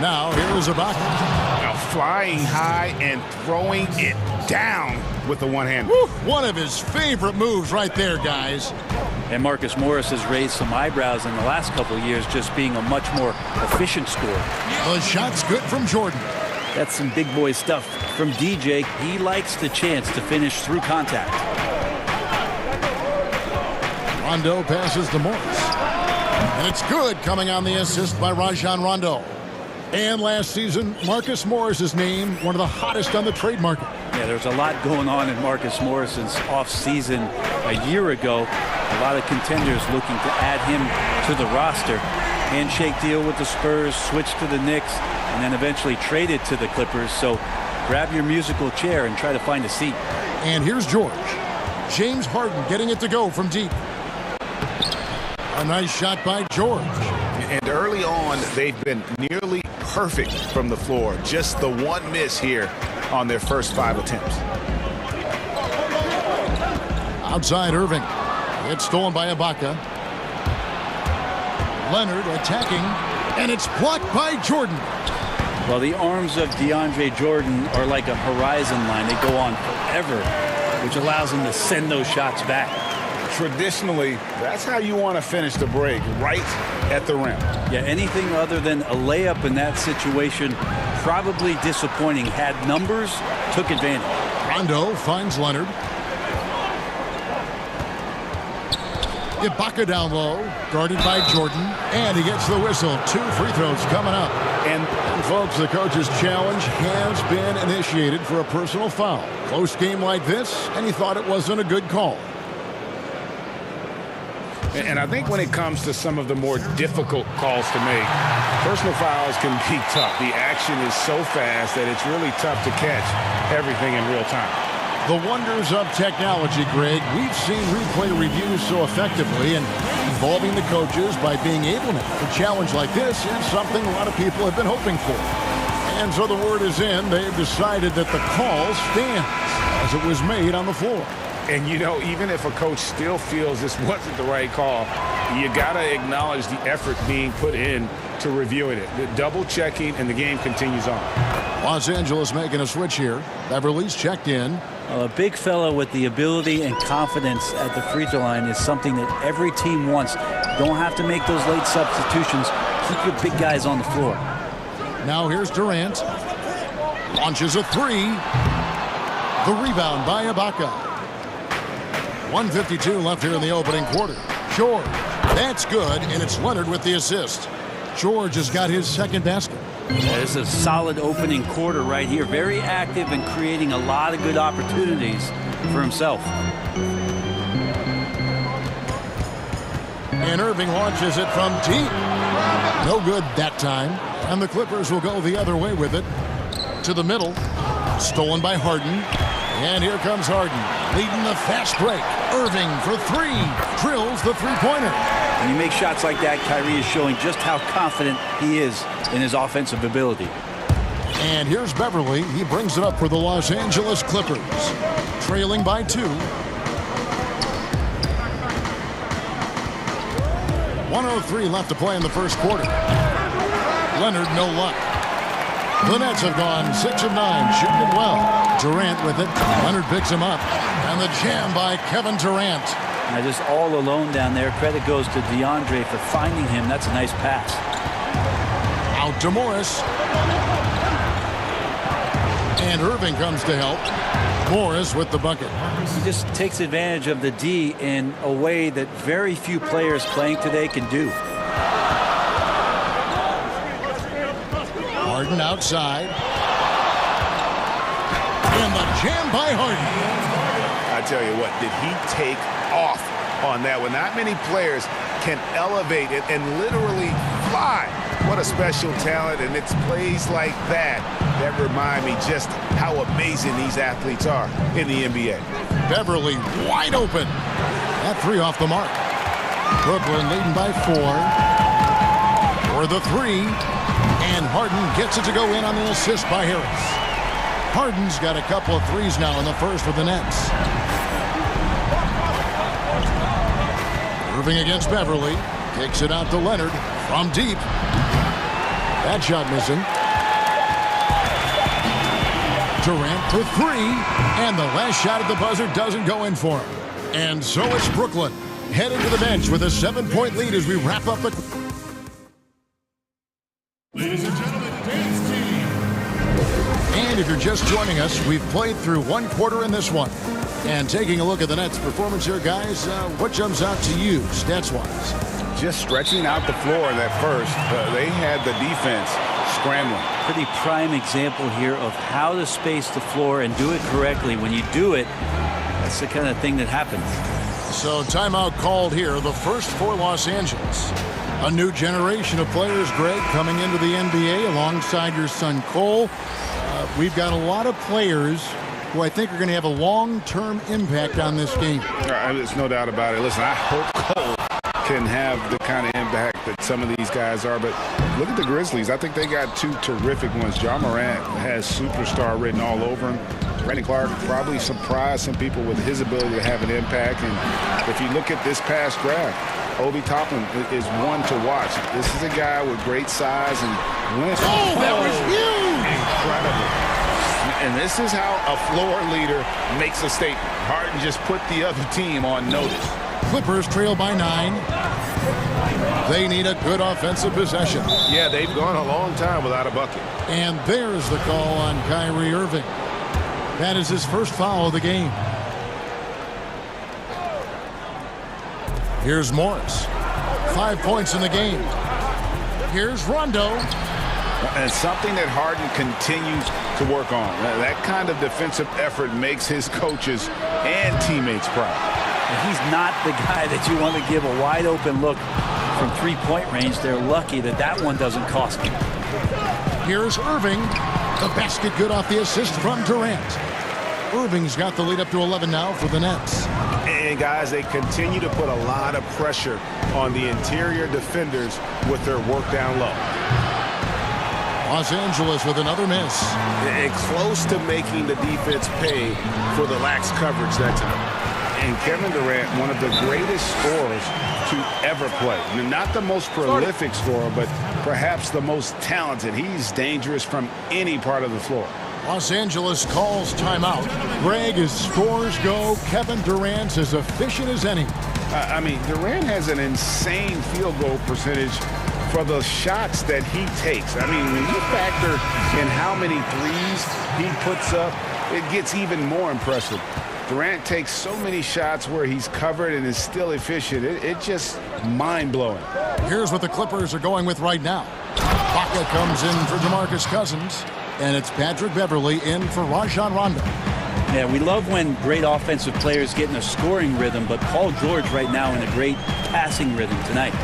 Now, here is Ibaka. Now flying high and throwing it down with the one-hand. One of his favorite moves right there, guys. And Marcus Morris has raised some eyebrows in the last couple of years just being a much more efficient scorer. The shot's good from Jordan. That's some big boy stuff from DJ. He likes the chance to finish through contact. Rondo passes to Morris. And it's good, coming on the assist by Rajon Rondo. And last season, Marcus Morris's name, one of the hottest on the trade market. Yeah, there's a lot going on in Marcus Morris's offseason a year ago. A lot of contenders looking to add him to the roster. Handshake deal with the Spurs, switch to the Knicks, and then eventually traded to the Clippers. So grab your musical chair and try to find a seat. And here's George. James Harden getting it to go from deep. A nice shot by George. And early on, they've been nearly perfect from the floor. Just the one miss here on their first 5 attempts. Outside Irving. It's stolen by Ibaka. Leonard attacking, and it's blocked by Jordan. Well, the arms of DeAndre Jordan are like a horizon line. They go on forever, which allows him to send those shots back. Traditionally, that's how you want to finish the break, right at the rim. Yeah, anything other than a layup in that situation, probably disappointing. Had numbers, took advantage. Rondo finds Leonard. Ibaka down low, guarded by Jordan, and he gets the whistle. 2 free throws coming up. And folks, the coach's challenge has been initiated for a personal foul. Close game like this, and he thought it wasn't a good call. And I think when it comes to some of the more difficult calls to make, personal fouls can be tough. The action is so fast that it's really tough to catch everything in real time. The wonders of technology, Greg. We've seen replay reviews so effectively, and involving the coaches by being able to challenge like this is something a lot of people have been hoping for. And so the word is in. They've decided that the call stands as it was made on the floor. And, you know, even if a coach still feels this wasn't the right call, you got to acknowledge the effort being put in to reviewing it. The double checking, and the game continues on. Los Angeles making a switch here. Beverly's checked in. Well, a big fella with the ability and confidence at the free throw line is something that every team wants. Don't have to make those late substitutions. Keep your big guys on the floor. Now here's Durant. Launches a 3. The rebound by Ibaka. 1:52 left here in the opening quarter. George. That's good, and it's Leonard with the assist. George has got his second basket. Yeah, this is a solid opening quarter right here. Very active and creating a lot of good opportunities for himself. And Irving launches it from deep. No good that time. And the Clippers will go the other way with it. To the middle. Stolen by Harden. And here comes Harden, leading the fast break. Irving for 3. Drills the three-pointer. When you make shots like that, Kyrie is showing just how confident he is in his offensive ability. And here's Beverly. He brings it up for the Los Angeles Clippers. Trailing by 2. 1:03 left to play in the first quarter. Leonard, no luck. The Nets have gone 6 of 9, shooting it well. Durant with it. Leonard picks him up. And the jam by Kevin Durant. Now just all alone down there. Credit goes to DeAndre for finding him. That's a nice pass. Out to Morris. And Irving comes to help. Morris with the bucket. He just takes advantage of the D in a way that very few players playing today can do. Harden outside. And the jam by Harden. I tell you what, did he take off on that one? Not many players can elevate it and literally fly. What a special talent, and it's plays like that that remind me just how amazing these athletes are in the NBA. Beverly wide open. That three off the mark. Brooklyn leading by 4. For the three. And Harden gets it to go in on the assist by Harris. Harden's got a couple of threes now in the first for the Nets. Irving against Beverly. Kicks it out to Leonard from deep. That shot missing. Durant for 3. And the last shot at the buzzer doesn't go in for him. And so it's Brooklyn heading to the bench with a 7-point lead as we wrap up the... Ladies and gentlemen, dance team. And if you're just joining us, we've played through one quarter in this one. And taking a look at the Nets' performance here, guys, what jumps out to you, stats-wise? Just stretching out the floor in that first. They had the defense scrambling. Pretty prime example here of how to space the floor and do it correctly. When you do it, that's the kind of thing that happens. So timeout called here, the first for Los Angeles. A new generation of players, Greg, coming into the NBA alongside your son Cole. We've got a lot of players who I think are going to have a long-term impact on this game. There's no doubt about it. Listen, I hope Cole can have the kind of impact that some of these guys are. But look at the Grizzlies. I think they got 2 terrific ones. Ja Morant has superstar written all over him. Brandon Clark probably surprised some people with his ability to have an impact. And if you look at this past draft, Obi Toppin is one to watch. This is a guy with great size and length. Oh, that was huge! Incredible. And this is how a floor leader makes a statement. Harden just put the other team on notice. Clippers trail by 9. They need a good offensive possession. Yeah, they've gone a long time without a bucket. And there's the call on Kyrie Irving. That is his first foul of the game. Here's Morris. 5 points in the game. Here's Rondo. And something that Harden continues to work on. That kind of defensive effort makes his coaches and teammates proud. He's not the guy that you want to give a wide open look from 3-point range. They're lucky that that one doesn't cost them. Here's Irving. The basket good off the assist from Durant. Irving's got the lead up to 11 now for the Nets. And guys, they continue to put a lot of pressure on the interior defenders with their work down low. Los Angeles with another miss. And close to making the defense pay for the lax coverage that time. And Kevin Durant, one of the greatest scorers to ever play. Not the most prolific scorer, but perhaps the most talented. He's dangerous from any part of the floor. Los Angeles calls timeout. Greg, as scores go, Kevin Durant's as efficient as any. I mean, Durant has an insane field goal percentage for the shots that he takes. I mean, when you factor in how many threes he puts up, it gets even more impressive. Durant takes so many shots where he's covered and is still efficient. It's just mind-blowing. Here's what the Clippers are going with right now. Baca comes in for DeMarcus Cousins, and it's Patrick Beverly in for Rajon Rondo. Yeah, we love when great offensive players get in a scoring rhythm, but Paul George right now in a great passing rhythm tonight.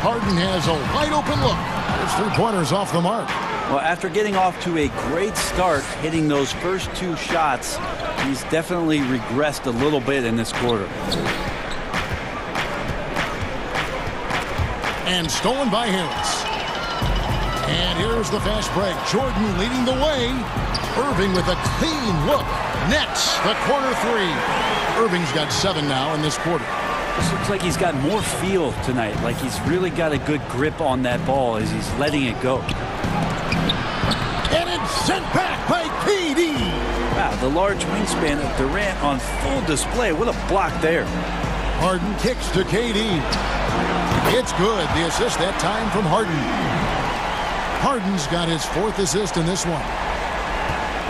Harden has a wide open look. His 3-pointers off the mark. Well, after getting off to a great start, hitting those first 2 shots, he's definitely regressed a little bit in this quarter. And stolen by Harris. And here's the fast break. Jordan leading the way. Irving with a clean look. Nets, the corner 3. Irving's got 7 now in this quarter. This looks like he's got more feel tonight, like he's really got a good grip on that ball as he's letting it go. And it's sent back by KD. Wow, the large wingspan of Durant on full display. What a block there. Harden kicks to KD. It's good. The assist that time from Harden. Harden's got his 4th assist in this one.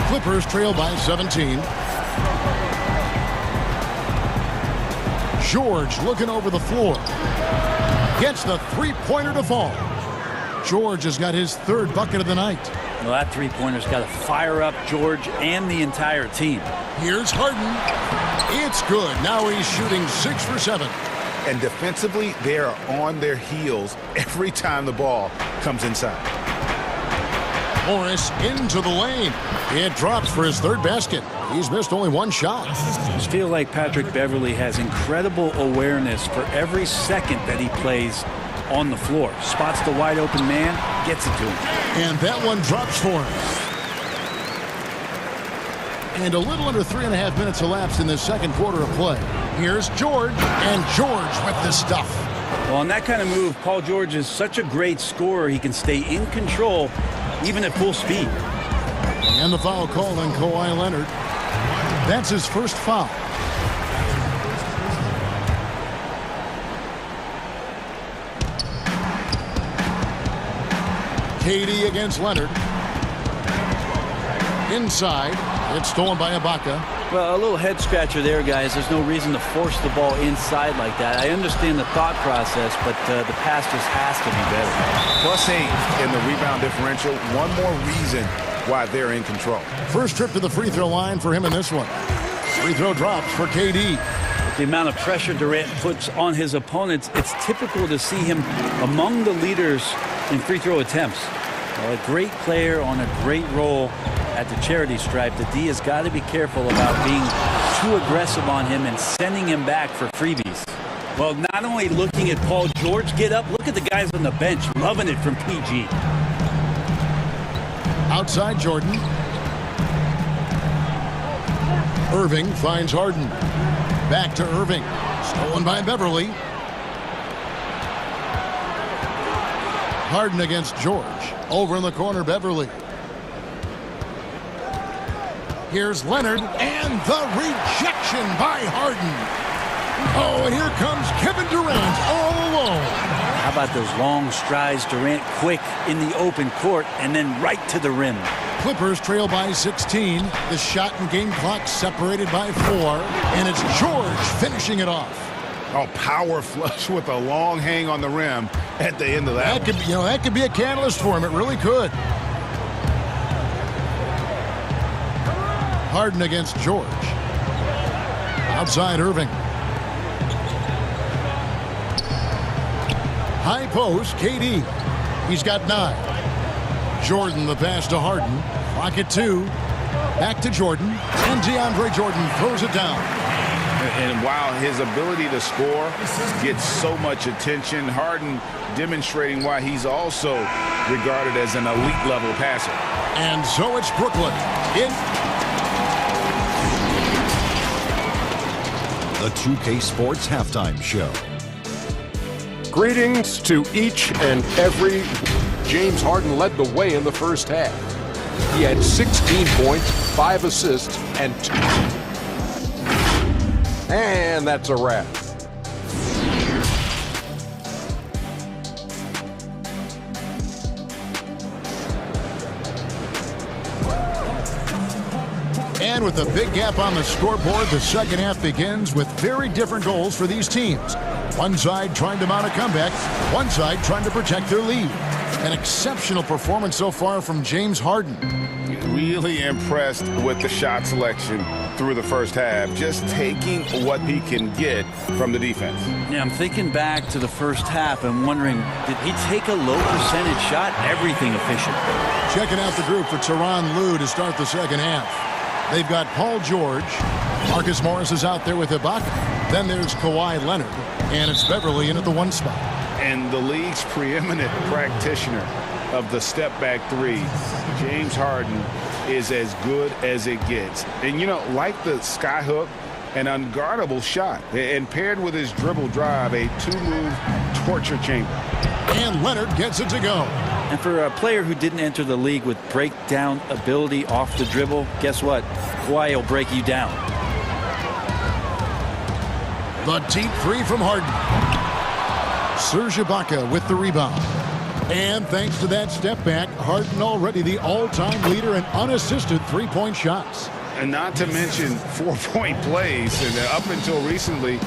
Clippers trail by 17. George looking over the floor. Gets the three-pointer to fall. George has got his 3rd bucket of the night. Well, that three-pointer's got to fire up George and the entire team. Here's Harden. It's good. Now he's shooting 6 for 7. And defensively, they are on their heels every time the ball comes inside. Morris into the lane. It drops for his 3rd basket. He's missed only 1 shot. I just feel like Patrick Beverley has incredible awareness for every second that he plays on the floor. Spots the wide open man, gets it to him. And that one drops for him. And a little under 3.5 minutes elapsed in the 2nd quarter of play. Here's George, and George with the stuff. Well, on that kind of move, Paul George is such a great scorer. He can stay in control even at full speed. And the foul called on Kawhi Leonard. That's his 1st foul. KD against Leonard. Inside. It's stolen by Ibaka. Well, a little head scratcher there, guys. There's no reason to force the ball inside like that. I understand the thought process, but the pass just has to be better. +8 in the rebound differential. One more reason why they're in control. First trip to the free throw line for him in this one. Free throw drops for KD. The amount of pressure Durant puts on his opponents, it's typical to see him among the leaders in free throw attempts. Well, a great player on a great role at the charity stripe. The D has got to be careful about being too aggressive on him and sending him back for freebies. Well, not only looking at Paul George get up, look at the guys on the bench loving it from PG. Outside Jordan. Irving finds Harden. Back to Irving. Stolen by Beverley. Harden against George. Over in the corner, Beverley. Here's Leonard, and the rejection by Harden. Oh, and here comes Kevin Durant all alone. How about those long strides, Durant quick in the open court, and then right to the rim. Clippers trail by 16. The shot and game clock separated by 4, and it's George finishing it off. Oh, power flush with a long hang on the rim at the end of that. That could be a catalyst for him. It really could. Harden against George. Outside Irving. High post, KD. He's got 9. Jordan the pass to Harden. Clock at 2. Back to Jordan. And DeAndre Jordan throws it down. And while his ability to score gets so much attention, Harden demonstrating why he's also regarded as an elite level passer. And so it's Brooklyn. The 2K Sports Halftime Show. Greetings to each and every. James Harden led the way in the first half. He had 16 points, 5 assists, and 2. And that's a wrap. And with a big gap on the scoreboard, the second half begins with very different goals for these teams. One side trying to mount a comeback, one side trying to protect their lead. An exceptional performance so far from James Harden. Really impressed with the shot selection through the first half, just taking what he can get from the defense. Yeah, I'm thinking back to the first half and wondering, did he take a low percentage shot? Everything efficient. Checking out the group for Tyronn Lue to start the second half. They've got Paul George. Marcus Morris is out there with Ibaka. Then there's Kawhi Leonard. And it's Beverley in at the 1 spot. And the league's preeminent practitioner of the step-back 3, James Harden, is as good as it gets. And, you know, like the skyhook an unguardable shot. And paired with his dribble drive, a two-move torture chamber. And Leonard gets it to go. And for a player who didn't enter the league with breakdown ability off the dribble, guess what? Kawhi will break you down. The deep three from Harden. Serge Ibaka with the rebound. And thanks to that step back, Harden already the all-time leader in unassisted three-point shots. And not to mention four-point plays. And up until recently,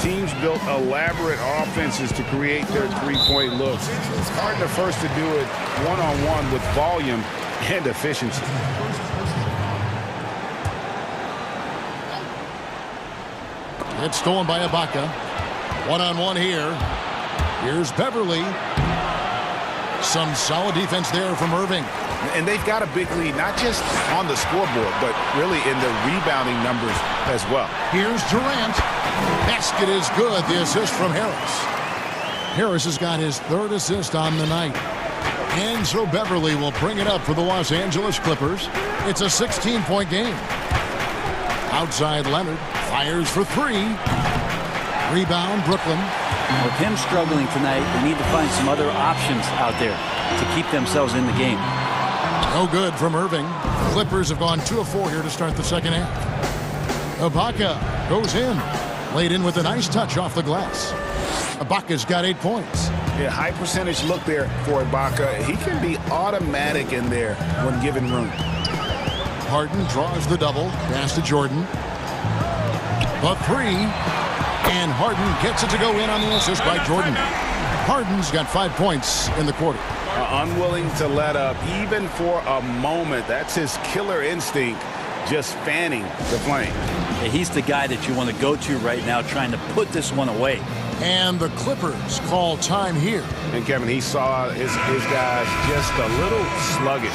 teams built elaborate offenses to create their three-point looks. It's hard the first to do it one-on-one with volume and efficiency. It's stolen by Ibaka. One-on-one here. Here's Beverly. Some solid defense there from Irving. And they've got a big lead, not just on the scoreboard, but really in the rebounding numbers as well. Here's Durant. Basket is good. The assist from Harris. Harris has got his third assist on the night. And so Beverly will bring it up for the Los Angeles Clippers. It's a 16-point game. Outside Leonard. Fires for three. Rebound, Brooklyn. With him struggling tonight, they need to find some other options out there to keep themselves in the game. No good from Irving. Clippers have gone 2 of 4 here to start the second half. Ibaka goes in. Laid in with a nice touch off the glass. Ibaka's got 8 points. Yeah, high percentage look there for Ibaka. He can be automatic in there when given room. Harden draws the double. Pass to Jordan. The three. And Harden gets it to go in on the assist by Jordan. Harden's got 5 points in the quarter. Unwilling to let up even for a moment. That's his killer instinct, just fanning the flame. Yeah, he's the guy that you want to go to right now, trying to put this one away. And the Clippers call time here. And Kevin, he saw his guys just a little sluggish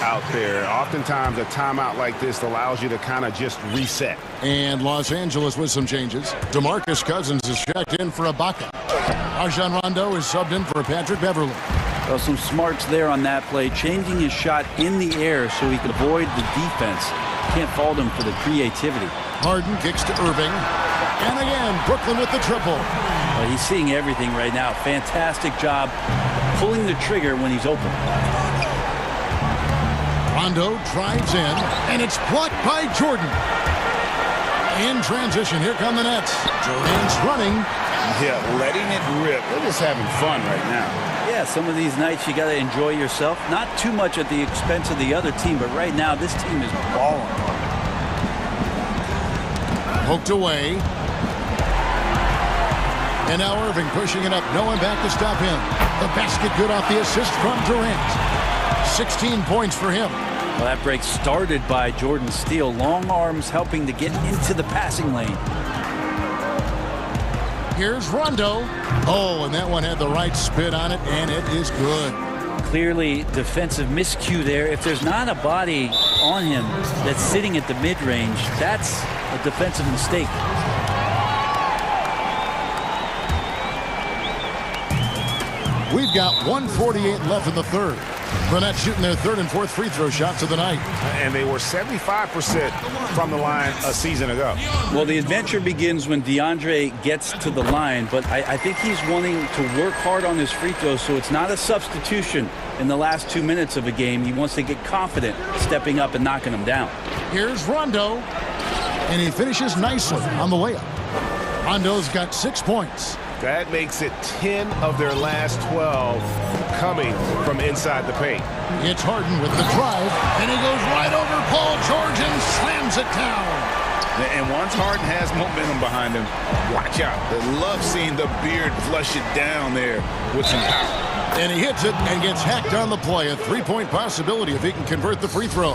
out there. Oftentimes a timeout like this allows you to kind of just reset. And Los Angeles with some changes. DeMarcus Cousins is checked in for Ibaka. Rajon Rondo is subbed in for Patrick Beverly. Well, some smarts there on that play, changing his shot in the air so he could avoid the defense. Can't fault him for the creativity. Harden kicks to Irving. And again, Brooklyn with the triple. Well, he's seeing everything right now. Fantastic job pulling the trigger when he's open. Rondo drives in, and it's blocked by Jordan. In transition, here come the Nets. Durant's running. Yeah, letting it rip. They're just having fun right now. Yeah, some of these nights you got to enjoy yourself. Not too much at the expense of the other team, but right now this team is balling. Poked away. And now Irving pushing it up. No one back to stop him. The basket good off the assist from Durant. 16 points for him. Well, that break started by Jordan Steele. Long arms helping to get into the passing lane. Here's Rondo. Oh, and that one had the right spin on it, and it is good. Clearly defensive miscue there. If there's not a body on him that's sitting at the mid-range, that's a defensive mistake. We've got 1:48 left in the third. The Nets shooting their third and fourth free throw shots of the night. And they were 75% from the line a season ago. Well, the adventure begins when DeAndre gets to the line, but I think he's wanting to work hard on his free throws, so it's not a substitution in the last 2 minutes of a game. He wants to get confident, stepping up and knocking them down. Here's Rondo, and he finishes nicely on the layup. Rondo's got 6 points. That makes it 10 of their last 12 coming from inside the paint. It's Harden with the drive, and he goes right over Paul George and slams it down. And once Harden has momentum behind him, watch out. They love seeing the beard flush it down there with some power. And he hits it and gets hacked on the play. A three-point possibility if he can convert the free throw.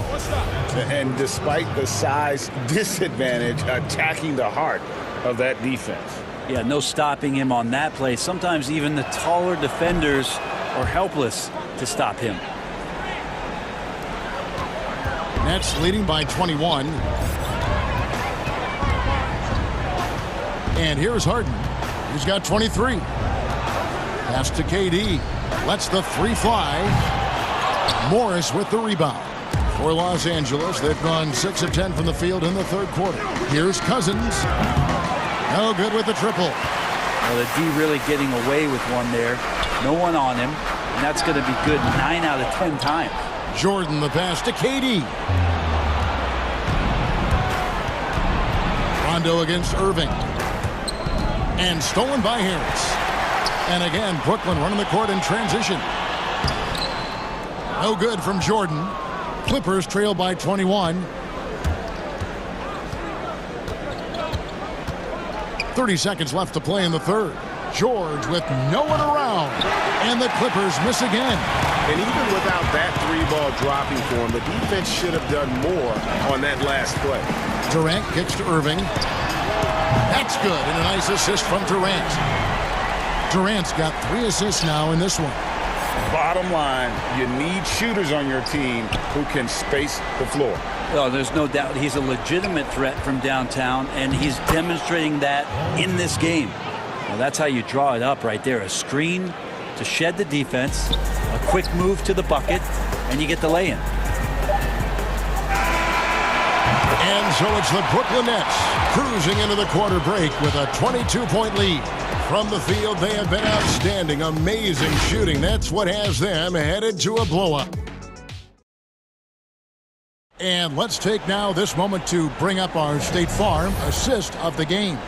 And despite the size disadvantage, attacking the heart of that defense. Yeah, no stopping him on that play. Sometimes even the taller defenders are helpless to stop him. Nets leading by 21. And here's Harden. He's got 23. Pass to KD. Lets the three fly. Morris with the rebound. For Los Angeles, they've gone 6 of 10 from the field in the third quarter. Here's Cousins. No good with the triple. Well, the D really getting away with one there. No one on him, and that's going to be good 9 out of 10 times. Jordan the pass to KD. Rondo against Irving. And stolen by Harris. And again, Brooklyn running the court in transition. No good from Jordan. Clippers trail by 21. 30 seconds left to play in the third. George with no one around. And the Clippers miss again. And even without that 3-ball dropping for him, the defense should have done more on that last play. Durant kicks to Irving. That's good, and a nice assist from Durant. Durant's got 3 assists now in this one. Bottom line, you need shooters on your team who can space the floor. Oh, there's no doubt he's a legitimate threat from downtown, and he's demonstrating that in this game. Well, that's how you draw it up right there. A screen to shed the defense, a quick move to the bucket, and you get the lay-in. And so it's the Brooklyn Nets cruising into the quarter break with a 22-point lead. From the field, they have been outstanding. Amazing shooting. That's what has them headed to a blowout. And let's take now this moment to bring up our State Farm assist of the game.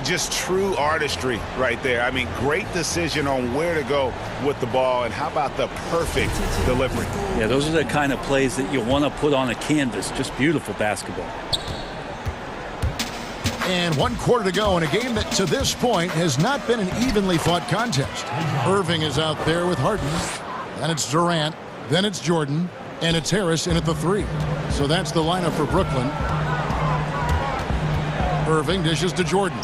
Just true artistry right there. I mean, great decision on where to go with the ball, and how about the perfect delivery? Yeah, those are the kind of plays that you want to put on a canvas. Just beautiful basketball. And 1 quarter to go in a game that to this point has not been an evenly fought contest. Irving is out there with Harden. Then it's Durant. Then it's Jordan. And it's Harris in at the 3. So that's the lineup for Brooklyn. Irving dishes to Jordan.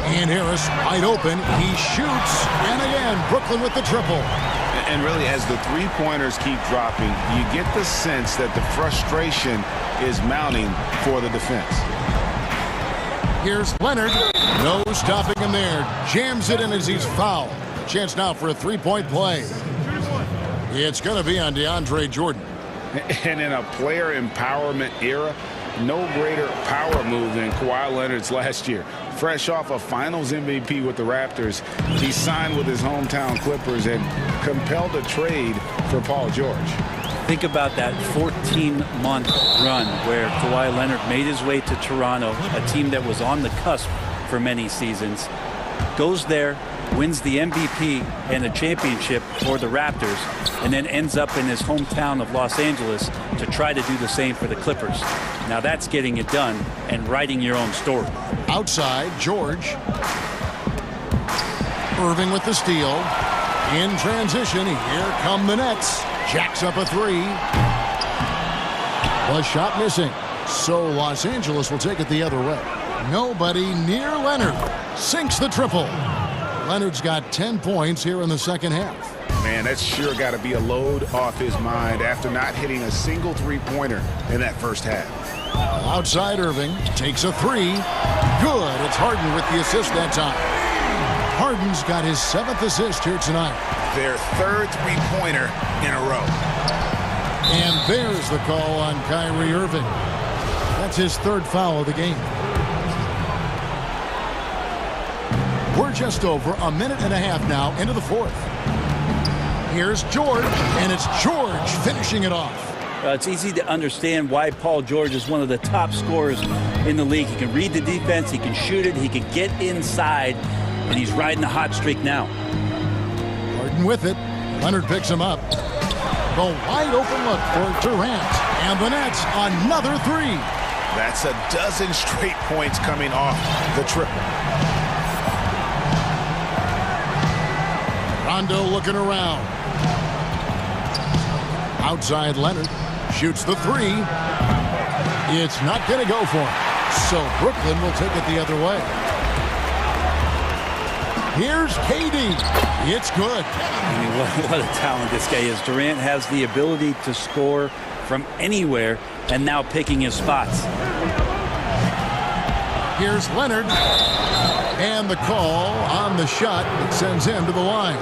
And Harris wide open. He shoots. And again, Brooklyn with the triple. And really, as the 3-pointers keep dropping, you get the sense that the frustration is mounting for the defense. Here's Leonard. No stopping him there. Jams it in as he's fouled. A chance now for a 3-point play. It's going to be on DeAndre Jordan. And in a player empowerment era, no greater power move than Kawhi Leonard's last year. Fresh off a Finals MVP with the Raptors, he signed with his hometown Clippers and compelled a trade for Paul George. Think about that 14-month run where Kawhi Leonard made his way to Toronto, a team that was on the cusp for many seasons, goes there, wins the MVP and a championship for the Raptors, and then ends up in his hometown of Los Angeles to try to do the same for the Clippers. Now that's getting it done and writing your own story. Outside, George. Irving with the steal. In transition, here come the Nets. Jacks up a 3. The shot missing. So Los Angeles will take it the other way. Nobody near Leonard. Sinks the triple. Leonard's got 10 points here in the second half. Man, that's sure got to be a load off his mind after not hitting a single 3-pointer in that first half. Outside, Irving takes a 3. Good. It's Harden with the assist that time. Harden's got his 7th assist here tonight. Their 3rd 3-pointer in a row. And there's the call on Kyrie Irving. That's his 3rd foul of the game. We're just over a minute and a half now into the 4th. Here's George, and it's George finishing it off. It's easy to understand why Paul George is one of the top scorers in the league. He can read the defense, he can shoot it, he can get inside, and he's riding a hot streak now. Harden with it. Leonard picks him up. The wide open look for Durant. And the Nets, another 3. That's a dozen straight points coming off the triple. Rondo looking around. Outside Leonard. Shoots the 3. It's not going to go for him. So Brooklyn will take it the other way. Here's KD. It's good. I mean, what a talent this guy is. Durant has the ability to score from anywhere and now picking his spots. Here's Leonard. And the call on the shot that sends him to the line.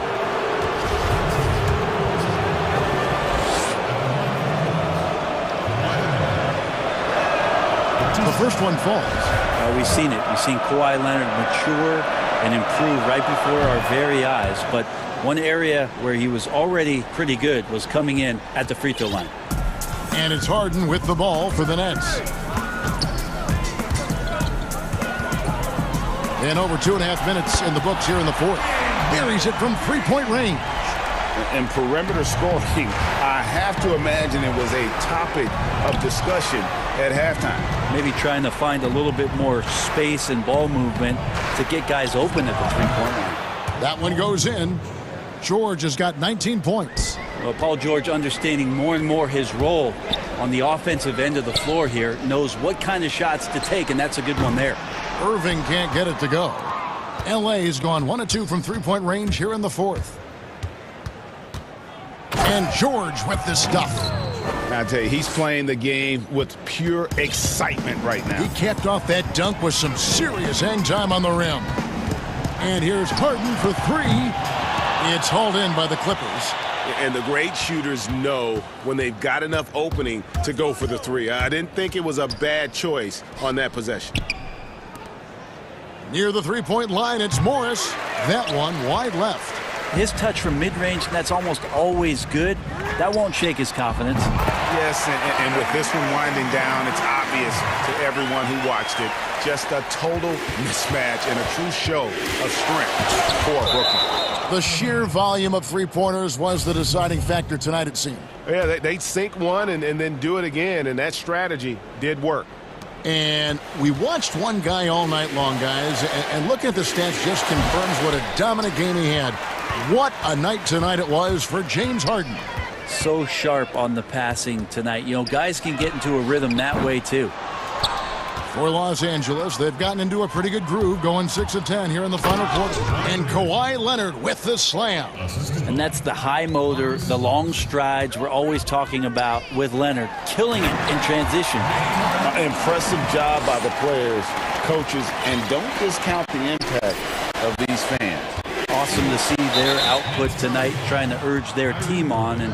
first one falls. We've seen it. We've seen Kawhi Leonard mature and improve right before our very eyes. But one area where he was already pretty good was coming in at the free throw line. And it's Harden with the ball for the Nets. And over 2.5 minutes in the books here in the fourth. Buries it from three-point range. And perimeter scoring, I have to imagine it was a topic of discussion at halftime. Maybe trying to find a little bit more space and ball movement to get guys open at the three-point line. That one goes in. George has got 19 points. Well, Paul George, understanding more and more his role on the offensive end of the floor here, knows what kind of shots to take, and that's a good one there. Irving can't get it to go. L.A. has gone 1 of 2 from three-point range here in the fourth. And George with the stuff. I tell you, he's playing the game with pure excitement right now. He capped off that dunk with some serious hang time on the rim. And here's Harden for three. It's hauled in by the Clippers. And the great shooters know when they've got enough opening to go for the three. I didn't think it was a bad choice on that possession. Near the three-point line, it's Morris. That one wide left. His touch from mid-range, that's almost always good. That won't shake his confidence. Yes, and with this one winding down, it's obvious to everyone who watched it. Just a total mismatch and a true show of strength for Brooklyn. The sheer volume of three-pointers was the deciding factor tonight, it seemed. Yeah, they sink one and then do it again, and that strategy did work. And we watched one guy all night long, guys, and looking at the stats just confirms what a dominant game he had. What a night tonight it was for James Harden. So sharp on the passing tonight. You know, guys can get into a rhythm that way, too. For Los Angeles, they've gotten into a pretty good groove, going 6 of 10 here in the final quarter. And Kawhi Leonard with the slam. And that's the high motor, the long strides we're always talking about with Leonard. Killing it in transition. Impressive job by the players, coaches, and don't discount the impact of these fans. Awesome to see their output tonight, trying to urge their team on, and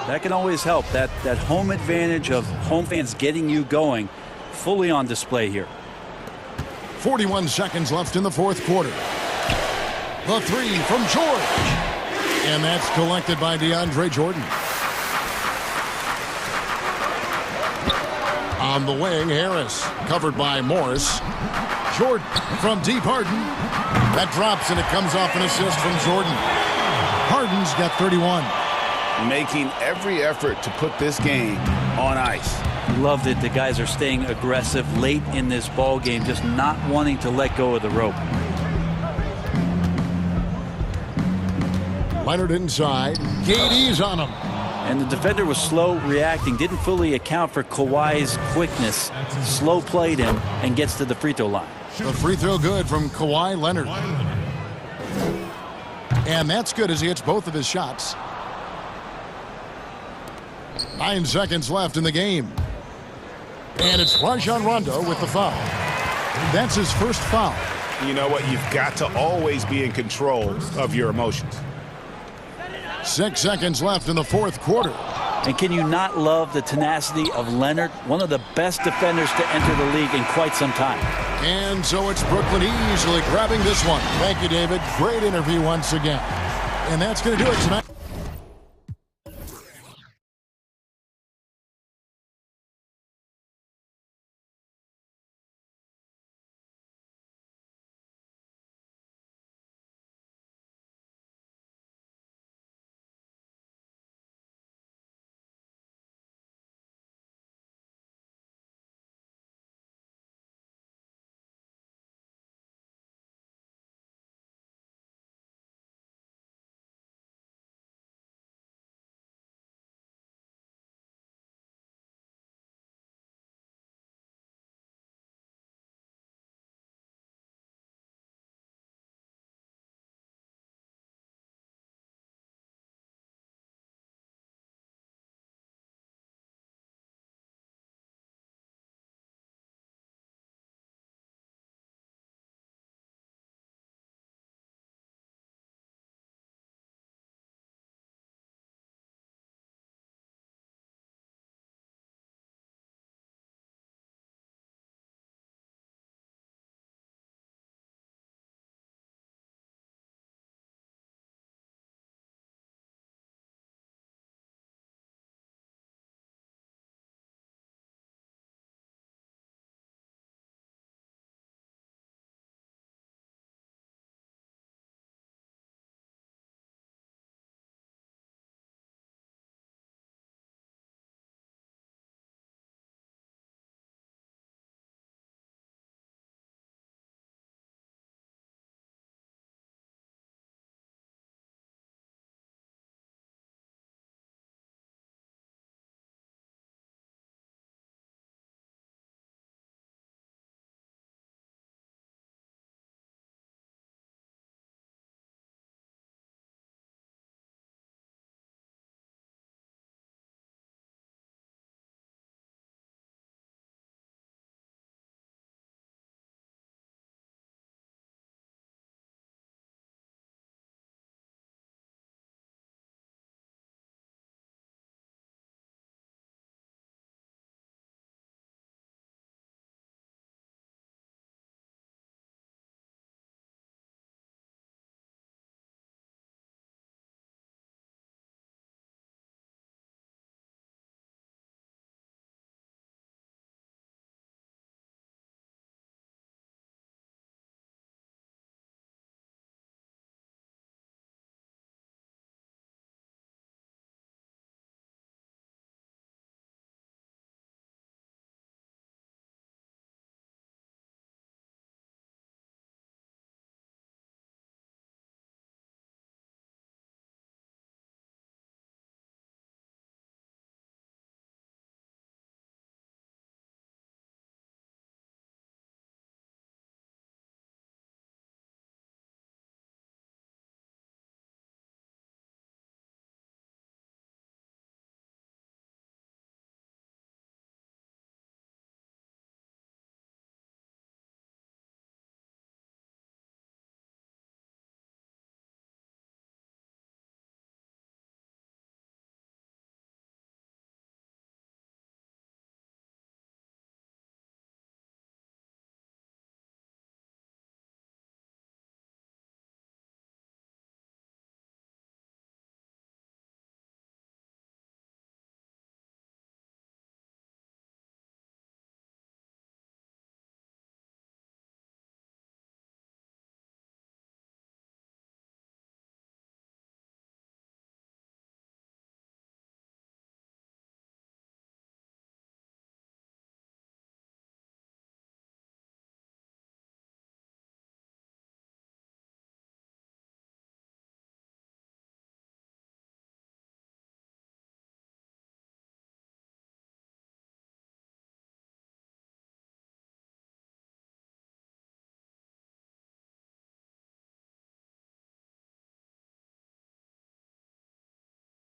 that can always help. That home advantage of home fans getting you going, fully on display here. 41 seconds left in the fourth quarter. The three from George. And that's collected by DeAndre Jordan. On the way, Harris, covered by Morris. Jordan from deep, Harden. That drops, and it comes off an assist from Jordan. Harden's got 31. Making every effort to put this game on ice. Love that the guys are staying aggressive late in this ball game, just not wanting to let go of the rope. Leonard inside. KD's on him. And the defender was slow reacting, didn't fully account for Kawhi's quickness. Slow played him and gets to the free throw line. The free throw good from Kawhi Leonard. And that's good as he hits both of his shots. 9 seconds left in the game. And it's Rajon Rondo with the foul. That's his first foul. You know what? You've got to always be in control of your emotions. 6 seconds left in the fourth quarter. And can you not love the tenacity of Leonard? One of the best defenders to enter the league in quite some time. And so it's Brooklyn easily grabbing this one. Thank you, David. Great interview once again. And that's going to do it tonight.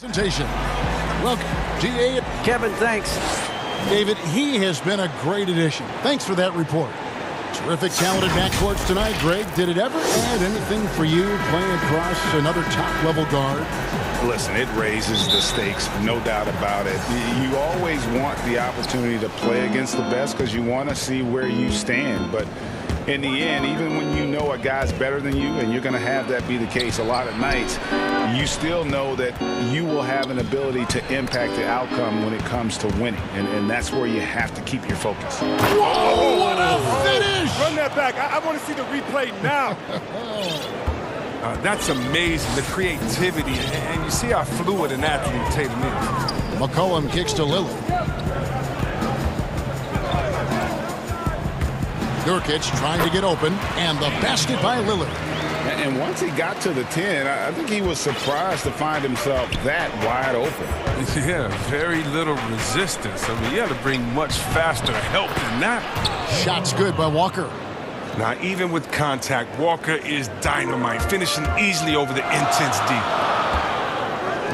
Welcome, GA. Kevin, thanks. David, he has been a great addition. Thanks for that report. Terrific, talented backcourts tonight. Greg, did it ever add anything for you playing across another top-level guard? Listen, it raises the stakes, no doubt about it. You always want the opportunity to play against the best because you want to see where you stand. But in the end, even when you know a guy's better than you, and you're going to have that be the case a lot of nights, you still know that you will have an ability to impact the outcome when it comes to winning. And that's where you have to keep your focus. Whoa, what a finish! Run that back. I want to see the replay now. That's amazing, the creativity, and you see how fluid an athlete Tatum is. McCollum kicks to Lillard. Nurkic trying to get open, and the basket by Lillard. And once he got to the 10, I think he was surprised to find himself that wide open. Yeah, very little resistance. I mean, you had to bring much faster help than that. Shots good by Walker. Now, even with contact, Walker is dynamite, finishing easily over the intense D.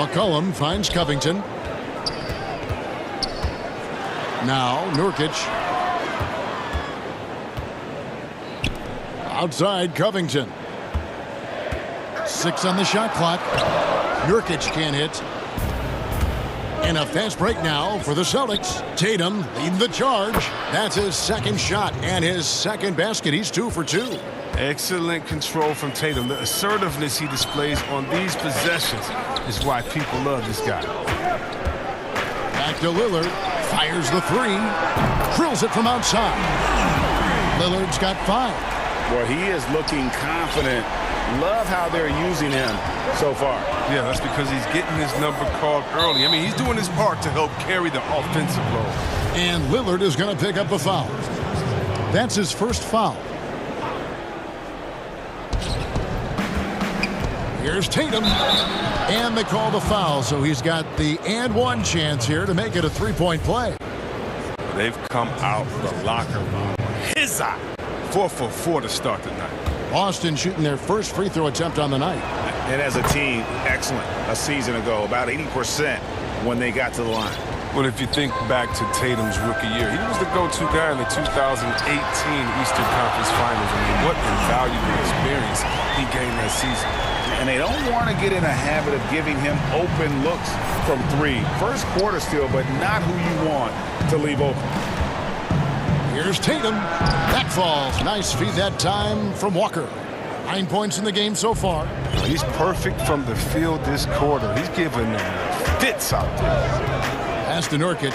McCollum finds Covington. Now, Nurkic. Outside, Covington. 6 on the shot clock. Nurkic can't hit. And a fast break now for the Celtics. Tatum leading the charge. That's his second shot and his second basket. He's 2 for 2. Excellent control from Tatum. The assertiveness he displays on these possessions is why people love this guy. Back to Lillard. Fires the 3. Drills it from outside. Lillard's got 5. Well, he is looking confident. Love how they're using him so far. Yeah, that's because he's getting his number called early. I mean, he's doing his part to help carry the offensive load. And Lillard is going to pick up a foul. That's his first foul. Here's Tatum. And they call the foul, so he's got the and one chance here to make it a three-point play. They've come out the locker room. His eye. 4 for 4 to start the night. Boston shooting their first free throw attempt on the night. And as a team, excellent. A season ago, about 80% when they got to the line. Well, if you think back to Tatum's rookie year, he was the go-to guy in the 2018 Eastern Conference Finals. I mean, what invaluable experience he gained that season. And they don't want to get in a habit of giving him open looks from 3. First quarter still, but not who you want to leave open. Here's Tatum. Back falls. Nice feed that time from Walker. 9 points in the game so far. He's perfect from the field this quarter. He's giving them fits out there. Pass to Nurkic.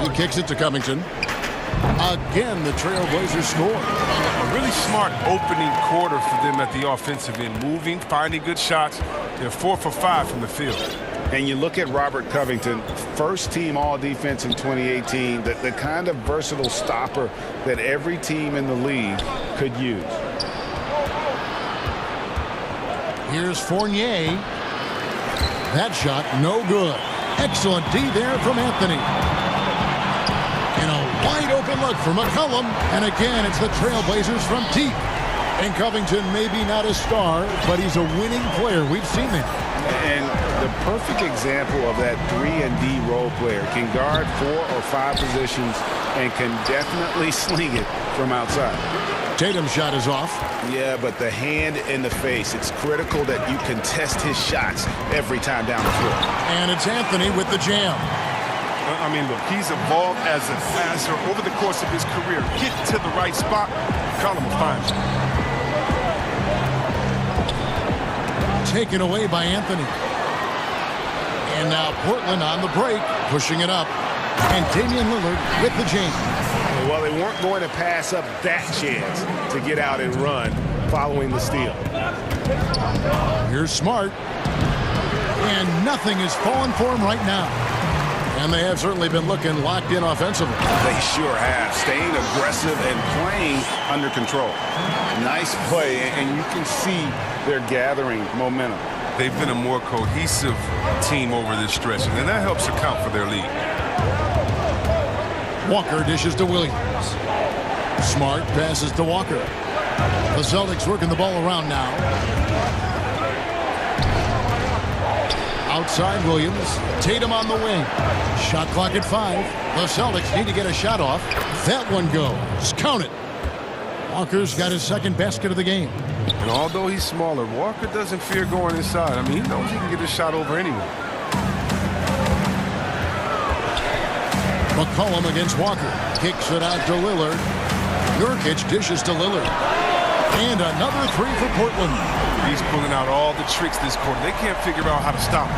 He kicks it to Covington. Again, the Trailblazers score. A really smart opening quarter for them at the offensive end. Moving, finding good shots. They're 4 for 5 from the field. And you look at Robert Covington, first-team all-defense in 2018, the kind of versatile stopper that every team in the league could use. Here's Fournier. That shot, no good. Excellent D there from Anthony. And a wide-open look for McCollum. And again, it's the Trailblazers from deep. And Covington may be not a star, but he's a winning player. We've seen that. And the perfect example of that 3-and-D role player. Can guard 4 or 5 positions and can definitely sling it from outside. Tatum's shot is off. Yeah, but the hand in the face. It's critical that you contest his shots every time down the floor. And it's Anthony with the jam. I mean, look, he's evolved as a passer over the course of his career. Get to the right spot, Colin will find you. Taken away by Anthony. And now Portland on the break, pushing it up. And Damian Lillard with the jam. Well, they weren't going to pass up that chance to get out and run following the steal. Here's Smart. And nothing is falling for him right now. And they have certainly been looking locked in offensively. They sure have. Staying aggressive and playing under control. Nice play, and you can see they're gathering momentum. They've been a more cohesive team over this stretch, and that helps account for their lead. Walker dishes to Williams. Smart passes to Walker. The Celtics working the ball around now. Outside Williams. Tatum on the wing. Shot clock at 5. The Celtics need to get a shot off. That one goes. Count it. Walker's got his second basket of the game. And although he's smaller, Walker doesn't fear going inside. I mean, he knows he can get his shot over anyone. McCollum against Walker. Kicks it out to Lillard. Nurkic dishes to Lillard. And another three for Portland. He's pulling out all the tricks this quarter. They can't figure out how to stop him.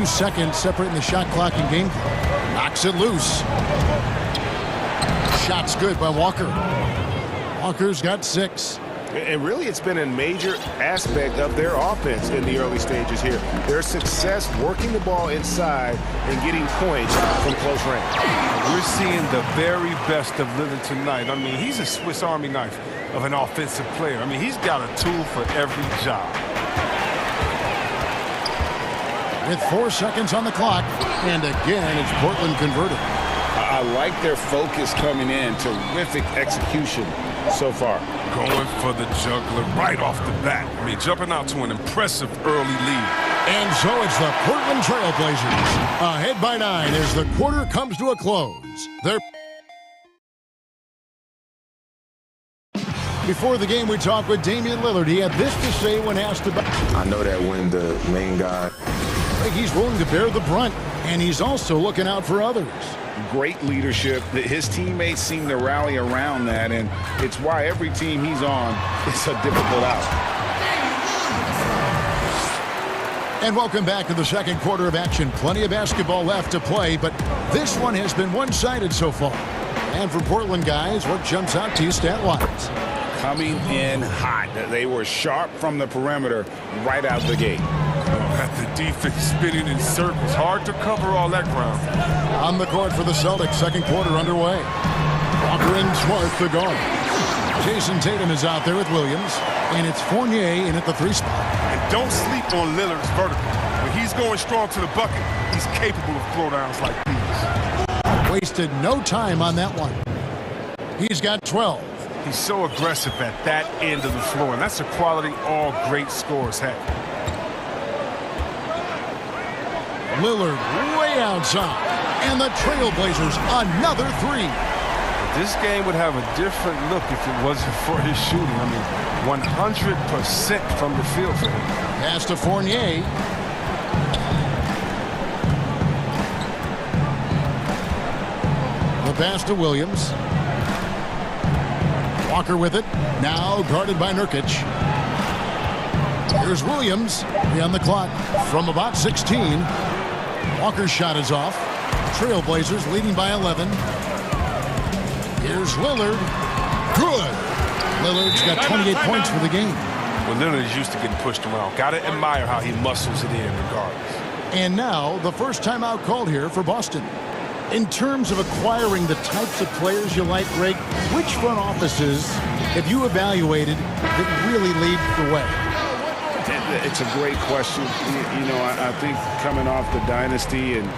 2 seconds separating the shot clock and game clock. Knocks it loose. Shot's good by Walker. Walker's got 6. And really, it's been a major aspect of their offense in the early stages here. Their success working the ball inside and getting points from close range. We're seeing the very best of Lillard tonight. I mean, he's a Swiss Army knife of an offensive player. I mean, he's got a tool for every job. With 4 seconds on the clock, and again, it's Portland converted. I like their focus coming in. Terrific execution so far. Going for the juggler right off the bat. I mean, jumping out to an impressive early lead. And so it's the Portland Trailblazers ahead by 9 as the quarter comes to a close. Before the game, we talked with Damian Lillard. He had this to say when asked about... I know that when the main guy... He's willing to bear the brunt, and he's also looking out for others. Great leadership. His teammates seem to rally around that, and it's why every team he's on is a difficult out. And welcome back to the second quarter of action. Plenty of basketball left to play, but this one has been one-sided so far. And for Portland guys, what jumps out to you stat-wise? Coming in hot. They were sharp from the perimeter right out the gate. Got the defense spinning in circles. Hard to cover all that ground. On the court for the Celtics, second quarter underway. Walker and Smart the guard. Jason Tatum is out there with Williams, and it's Fournier in at the 3 spot. And don't sleep on Lillard's vertical. When he's going strong to the bucket, he's capable of throwdowns like these. Wasted no time on that one. He's got 12. He's so aggressive at that end of the floor, and that's a quality all great scorers have. Lillard way outside, and the Trailblazers another 3. This game would have a different look if it wasn't for his shooting. I mean, 100% from the field for him. Pass to Fournier. The pass to Williams. Walker with it, now guarded by Nurkic. Here's Williams, on the clock from about 16. Walker's shot is off. Trailblazers leading by 11. Here's Lillard. Good. Lillard's got 28 points for the game. Well, Lillard is used to getting pushed around. Got to admire how he muscles it in regardless. And now the first timeout called here for Boston. In terms of acquiring the types of players you like, Greg, which front offices have you evaluated that really lead the way? It's a great question. You know, I think coming off the dynasty, and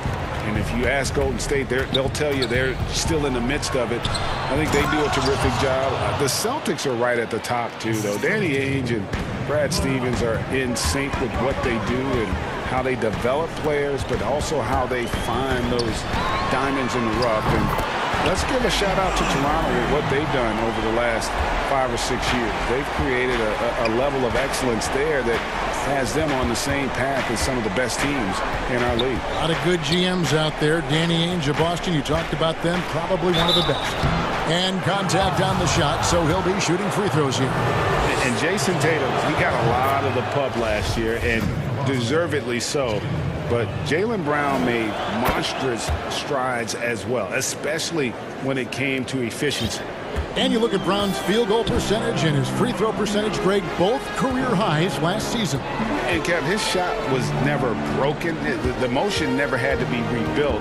if you ask Golden State, they'll tell you they're still in the midst of it. I think they do a terrific job. The Celtics are right at the top, too, though. Danny Ainge and Brad Stevens are in sync with what they do and how they develop players, but also how they find those diamonds in the rough. And let's give a shout-out to Toronto with what they've done over the last 5 or 6 years. They've created a level of excellence there that has them on the same path as some of the best teams in our league. A lot of good GMs out there. Danny Ainge of Boston, you talked about them, probably one of the best. And contact on the shot, so he'll be shooting free throws here. And Jason Tatum, he got a lot of the pub last year, and deservedly so. But Jaylen Brown made monstrous strides as well, especially when it came to efficiency. And you look at Brown's field goal percentage and his free throw percentage, Greg, both career highs last season. And Kev, his shot was never broken. The motion never had to be rebuilt.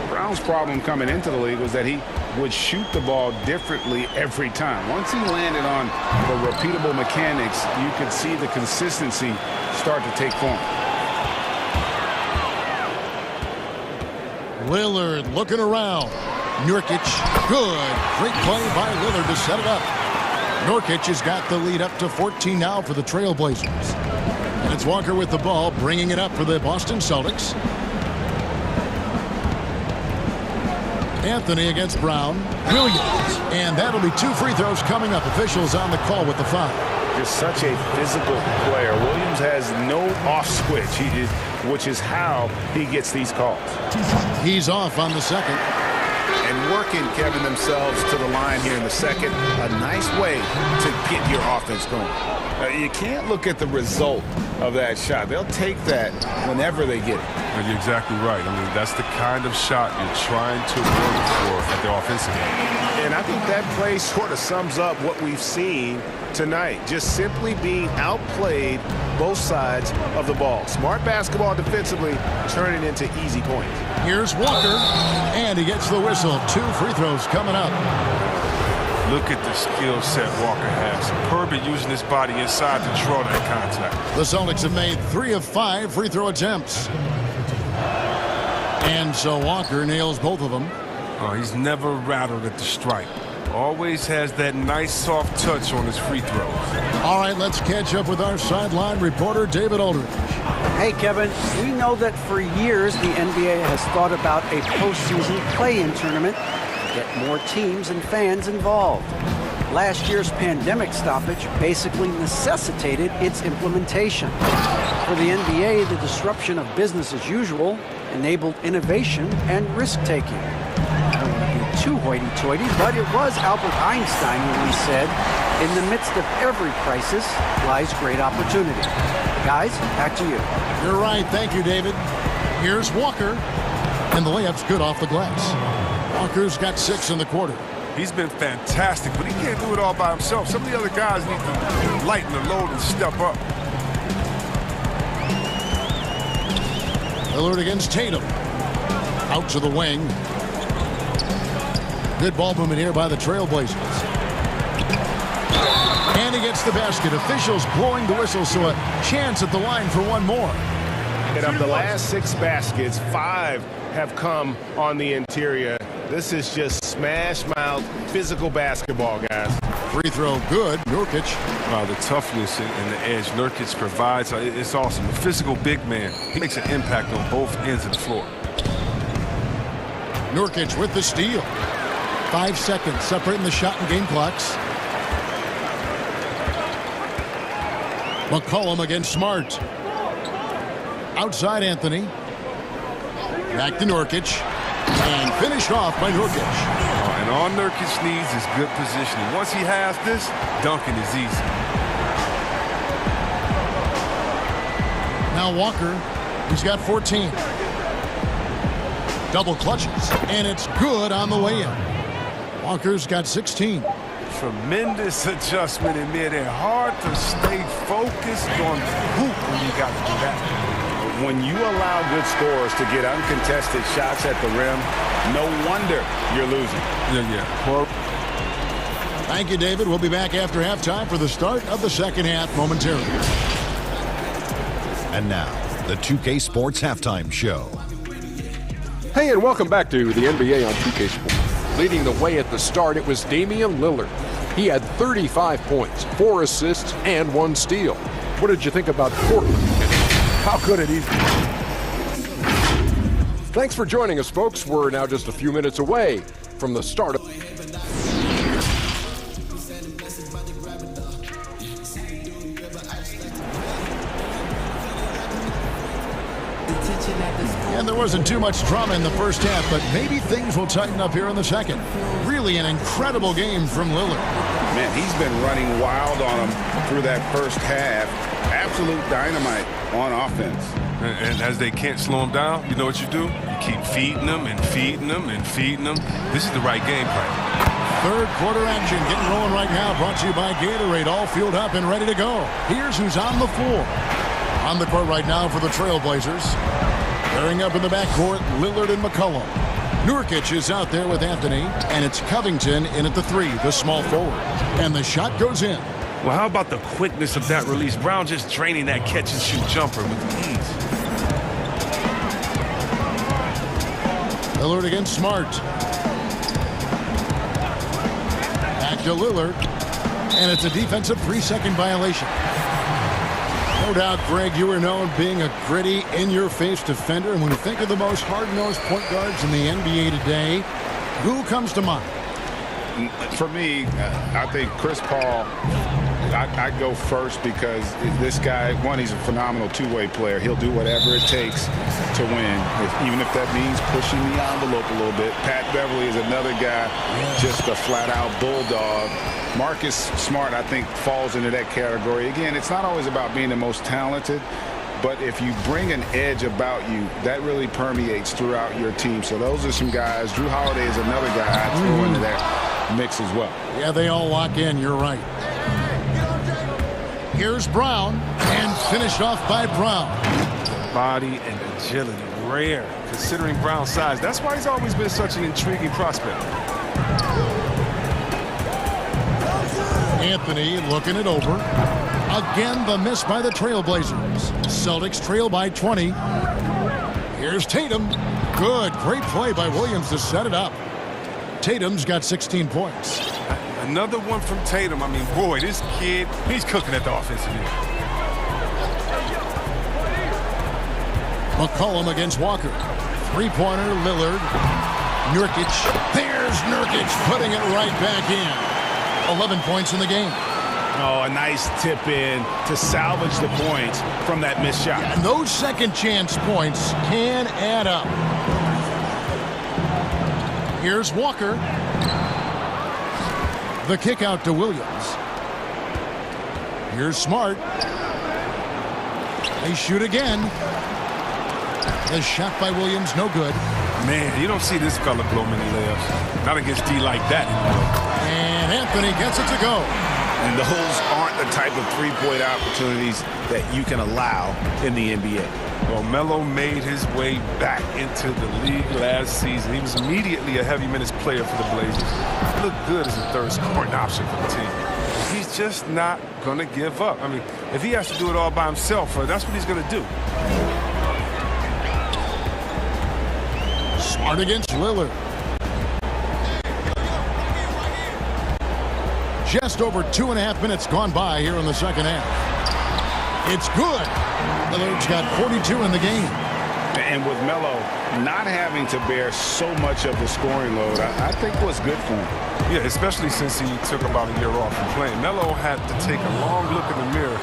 Brown's problem coming into the league was that he would shoot the ball differently every time. Once he landed on the repeatable mechanics, you could see the consistency start to take form. Lillard looking around. Nurkic, good. Great play by Lillard to set it up. Nurkic has got the lead up to 14 now for the Trailblazers. And it's Walker with the ball, bringing it up for the Boston Celtics. Anthony against Brown. Williams. And that'll be 2 free throws coming up. Officials on the call with the foul. Just such a physical player. Williams has no off switch, which is how he gets these calls. He's off on the second. And working, Kevin, themselves to the line here in the second. A nice way to get your offense going. You can't look at the result of that shot. They'll take that whenever they get it. You're exactly right. I mean, that's the kind of shot you're trying to work for at the offensive end. And I think that play sort of sums up what we've seen tonight. Just simply being outplayed both sides of the ball. Smart basketball defensively, turning into easy points. Here's Walker, and he gets the whistle. 2 free throws coming up. Look at the skill set Walker has. Superb at using his body inside to draw that contact. The Celtics have made 3 of 5 free throw attempts. And so Walker nails both of them. Oh, he's never rattled at the stripe. Always has that nice soft touch on his free throws. All right, let's catch up with our sideline reporter, David Aldridge. Hey, Kevin, we know that for years the NBA has thought about a postseason play-in tournament to get more teams and fans involved. Last year's pandemic stoppage basically necessitated its implementation. For the NBA, the disruption of business as usual enabled innovation and risk-taking. I don't want to be too hoity-toity, but it was Albert Einstein who once said, in the midst of every crisis lies great opportunity. Guys, back to you. You're right. Thank you, David. Here's Walker, and the layup's good off the glass. Walker's got 6 in the quarter. He's been fantastic, but he can't do it all by himself. Some of the other guys need to lighten the load and step up. Lillard against Tatum. Out to the wing. Good ball movement here by the Trailblazers. And he gets the basket. Officials blowing the whistle, so a chance at the line for one more. And of the last 6 baskets, 5 have come on the interior. This is just smash-mouth physical basketball, guys. Free throw good. Nurkic. Wow, the toughness and the edge Nurkic provides, it's awesome. A physical big man. He makes an impact on both ends of the floor. Nurkic with the steal. 5 seconds separating the shot and game clocks. McCollum against Smart. Outside Anthony. Back to Nurkic. And finished off by Nurkic. And all Nurkic needs is good positioning. Once he has this, dunking is easy. Now Walker, he's got 14. Double clutches, and it's good on the way in. Walker's got 16. Tremendous adjustment in there. Hard to stay focused on the hoop when you got to do that. When you allow good scorers to get uncontested shots at the rim, no wonder you're losing. Yeah. Well, thank you, David. We'll be back after halftime for the start of the second half momentarily. And now, the 2K Sports Halftime Show. Hey, and welcome back to the NBA on 2K Sports. Leading the way at the start, it was Damian Lillard. He had 35 points, 4 assists, and 1 steal. What did you think about Portland? How good it is. Thanks for joining us, folks. We're now just a few minutes away from the start of... And there wasn't too much drama in the first half, but maybe things will tighten up here in the second. Really an incredible game from Lillard. Man, he's been running wild on him through that first half. Absolute dynamite on offense. And as they can't slow him down, you know what you do? You keep feeding them and feeding them and feeding them. This is the right game plan. Third quarter action getting rolling right now. Brought to you by Gatorade. All fueled up and ready to go. Here's who's on the floor. On the court right now for the Trailblazers. Pairing up in the backcourt, Lillard and McCollum. Nurkic is out there with Anthony, and it's Covington in at the 3, the small forward. And the shot goes in. Well, how about the quickness of that release? Brown just draining that catch-and-shoot jumper with ease. Lillard against Smart. Back to Lillard. And it's a defensive 3-second violation. No doubt, Greg, you are known being a gritty, in-your-face defender. And when you think of the most hard-nosed point guards in the NBA today, who comes to mind? For me, I think Chris Paul. I go first because this guy, one, he's a phenomenal two-way player. He'll do whatever it takes to win, even if that means pushing the envelope a little bit. Pat Beverly is another guy, just a flat-out bulldog. Marcus Smart, I think, falls into that category. Again, it's not always about being the most talented, but if you bring an edge about you, that really permeates throughout your team. So those are some guys. Drew Holiday is another guy I'd throw into that mix as well. Yeah, they all lock in. You're right. Here's Brown, and finished off by Brown. Body and agility, rare, considering Brown's size. That's why he's always been such an intriguing prospect. Anthony looking it over. Again, the miss by the Trailblazers. Celtics trail by 20. Here's Tatum. Good, great play by Williams to set it up. Tatum's got 16 points. Another one from Tatum. I mean, boy, this kid, he's cooking at the offensive end. McCollum against Walker. Three-pointer, Lillard. Nurkic. There's Nurkic putting it right back in. 11 points in the game. Oh, a nice tip in to salvage the points from that missed shot. Yeah, and those second chance points can add up. Here's Walker. The kick out to Williams. Here's Smart. They shoot again. The shot by Williams, no good. Man, you don't see this fella blow many layups. Not against D like that anymore. And Anthony gets it to go. And those aren't the type of three-point opportunities that you can allow in the NBA. Well, Melo made his way back into the league last season. He was immediately a heavy minutes player for the Blazers. He looked good as a third scoring option for the team. He's just not going to give up. I mean, if he has to do it all by himself, that's what he's going to do. Smart against Lillard. Just over 2.5 minutes gone by here in the second half. It's good. Lillard's got 42 in the game. And with Melo not having to bear so much of the scoring load, I think was good for him. Yeah, especially since he took about a year off from playing. Melo had to take a long look in the mirror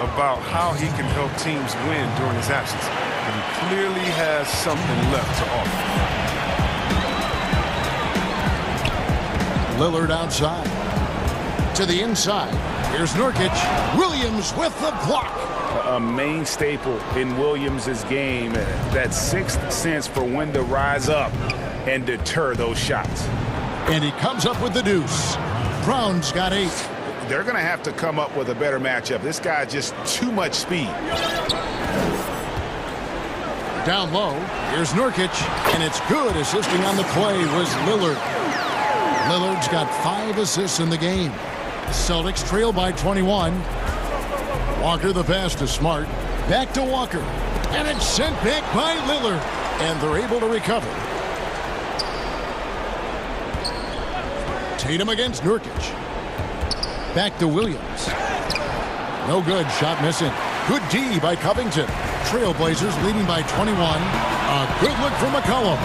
about how he can help teams win during his absence. And he clearly has something left to offer. Lillard outside. To the inside. Here's Nurkic. Williams with the block. A main staple in Williams' game, that sixth sense for when to rise up and deter those shots. And he comes up with the deuce. Brown's got 8. They're going to have to come up with a better matchup. This guy just too much speed. Down low, here's Nurkic, and it's good. Assisting on the play was Lillard. Lillard's got 5 assists in the game. Celtics trail by 21. Walker the pass to Smart. Back to Walker. And it's sent back by Lillard. And they're able to recover. Tatum against Nurkic. Back to Williams. No good. Shot missing. Good D by Covington. Trailblazers leading by 21. A good look from McCollum.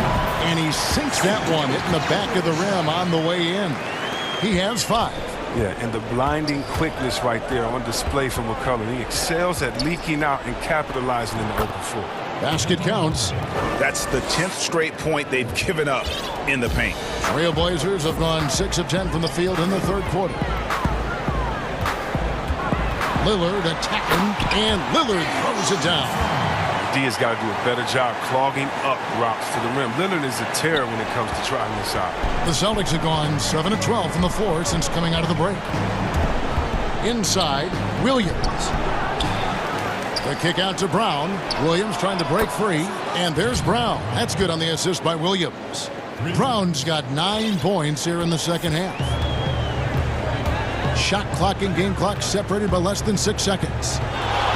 And he sinks that one, hitting the back of the rim on the way in. He has 5. Yeah, and the blinding quickness right there on display from McCollum. He excels at leaking out and capitalizing in the open floor. Basket counts. That's the 10th straight point they've given up in the paint. Trailblazers have gone 6 of 10 from the field in the third quarter. Lillard attacking, and Lillard throws it down. D has got to do a better job clogging up routes to the rim. Lillard is a terror when it comes to trying this out. The Celtics have gone 7 of 12 from the floor since coming out of the break. Inside, Williams. The kick out to Brown. Williams trying to break free, and there's Brown. That's good on the assist by Williams. Brown's got 9 points here in the second half. Shot clock and game clock separated by less than 6 seconds.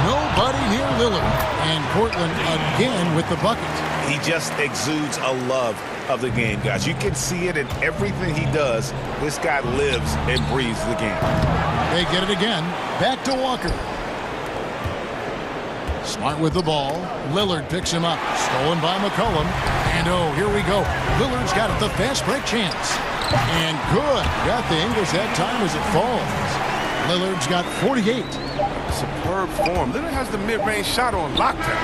Nobody near Lillard. And Portland again with the bucket. He just exudes a love of the game, guys. You can see it in everything he does. This guy lives and breathes the game. They get it again. Back to Walker. Smart with the ball. Lillard picks him up. Stolen by McCollum. And oh, here we go. Lillard's got it. The fast break chance. And good. Got the English that time as it falls. Lillard's got 48. Superb form. Lillard has the mid-range shot on lockdown.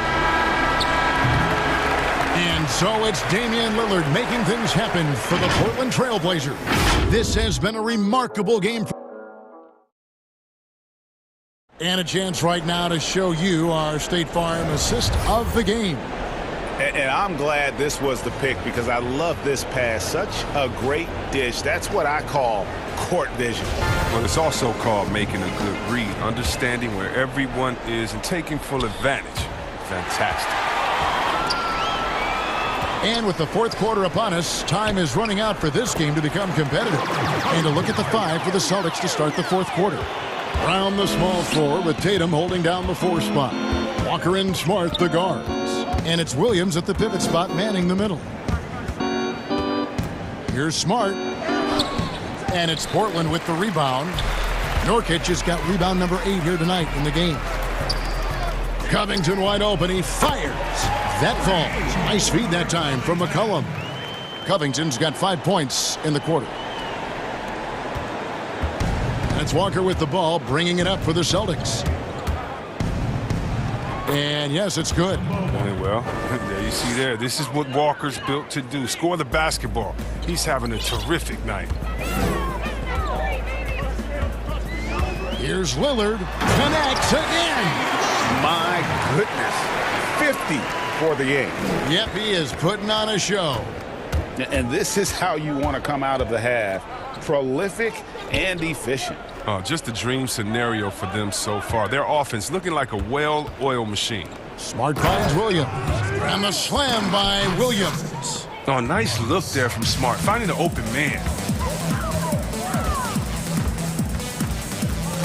And so it's Damian Lillard making things happen for the Portland Trail Blazers. This has been a remarkable game. And a chance right now to show you our State Farm assist of the game. And I'm glad this was the pick because I love this pass. Such a great dish. That's what I call court vision. Well, it's also called making a good read, understanding where everyone is and taking full advantage. Fantastic. And with the fourth quarter upon us, time is running out for this game to become competitive. And a look at the 5 for the Celtics to start the fourth quarter. Around the small floor with Tatum holding down the 4 spot. Walker and Smart the guards. And it's Williams at the pivot spot manning the middle. Here's Smart. And it's Portland with the rebound. Nurkic has got rebound number 8 here tonight in the game. Covington wide open. He fires. That falls. Nice feed that time from McCollum. Covington's got 5 points in the quarter. That's Walker with the ball, bringing it up for the Celtics. And yes, it's good. Well, there you see there. This is what Walker's built to do. Score the basketball. He's having a terrific night. Here's Lillard. Connects again. My goodness. 50 for the game. Yep, he is putting on a show. And this is how you want to come out of the half. Prolific and efficient. Just a dream scenario for them so far. Their offense looking like a well-oiled machine. Smart finds Williams. And the slam by Williams. Oh, nice look there from Smart, finding the open man.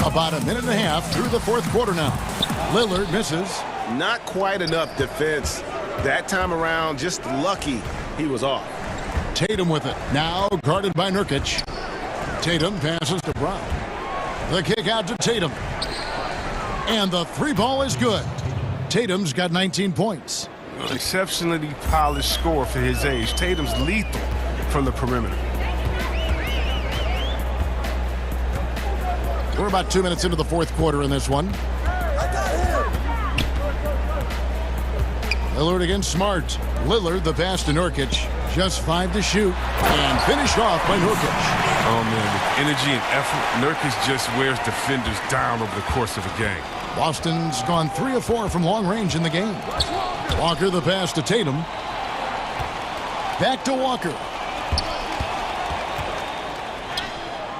About a minute and a half through the fourth quarter now. Lillard misses. Not quite enough defense. That time around, just lucky he was off. Tatum with it. Now guarded by Nurkic. Tatum passes to Brown. The kick out to Tatum. And the 3 ball is good. Tatum's got 19 points. Exceptionally polished score for his age. Tatum's lethal from the perimeter. We're about 2 minutes into the fourth quarter in this one. Lillard against Smart. Lillard the pass to Nurkic. Just 5 to shoot. And finished off by Nurkic. Oh, man, with energy and effort, Nurkic just wears defenders down over the course of a game. Boston's gone 3 of 4 from long range in the game. Walker the pass to Tatum. Back to Walker.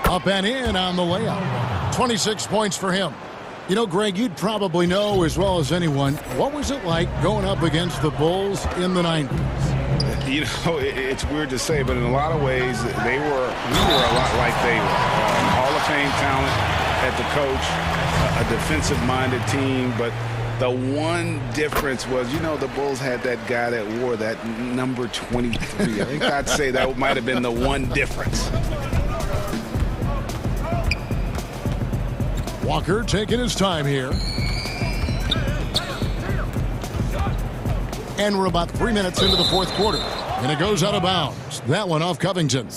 Up and in on the layup. 26 points for him. You know, Greg, you'd probably know as well as anyone, what was it like going up against the Bulls in the 90s? You know, it's weird to say, but in a lot of ways, we were a lot like they were. Hall of Fame talent at the coach, a defensive-minded team, but the one difference was, you know, the Bulls had that guy that wore that number 23. I think I'd say that might have been the one difference. Walker taking his time here. And we're about 3 minutes into the fourth quarter. And it goes out of bounds. That one off Covington.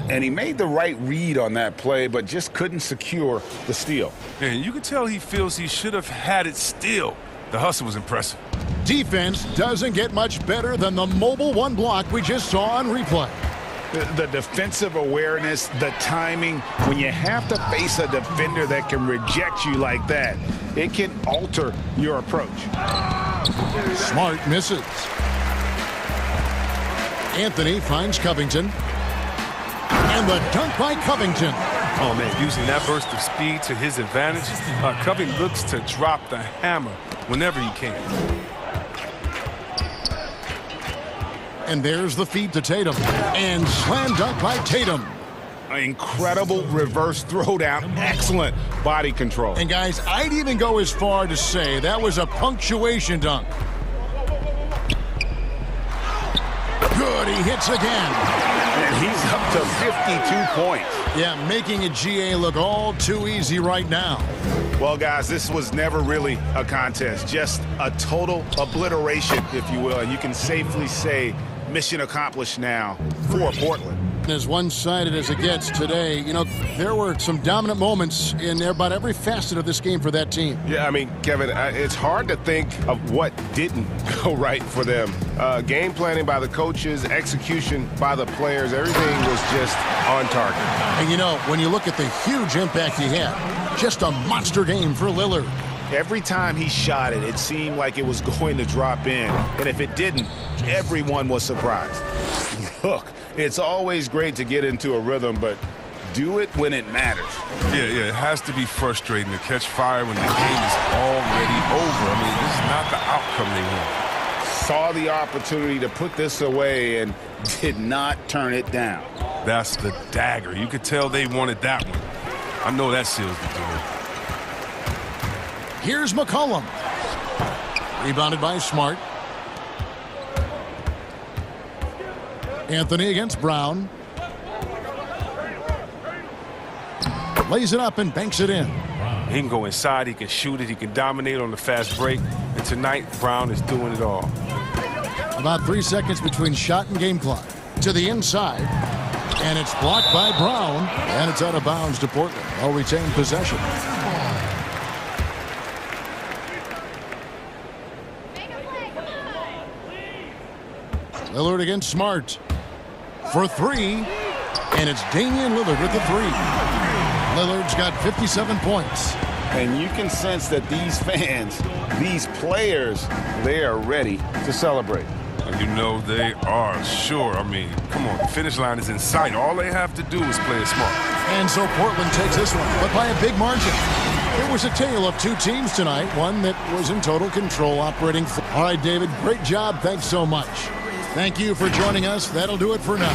And he made the right read on that play, but just couldn't secure the steal. And you can tell he feels he should have had it still. The hustle was impressive. Defense doesn't get much better than the mobile one block we just saw on replay. The defensive awareness, the timing, when you have to face a defender that can reject you like that, it can alter your approach. Smart misses. Anthony finds Covington. And the dunk by Covington. Oh, man, using that burst of speed to his advantage, Covington looks to drop the hammer whenever he can. And there's the feed to Tatum. And slam dunk by Tatum. Incredible reverse throwdown. Excellent body control. And, guys, I'd even go as far to say that was a punctuation dunk. Good, he hits again. And he's up to 52 points. Yeah, making a GA look all too easy right now. Well, guys, this was never really a contest, just a total obliteration, if you will. And you can safely say mission accomplished now for Portland. As one-sided as it gets today, you know, there were some dominant moments in about every facet of this game for that team. Yeah, I mean, Kevin, it's hard to think of what didn't go right for them. Game planning by the coaches, execution by the players, everything was just on target. And, you know, when you look at the huge impact he had, just a monster game for Lillard. Every time he shot it, it seemed like it was going to drop in. And if it didn't, everyone was surprised. Look, it's always great to get into a rhythm, but do it when it matters. Yeah, it has to be frustrating to catch fire when the game is already over. I mean, this is not the outcome they want. Saw the opportunity to put this away and did not turn it down. That's the dagger. You could tell they wanted that one. I know that seals the deal. Here's McCollum. Rebounded by Smart. Anthony against Brown. Lays it up and banks it in. He can go inside, he can shoot it, he can dominate on the fast break. And tonight, Brown is doing it all. About 3 seconds between shot and game clock. To the inside. And it's blocked by Brown. And it's out of bounds to Portland. They'll retain possession. Lillard against Smart. For three. And it's Damian Lillard with the three. Lillard's got 57 points. And you can sense that these fans, these players, they are ready to celebrate. And you know they are, sure. I mean, come on, the finish line is in sight. All they have to do is play it smart. And so Portland takes this one, but by a big margin. It was a tale of two teams tonight, one that was in total control operating. All right, David, great job. Thanks so much. Thank you for joining us. That'll do it for now.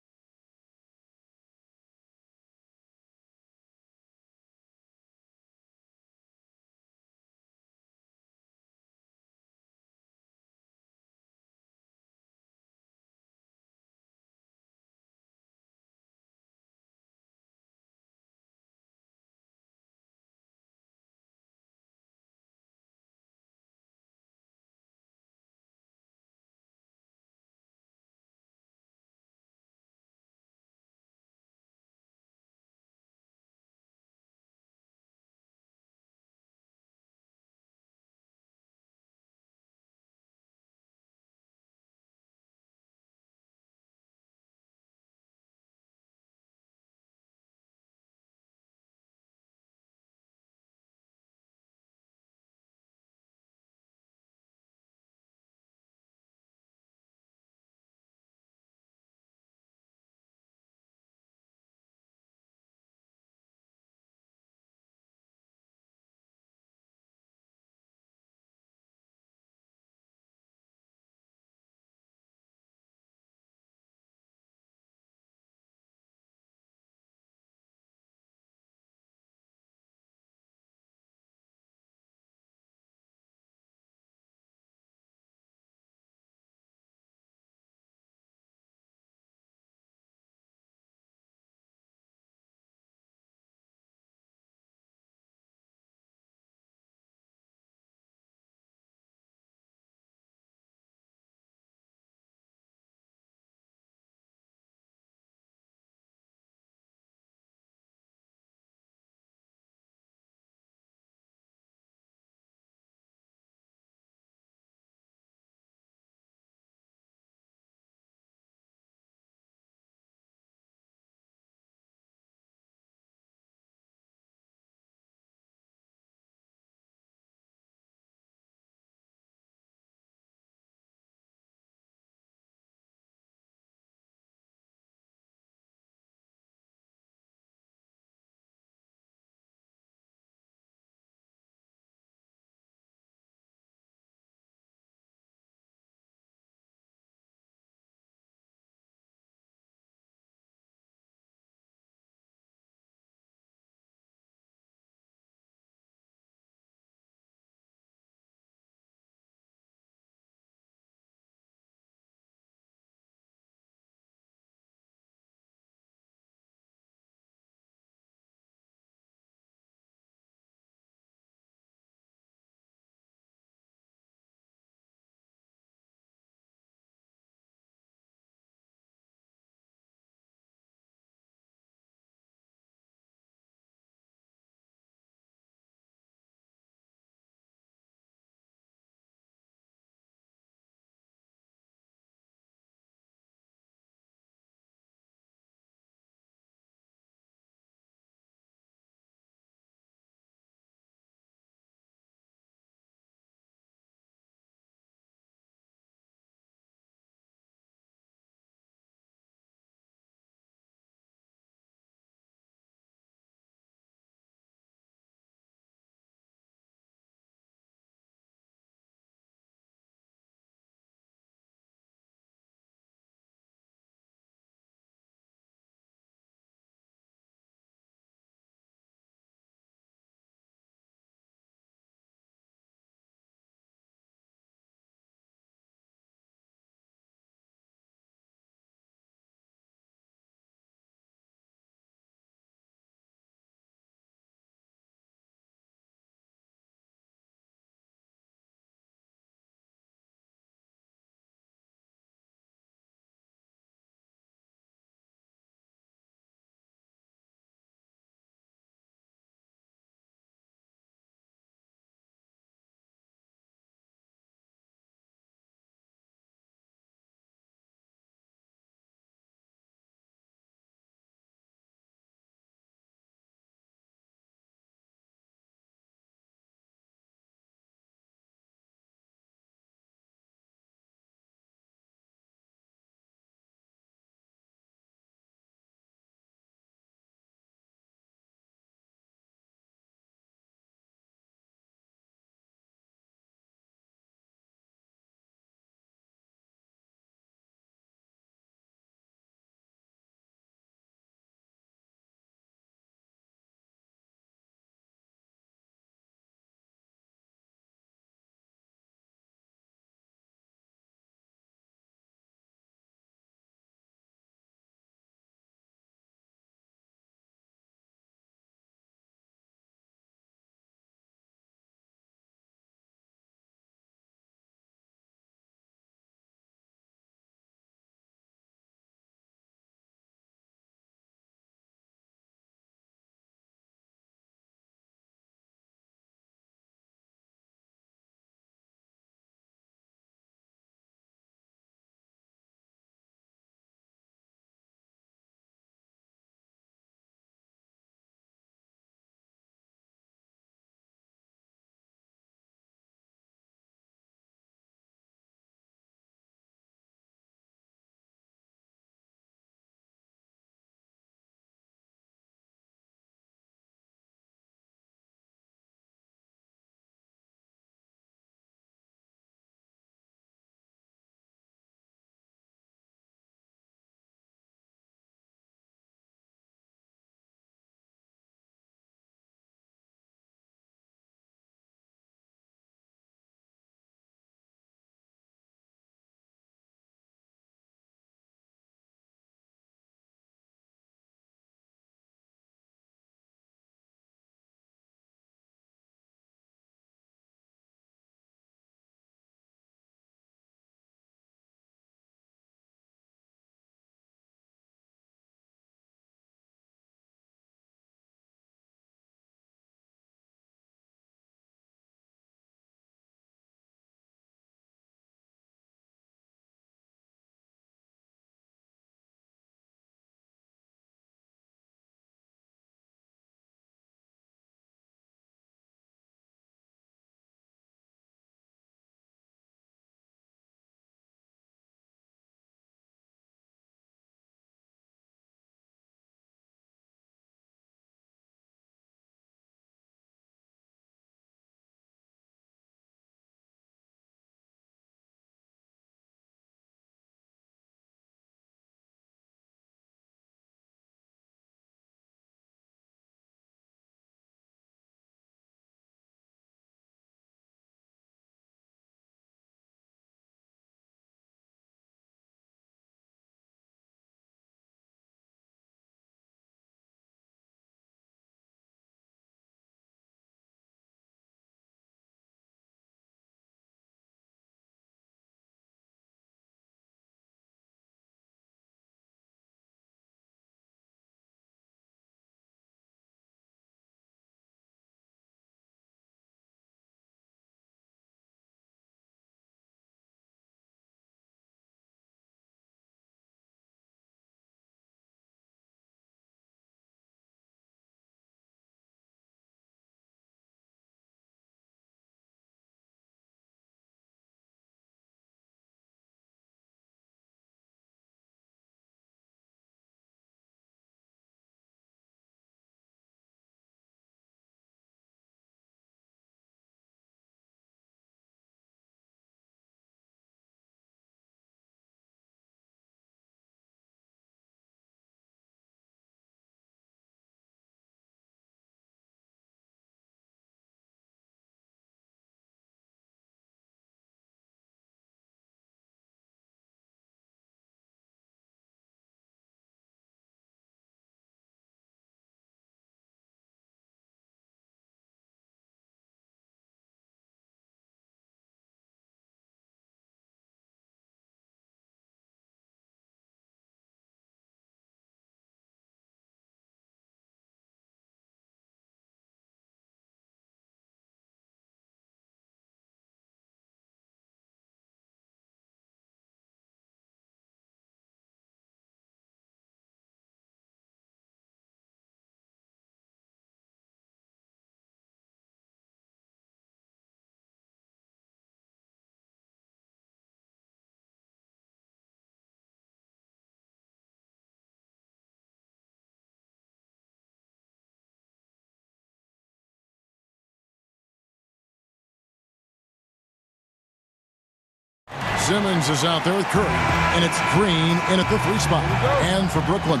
Simmons is out there with Curry, and it's Green in at the 3 spot. And for Brooklyn,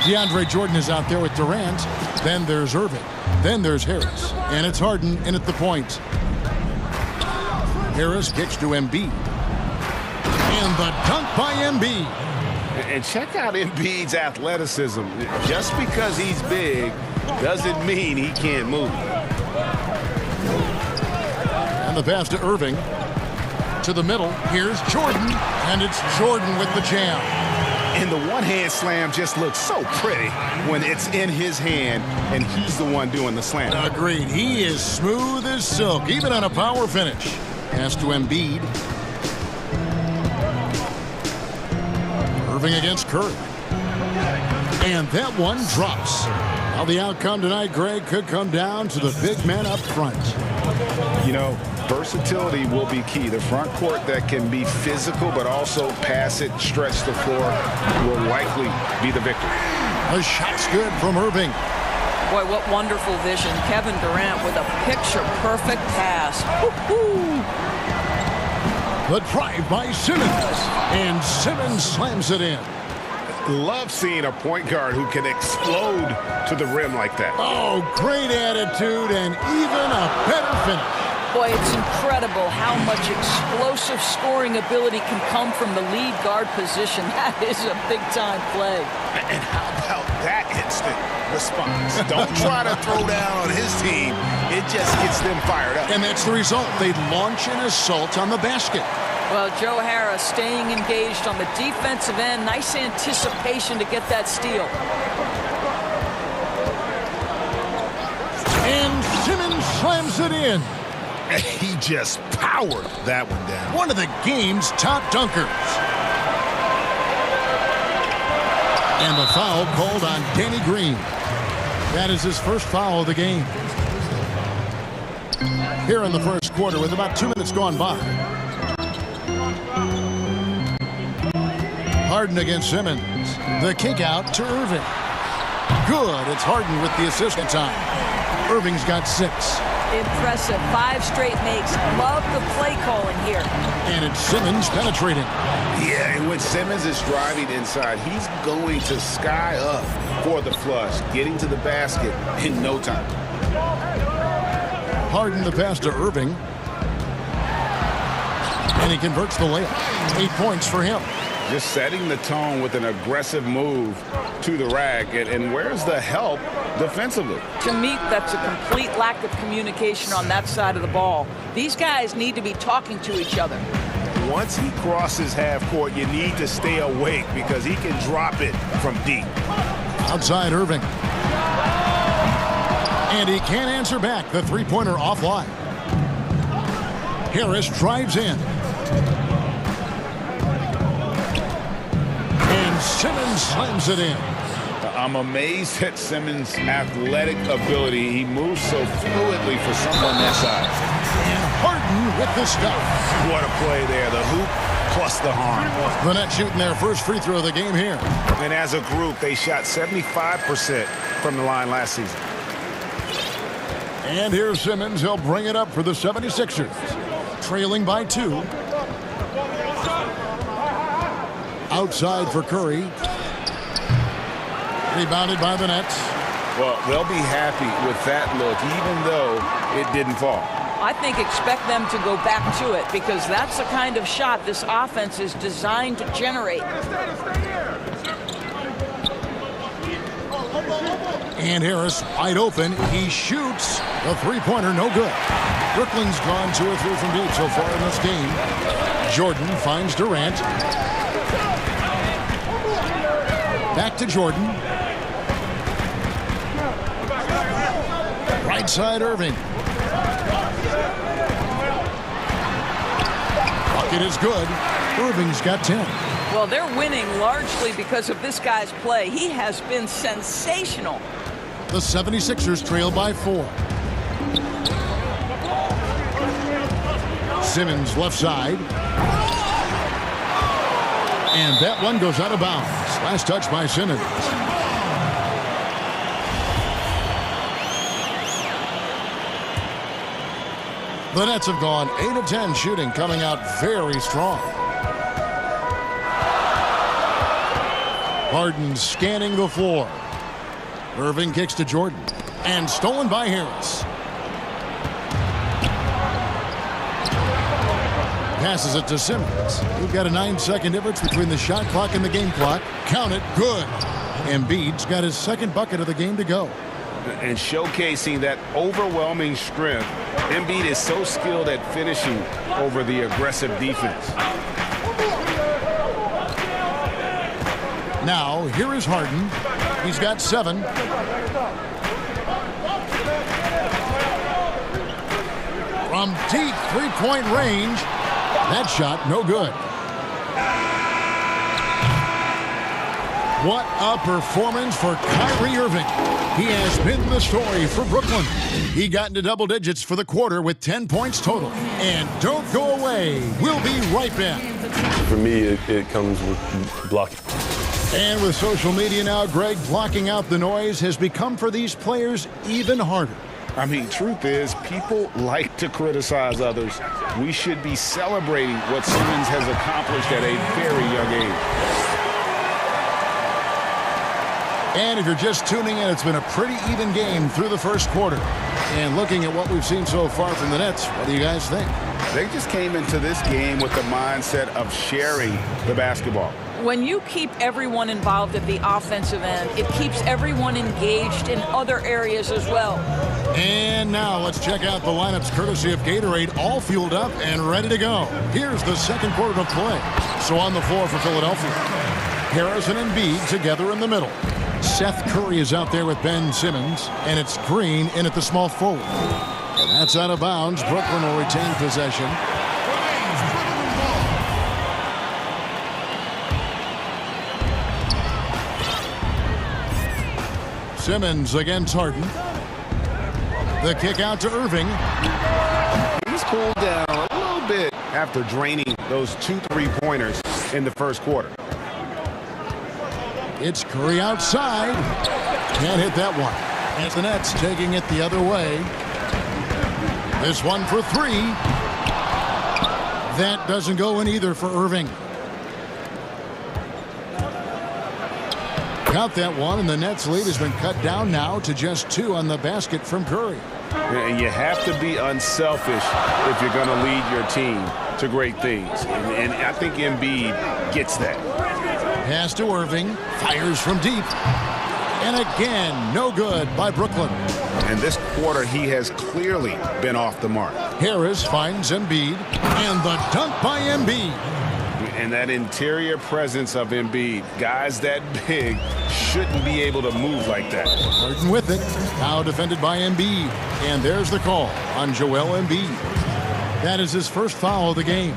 DeAndre Jordan is out there with Durant. Then there's Irving. Then there's Harris, and it's Harden in at the point. Harris kicks to Embiid. And the dunk by Embiid. And check out Embiid's athleticism. Just because he's big doesn't mean he can't move. And the pass to Irving. To the middle. Here's Jordan. And it's Jordan with the jam. And the one-hand slam just looks so pretty when it's in his hand and he's the one doing the slam. Agreed. He is smooth as silk, even on a power finish. Pass to Embiid. Irving against Curry. And that one drops. Now the outcome tonight, Greg, could come down to the big man up front. You know, versatility will be key. The front court that can be physical but also pass it, stretch the floor will likely be the victor. A shot's good from Irving. Boy, what wonderful vision. Kevin Durant with a picture-perfect pass. Woo-hoo. The drive by Simmons. And Simmons slams it in. Love seeing a point guard who can explode to the rim like that. Oh, great attitude and even a better finish. Boy, it's incredible how much explosive scoring ability can come from the lead guard position. That is a big-time play. And how about that instant response? Don't try to throw down on his team. It just gets them fired up. And that's the result. They launch an assault on the basket. Well, Joe Harris staying engaged on the defensive end. Nice anticipation to get that steal. And Simmons slams it in. He just powered that one down. One of the game's top dunkers. And the foul called on Danny Green. That is his first foul of the game. Here in the first quarter with about 2 minutes gone by. Harden against Simmons. The kick out to Irving. Good. It's Harden with the assist time. Irving's got 6. Impressive. 5 straight makes. Love the play calling here. And it's Simmons penetrating. Yeah, and when Simmons is driving inside, he's going to sky up for the flush, getting to the basket in no time. Harden the pass to Irving. And he converts the layup. 8 points for him. Just setting the tone with an aggressive move to the rack. And where's the help defensively? To me, that's a complete lack of communication on that side of the ball. These guys need to be talking to each other. Once he crosses half court, you need to stay awake because he can drop it from deep. Outside Irving. And he can't answer back. The three-pointer offline. Harris drives in. And Simmons slams it in. I'm amazed at Simmons' athletic ability. He moves so fluidly for someone that size. And Harden with the stuff. What a play there. The hoop plus the harm. The Nets shooting their first free throw of the game here. And as a group, they shot 75% from the line last season. And here's Simmons. He'll bring it up for the 76ers. Trailing by 2. Outside for Curry. Rebounded by the Nets. Well, they'll be happy with that look, even though it didn't fall. I think expect them to go back to it because that's the kind of shot this offense is designed to generate. And Harris wide open. He shoots. The three-pointer no good. Brooklyn's gone 2 or 3 from deep so far in this game. Jordan finds Durant. Back to Jordan. Right side Irving. Bucket is good. Irving's got 10. Well, they're winning largely because of this guy's play. He has been sensational. The 76ers trail by 4. Simmons left side. And that one goes out of bounds. Last touch by Simmons. The Nets have gone 8 of 10 shooting, coming out very strong. Harden scanning the floor. Irving kicks to Jordan. And stolen by Harris. Passes it to Simmons. We've got a 9-second difference between the shot clock and the game clock. Count it. Good. Embiid's got his second bucket of the game to go. And showcasing that overwhelming strength. Embiid is so skilled at finishing over the aggressive defense. Now, here is Harden. He's got 7. From deep three-point range. That shot, no good. What a performance for Kyrie Irving. He has been the story for Brooklyn. He got into double digits for the quarter with 10 points total. And don't go away. We'll be right back. For me, it comes with blocking. And with social media now, Greg, blocking out the noise has become for these players even harder. I mean, truth is, people like to criticize others. We should be celebrating what Simmons has accomplished at a very young age. And if you're just tuning in, it's been a pretty even game through the first quarter. And looking at what we've seen so far from the Nets, what do you guys think? They just came into this game with the mindset of sharing the basketball. When you keep everyone involved at the offensive end, it keeps everyone engaged in other areas as well. And now let's check out the lineups courtesy of Gatorade, all fueled up and ready to go. Here's the second quarter of play. So on the floor for Philadelphia, Harris and Embiid together in the middle. Seth Curry is out there with Ben Simmons, and it's Green in at the small forward. And that's out of bounds. Brooklyn will retain possession. Simmons against Harden. The kick out to Irving. He's cooled down a little bit after draining those 2 3-pointers in the first quarter. It's Curry outside. Can't hit that one. And the Nets taking it the other way. This one for 3. That doesn't go in either for Irving. Got that one, and the Nets lead has been cut down now to just 2 on the basket from Curry. And you have to be unselfish if you're going to lead your team to great things. And I think Embiid gets that. Pass to Irving. Fires from deep. And again, no good by Brooklyn. And this quarter, he has clearly been off the mark. Harris finds Embiid. And the dunk by Embiid. And that interior presence of Embiid, guys that big shouldn't be able to move like that. Harden with it. Now defended by Embiid. And there's the call on Joel Embiid. That is his first foul of the game.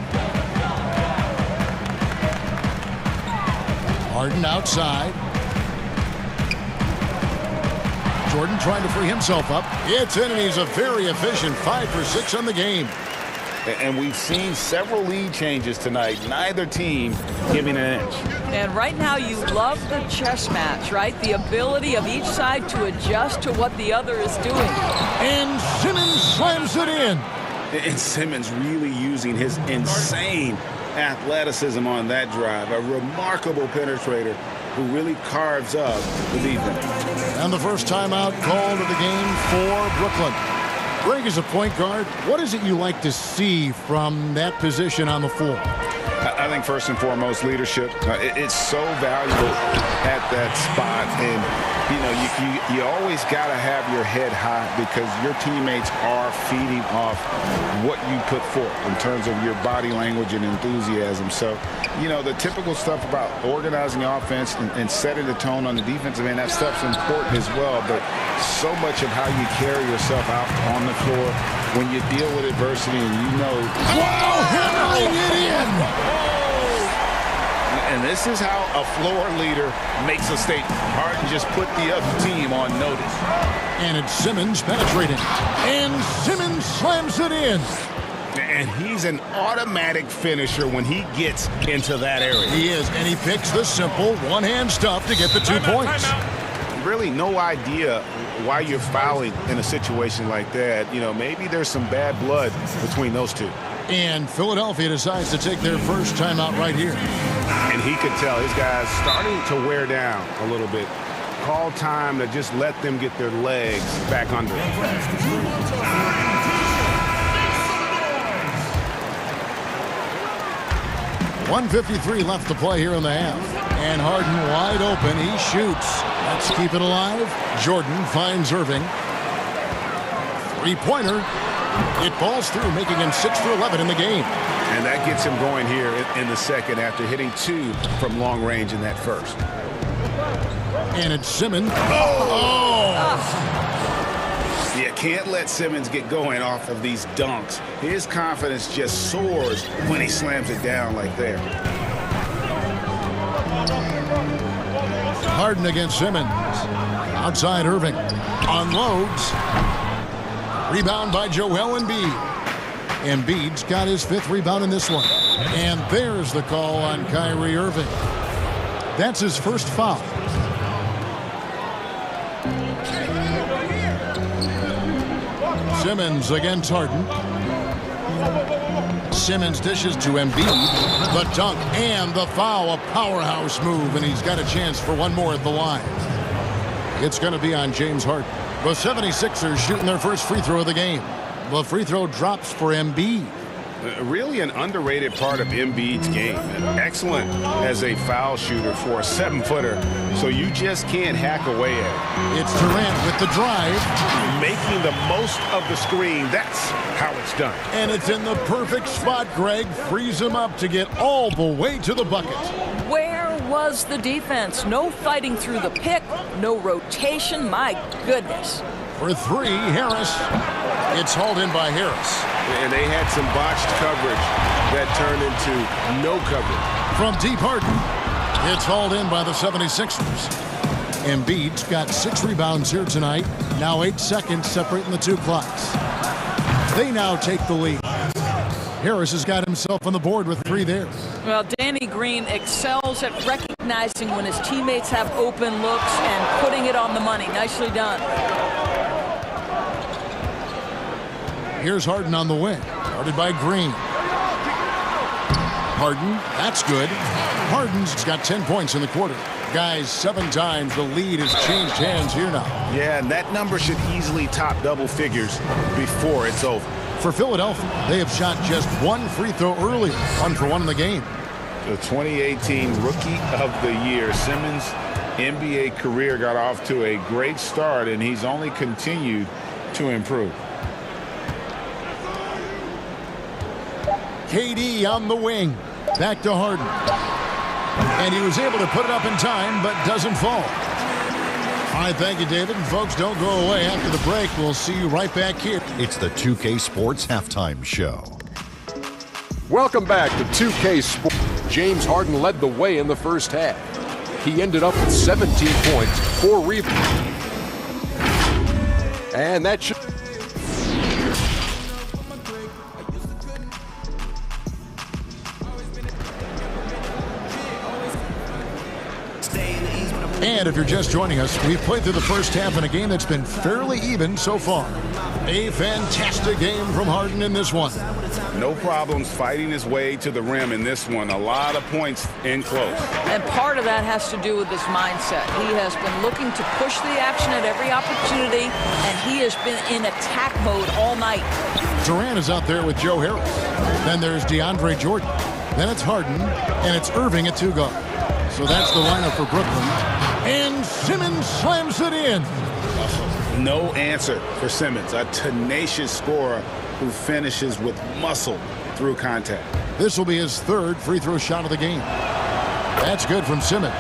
Harden outside. Jordan trying to free himself up. It's in, and he's a very efficient 5 for 6 on the game. And we've seen several lead changes tonight. Neither team giving an inch. And right now you love the chess match, right? The ability of each side to adjust to what the other is doing. And Simmons slams it in. And Simmons really using his insane athleticism on that drive. A remarkable penetrator who really carves up the defense. And the first timeout called of the game for Brooklyn. Greg, as a point guard, what is it you like to see from that position on the floor? I think first and foremost, leadership. It's so valuable at that spot. And, you know, you always got to have your head high because your teammates are feeding off what you put forth in terms of your body language and enthusiasm. So, you know, the typical stuff about organizing the offense and setting the tone on the defensive end, that stuff's important as well. But so much of how you carry yourself out on the floor when you deal with adversity and you know. Wow, hammering it in! And this is how a floor leader makes a statement. Harden just put the other team on notice. And it's Simmons penetrating. And Simmons slams it in. And he's an automatic finisher when he gets into that area. He is, and he picks the simple one-hand stuff to get the 2 points. Really no idea why you're fouling in a situation like that. You know, maybe there's some bad blood between those two. And Philadelphia decides to take their first timeout right here. And he could tell his guys starting to wear down a little bit. Call time to just let them get their legs back under it. .153 left to play here in the half. And Harden wide open. He shoots. Let's keep it alive. Jordan finds Irving. Three-pointer. It falls through, making him 6 for 11 in the game. And that gets him going here in the second after hitting 2 from long range in that first. And it's Simmons. You can't let Simmons get going off of these dunks. His confidence just soars when he slams it down like there. Harden against Simmons. Outside Irving. Unloads. Rebound by Joel Embiid. Embiid's got his 5th rebound in this one. And there's the call on Kyrie Irving. That's his first foul. Simmons against Harden. Simmons dishes to Embiid. The dunk and the foul. A powerhouse move, and he's got a chance for one more at the line. It's going to be on James Harden. The 76ers shooting their first free throw of the game. The free throw drops for Embiid. Really an underrated part of Embiid's game. Excellent as a foul shooter for a 7-footer, so you just can't hack away at it. It's Durant with the drive. Making the most of the screen. That's how it's done. And it's in the perfect spot, Greg. Frees him up to get all the way to the bucket. Where was the defense? No fighting through the pick, no rotation. My goodness. For 3, Harris. It's hauled in by Harris. And they had some botched coverage that turned into no coverage. From deep Harden, it's hauled in by the 76ers. Embiid's got 6 rebounds here tonight. Now 8 seconds separating the 2 clocks. They now take the lead. Harris has got himself on the board with 3 there. Well, Danny Green excels at recognizing when his teammates have open looks and putting it on the money. Nicely done. Here's Harden on the wing. Guarded by Green. Harden, that's good. Harden's got 10 points in the quarter. Guys, 7 times the lead has changed hands here now. Yeah, and that number should easily top double figures before it's over. For Philadelphia, they have shot just 1 free throw earlier. 1 for 1 in the game. The 2018 Rookie of the Year. Simmons' NBA career got off to a great start, and he's only continued to improve. KD on the wing. Back to Harden. And he was able to put it up in time, but doesn't fall. All right, thank you, David. And folks, don't go away. After the break, we'll see you right back here. It's the 2K Sports Halftime Show. Welcome back to 2K Sports. James Harden led the way in the first half. He ended up with 17 points, 4 rebounds. And that should... And if you're just joining us, we've played through the first half in a game that's been fairly even so far. A fantastic game from Harden in this one. No problems fighting his way to the rim in this one. A lot of points in close. And part of that has to do with his mindset. He has been looking to push the action at every opportunity, and he has been in attack mode all night. Durant is out there with Joe Harris. Then there's DeAndre Jordan. Then it's Harden, and it's Irving at 2 guard. So that's the lineup for Brooklyn. And Simmons slams it in. No answer for Simmons, a tenacious scorer who finishes with muscle through contact. This will be his 3rd free throw shot of the game. That's good from Simmons.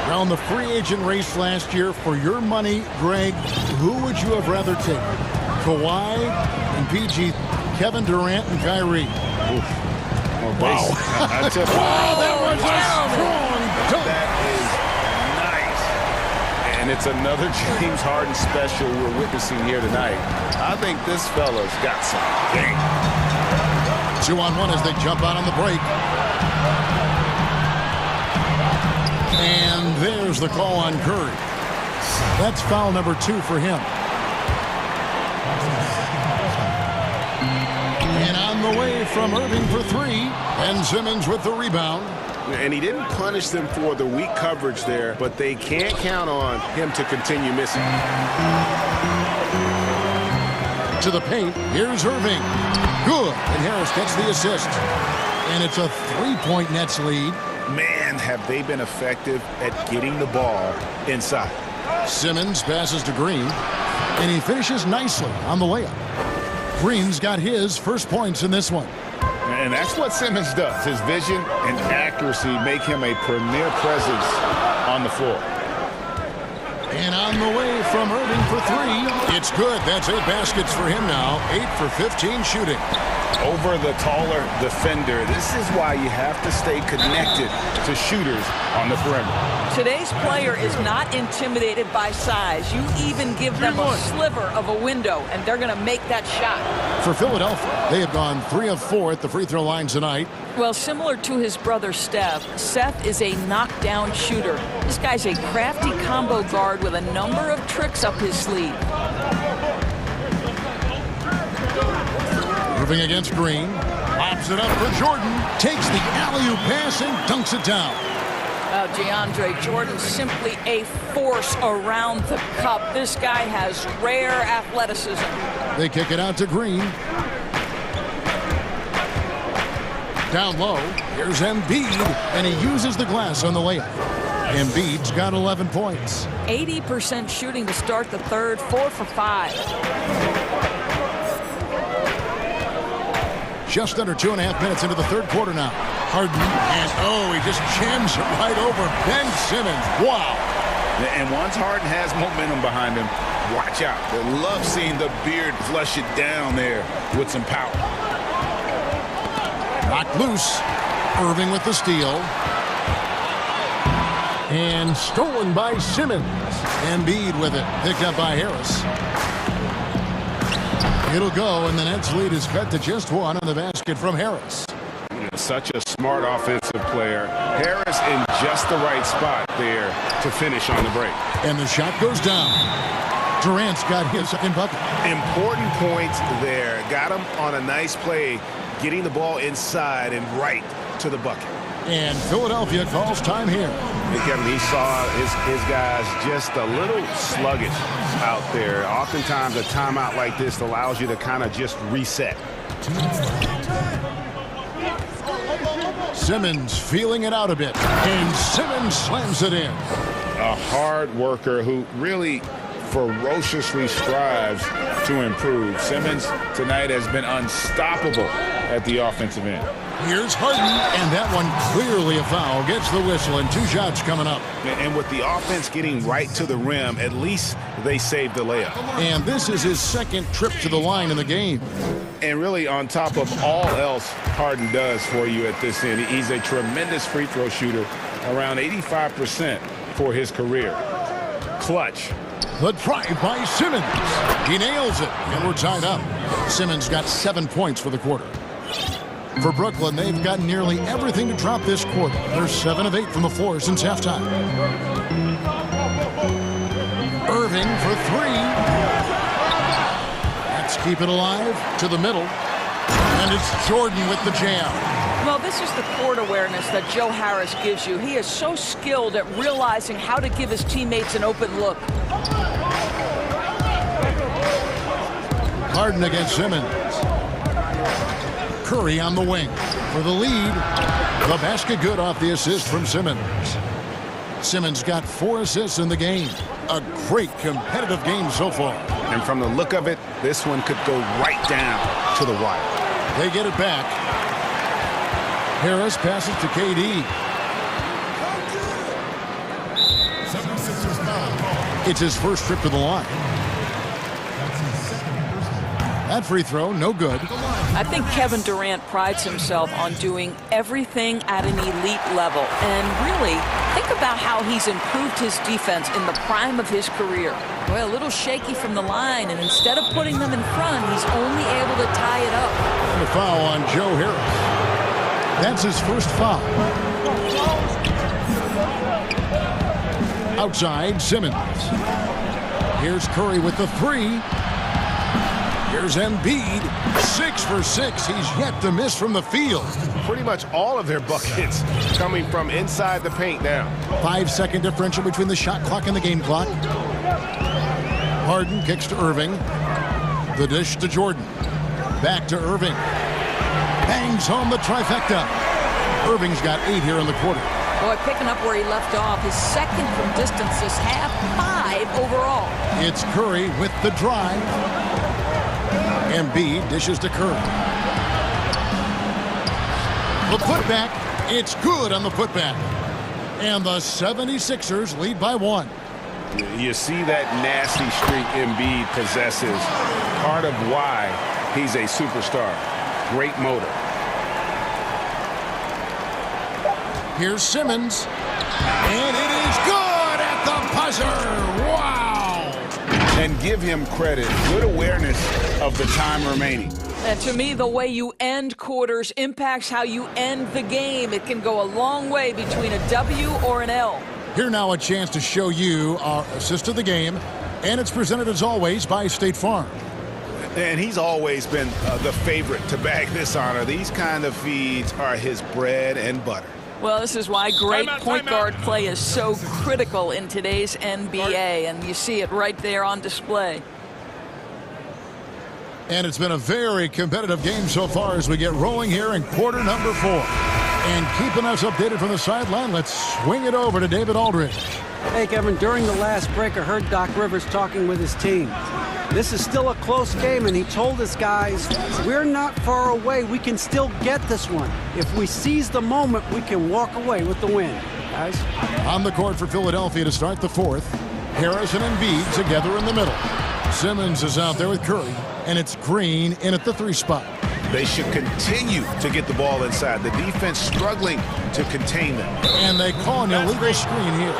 Now in the free agent race last year, for your money, Greg, who would you have rather taken? Kawhi and PG, Kevin Durant and Kyrie. Oof. Oh, wow. Wow, that was strong. That is nice. And it's another James Harden special we're witnessing here tonight. I think this fella's got some game. 2-on-1 as they jump out on the break. And there's the call on Curry. That's foul number 2 for him. And on the way from Irving for 3. And Simmons with the rebound. And he didn't punish them for the weak coverage there, but they can't count on him to continue missing. To the paint, here's Irving. Good, and Harris gets the assist. And it's a 3-point Nets lead. Man, have they been effective at getting the ball inside. Simmons passes to Green, and he finishes nicely on the layup. Green's got his first points in this one. And that's what Simmons does. His vision and accuracy make him a premier presence on the floor. And on the way from Irving for 3. It's good. That's 8 baskets for him now. 8 for 15 shooting. Over the taller defender. This is why you have to stay connected to shooters on the perimeter. Today's player is not intimidated by size. You even give them a sliver of a window, and they're going to make that shot. For Philadelphia, they have gone 3 of 4 at the free throw line tonight. Well, similar to his brother Steph, Seth is a knockdown shooter. This guy's a crafty combo guard with a number of tricks up his sleeve. Moving against Green. Lobs it up for Jordan. Takes the alley-oop pass and dunks it down. DeAndre Jordan simply a force around the cup. This guy has rare athleticism. They kick it out to Green. Down low, here's Embiid, and he uses the glass on the layup. Embiid's got 11 points. 80% shooting to start the third, 4 for 5. Just under 2.5 minutes into the third quarter now. Harden, and he just jams it right over Ben Simmons. Wow. And once Harden has momentum behind him, watch out. They love seeing the beard flush it down there with some power. Knocked loose. Irving with the steal. And stolen by Simmons. Embiid with it. Picked up by Harris. It'll go, and the Nets lead is cut to just 1 on the basket from Harris. Such a smart offensive player. Harris in just the right spot there to finish on the break. And the shot goes down. Durant's got his second bucket. Important points there. Got him on a nice play, getting the ball inside and right to the bucket. And Philadelphia calls time here. Hey, Kevin, he saw his guys just a little sluggish out there. Oftentimes, a timeout like this allows you to kind of just reset. Simmons feeling it out a bit. And Simmons slams it in. A hard worker who really ferociously strives to improve. Simmons tonight has been unstoppable at the offensive end. Here's Harden, and that one clearly a foul. Gets the whistle, and 2 shots coming up. And with the offense getting right to the rim, at least they saved the layup. And this is his second trip to the line in the game. And really, on top of all else Harden does for you at this end, he's a tremendous free throw shooter, around 85% for his career. Clutch. The drive by Simmons. He nails it, and we're tied up. Simmons got 7 points for the quarter. For Brooklyn, they've got nearly everything to drop this quarter. They're 7 of 8 from the floor since halftime. Irving for 3. Let's keep it alive to the middle. And it's Jordan with the jam. Well, this is the court awareness that Joe Harris gives you. He is so skilled at realizing how to give his teammates an open look. Harden against Simmons. Curry on the wing for the lead. The basket good off the assist from Simmons. Simmons got 4 assists in the game. A great competitive game so far. And from the look of it, this one could go right down to the wire. They get it back. Harris passes to KD. It's his first trip to the line. That free throw, no good. I think Kevin Durant prides himself on doing everything at an elite level. And really, think about how he's improved his defense in the prime of his career. Well, a little shaky from the line, and instead of putting them in front, he's only able to tie it up. And a foul on Joe Harris. That's his first foul. Outside, Simmons. Here's Curry with the 3. Here's Embiid, 6 for 6. He's yet to miss from the field. Pretty much all of their buckets coming from inside the paint now. 5-second differential between the shot clock and the game clock. Harden kicks to Irving. The dish to Jordan. Back to Irving. Bangs home the trifecta. Irving's got 8 here in the quarter. Boy, picking up where he left off. His second from distance this half, 5 overall. It's Curry with the drive. Embiid dishes to Curry. The putback. It's good on the putback. And the 76ers lead by 1. You see that nasty streak Embiid possesses. Part of why he's a superstar. Great motor. Here's Simmons. And it is good at the buzzer. Wow. And give him credit. Good awareness of the time remaining. And to me, the way you end quarters impacts how you end the game. It can go a long way between a W or an L. Here now a chance to show you our assist of the game. And it's presented as always by State Farm. And he's always been the favorite to bag this honor. These kind of feeds are his bread and butter. Well, this is why great point guard play is so critical in today's NBA, and you see it right there on display. And it's been a very competitive game so far as we get rolling here in quarter number 4. And keeping us updated from the sideline, let's swing it over to David Aldridge. Hey, Kevin, during the last break, I heard Doc Rivers talking with his team. This is still a close game, and he told his guys, we're not far away. We can still get this one. If we seize the moment, we can walk away with the win. Guys? On the court for Philadelphia to start the 4th. Harris and Embiid together in the middle. Simmons is out there with Curry, and it's Green in at the 3 spot. They should continue to get the ball inside. The defense struggling to contain them. And they call an illegal screen here.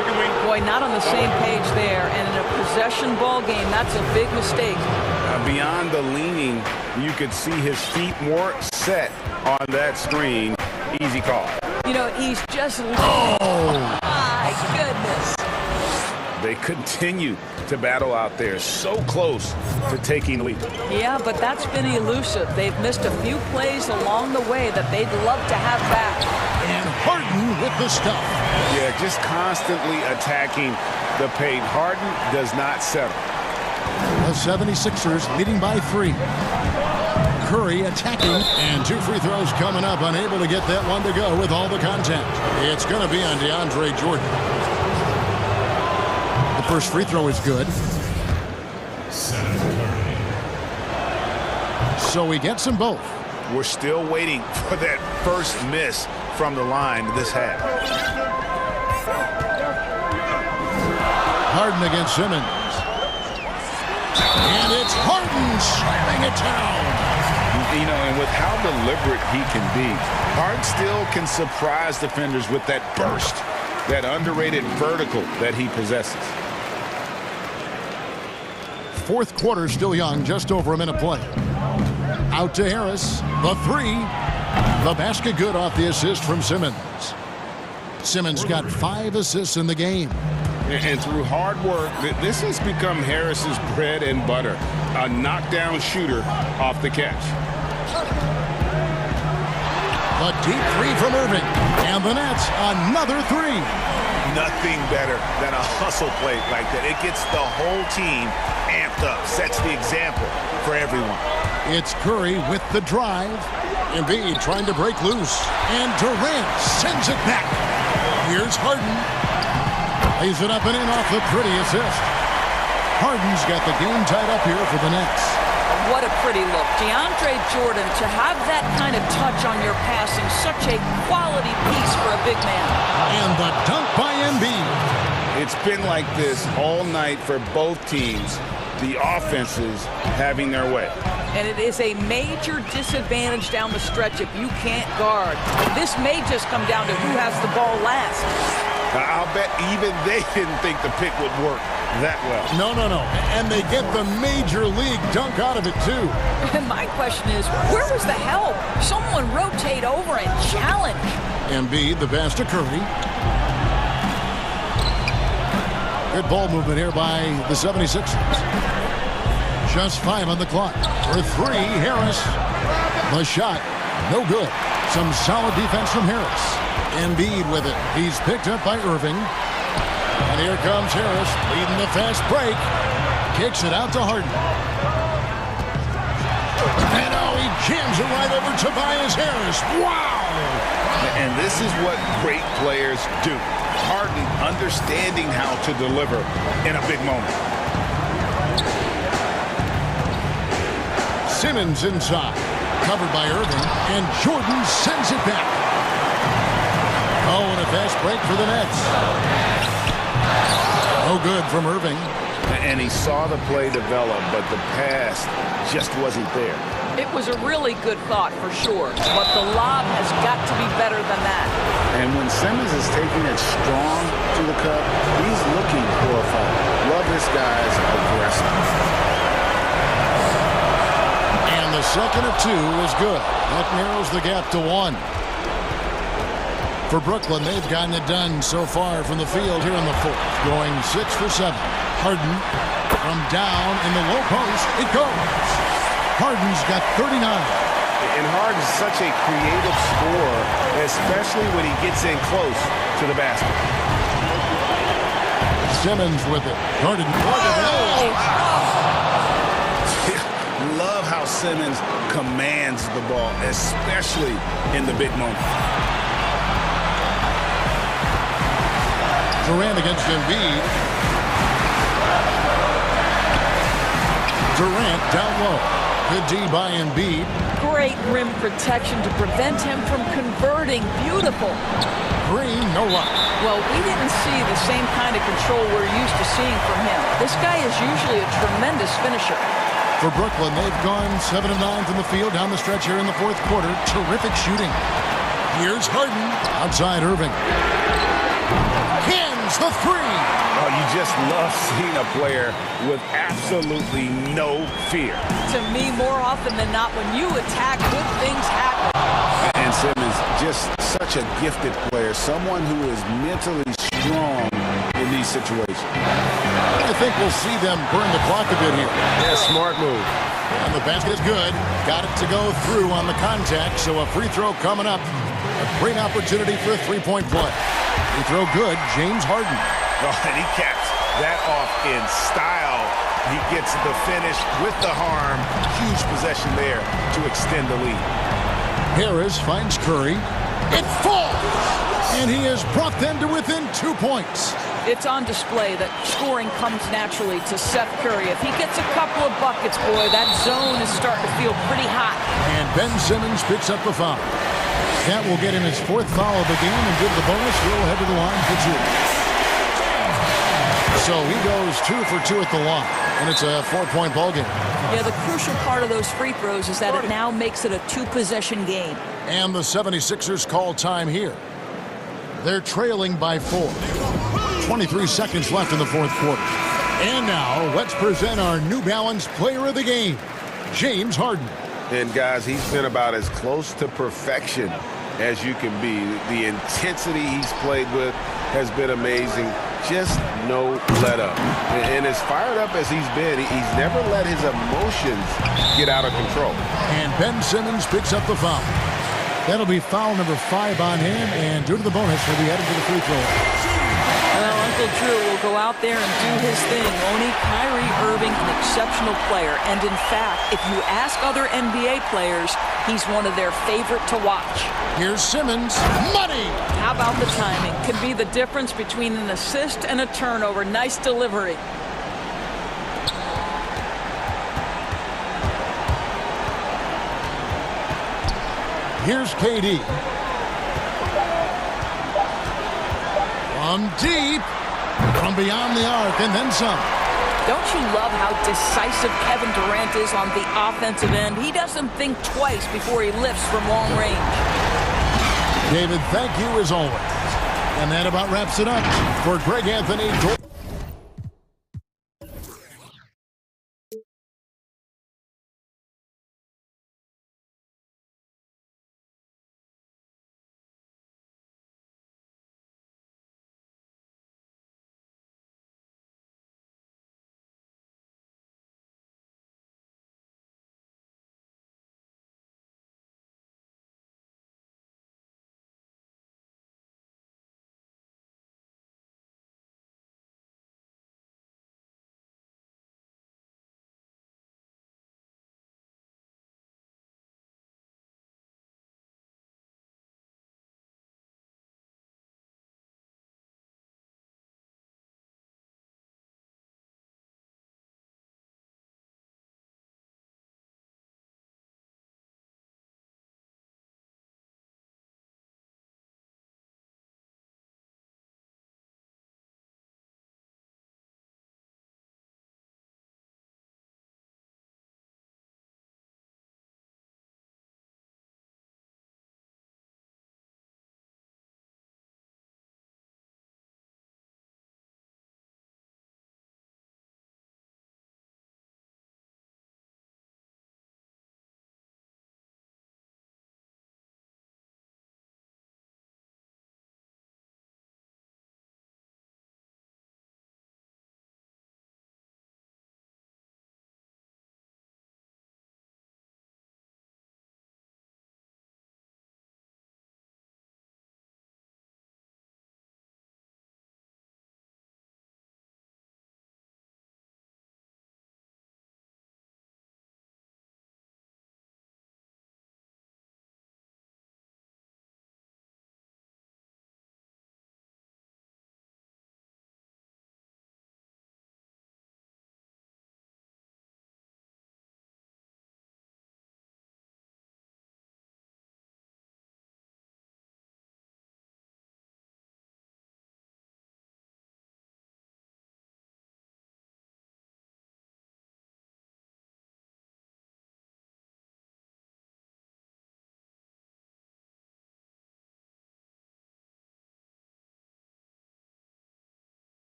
Boy, not on the same page there. And in a possession ball game, that's a big mistake. Beyond the leaning, you could see his feet more set on that screen. Easy call. You know, he's just... Oh, my goodness. They continue to battle out there, so close to taking the lead. Yeah, but that's been elusive. They've missed a few plays along the way that they'd love to have back. And Harden with the stuff. Yeah, just constantly attacking the paint. Harden does not settle. The 76ers leading by 3. Curry attacking, and 2 free throws coming up, unable to get that one to go with all the contact. It's going to be on DeAndre Jordan. The first free throw is good. So he gets them both. We're still waiting for that first miss from the line this half. Harden against Simmons. And it's Harden slamming it down. You know, and with how deliberate he can be, Harden still can surprise defenders with that burst, that underrated vertical that he possesses. 4th quarter still young, just over a minute play. Out to Harris, the 3. The basket good off the assist from Simmons. Simmons got 5 assists in the game. And through hard work, this has become Harris's bread and butter. A knockdown shooter off the catch. A deep 3 from Irving. And the Nets, another 3. Nothing better than a hustle play like that. It gets the whole team amped up, sets the example for everyone. It's Curry with the drive. Embiid trying to break loose. And Durant sends it back. Here's Harden. Lays it up and in off the pretty assist. Harden's got the game tied up here for the Nets. What a pretty look. DeAndre Jordan, to have that kind of touch on your passing, such a quality piece for a big man. And the dunk by Embiid. It's been like this all night for both teams. The offenses having their way. And it is a major disadvantage down the stretch if you can't guard. This may just come down to who has the ball last. I'll bet even they didn't think the pick would work that well. No. And they get the major league dunk out of it, too. And my question is, where was the help? Someone rotate over and challenge. Embiid, the pass to Curry. Good ball movement here by the 76ers. Just 5 on the clock. For 3, Harris. The shot, no good. Some solid defense from Harris. Embiid with it. He's picked up by Irving. And here comes Harris, leading the fast break. Kicks it out to Harden. And oh, he jams it right over Tobias Harris. Wow! And this is what great players do. Harden understanding how to deliver in a big moment. Simmons inside. Covered by Irving. And Jordan sends it back. Oh, and a fast break for the Nets. No good from Irving. And he saw the play develop, but the pass just wasn't there. It was a really good thought for sure, but the lob has got to be better than that. And when Simmons is taking it strong to the cup, he's looking for a foul. Love this guy's aggressive. And the second of 2 is good. That narrows the gap to 1. For Brooklyn, they've gotten it done so far from the field here in the 4th, going 6 for 7. Harden from down in the low post. It goes. Harden's got 39. And Harden's such a creative scorer, especially when he gets in close to the basket. Simmons with it. Harden. Love how Simmons commands the ball, especially in the big moment. Durant against Embiid. Durant down low. Good D by Embiid. Great rim protection to prevent him from converting. Beautiful. Green, no luck. Well, we didn't see the same kind of control we're used to seeing from him. This guy is usually a tremendous finisher. For Brooklyn, they've gone 7 of 9 from the field down the stretch here in the 4th quarter. Terrific shooting. Here's Harden. Outside Irving. Cans the 3. Oh, you just love seeing a player with absolutely no fear. To me, more often than not, when you attack, good things happen. And Simmons, just such a gifted player, someone who is mentally strong in these situations. I think we'll see them burn the clock a bit here. Yeah, smart move. And the basket is good. Got it to go through on the contact, so a free throw coming up. A great opportunity for a three-point play. Free throw good, James Harden. Oh, and he caps that off in style. He gets the finish with the harm. Huge possession there to extend the lead. Harris finds Curry. It falls! And he has brought them to within 2 points. It's on display that scoring comes naturally to Seth Curry. If he gets a couple of buckets, boy, that zone is starting to feel pretty hot. And Ben Simmons picks up the foul. That will get him his 4th foul of the game and give the bonus. He'll head to the line for 2. So he goes 2 for 2 at the line, and it's a 4-point ball game. Yeah, the crucial part of those free throws is that it now makes it a 2-possession game. And the 76ers call time here. They're trailing by 4. 23 seconds left in the 4th quarter. And now, let's present our New Balance player of the game, James Harden. And guys, he's been about as close to perfection as you can be. The intensity he's played with has been amazing. Just no let up. And as fired up as he's been, he's never let his emotions get out of control. And Ben Simmons picks up the foul. That'll be foul number 5 on him, and due to the bonus, he'll be headed to the free throw. Well, Uncle Drew will go out there and do his thing. Only Kyrie Irving, an exceptional player. And in fact, if you ask other NBA players, he's one of their favorite to watch. Here's Simmons. Money! How about the timing? Can be the difference between an assist and a turnover. Nice delivery. Here's KD. From deep, from beyond the arc, and then some. Don't you love how decisive Kevin Durant is on the offensive end? He doesn't think twice before he lifts from long range. David, thank you as always. And that about wraps it up for Greg Anthony.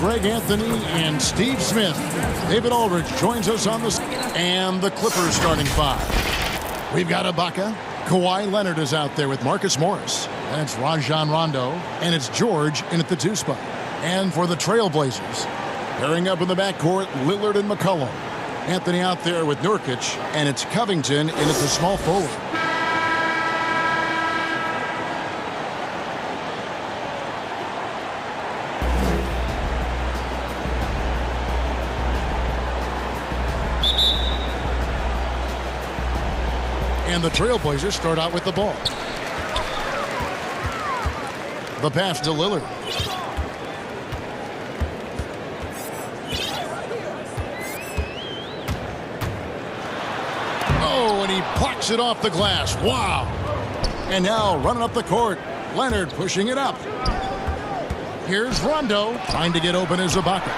Greg Anthony and Steve Smith. David Aldridge joins us on the... And the Clippers starting five. We've got Ibaka. Kawhi Leonard is out there with Marcus Morris. And it's Rajon Rondo. And it's George in at the 2 spot. And for the Trailblazers, pairing up in the backcourt, Lillard and McCollum. Anthony out there with Nurkic. And it's Covington in at the small forward. And the Trailblazers start out with the ball. The pass to Lillard. Oh, and he plucks it off the glass. Wow. And now running up the court, Leonard pushing it up. Here's Rondo trying to get open as Ibaka.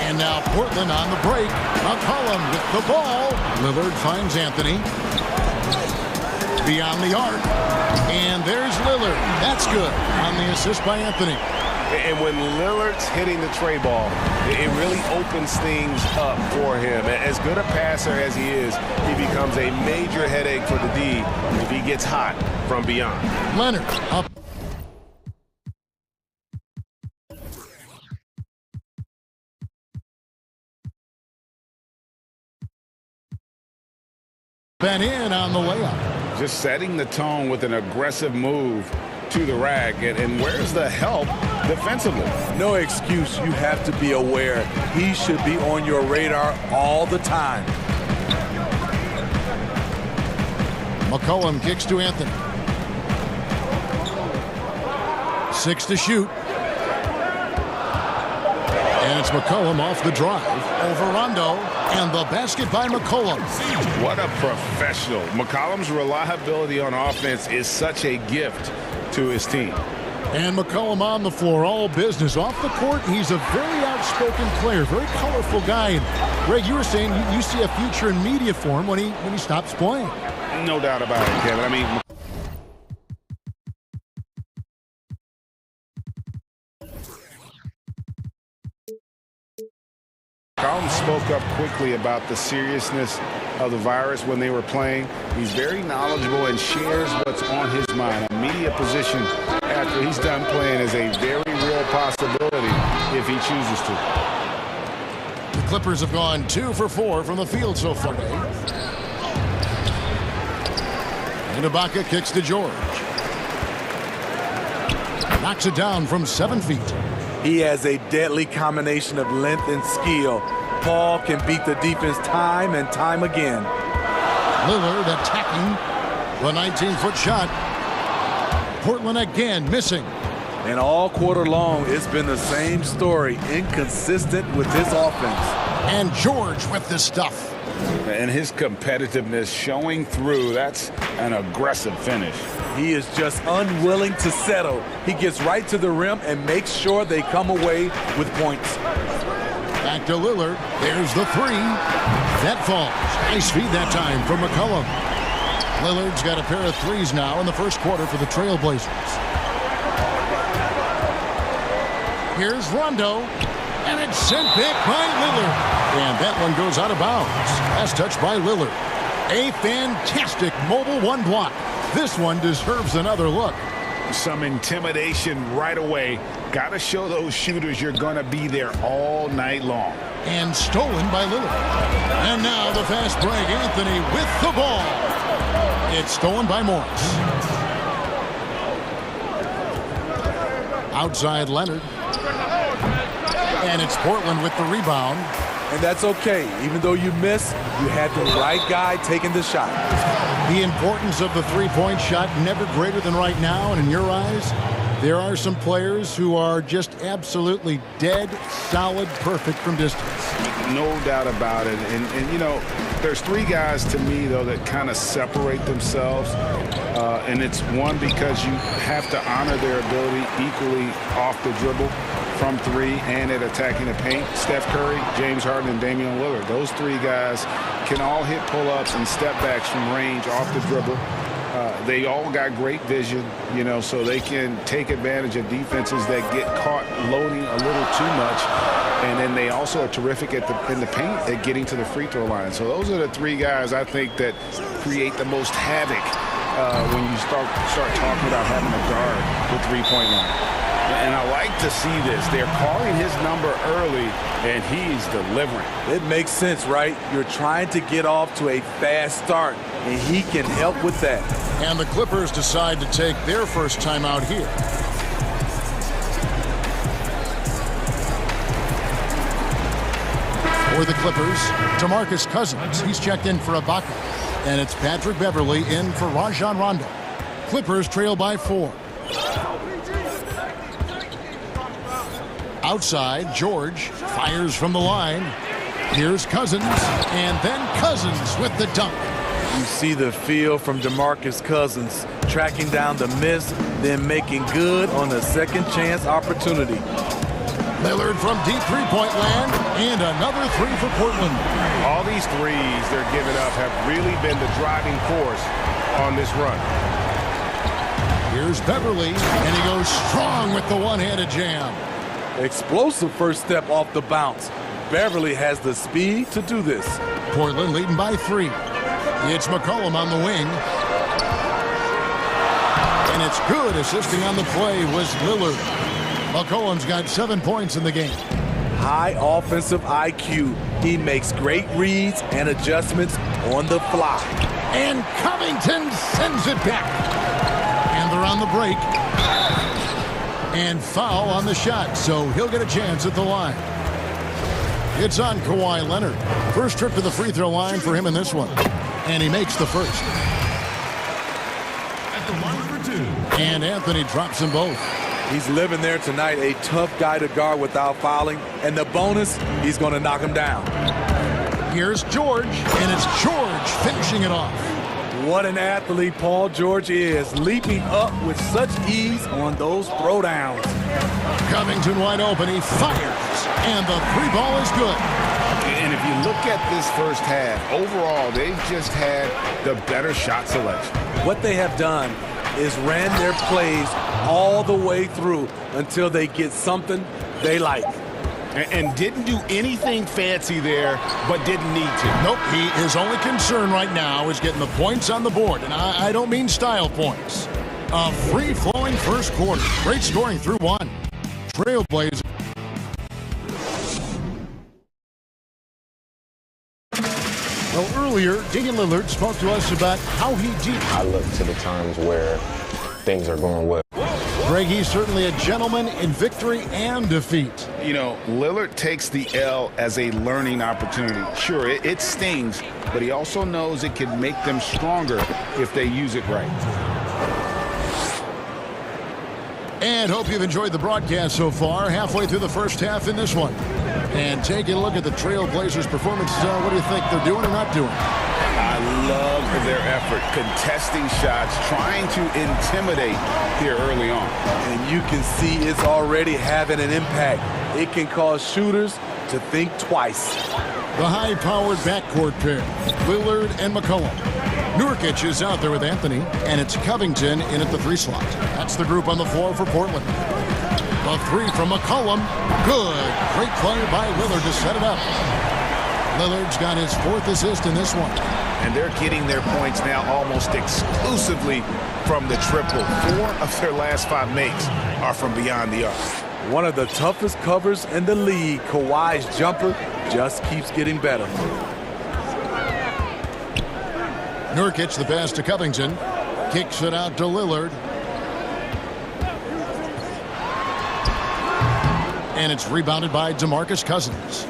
And now Portland on the break. McCollum with the ball. Lillard finds Anthony. Beyond the arc. And there's Lillard. That's good on the assist by Anthony. And when Lillard's hitting the tray ball, it really opens things up for him. As good a passer as he is, he becomes a major headache for the D if he gets hot from beyond. Leonard up. Ben in on the layup. Just setting the tone with an aggressive move to the rack. And where's the help defensively? No excuse. You have to be aware. He should be on your radar all the time. McCollum kicks to Anthony. 6 to shoot. And it's McCollum off the drive over Rondo. And the basket by McCollum. What a professional. McCollum's reliability on offense is such a gift to his team. And McCollum on the floor, all business. Off the court, he's a very outspoken player, very colorful guy. And Greg, you were saying you see a future in media for him when he stops playing. No doubt about it, Kevin. I mean, McCollum spoke up quickly about the seriousness of the virus when they were playing. He's very knowledgeable and shares what's on his mind. A media position after he's done playing is a very real possibility if he chooses to. The Clippers have gone 2 for 4 from the field so far today. And Ibaka kicks to George. Knocks it down from 7 feet. He has a deadly combination of length and skill. Paul can beat the defense time and time again. Lillard attacking the 19-foot shot. Portland again missing. And all quarter long, it's been the same story. Inconsistent with his offense. And George with the stuff. And his competitiveness showing through. That's an aggressive finish. He is just unwilling to settle. He gets right to the rim and makes sure they come away with points. Back to Lillard. There's the 3. That falls. Nice feed that time from McCollum. Lillard's got a pair of 3s now in the first quarter for the Trailblazers. Here's Rondo. And it's sent back by Lillard. And that one goes out of bounds. Last touch by Lillard. A fantastic mobile 1 block. This one deserves another look. Some intimidation right away. Got to show those shooters you're going to be there all night long. And stolen by Lillard. And now the fast break. Anthony with the ball. It's stolen by Morris. Outside Leonard. And it's Portland with the rebound. And that's okay. Even though you miss, you had the right guy taking the shot. The importance of the three-point shot never greater than right now. And in your eyes, there are some players who are just absolutely dead, solid, perfect from distance. No doubt about it. And you know, there's 3 guys to me, though, that kind of separate themselves. And it's one, because you have to honor their ability equally off the dribble, from 3, and at attacking the paint. Steph Curry, James Harden, and Damian Lillard. Those 3 guys can all hit pull-ups and step backs from range off the dribble. They all got great vision, you know, so they can take advantage of defenses that get caught loading a little too much. And then they also are terrific in the paint at getting to the free throw line. So those are the three guys I think that create the most havoc when you start talking about having a guard with three-point line. And I like to see this. They're calling his number early, and he's delivering. It makes sense, right? You're trying to get off to a fast start, and he can help with that. And the Clippers decide to take their first timeout here. For the Clippers, DeMarcus Cousins. He's checked in for Ibaka. And it's Patrick Beverley in for Rajon Rondo. Clippers trail by 4. Outside, George fires from the line. Here's Cousins, and then Cousins with the dunk. You see the feel from DeMarcus Cousins, tracking down the miss, then making good on a second chance opportunity. Lillard from deep three-point land, and another three for Portland. All these threes they're giving up have really been the driving force on this run. Here's Beverley, and he goes strong with the one-handed jam. Explosive first step off the bounce. Beverley has the speed to do this. Portland leading by 3. It's McCollum on the wing. And it's good. Assisting on the play was Lillard. McCollum's got 7 points in the game. High offensive IQ. He makes great reads and adjustments on the fly. And Covington sends it back. And they're on the break. And foul on the shot, so he'll get a chance at the line. It's on Kawhi Leonard. First trip to the free throw line for him in this one. And he makes the first. At the line for 2. And Anthony drops them both. He's living there tonight, a tough guy to guard without fouling. And the bonus, he's going to knock him down. Here's George, and it's George finishing it off. What an athlete Paul George is, leaping up with such ease on those throwdowns. Covington wide open, he fires, and the three ball is good. And if you look at this first half, overall, they've just had the better shot selection. What they have done is ran their plays all the way through until they get something they like. And didn't do anything fancy there, but didn't need to. Nope, his only concern right now is getting the points on the board. And I don't mean style points. A free-flowing first quarter. Great scoring through 1. Trailblazers. Well, earlier, Damian Lillard spoke to us about how he deals. I look to the times where things are going well. Greg, he's certainly a gentleman in victory and defeat. You know, Lillard takes the L as a learning opportunity. Sure, it stings, but he also knows it can make them stronger if they use it right. And hope you've enjoyed the broadcast so far. Halfway through the first half in this one. And taking a look at the Trailblazers' performance, what do you think they're doing or not doing? I love their effort, contesting shots, trying to intimidate here early on. And you can see it's already having an impact. It can cause shooters to think twice. The high-powered backcourt pair, Lillard and McCollum. Nurkic is out there with Anthony, and it's Covington in at the 3 slot. That's the group on the floor for Portland. The 3 from McCollum. Good. Great play by Lillard to set it up. Lillard's got his 4th assist in this one. And they're getting their points now almost exclusively from the triple. 4 of their last 5 makes are from beyond the arc. One of the toughest covers in the league. Kawhi's jumper just keeps getting better. Nurkic, the pass to Covington. Kicks it out to Lillard. And it's rebounded by DeMarcus Cousins.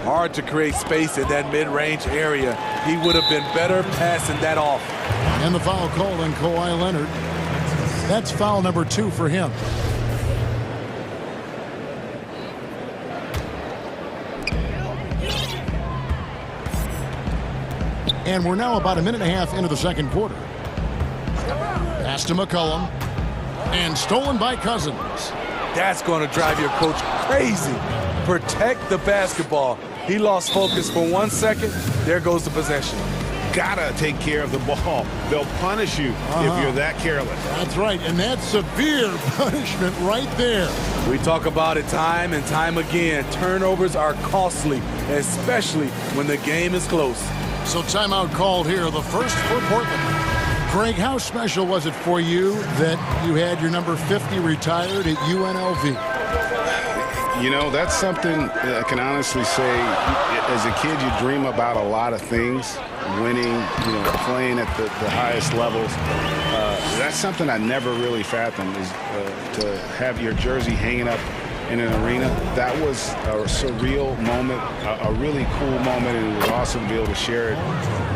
Hard to create space in that mid-range area. He would have been better passing that off. And the foul called on Kawhi Leonard. That's foul number 2 for him. And we're now about a minute and a half into the second quarter. Pass to McCollum. And stolen by Cousins. That's going to drive your coach crazy. Protect the basketball. He lost focus for 1 second. There goes the possession. gotta take care of the ball. They'll punish you if you're that careless. That's right, and that's severe punishment right there. We talk about it time and time again. Turnovers are costly, especially when the game is close. So timeout called here, the first for Portland. Greg, how special was it for you that you had your number 50 retired at UNLV? You know, that's something I can honestly say. As a kid, you dream about a lot of things, winning, playing at the highest levels. That's something I never really fathomed, is to have your jersey hanging up in an arena. That was a surreal moment, a really cool moment, and it was awesome to be able to share it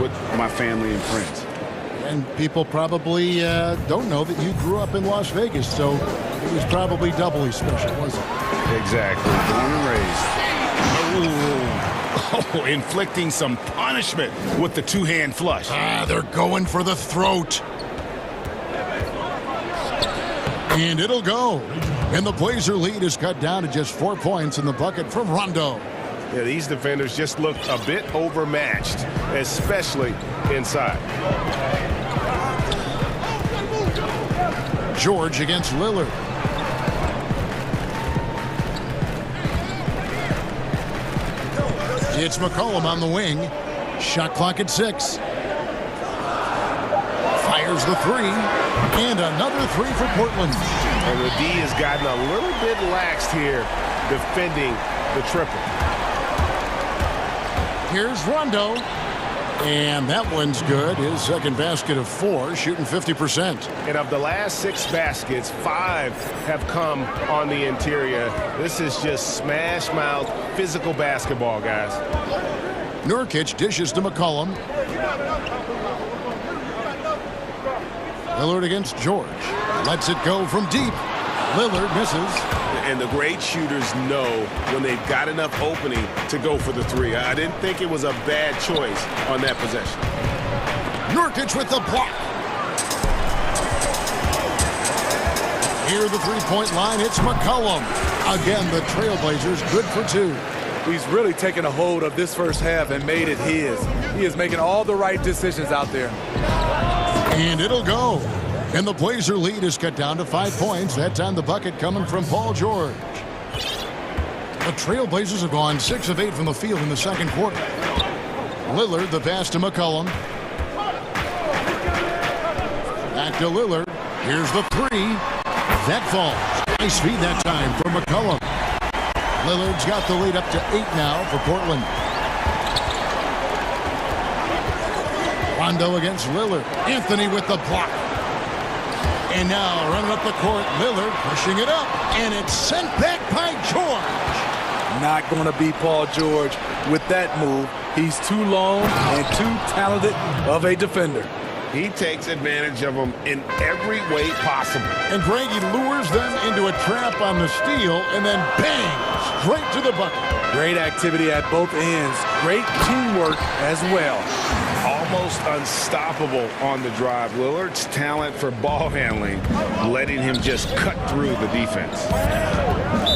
with my family and friends. And people probably don't know that you grew up in Las Vegas, so it was probably doubly special, wasn't it? Exactly. Born and raised. Oh, inflicting some punishment with the two-hand flush. They're going for the throat. And it'll go. And the Blazer lead is cut down to just 4 points in the bucket from Rondo. Yeah, these defenders just look a bit overmatched, especially inside. George against Lillard. It's McCollum on the wing. Shot clock at 6. Fires the 3. And another 3 for Portland. And the D has gotten a little bit laxed here defending the triple. Here's Rondo. And that one's good. His second basket of 4, shooting 50%. And of the last 6 baskets, 5 have come on the interior. This is just smash mouth, physical basketball, guys. Nurkic dishes to McCollum. Lillard against George. Lets it go from deep. Lillard misses. And the great shooters know when they've got enough opening to go for the 3. I didn't think it was a bad choice on that possession. Nurkic with the block. Near the three-point line, it's McCollum. Again, the Trailblazers good for 2. He's really taken a hold of this first half and made it his. He is making all the right decisions out there. And it'll go. And the Blazer lead is cut down to 5 points. That time the bucket coming from Paul George. The Trailblazers have gone 6 of 8 from the field in the second quarter. Lillard, the pass to McCollum. Back to Lillard. Here's the 3. That falls. Nice feed that time for McCollum. Lillard's got the lead up to 8 now for Portland. Rondo against Lillard. Anthony with the block. And now running up the court, Lillard pushing it up. And it's sent back by George. Not going to be Paul George with that move. He's too long and too talented of a defender. He takes advantage of them in every way possible. And Greg, he lures them into a trap on the steal and then bang, straight to the bucket. Great activity at both ends. Great teamwork as well. Almost unstoppable on the drive. Lillard's talent for ball handling, letting him just cut through the defense.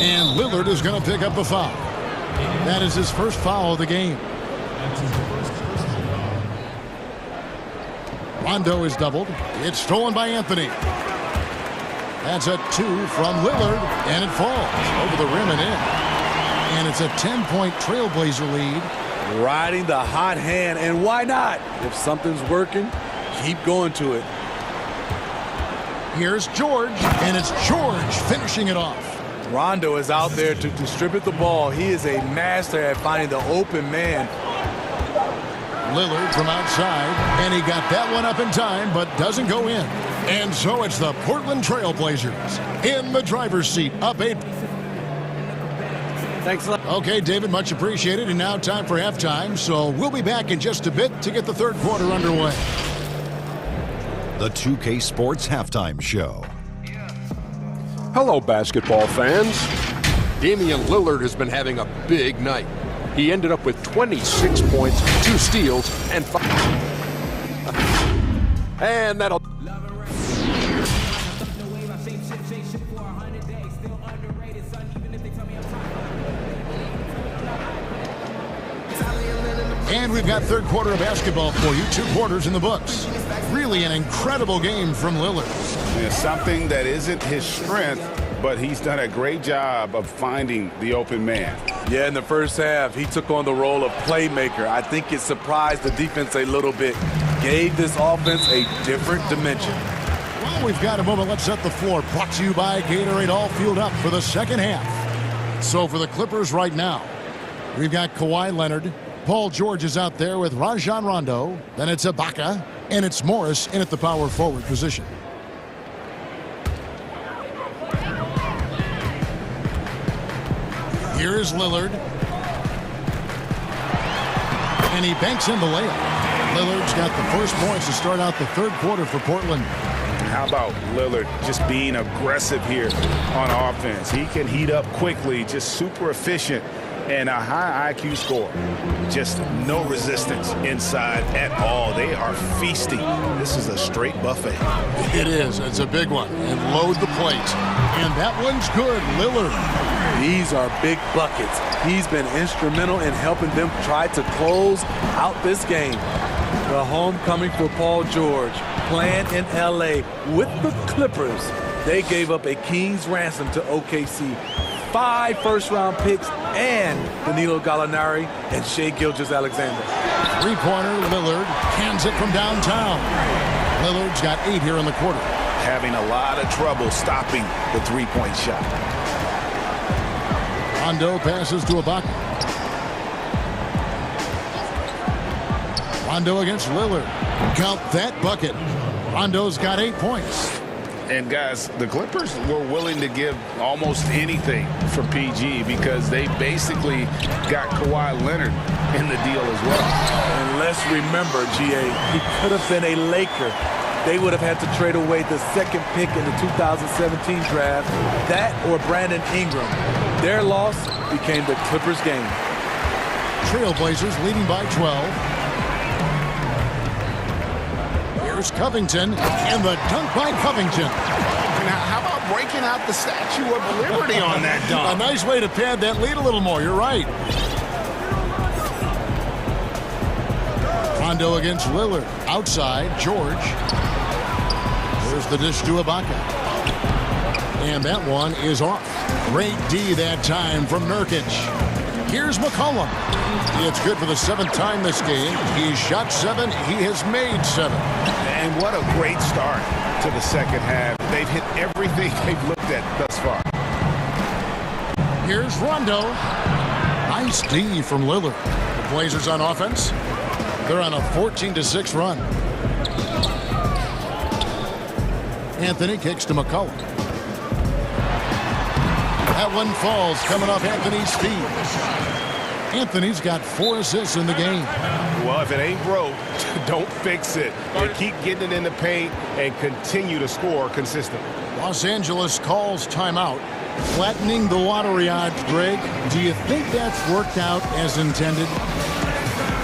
And Lillard is going to pick up a foul. That is his first foul of the game. Rondo is doubled. It's stolen by Anthony. That's a 2 from Lillard, and it falls over the rim and in. And it's a 10-point Trailblazer lead. Riding the hot hand, and why not? If something's working, keep going to it. Here's George, and it's George finishing it off. Rondo is out there to distribute the ball. He is a master at finding the open man. Lillard from outside, and he got that one up in time, but doesn't go in. And so it's the Portland Trailblazers in the driver's seat, up 8. Thanks a lot. Okay, David, much appreciated. And now time for halftime. So we'll be back in just a bit to get the third quarter underway. The 2K Sports Halftime Show. Hello, basketball fans. Damian Lillard has been having a big night. He ended up with 26 points, 2 steals, and 5. And that'll... And we've got third quarter of basketball for you. 2 quarters in the books. Really an incredible game from Lillard. Yeah, something that isn't his strength, but he's done a great job of finding the open man. Yeah, in the first half, he took on the role of playmaker. I think it surprised the defense a little bit. Gave this offense a different dimension. Well, we've got a moment. Let's set the floor. Brought to you by Gatorade, all fueled up for the second half. So for the Clippers right now, we've got Kawhi Leonard. Paul George is out there with Rajon Rondo. Then it's Ibaka. And it's Morris in at the power forward position. Here is Lillard. And he banks in the layup. Lillard's got the first points to start out the third quarter for Portland. How about Lillard just being aggressive here on offense? He can heat up quickly, just super efficient, and a high IQ score. Just no resistance inside at all. They are feasting. This is a straight buffet. It is. It's a big one. And load the plate. And that one's good. Lillard. These are big buckets. He's been instrumental in helping them try to close out this game. The homecoming for Paul George, playing in L.A. with the Clippers. They gave up a king's ransom to OKC. 5 first-round picks and Danilo Gallinari and Shai Gilgeous-Alexander. Three-pointer, Lillard cans it from downtown. Lillard's got 8 here in the quarter. Having a lot of trouble stopping the three-point shot. Rondo passes to Ibaka. Rondo against Lillard. Count that bucket. Rondo's got 8 points. And guys, the Clippers were willing to give almost anything for PG because they basically got Kawhi Leonard in the deal as well. And let's remember, GA, he could have been a Laker. They would have had to trade away the second pick in the 2017 draft, that or Brandon Ingram. Their loss became the Clippers' game. Trailblazers leading by 12. Here's Covington, and the dunk by Covington. Now, how about breaking out the Statue of Liberty on that dunk? A nice way to pad that lead a little more. You're right. Rondo against Lillard. Outside, George. There's the dish to Ibaka. And that one is off. Great D that time from Nurkic. Here's McCollum. It's good for the 7th time this game. He's shot 7. He has made 7. And what a great start to the second half. They've hit everything they've looked at thus far. Here's Rondo. Nice D from Lillard. The Blazers on offense. They're on a 14-6 run. Anthony kicks to McCollum. That one falls coming off Anthony's feet. Anthony's got 4 assists in the game. Well, if it ain't broke, don't fix it. And keep getting it in the paint and continue to score consistently. Los Angeles calls timeout. Flattening the lottery odds, Greg. Do you think that's worked out as intended?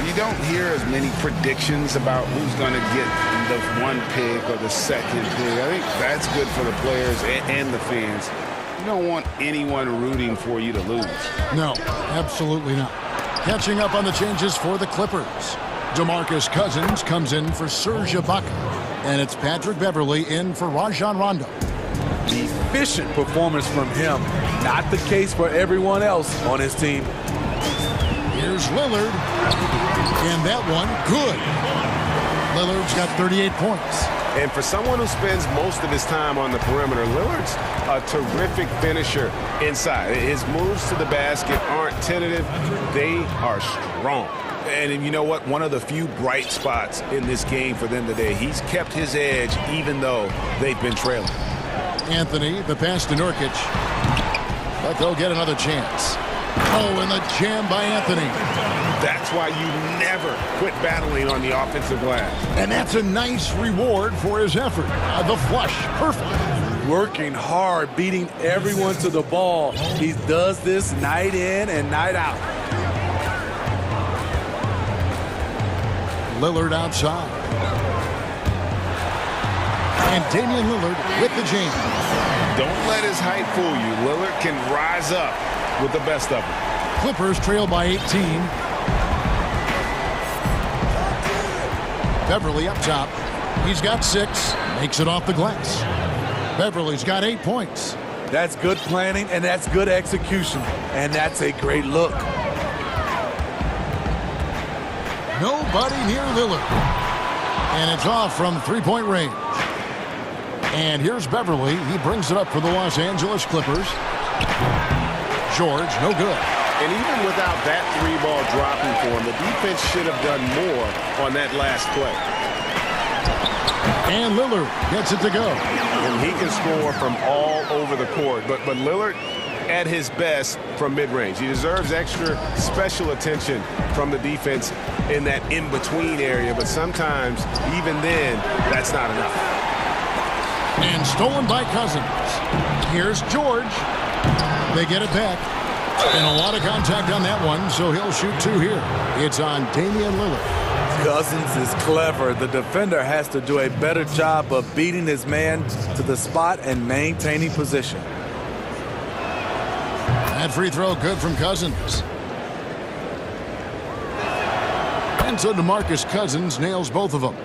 You don't hear as many predictions about who's going to get the 1 pick or the 2nd pick. I think that's good for the players and the fans. You don't want anyone rooting for you to lose. No, absolutely not. Catching up on the changes for the Clippers. DeMarcus Cousins comes in for Serge Ibaka. And it's Patrick Beverley in for Rajon Rondo. Efficient performance from him. Not the case for everyone else on his team. Here's Lillard. And that one, good. Lillard's got 38 points. And for someone who spends most of his time on the perimeter, Lillard's a terrific finisher inside. His moves to the basket aren't tentative. They are strong. And you know what? One of the few bright spots in this game for them today. He's kept his edge even though they've been trailing. Anthony, the pass to Nurkic. But they'll get another chance. Oh, and the jam by Anthony. That's why you never quit battling on the offensive glass. And that's a nice reward for his effort. The flush, perfect. Working hard, beating everyone to the ball. He does this night in and night out. Lillard outside. And Damian Lillard with the jam. Don't let his height fool you. Lillard can rise up with the best of them. Clippers trail by 18. Beverly up top. He's got 6. Makes it off the glass. Beverly's got 8 points. That's good planning, and that's good execution. And that's a great look. Nobody near Lillard. And it's off from three-point range. And here's Beverly. He brings it up for the Los Angeles Clippers. George, no good. And even without that 3-ball dropping for him, the defense should have done more on that last play. And Lillard gets it to go. And he can score from all over the court. But Lillard at his best from mid-range. He deserves extra special attention from the defense in that in-between area. But sometimes, even then, that's not enough. And stolen by Cousins. Here's George. They get it back. And a lot of contact on that one, so he'll shoot 2 here. It's on Damian Lillard. Cousins is clever. The defender has to do a better job of beating his man to the spot and maintaining position. That free throw good from Cousins. And so DeMarcus Cousins nails both of them.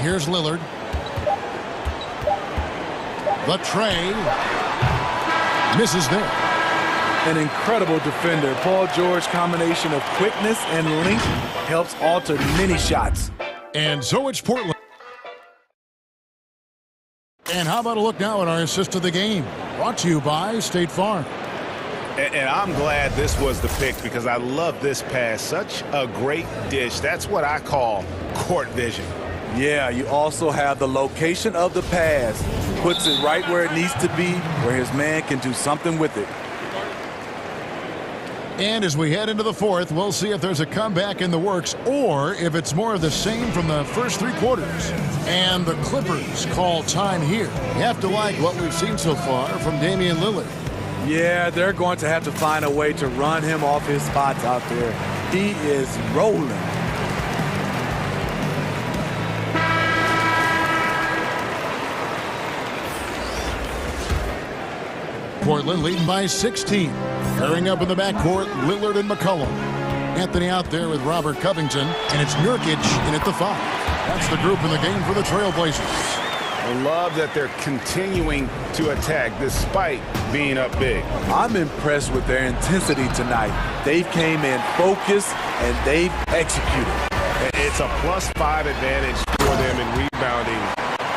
Here's Lillard. The tray. Misses there. An incredible defender. Paul George combination of quickness and length helps alter many shots. And so it's Portland. And how about a look now at our assist of the game? Brought to you by State Farm. And I'm glad this was the pick because I love this pass. Such a great dish. That's what I call court vision. Yeah, you also have the location of the pass. Puts it right where it needs to be, where his man can do something with it. And as we head into the fourth, we'll see if there's a comeback in the works or if it's more of the same from the first 3 quarters. And the Clippers call time here. You have to like what we've seen so far from Damian Lillard. Yeah, they're going to have to find a way to run him off his spots out there. He is rolling. Portland leading by 16. Pairing up in the backcourt, Lillard and McCollum. Anthony out there with Robert Covington, and it's Nurkic in at the 5. That's the group in the game for the Trailblazers. I love that they're continuing to attack despite being up big. I'm impressed with their intensity tonight. They came in focused, and they've executed. It's a +5 advantage for them in rebounding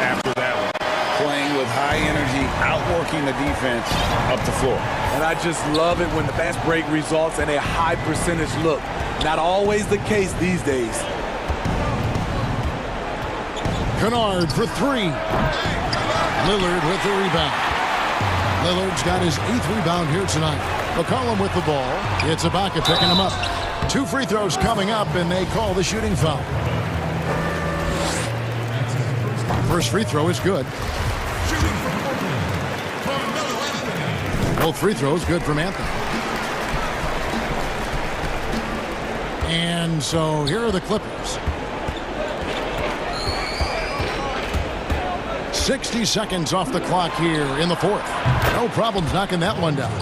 after that one. Playing with high energy, outworking the defense up the floor. And I just love it when the fast break results in a high percentage look. Not always the case these days. Kennard for 3. Lillard with the rebound. Lillard's got his 8th rebound here tonight. McCollum with the ball. It's Ibaka picking him up. 2 free throws coming up, and they call the shooting foul. First free throw is good. Both free throws good from Anthony. And so here are the Clippers. 60 seconds off the clock here in the fourth. No problems knocking that one down.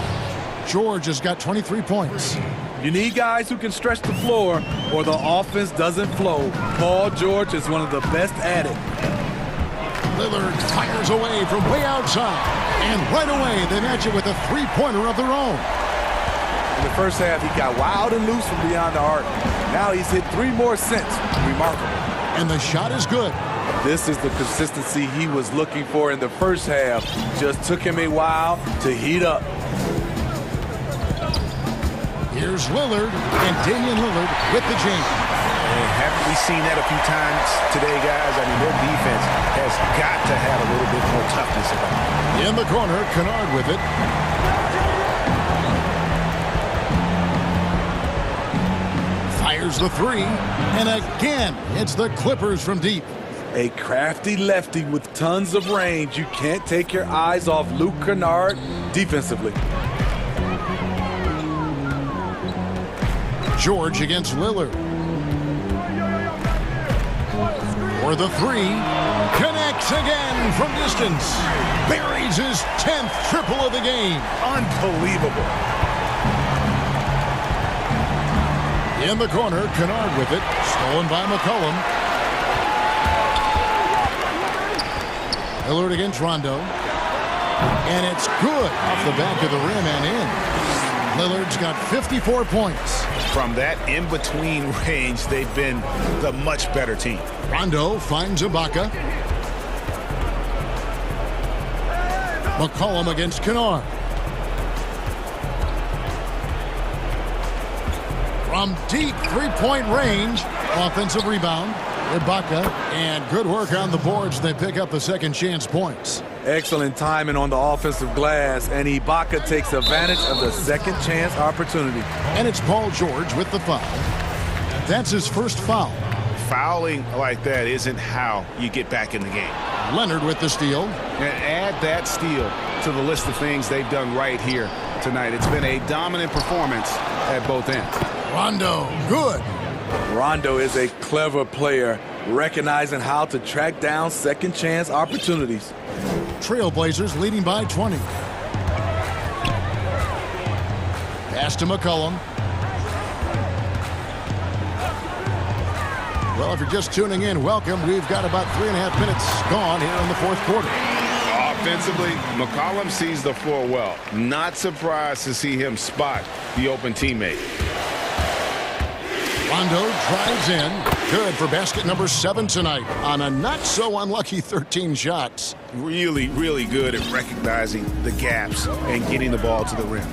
George has got 23 points. You need guys who can stretch the floor or the offense doesn't flow. Paul George is one of the best at it. Lillard fires away from way outside. And right away, they match it with a 3-pointer of their own. In the first half, he got wild and loose from beyond the arc. Now he's hit 3 more since. Remarkable. And the shot is good. This is the consistency he was looking for in the first half. Just took him a while to heat up. Here's Lillard, and Damian Lillard with the jam. Haven't we seen that a few times today, guys? I mean, their defense has got to have a little bit more toughness about it. In the corner, Kennard with it. Fires the 3, and again, it's the Clippers from deep. A crafty lefty with tons of range. You can't take your eyes off Luke Kennard defensively. George against Lillard. For the 3, connects again from distance. Buries his 10th triple of the game. Unbelievable. In the corner, Kennard with it. Stolen by McCollum. Lillard against Rondo. And it's good off the back of the rim and in. Lillard's got 54 points. From that in-between range, they've been the much better team. Rondo finds Ibaka. McCollum against Kennard. From deep three-point range, offensive rebound. Ibaka, and good work on the boards. They pick up the second chance points. Excellent timing on the offensive glass, and Ibaka takes advantage of the second chance opportunity. And it's Paul George with the foul. That's his first foul. Fouling like that isn't how you get back in the game. Leonard with the steal. And add that steal to the list of things they've done right here tonight. It's been a dominant performance at both ends. Rondo, good. Rondo is a clever player, recognizing how to track down second chance opportunities. Trailblazers leading by 20. Pass to McCollum. Well, if you're just tuning in, welcome. We've got about 3.5 minutes gone here in the fourth quarter. Offensively, McCollum sees the floor well. Not surprised to see him spot the open teammate. Rondo drives in. Good for basket number 7 tonight on a not-so-unlucky 13 shots. Really, really good at recognizing the gaps and getting the ball to the rim.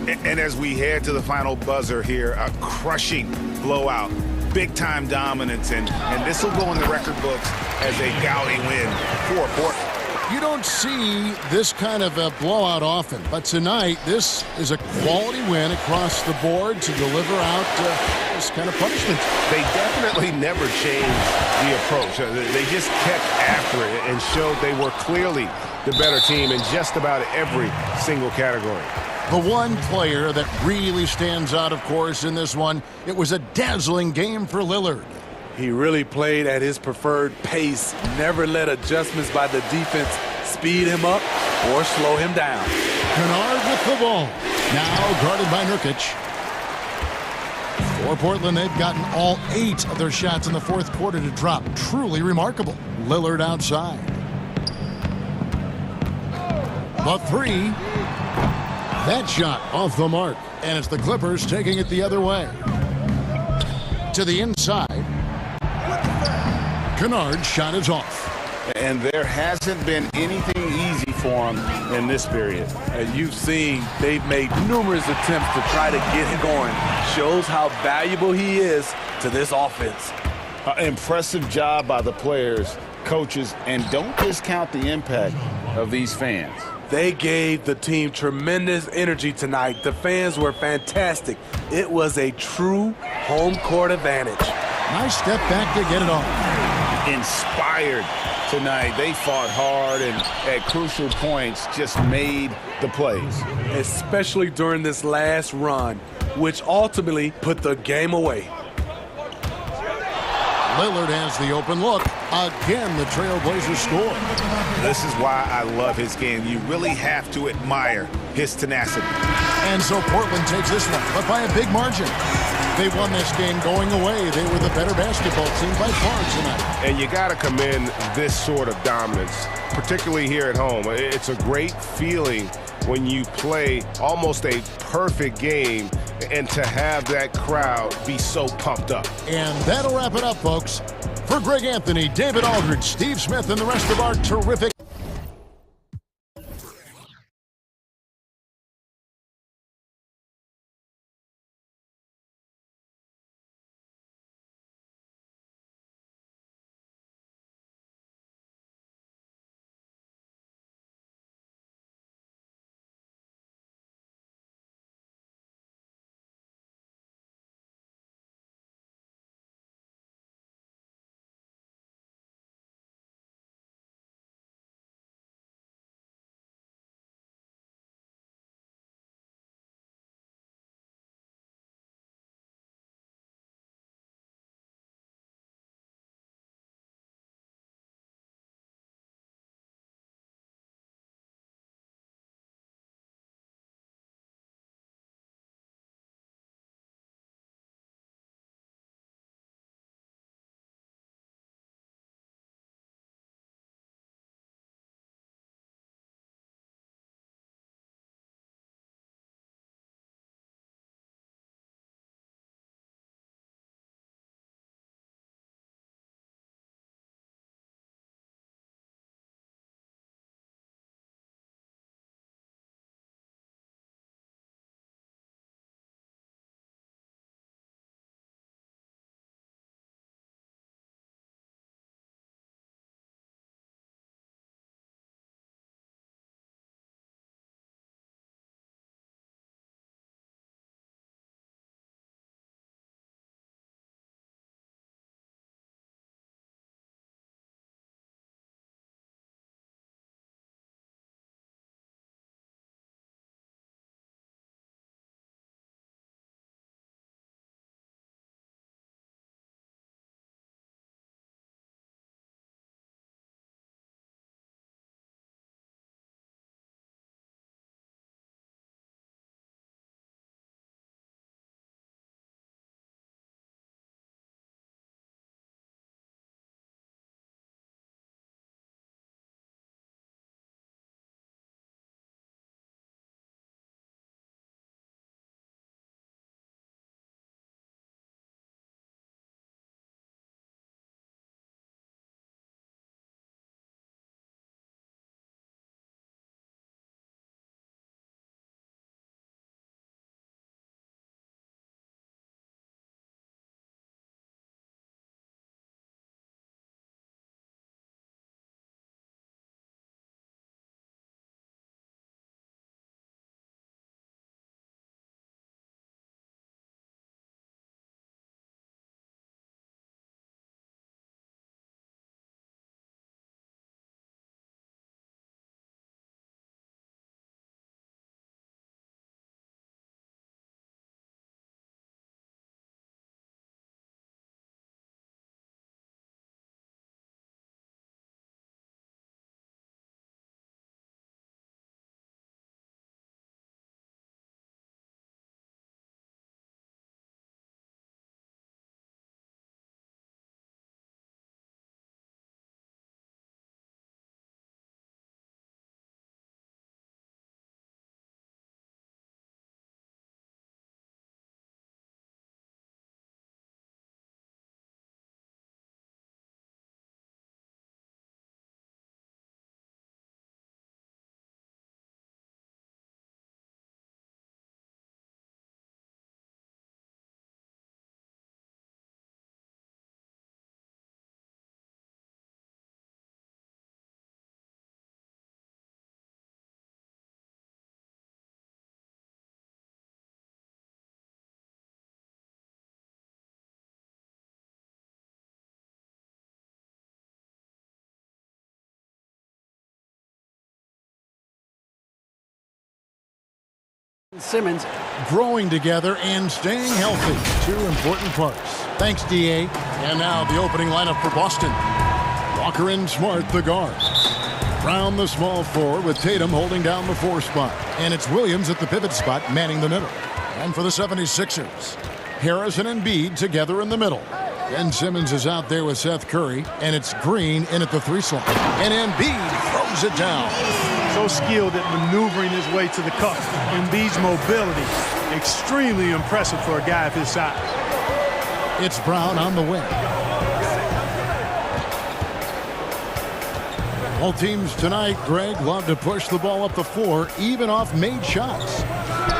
And as we head to the final buzzer here, a crushing blowout. Big-time dominance, and this will go in the record books as a gaudy win for Portland. You don't see this kind of a blowout often, but tonight this is a quality win across the board to deliver out this kind of punishment. They definitely never changed the approach. They just kept after it and showed they were clearly the better team in just about every single category. The one player that really stands out, of course, in this one, it was a dazzling game for Lillard. He really played at his preferred pace, never let adjustments by the defense speed him up or slow him down. Kennard with the ball. Now guarded by Nurkic. For Portland, they've gotten all 8 of their shots in the fourth quarter to drop. Truly remarkable. Lillard outside. The 3. That shot off the mark. And it's the Clippers taking it the other way. To the inside. Kennard's shot is off. And there hasn't been anything easy for him in this period. And you've seen they've made numerous attempts to try to get him going. Shows how valuable he is to this offense. Impressive job by the players, coaches, and don't discount the impact of these fans. They gave the team tremendous energy tonight. The fans were fantastic. It was a true home court advantage. Nice step back to get it off. Inspired tonight. They fought hard and at crucial points just made the plays. Especially during this last run, which ultimately put the game away. Lillard has the open look. Again, the Trailblazers score. This is why I love his game. You really have to admire his tenacity. And so Portland takes this one, but by a big margin. They won this game going away. They were the better basketball team by far tonight. And you got to commend this sort of dominance, particularly here at home. It's a great feeling when you play almost a perfect game and to have that crowd be so pumped up. And that'll wrap it up, folks. For Greg Anthony, David Aldridge, Steve Smith, and the rest of our terrific Simmons growing together and staying healthy. Two important parts. Thanks, D.A. And now the opening lineup for Boston. Walker and Smart, the guards. Brown, the small forward, with Tatum holding down the 4 spot. And it's Williams at the pivot spot, manning the middle. And for the 76ers, Harris and Embiid together in the middle. Ben Simmons is out there with Seth Curry, and it's Green in at the 3 slot. And Embiid throws it down. So skilled at maneuvering his way to the cup. Embiid's mobility, extremely impressive for a guy of his size. It's Brown on the wing. All teams tonight, Greg, love to push the ball up the floor, even off made shots.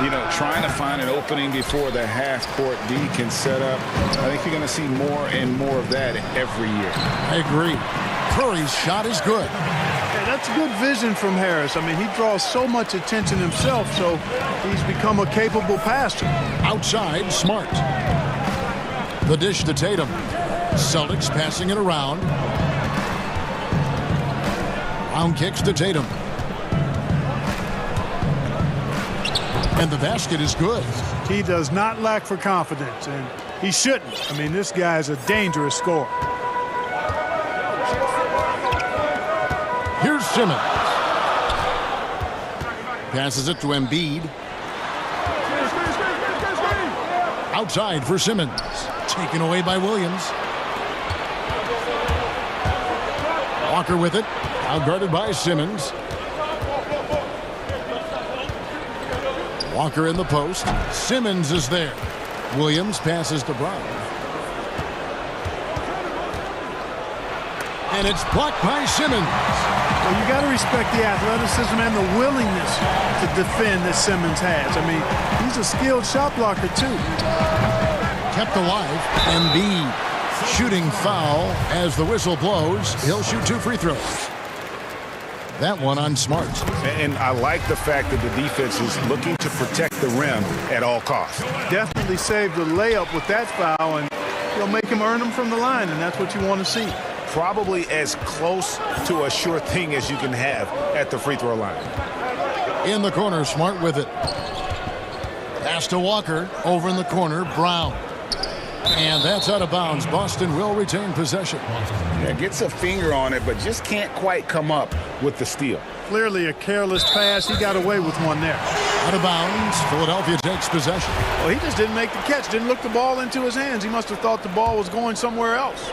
You know, trying to find an opening before the half-court D can set up. I think you're going to see more and more of that every year. I agree. Curry's shot is good. Yeah, that's good vision from Harris. I mean, he draws so much attention himself, so he's become a capable passer. Outside, Smart. The dish to Tatum. Celtics passing it around. Brown kicks to Tatum. And the basket is good. He does not lack for confidence, and he shouldn't. I mean, this guy's a dangerous scorer. Here's Simmons. Passes it to Embiid. Outside for Simmons. Taken away by Williams. Walker with it. Outguarded by Simmons. Walker in the post. Simmons is there. Williams passes to Brown. And it's blocked by Simmons. Well, you got to respect the athleticism and the willingness to defend that Simmons has. I mean, he's a skilled shot blocker, too. Kept alive. Embiid shooting foul as the whistle blows. He'll shoot 2 free throws. That one on Smart. And I like the fact that the defense is looking to protect the rim at all costs. Definitely saved the layup with that foul, and he'll make him earn them from the line, and that's what you want to see. Probably as close to a sure thing as you can have at the free throw line. In the corner, Smart with it. Pass to Walker. Over in the corner, Brown. And that's out of bounds. Boston will retain possession. Yeah, gets a finger on it, but just can't quite come up with the steal. Clearly a careless pass. He got away with one there. Out of bounds. Philadelphia takes possession. Well, he just didn't make the catch. Didn't look the ball into his hands. He must have thought the ball was going somewhere else.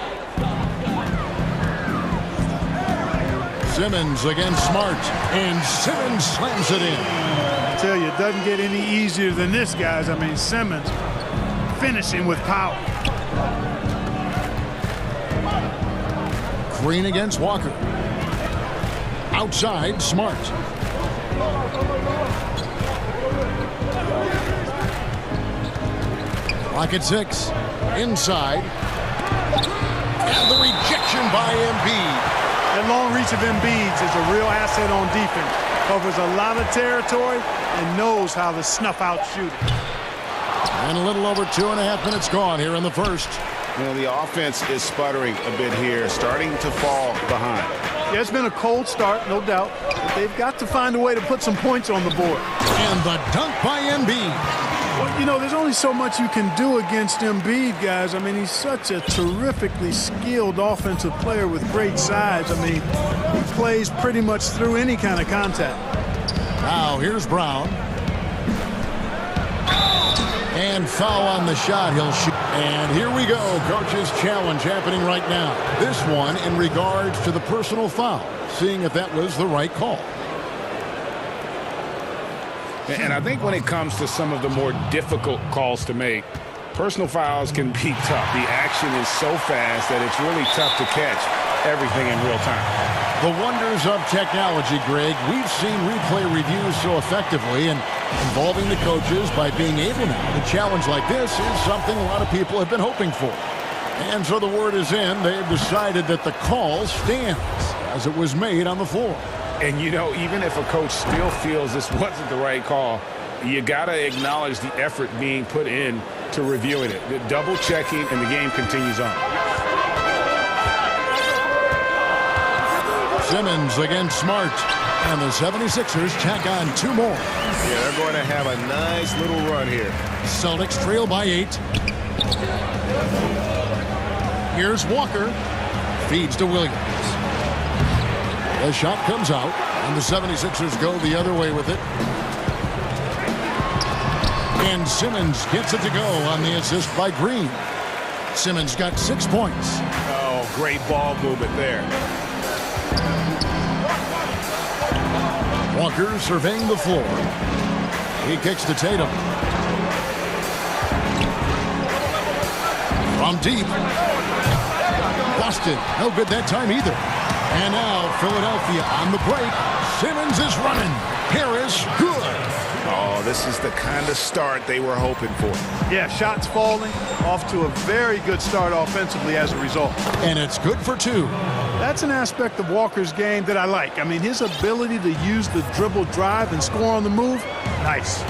Simmons against Smart. And Simmons slams it in. I tell you, it doesn't get any easier than this, guys. I mean, Simmons finishing with power. Green against Walker. Outside, Smart. Clock at 6. Inside. And the rejection by Embiid. That long reach of Embiid's is a real asset on defense. Covers a lot of territory and knows how to snuff out shooting. And a little over 2.5 minutes gone here in the first. You know, the offense is sputtering a bit here, starting to fall behind. Yeah, it's been a cold start, no doubt. But they've got to find a way to put some points on the board. And the dunk by Embiid. Well, you know, there's only so much you can do against Embiid, guys. I mean, he's such a terrifically skilled offensive player with great size. I mean, he plays pretty much through any kind of contact. Now, here's Brown. And foul on the shot. He'll shoot. And here we go. Coach's challenge happening right now. This one in regards to the personal foul. Seeing if that was the right call. And I think when it comes to some of the more difficult calls to make, personal fouls can be tough. The action is so fast that it's really tough to catch everything in real time. The wonders of technology, Greg. We've seen replay reviews so effectively, and involving the coaches by being able now to challenge like this is something a lot of people have been hoping for. And so the word is in. They've decided that the call stands as it was made on the floor. And, you know, even if a coach still feels this wasn't the right call, you got to acknowledge the effort being put in to reviewing it. The double checking, and the game continues on. Simmons against Smart. And the 76ers tack on 2 more. Yeah, they're going to have a nice little run here. Celtics trail by 8. Here's Walker. Feeds to Williams. The shot comes out, and the 76ers go the other way with it. And Simmons gets it to go on the assist by Green. Simmons got 6 points. Oh, great ball movement there. Walker surveying the floor. He kicks to Tatum. From deep. Boston, no good that time either. And now Philadelphia on the break. Simmons is running. Harris, good. Oh, this is the kind of start they were hoping for. Yeah, shots falling. Off to a very good start offensively as a result. And it's good for 2. That's an aspect of Walker's game that I like. I mean, his ability to use the dribble drive and score on the move, nice.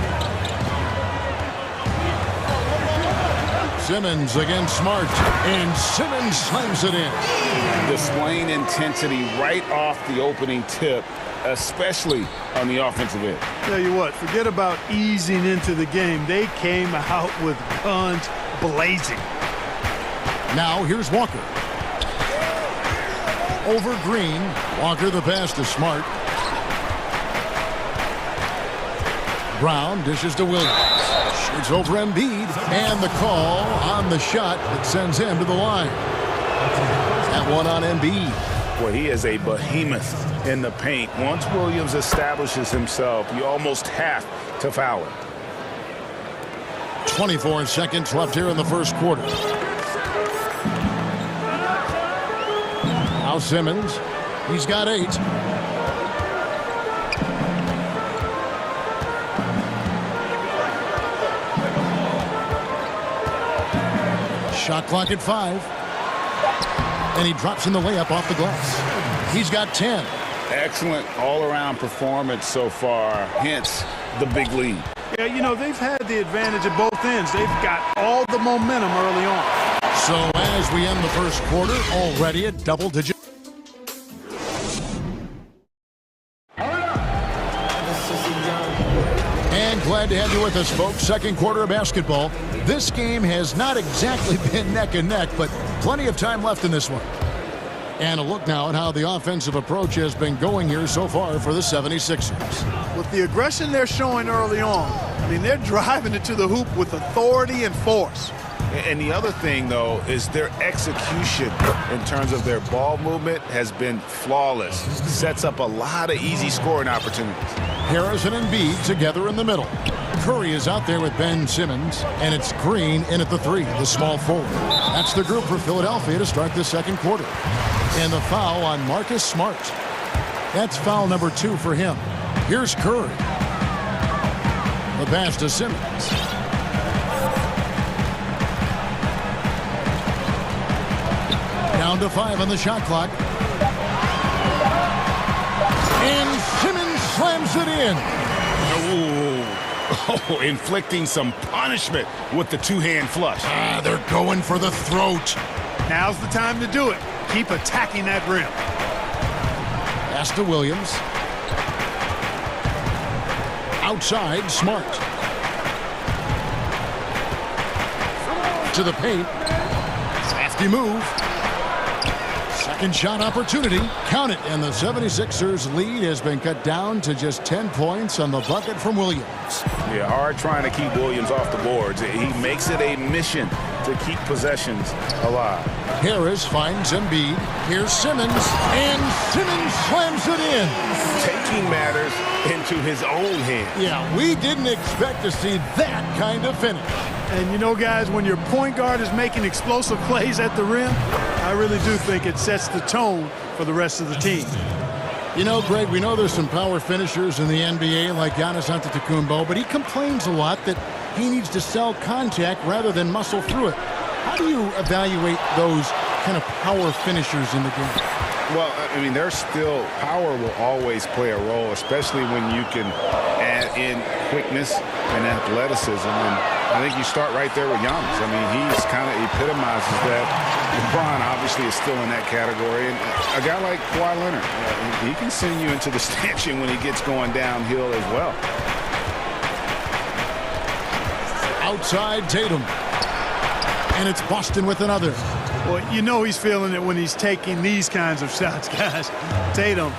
Simmons against Smart, and Simmons slams it in. Displaying intensity right off the opening tip, especially on the offensive end. Tell you what, forget about easing into the game. They came out with guns blazing. Now here's Walker. Over Green. Walker the pass to Smart. Brown dishes to Williams. Shoots over Embiid. And the call on the shot that sends him to the line. That one on Embiid. Boy, he is a behemoth in the paint. Once Williams establishes himself, you almost have to foul him. 24 seconds left here in the first quarter. Now Simmons. He's got 8. Shot clock at 5. And he drops in the layup off the glass. He's got 10. Excellent all-around performance so far, hence the big lead. Yeah, you know, they've had the advantage at both ends. They've got all the momentum early on. So as we end the first quarter, already at double-digit. And glad to have you with us, folks. Second quarter of basketball. This game has not exactly been neck and neck, but plenty of time left in this one. And a look now at how the offensive approach has been going here so far for the 76ers. With the aggression they're showing early on, I mean, they're driving it to the hoop with authority and force. And the other thing, though, is their execution in terms of their ball movement has been flawless. Sets up a lot of easy scoring opportunities. Harris and Embiid together in the middle. Curry is out there with Ben Simmons, and it's Green in at the 3, the small forward. That's the group for Philadelphia to start the second quarter. And the foul on Marcus Smart. That's foul number 2 for him. Here's Curry. The pass to Simmons. Down to 5 on the shot clock. And Simmons slams it in. Oh, inflicting some punishment with the two-hand flush. They're going for the throat. Now's the time to do it. Keep attacking that rim. Pass to Williams. Outside, Smart. To the paint. Crafty move. Second shot opportunity. Count it. And the 76ers lead has been cut down to just 10 points on the bucket from Williams. Yeah, hard trying to keep Williams off the boards. He makes it a mission to keep possessions alive. Harris finds Embiid. Here's Simmons. And Simmons slams it in. Taking matters into his own hands. Yeah, we didn't expect to see that kind of finish. And you know, guys, when your point guard is making explosive plays at the rim, I really do think it sets the tone for the rest of the team. You know, Greg, we know there's some power finishers in the NBA like Giannis Antetokounmpo, but he complains a lot that he needs to sell contact rather than muscle through it. How do you evaluate those kind of power finishers in the game? Well, I mean, there's still power will always play a role, especially when you can add in quickness and athleticism. And I think you start right there with Giannis. I mean, he's kind of epitomizes that. LeBron obviously is still in that category. And a guy like Kawhi Leonard, he can send you into the stanchion when he gets going downhill as well. Outside Tatum. And it's Boston with another. Well, you know he's feeling it when he's taking these kinds of shots, guys. Tatum,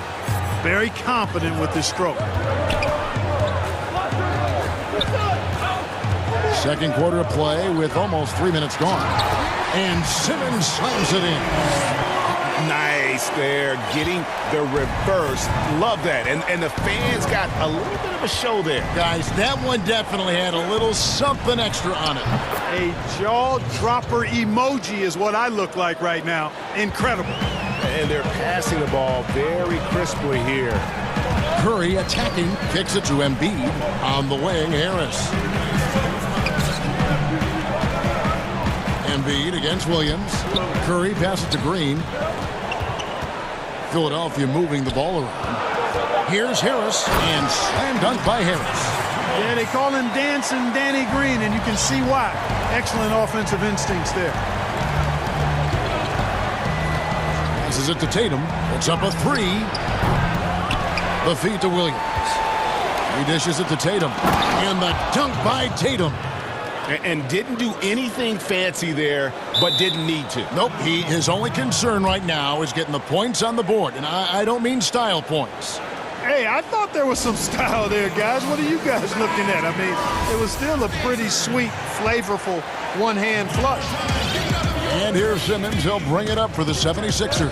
very confident with his stroke. Second quarter of play with almost 3 minutes gone. And Simmons slams it in. Nice there, getting the reverse. Love that. And the fans got a little bit of a show there. Guys, that one definitely had a little something extra on it. A jaw-dropper emoji is what I look like right now. Incredible. And they're passing the ball very crisply here. Curry attacking, kicks it to Embiid. On the wing, Harris. Embiid against Williams. Curry passes to Green. Philadelphia moving the ball around. Here's Harris, and slam dunk by Harris. Yeah, they call him Dancing Danny Green, and you can see why. Excellent offensive instincts there. Passes it to Tatum. It's up a three. The feed to Williams. He dishes it to Tatum. And the dunk by Tatum. And didn't do anything fancy there, but didn't need to. Nope, his only concern right now is getting the points on the board. And I don't mean style points. Hey, I thought there was some style there, guys. What are you guys looking at? I mean, it was still a pretty sweet, flavorful one-hand flush. And here's Simmons. He'll bring it up for the 76ers.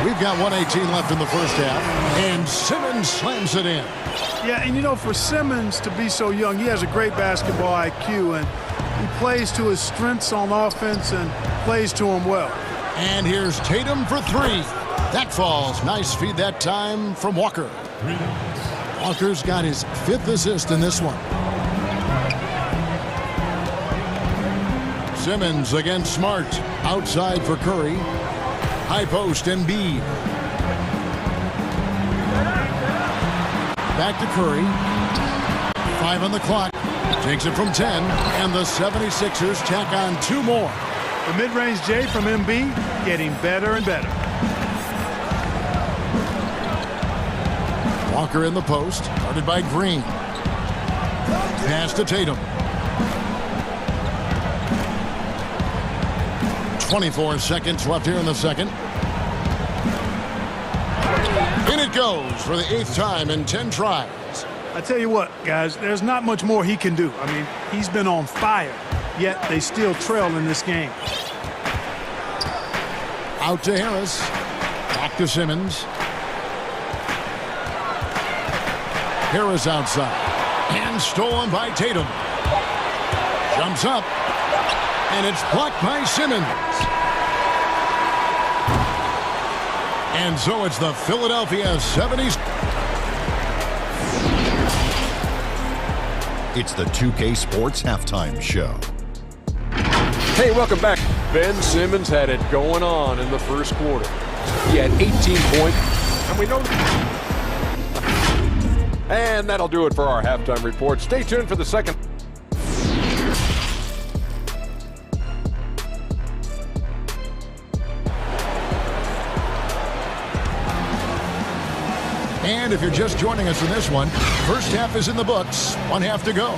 We've got 1:18 left in the first half. And Simmons slams it in. Yeah, and you know, for Simmons to be so young, he has a great basketball IQ, and he plays to his strengths on offense and plays to them well. And here's Tatum for three. That falls. Nice feed that time from Walker. Walker's got his 5th assist in this one. Simmons against Smart. Outside for Curry. High post, Embiid. Back to Curry. 5 on the clock. Takes it from 10. And the 76ers tack on 2 more. The mid-range J from Embiid getting better and better. Walker in the post. Guarded by Green. Pass to Tatum. 24 seconds left here in the second. In it goes for the 8th time in 10 tries. I tell you what, guys, there's not much more he can do. I mean, he's been on fire, yet they still trail in this game. Out to Harris. Back to Simmons. Harris outside. And stolen by Tatum. Jumps up. And it's blocked by Simmons. And so it's the Philadelphia 70s. It's the 2K Sports Halftime Show. Hey, welcome back. Ben Simmons had it going on in the first quarter. He had 18 points, and we know. And that'll do it for our halftime report. Stay tuned for the second. And if you're just joining us in this one, first half is in the books. 1 half to go.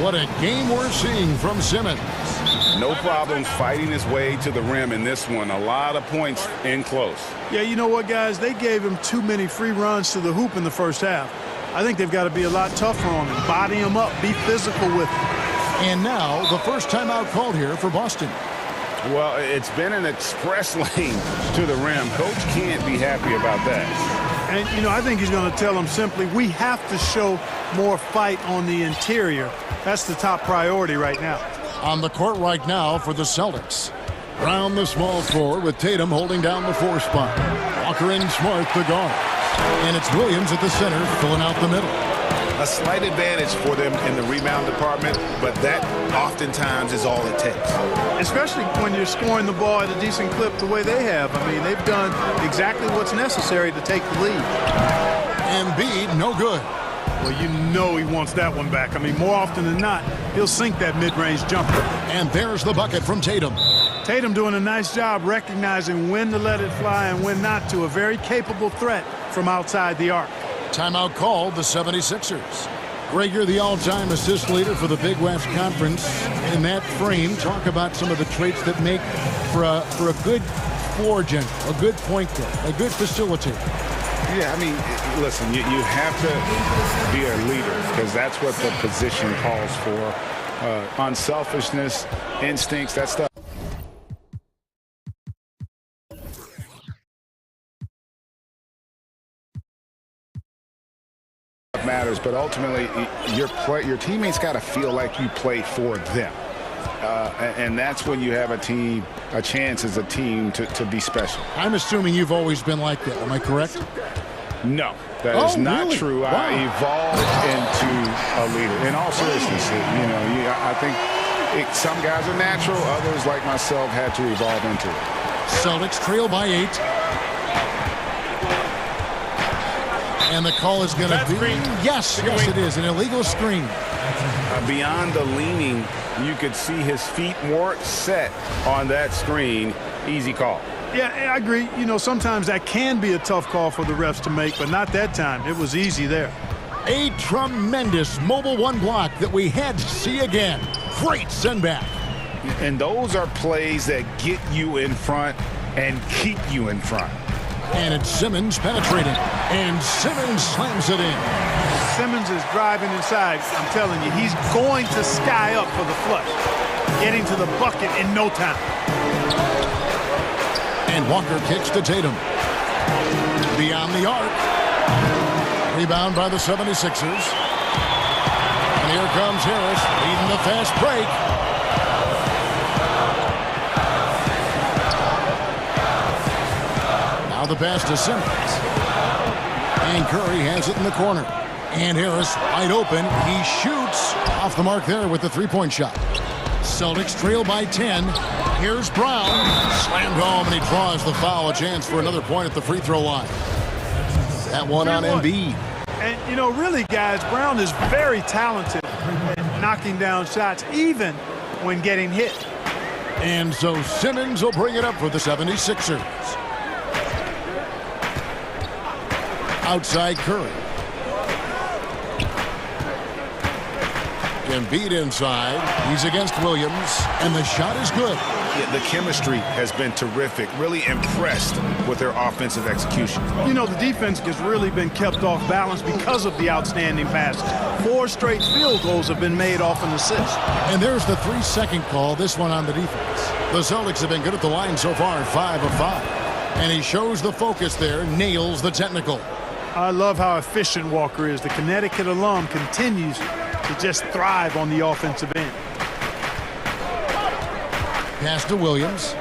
What a game we're seeing from Simmons. No problem fighting his way to the rim in this one. A lot of points in close. Yeah, you know what, guys? They gave him too many free runs to the hoop in the first half. I think they've got to be a lot tougher on him. Body him up. Be physical with him. And now the first timeout called here for Boston. Well, it's been an express lane to the rim. Coach can't be happy about that. And, you know, I think he's going to tell them simply, we have to show more fight on the interior. That's the top priority right now. On the court right now for the Celtics. Round the small floor with Tatum holding down the 4 spot. Walker and Smart the guard. And it's Williams at the center filling out the middle. a slight advantage for them in the rebound department, but that oftentimes is all it takes. Especially when you're scoring the ball at a decent clip the way they have. I mean, they've done exactly what's necessary to take the lead. Embiid, no good. Well, you know he wants that one back. I mean, more often than not, he'll sink that mid-range jumper. And there's the bucket from Tatum. Tatum doing a nice job recognizing when to let it fly and when not to. A very capable threat from outside the arc. Timeout called, the 76ers. Greg, you're the all-time assist leader for the Big West Conference. In that frame, talk about some of the traits that make for a good floor general, a good point guard, a good facilitator. Yeah, I mean, listen, you have to be a leader because that's what the position calls for. Unselfishness, instincts, that stuff matters, but ultimately your teammates got to feel like you play for them. And that's when you have a chance as a team to be special. I'm assuming you've always been like that. Am I correct? No, that is not really? true. Wow. I evolved into a leader. In all seriousness, I think some guys are natural. Others, like myself, had to evolve into it. Celtics trail by 8. And the call is going to be, yes, it is, an illegal screen. Beyond the leaning, you could see his feet weren't set on that screen. Easy call. Yeah, I agree. You know, sometimes that can be a tough call for the refs to make, but not that time. It was easy there. A tremendous mobile one block that we had to see again. Great send back. And those are plays that get you in front and keep you in front. And it's Simmons penetrating. And Simmons slams it in. Simmons is driving inside. I'm telling you, he's going to sky up for the flush. Getting to the bucket in no time. And Walker kicks to Tatum. Beyond the arc. Rebound by the 76ers. And here comes Harris leading the fast break. Now the pass to Simmons. And Curry has it in the corner. And Harris wide open. He shoots off the mark there with the three-point shot. Celtics trail by 10. Here's Brown. Slammed home, and he draws the foul. A chance for another point at the free throw line. That one on Embiid. And, you know, really, guys, Brown is very talented at knocking down shots, even when getting hit. And so Simmons will bring it up for the 76ers. Outside Curry. Embiid inside. He's against Williams, and the shot is good. Yeah, the chemistry has been terrific. Really impressed with their offensive execution. You know, the defense has really been kept off balance because of the outstanding passes. 4 straight field goals have been made off an assist. And there's the 3-second call, this one on the defense. The Celtics have been good at the line so far, 5 of 5. And he shows the focus there, nails the technical. I love how efficient Walker is. The Connecticut alum continues to just thrive on the offensive end. Pass to Williams.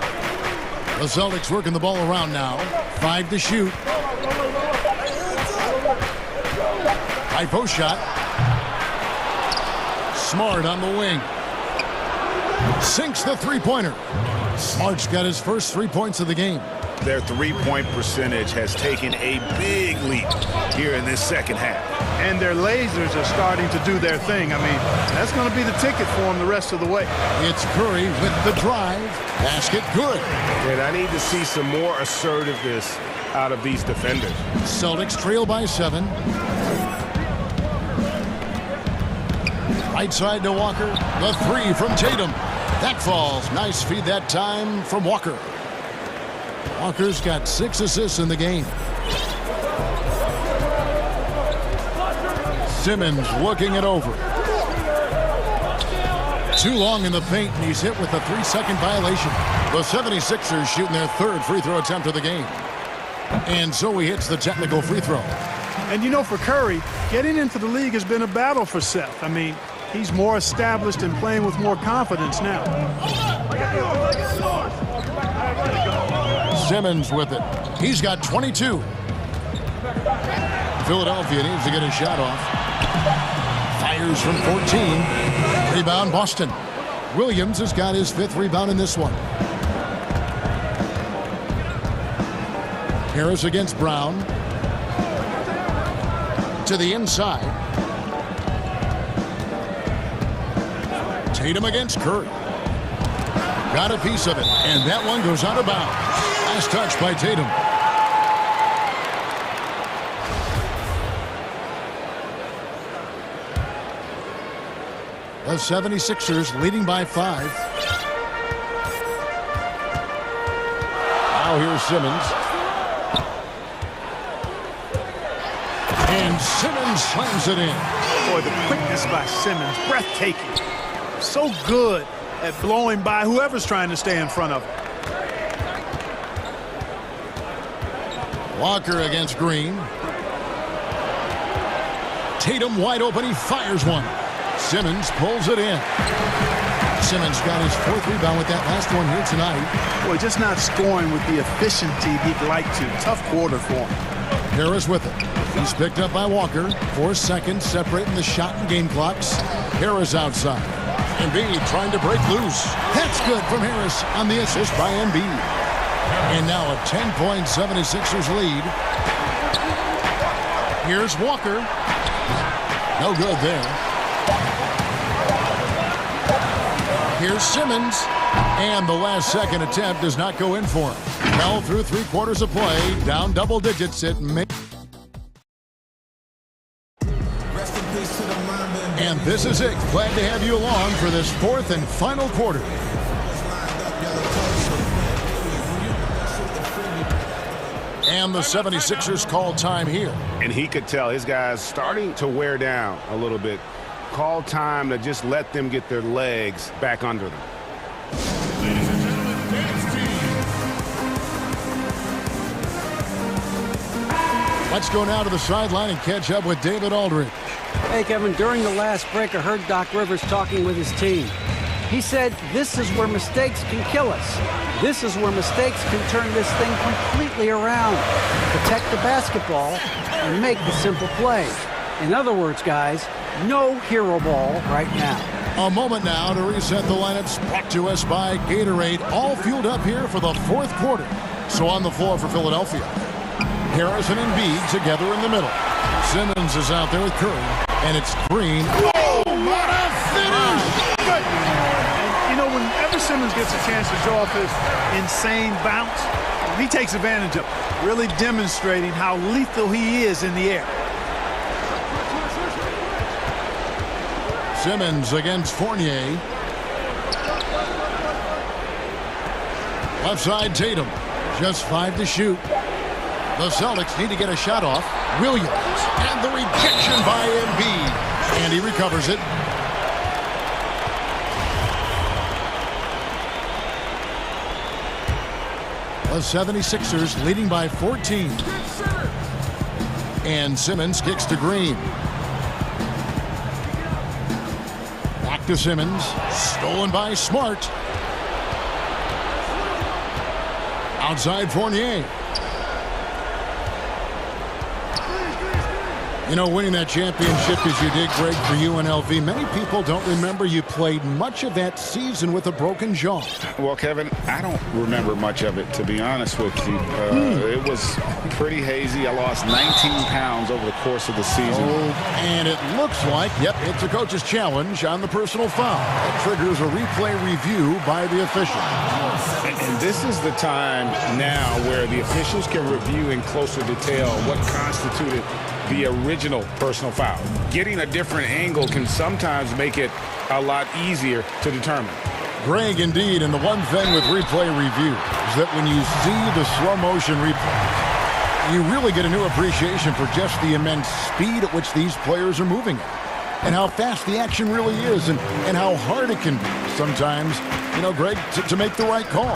The Celtics working the ball around now. 5 to shoot. High post shot. Smart on the wing. Sinks the three-pointer. Smart's got his first 3 points of the game. Their three-point percentage has taken a big leap here in this second half. And their lasers are starting to do their thing. I mean, that's going to be the ticket for them the rest of the way. It's Curry with the drive. Basket good. And I need to see some more assertiveness out of these defenders. Celtics trail by 7. Right side to Walker. The 3 from Tatum. That falls. Nice feed that time from Walker. Walker's got 6 assists in the game. Simmons looking it over. Too long in the paint, and he's hit with a 3-second violation. The 76ers shooting their 3rd free throw attempt of the game. And so he hits the technical free throw. And you know, for Curry, getting into the league has been a battle for Seth. I mean, he's more established and playing with more confidence now. Simmons with it. He's got 22. Philadelphia needs to get a shot off. Fires from 14. Rebound, Boston. Williams has got his 5th rebound in this one. Harris against Brown. To the inside. Tatum against Curry. Got a piece of it, and that one goes out of bounds. Last touch by Tatum. The 76ers leading by 5. Now here's Simmons. And Simmons slams it in. Boy, the quickness by Simmons, breathtaking. So good at blowing by whoever's trying to stay in front of him. Walker against Green. Tatum wide open. He fires one. Simmons pulls it in. Simmons got his 4th rebound with that last one here tonight. Boy, just not scoring with the efficiency he'd like to. Tough quarter for him. Harris with it. He's picked up by Walker. 4 seconds separating the shot and game clocks. Harris outside. Embiid trying to break loose. That's good from Harris on the assist by Embiid. And now a 10-point 76ers lead. Here's Walker. No good there. Here's Simmons. And the last second attempt does not go in for him. Fell through 3 quarters of play. Down double digits. It may. And this is it. Glad to have you along for this 4th and final quarter. And the 76ers call time here. And he could tell his guys starting to wear down a little bit. Call time to just let them get their legs back under them. Ladies and gentlemen, dance team. Let's go now to the sideline and catch up with David Aldridge. Hey, Kevin, during the last break, I heard Doc Rivers talking with his team. He said, this is where mistakes can kill us. This is where mistakes can turn this thing completely around. Protect the basketball and make the simple play. In other words, guys, no hero ball right now. A moment now to reset the lineups. Brought to us by Gatorade. All fueled up here for the 4th quarter. So on the floor for Philadelphia. Harris and Embiid together in the middle. Simmons is out there with Curry. And it's Green. Oh, what a finish! Good. And, you know, whenever Simmons gets a chance to show off his insane bounce, he takes advantage of it, really demonstrating how lethal he is in the air. Simmons against Fournier. Left side Tatum. Just 5 to shoot. The Celtics need to get a shot off. Williams. And the rejection by Embiid. And he recovers it. The 76ers leading by 14. And Simmons kicks to Green. Back to Simmons. Stolen by Smart. Outside Fournier. You know, winning that championship as you did, Greg, for UNLV, many people don't remember you played much of that season with a broken jaw. Well, Kevin, I don't remember much of it, to be honest with you. It was pretty hazy. I lost 19 pounds over the course of the season. Oh, and it looks like, yep, it's a coach's challenge on the personal foul. That triggers a replay review by the official. And this is the time now where the officials can review in closer detail what constituted the original personal foul. Getting a different angle can sometimes make it a lot easier to determine. Greg, indeed, and the one thing with replay review is that when you see the slow motion replays, you really get a new appreciation for just the immense speed at which these players are moving at, and how fast the action really is, and how hard it can be sometimes, you know, Greg, to make the right call.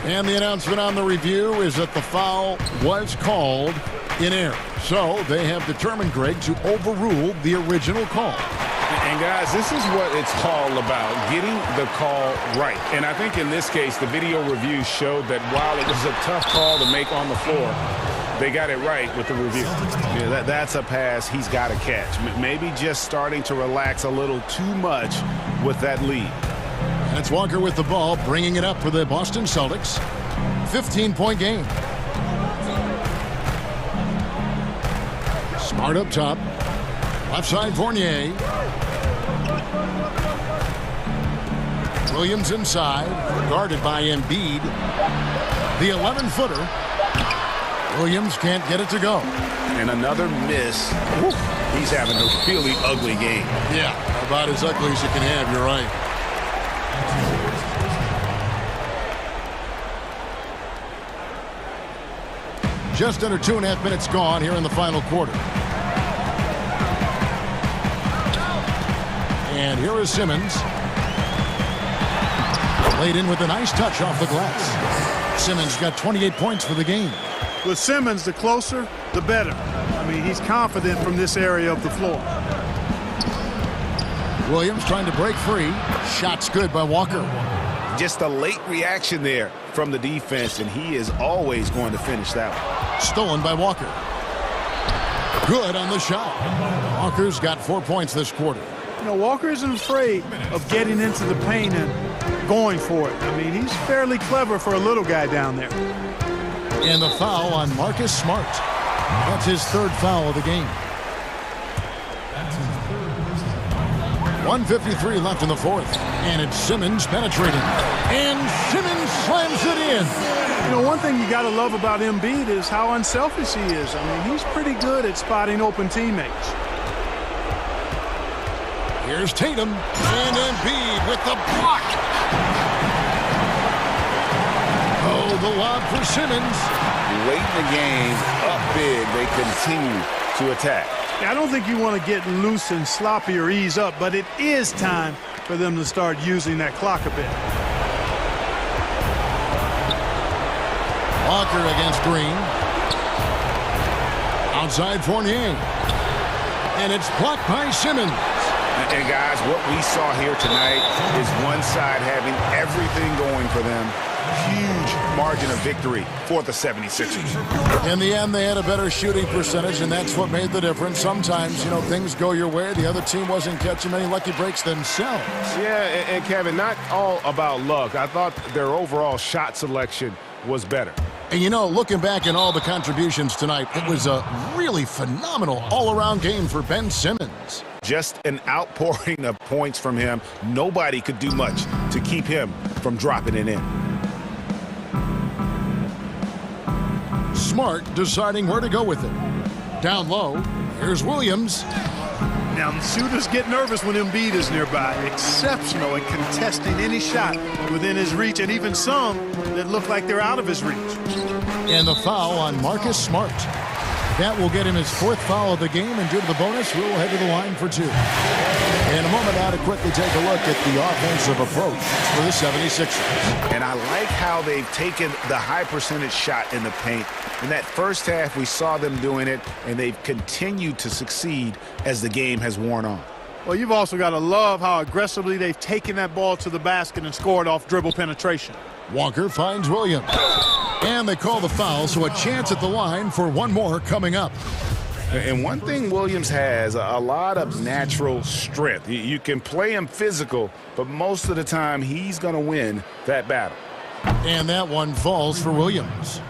And the announcement on the review is that the foul was called in error. So they have determined, Greg, to overrule the original call. And guys, this is what it's all about, getting the call right. And I think in this case, the video review showed that while it was a tough call to make on the floor, They got it right with the review. Yeah, that's a pass he's got to catch. Maybe just starting to relax a little too much with that lead. And it's Walker with the ball, bringing it up for the Boston Celtics. 15-point game. Smart up top. Left side, Fournier. Williams inside, guarded by Embiid. The 11-footer. Williams can't get it to go. And another miss. Woo. He's having a really ugly game. Yeah, about as ugly as you can have, you're right. Just under 2.5 minutes gone here in the final quarter. And here is Simmons. Laid in with a nice touch off the glass. Simmons got 28 points for the game. With Simmons, the closer, the better. I mean, he's confident from this area of the floor. Williams trying to break free. Shot's good by Walker. Just a late reaction there from the defense, and he is always going to finish that one. Stolen by Walker. Good on the shot. Walker's got 4 points this quarter. You know, Walker isn't afraid of getting into the paint and going for it. I mean, he's fairly clever for a little guy down there. And the foul on Marcus Smart. That's his third foul of the game. 1:53 left in the fourth. And it's Simmons penetrating. And Simmons slams it in. You know, one thing you got to love about Embiid is how unselfish he is. I mean, he's pretty good at spotting open teammates. Here's Tatum. And Embiid with the block. Oh, the lob for Simmons. Late in the game, up big, they continue to attack. I don't think you want to get loose and sloppy or ease up, but it is time for them to start using that clock a bit. Walker against Green. Outside Fournier. And it's blocked by Simmons. And guys, what we saw here tonight is one side having everything going for them. Huge margin of victory for the 76ers. In the end, they had a better shooting percentage, and that's what made the difference. Sometimes, you know, things go your way. The other team wasn't catching many lucky breaks themselves. Yeah, and Kevin, not all about luck. I thought their overall shot selection was better. And, you know, looking back at all the contributions tonight, it was a really phenomenal all-around game for Ben Simmons. Just an outpouring of points from him. Nobody could do much to keep him from dropping it in. Smart deciding where to go with it. Down low, here's Williams. Now, the shooters get nervous when Embiid is nearby. Exceptional at contesting any shot within his reach, and even some that look like they're out of his reach. And the foul on Marcus Smart. That will get him his fourth foul of the game, and due to the bonus, we'll head to the line for two. And a moment now to quickly take a look at the offensive approach for the 76ers. And I like how they've taken the high percentage shot in the paint. In that first half, we saw them doing it, and they've continued to succeed as the game has worn on. Well, you've also got to love how aggressively they've taken that ball to the basket and scored off dribble penetration. Walker finds Williams. And they call the foul, so a chance at the line for one more coming up. And one thing Williams has, a lot of natural strength. You can play him physical, but most of the time he's going to win that battle. And that one falls for Williams.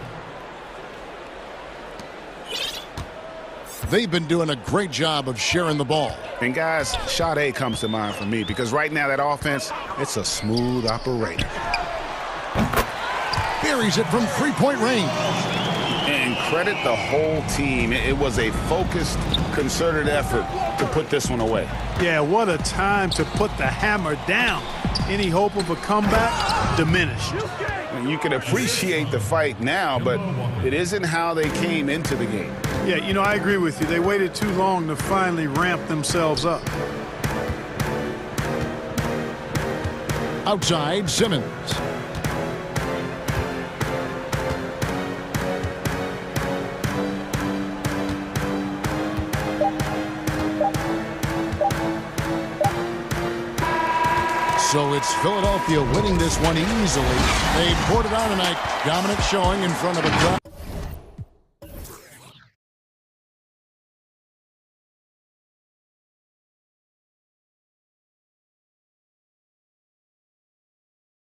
They've been doing a great job of sharing the ball. And guys, shot A comes to mind for me because right now that offense, it's a smooth operator. Buries it from three-point range. And credit the whole team. It was a focused, concerted effort to put this one away. Yeah, what a time to put the hammer down. Any hope of a comeback diminished. And you can appreciate the fight now, but it isn't how they came into the game. Yeah, you know, I agree with you. They waited too long to finally ramp themselves up. Outside, Simmons. So it's Philadelphia winning this one easily. They poured it on tonight. Dominant showing in front of a crowd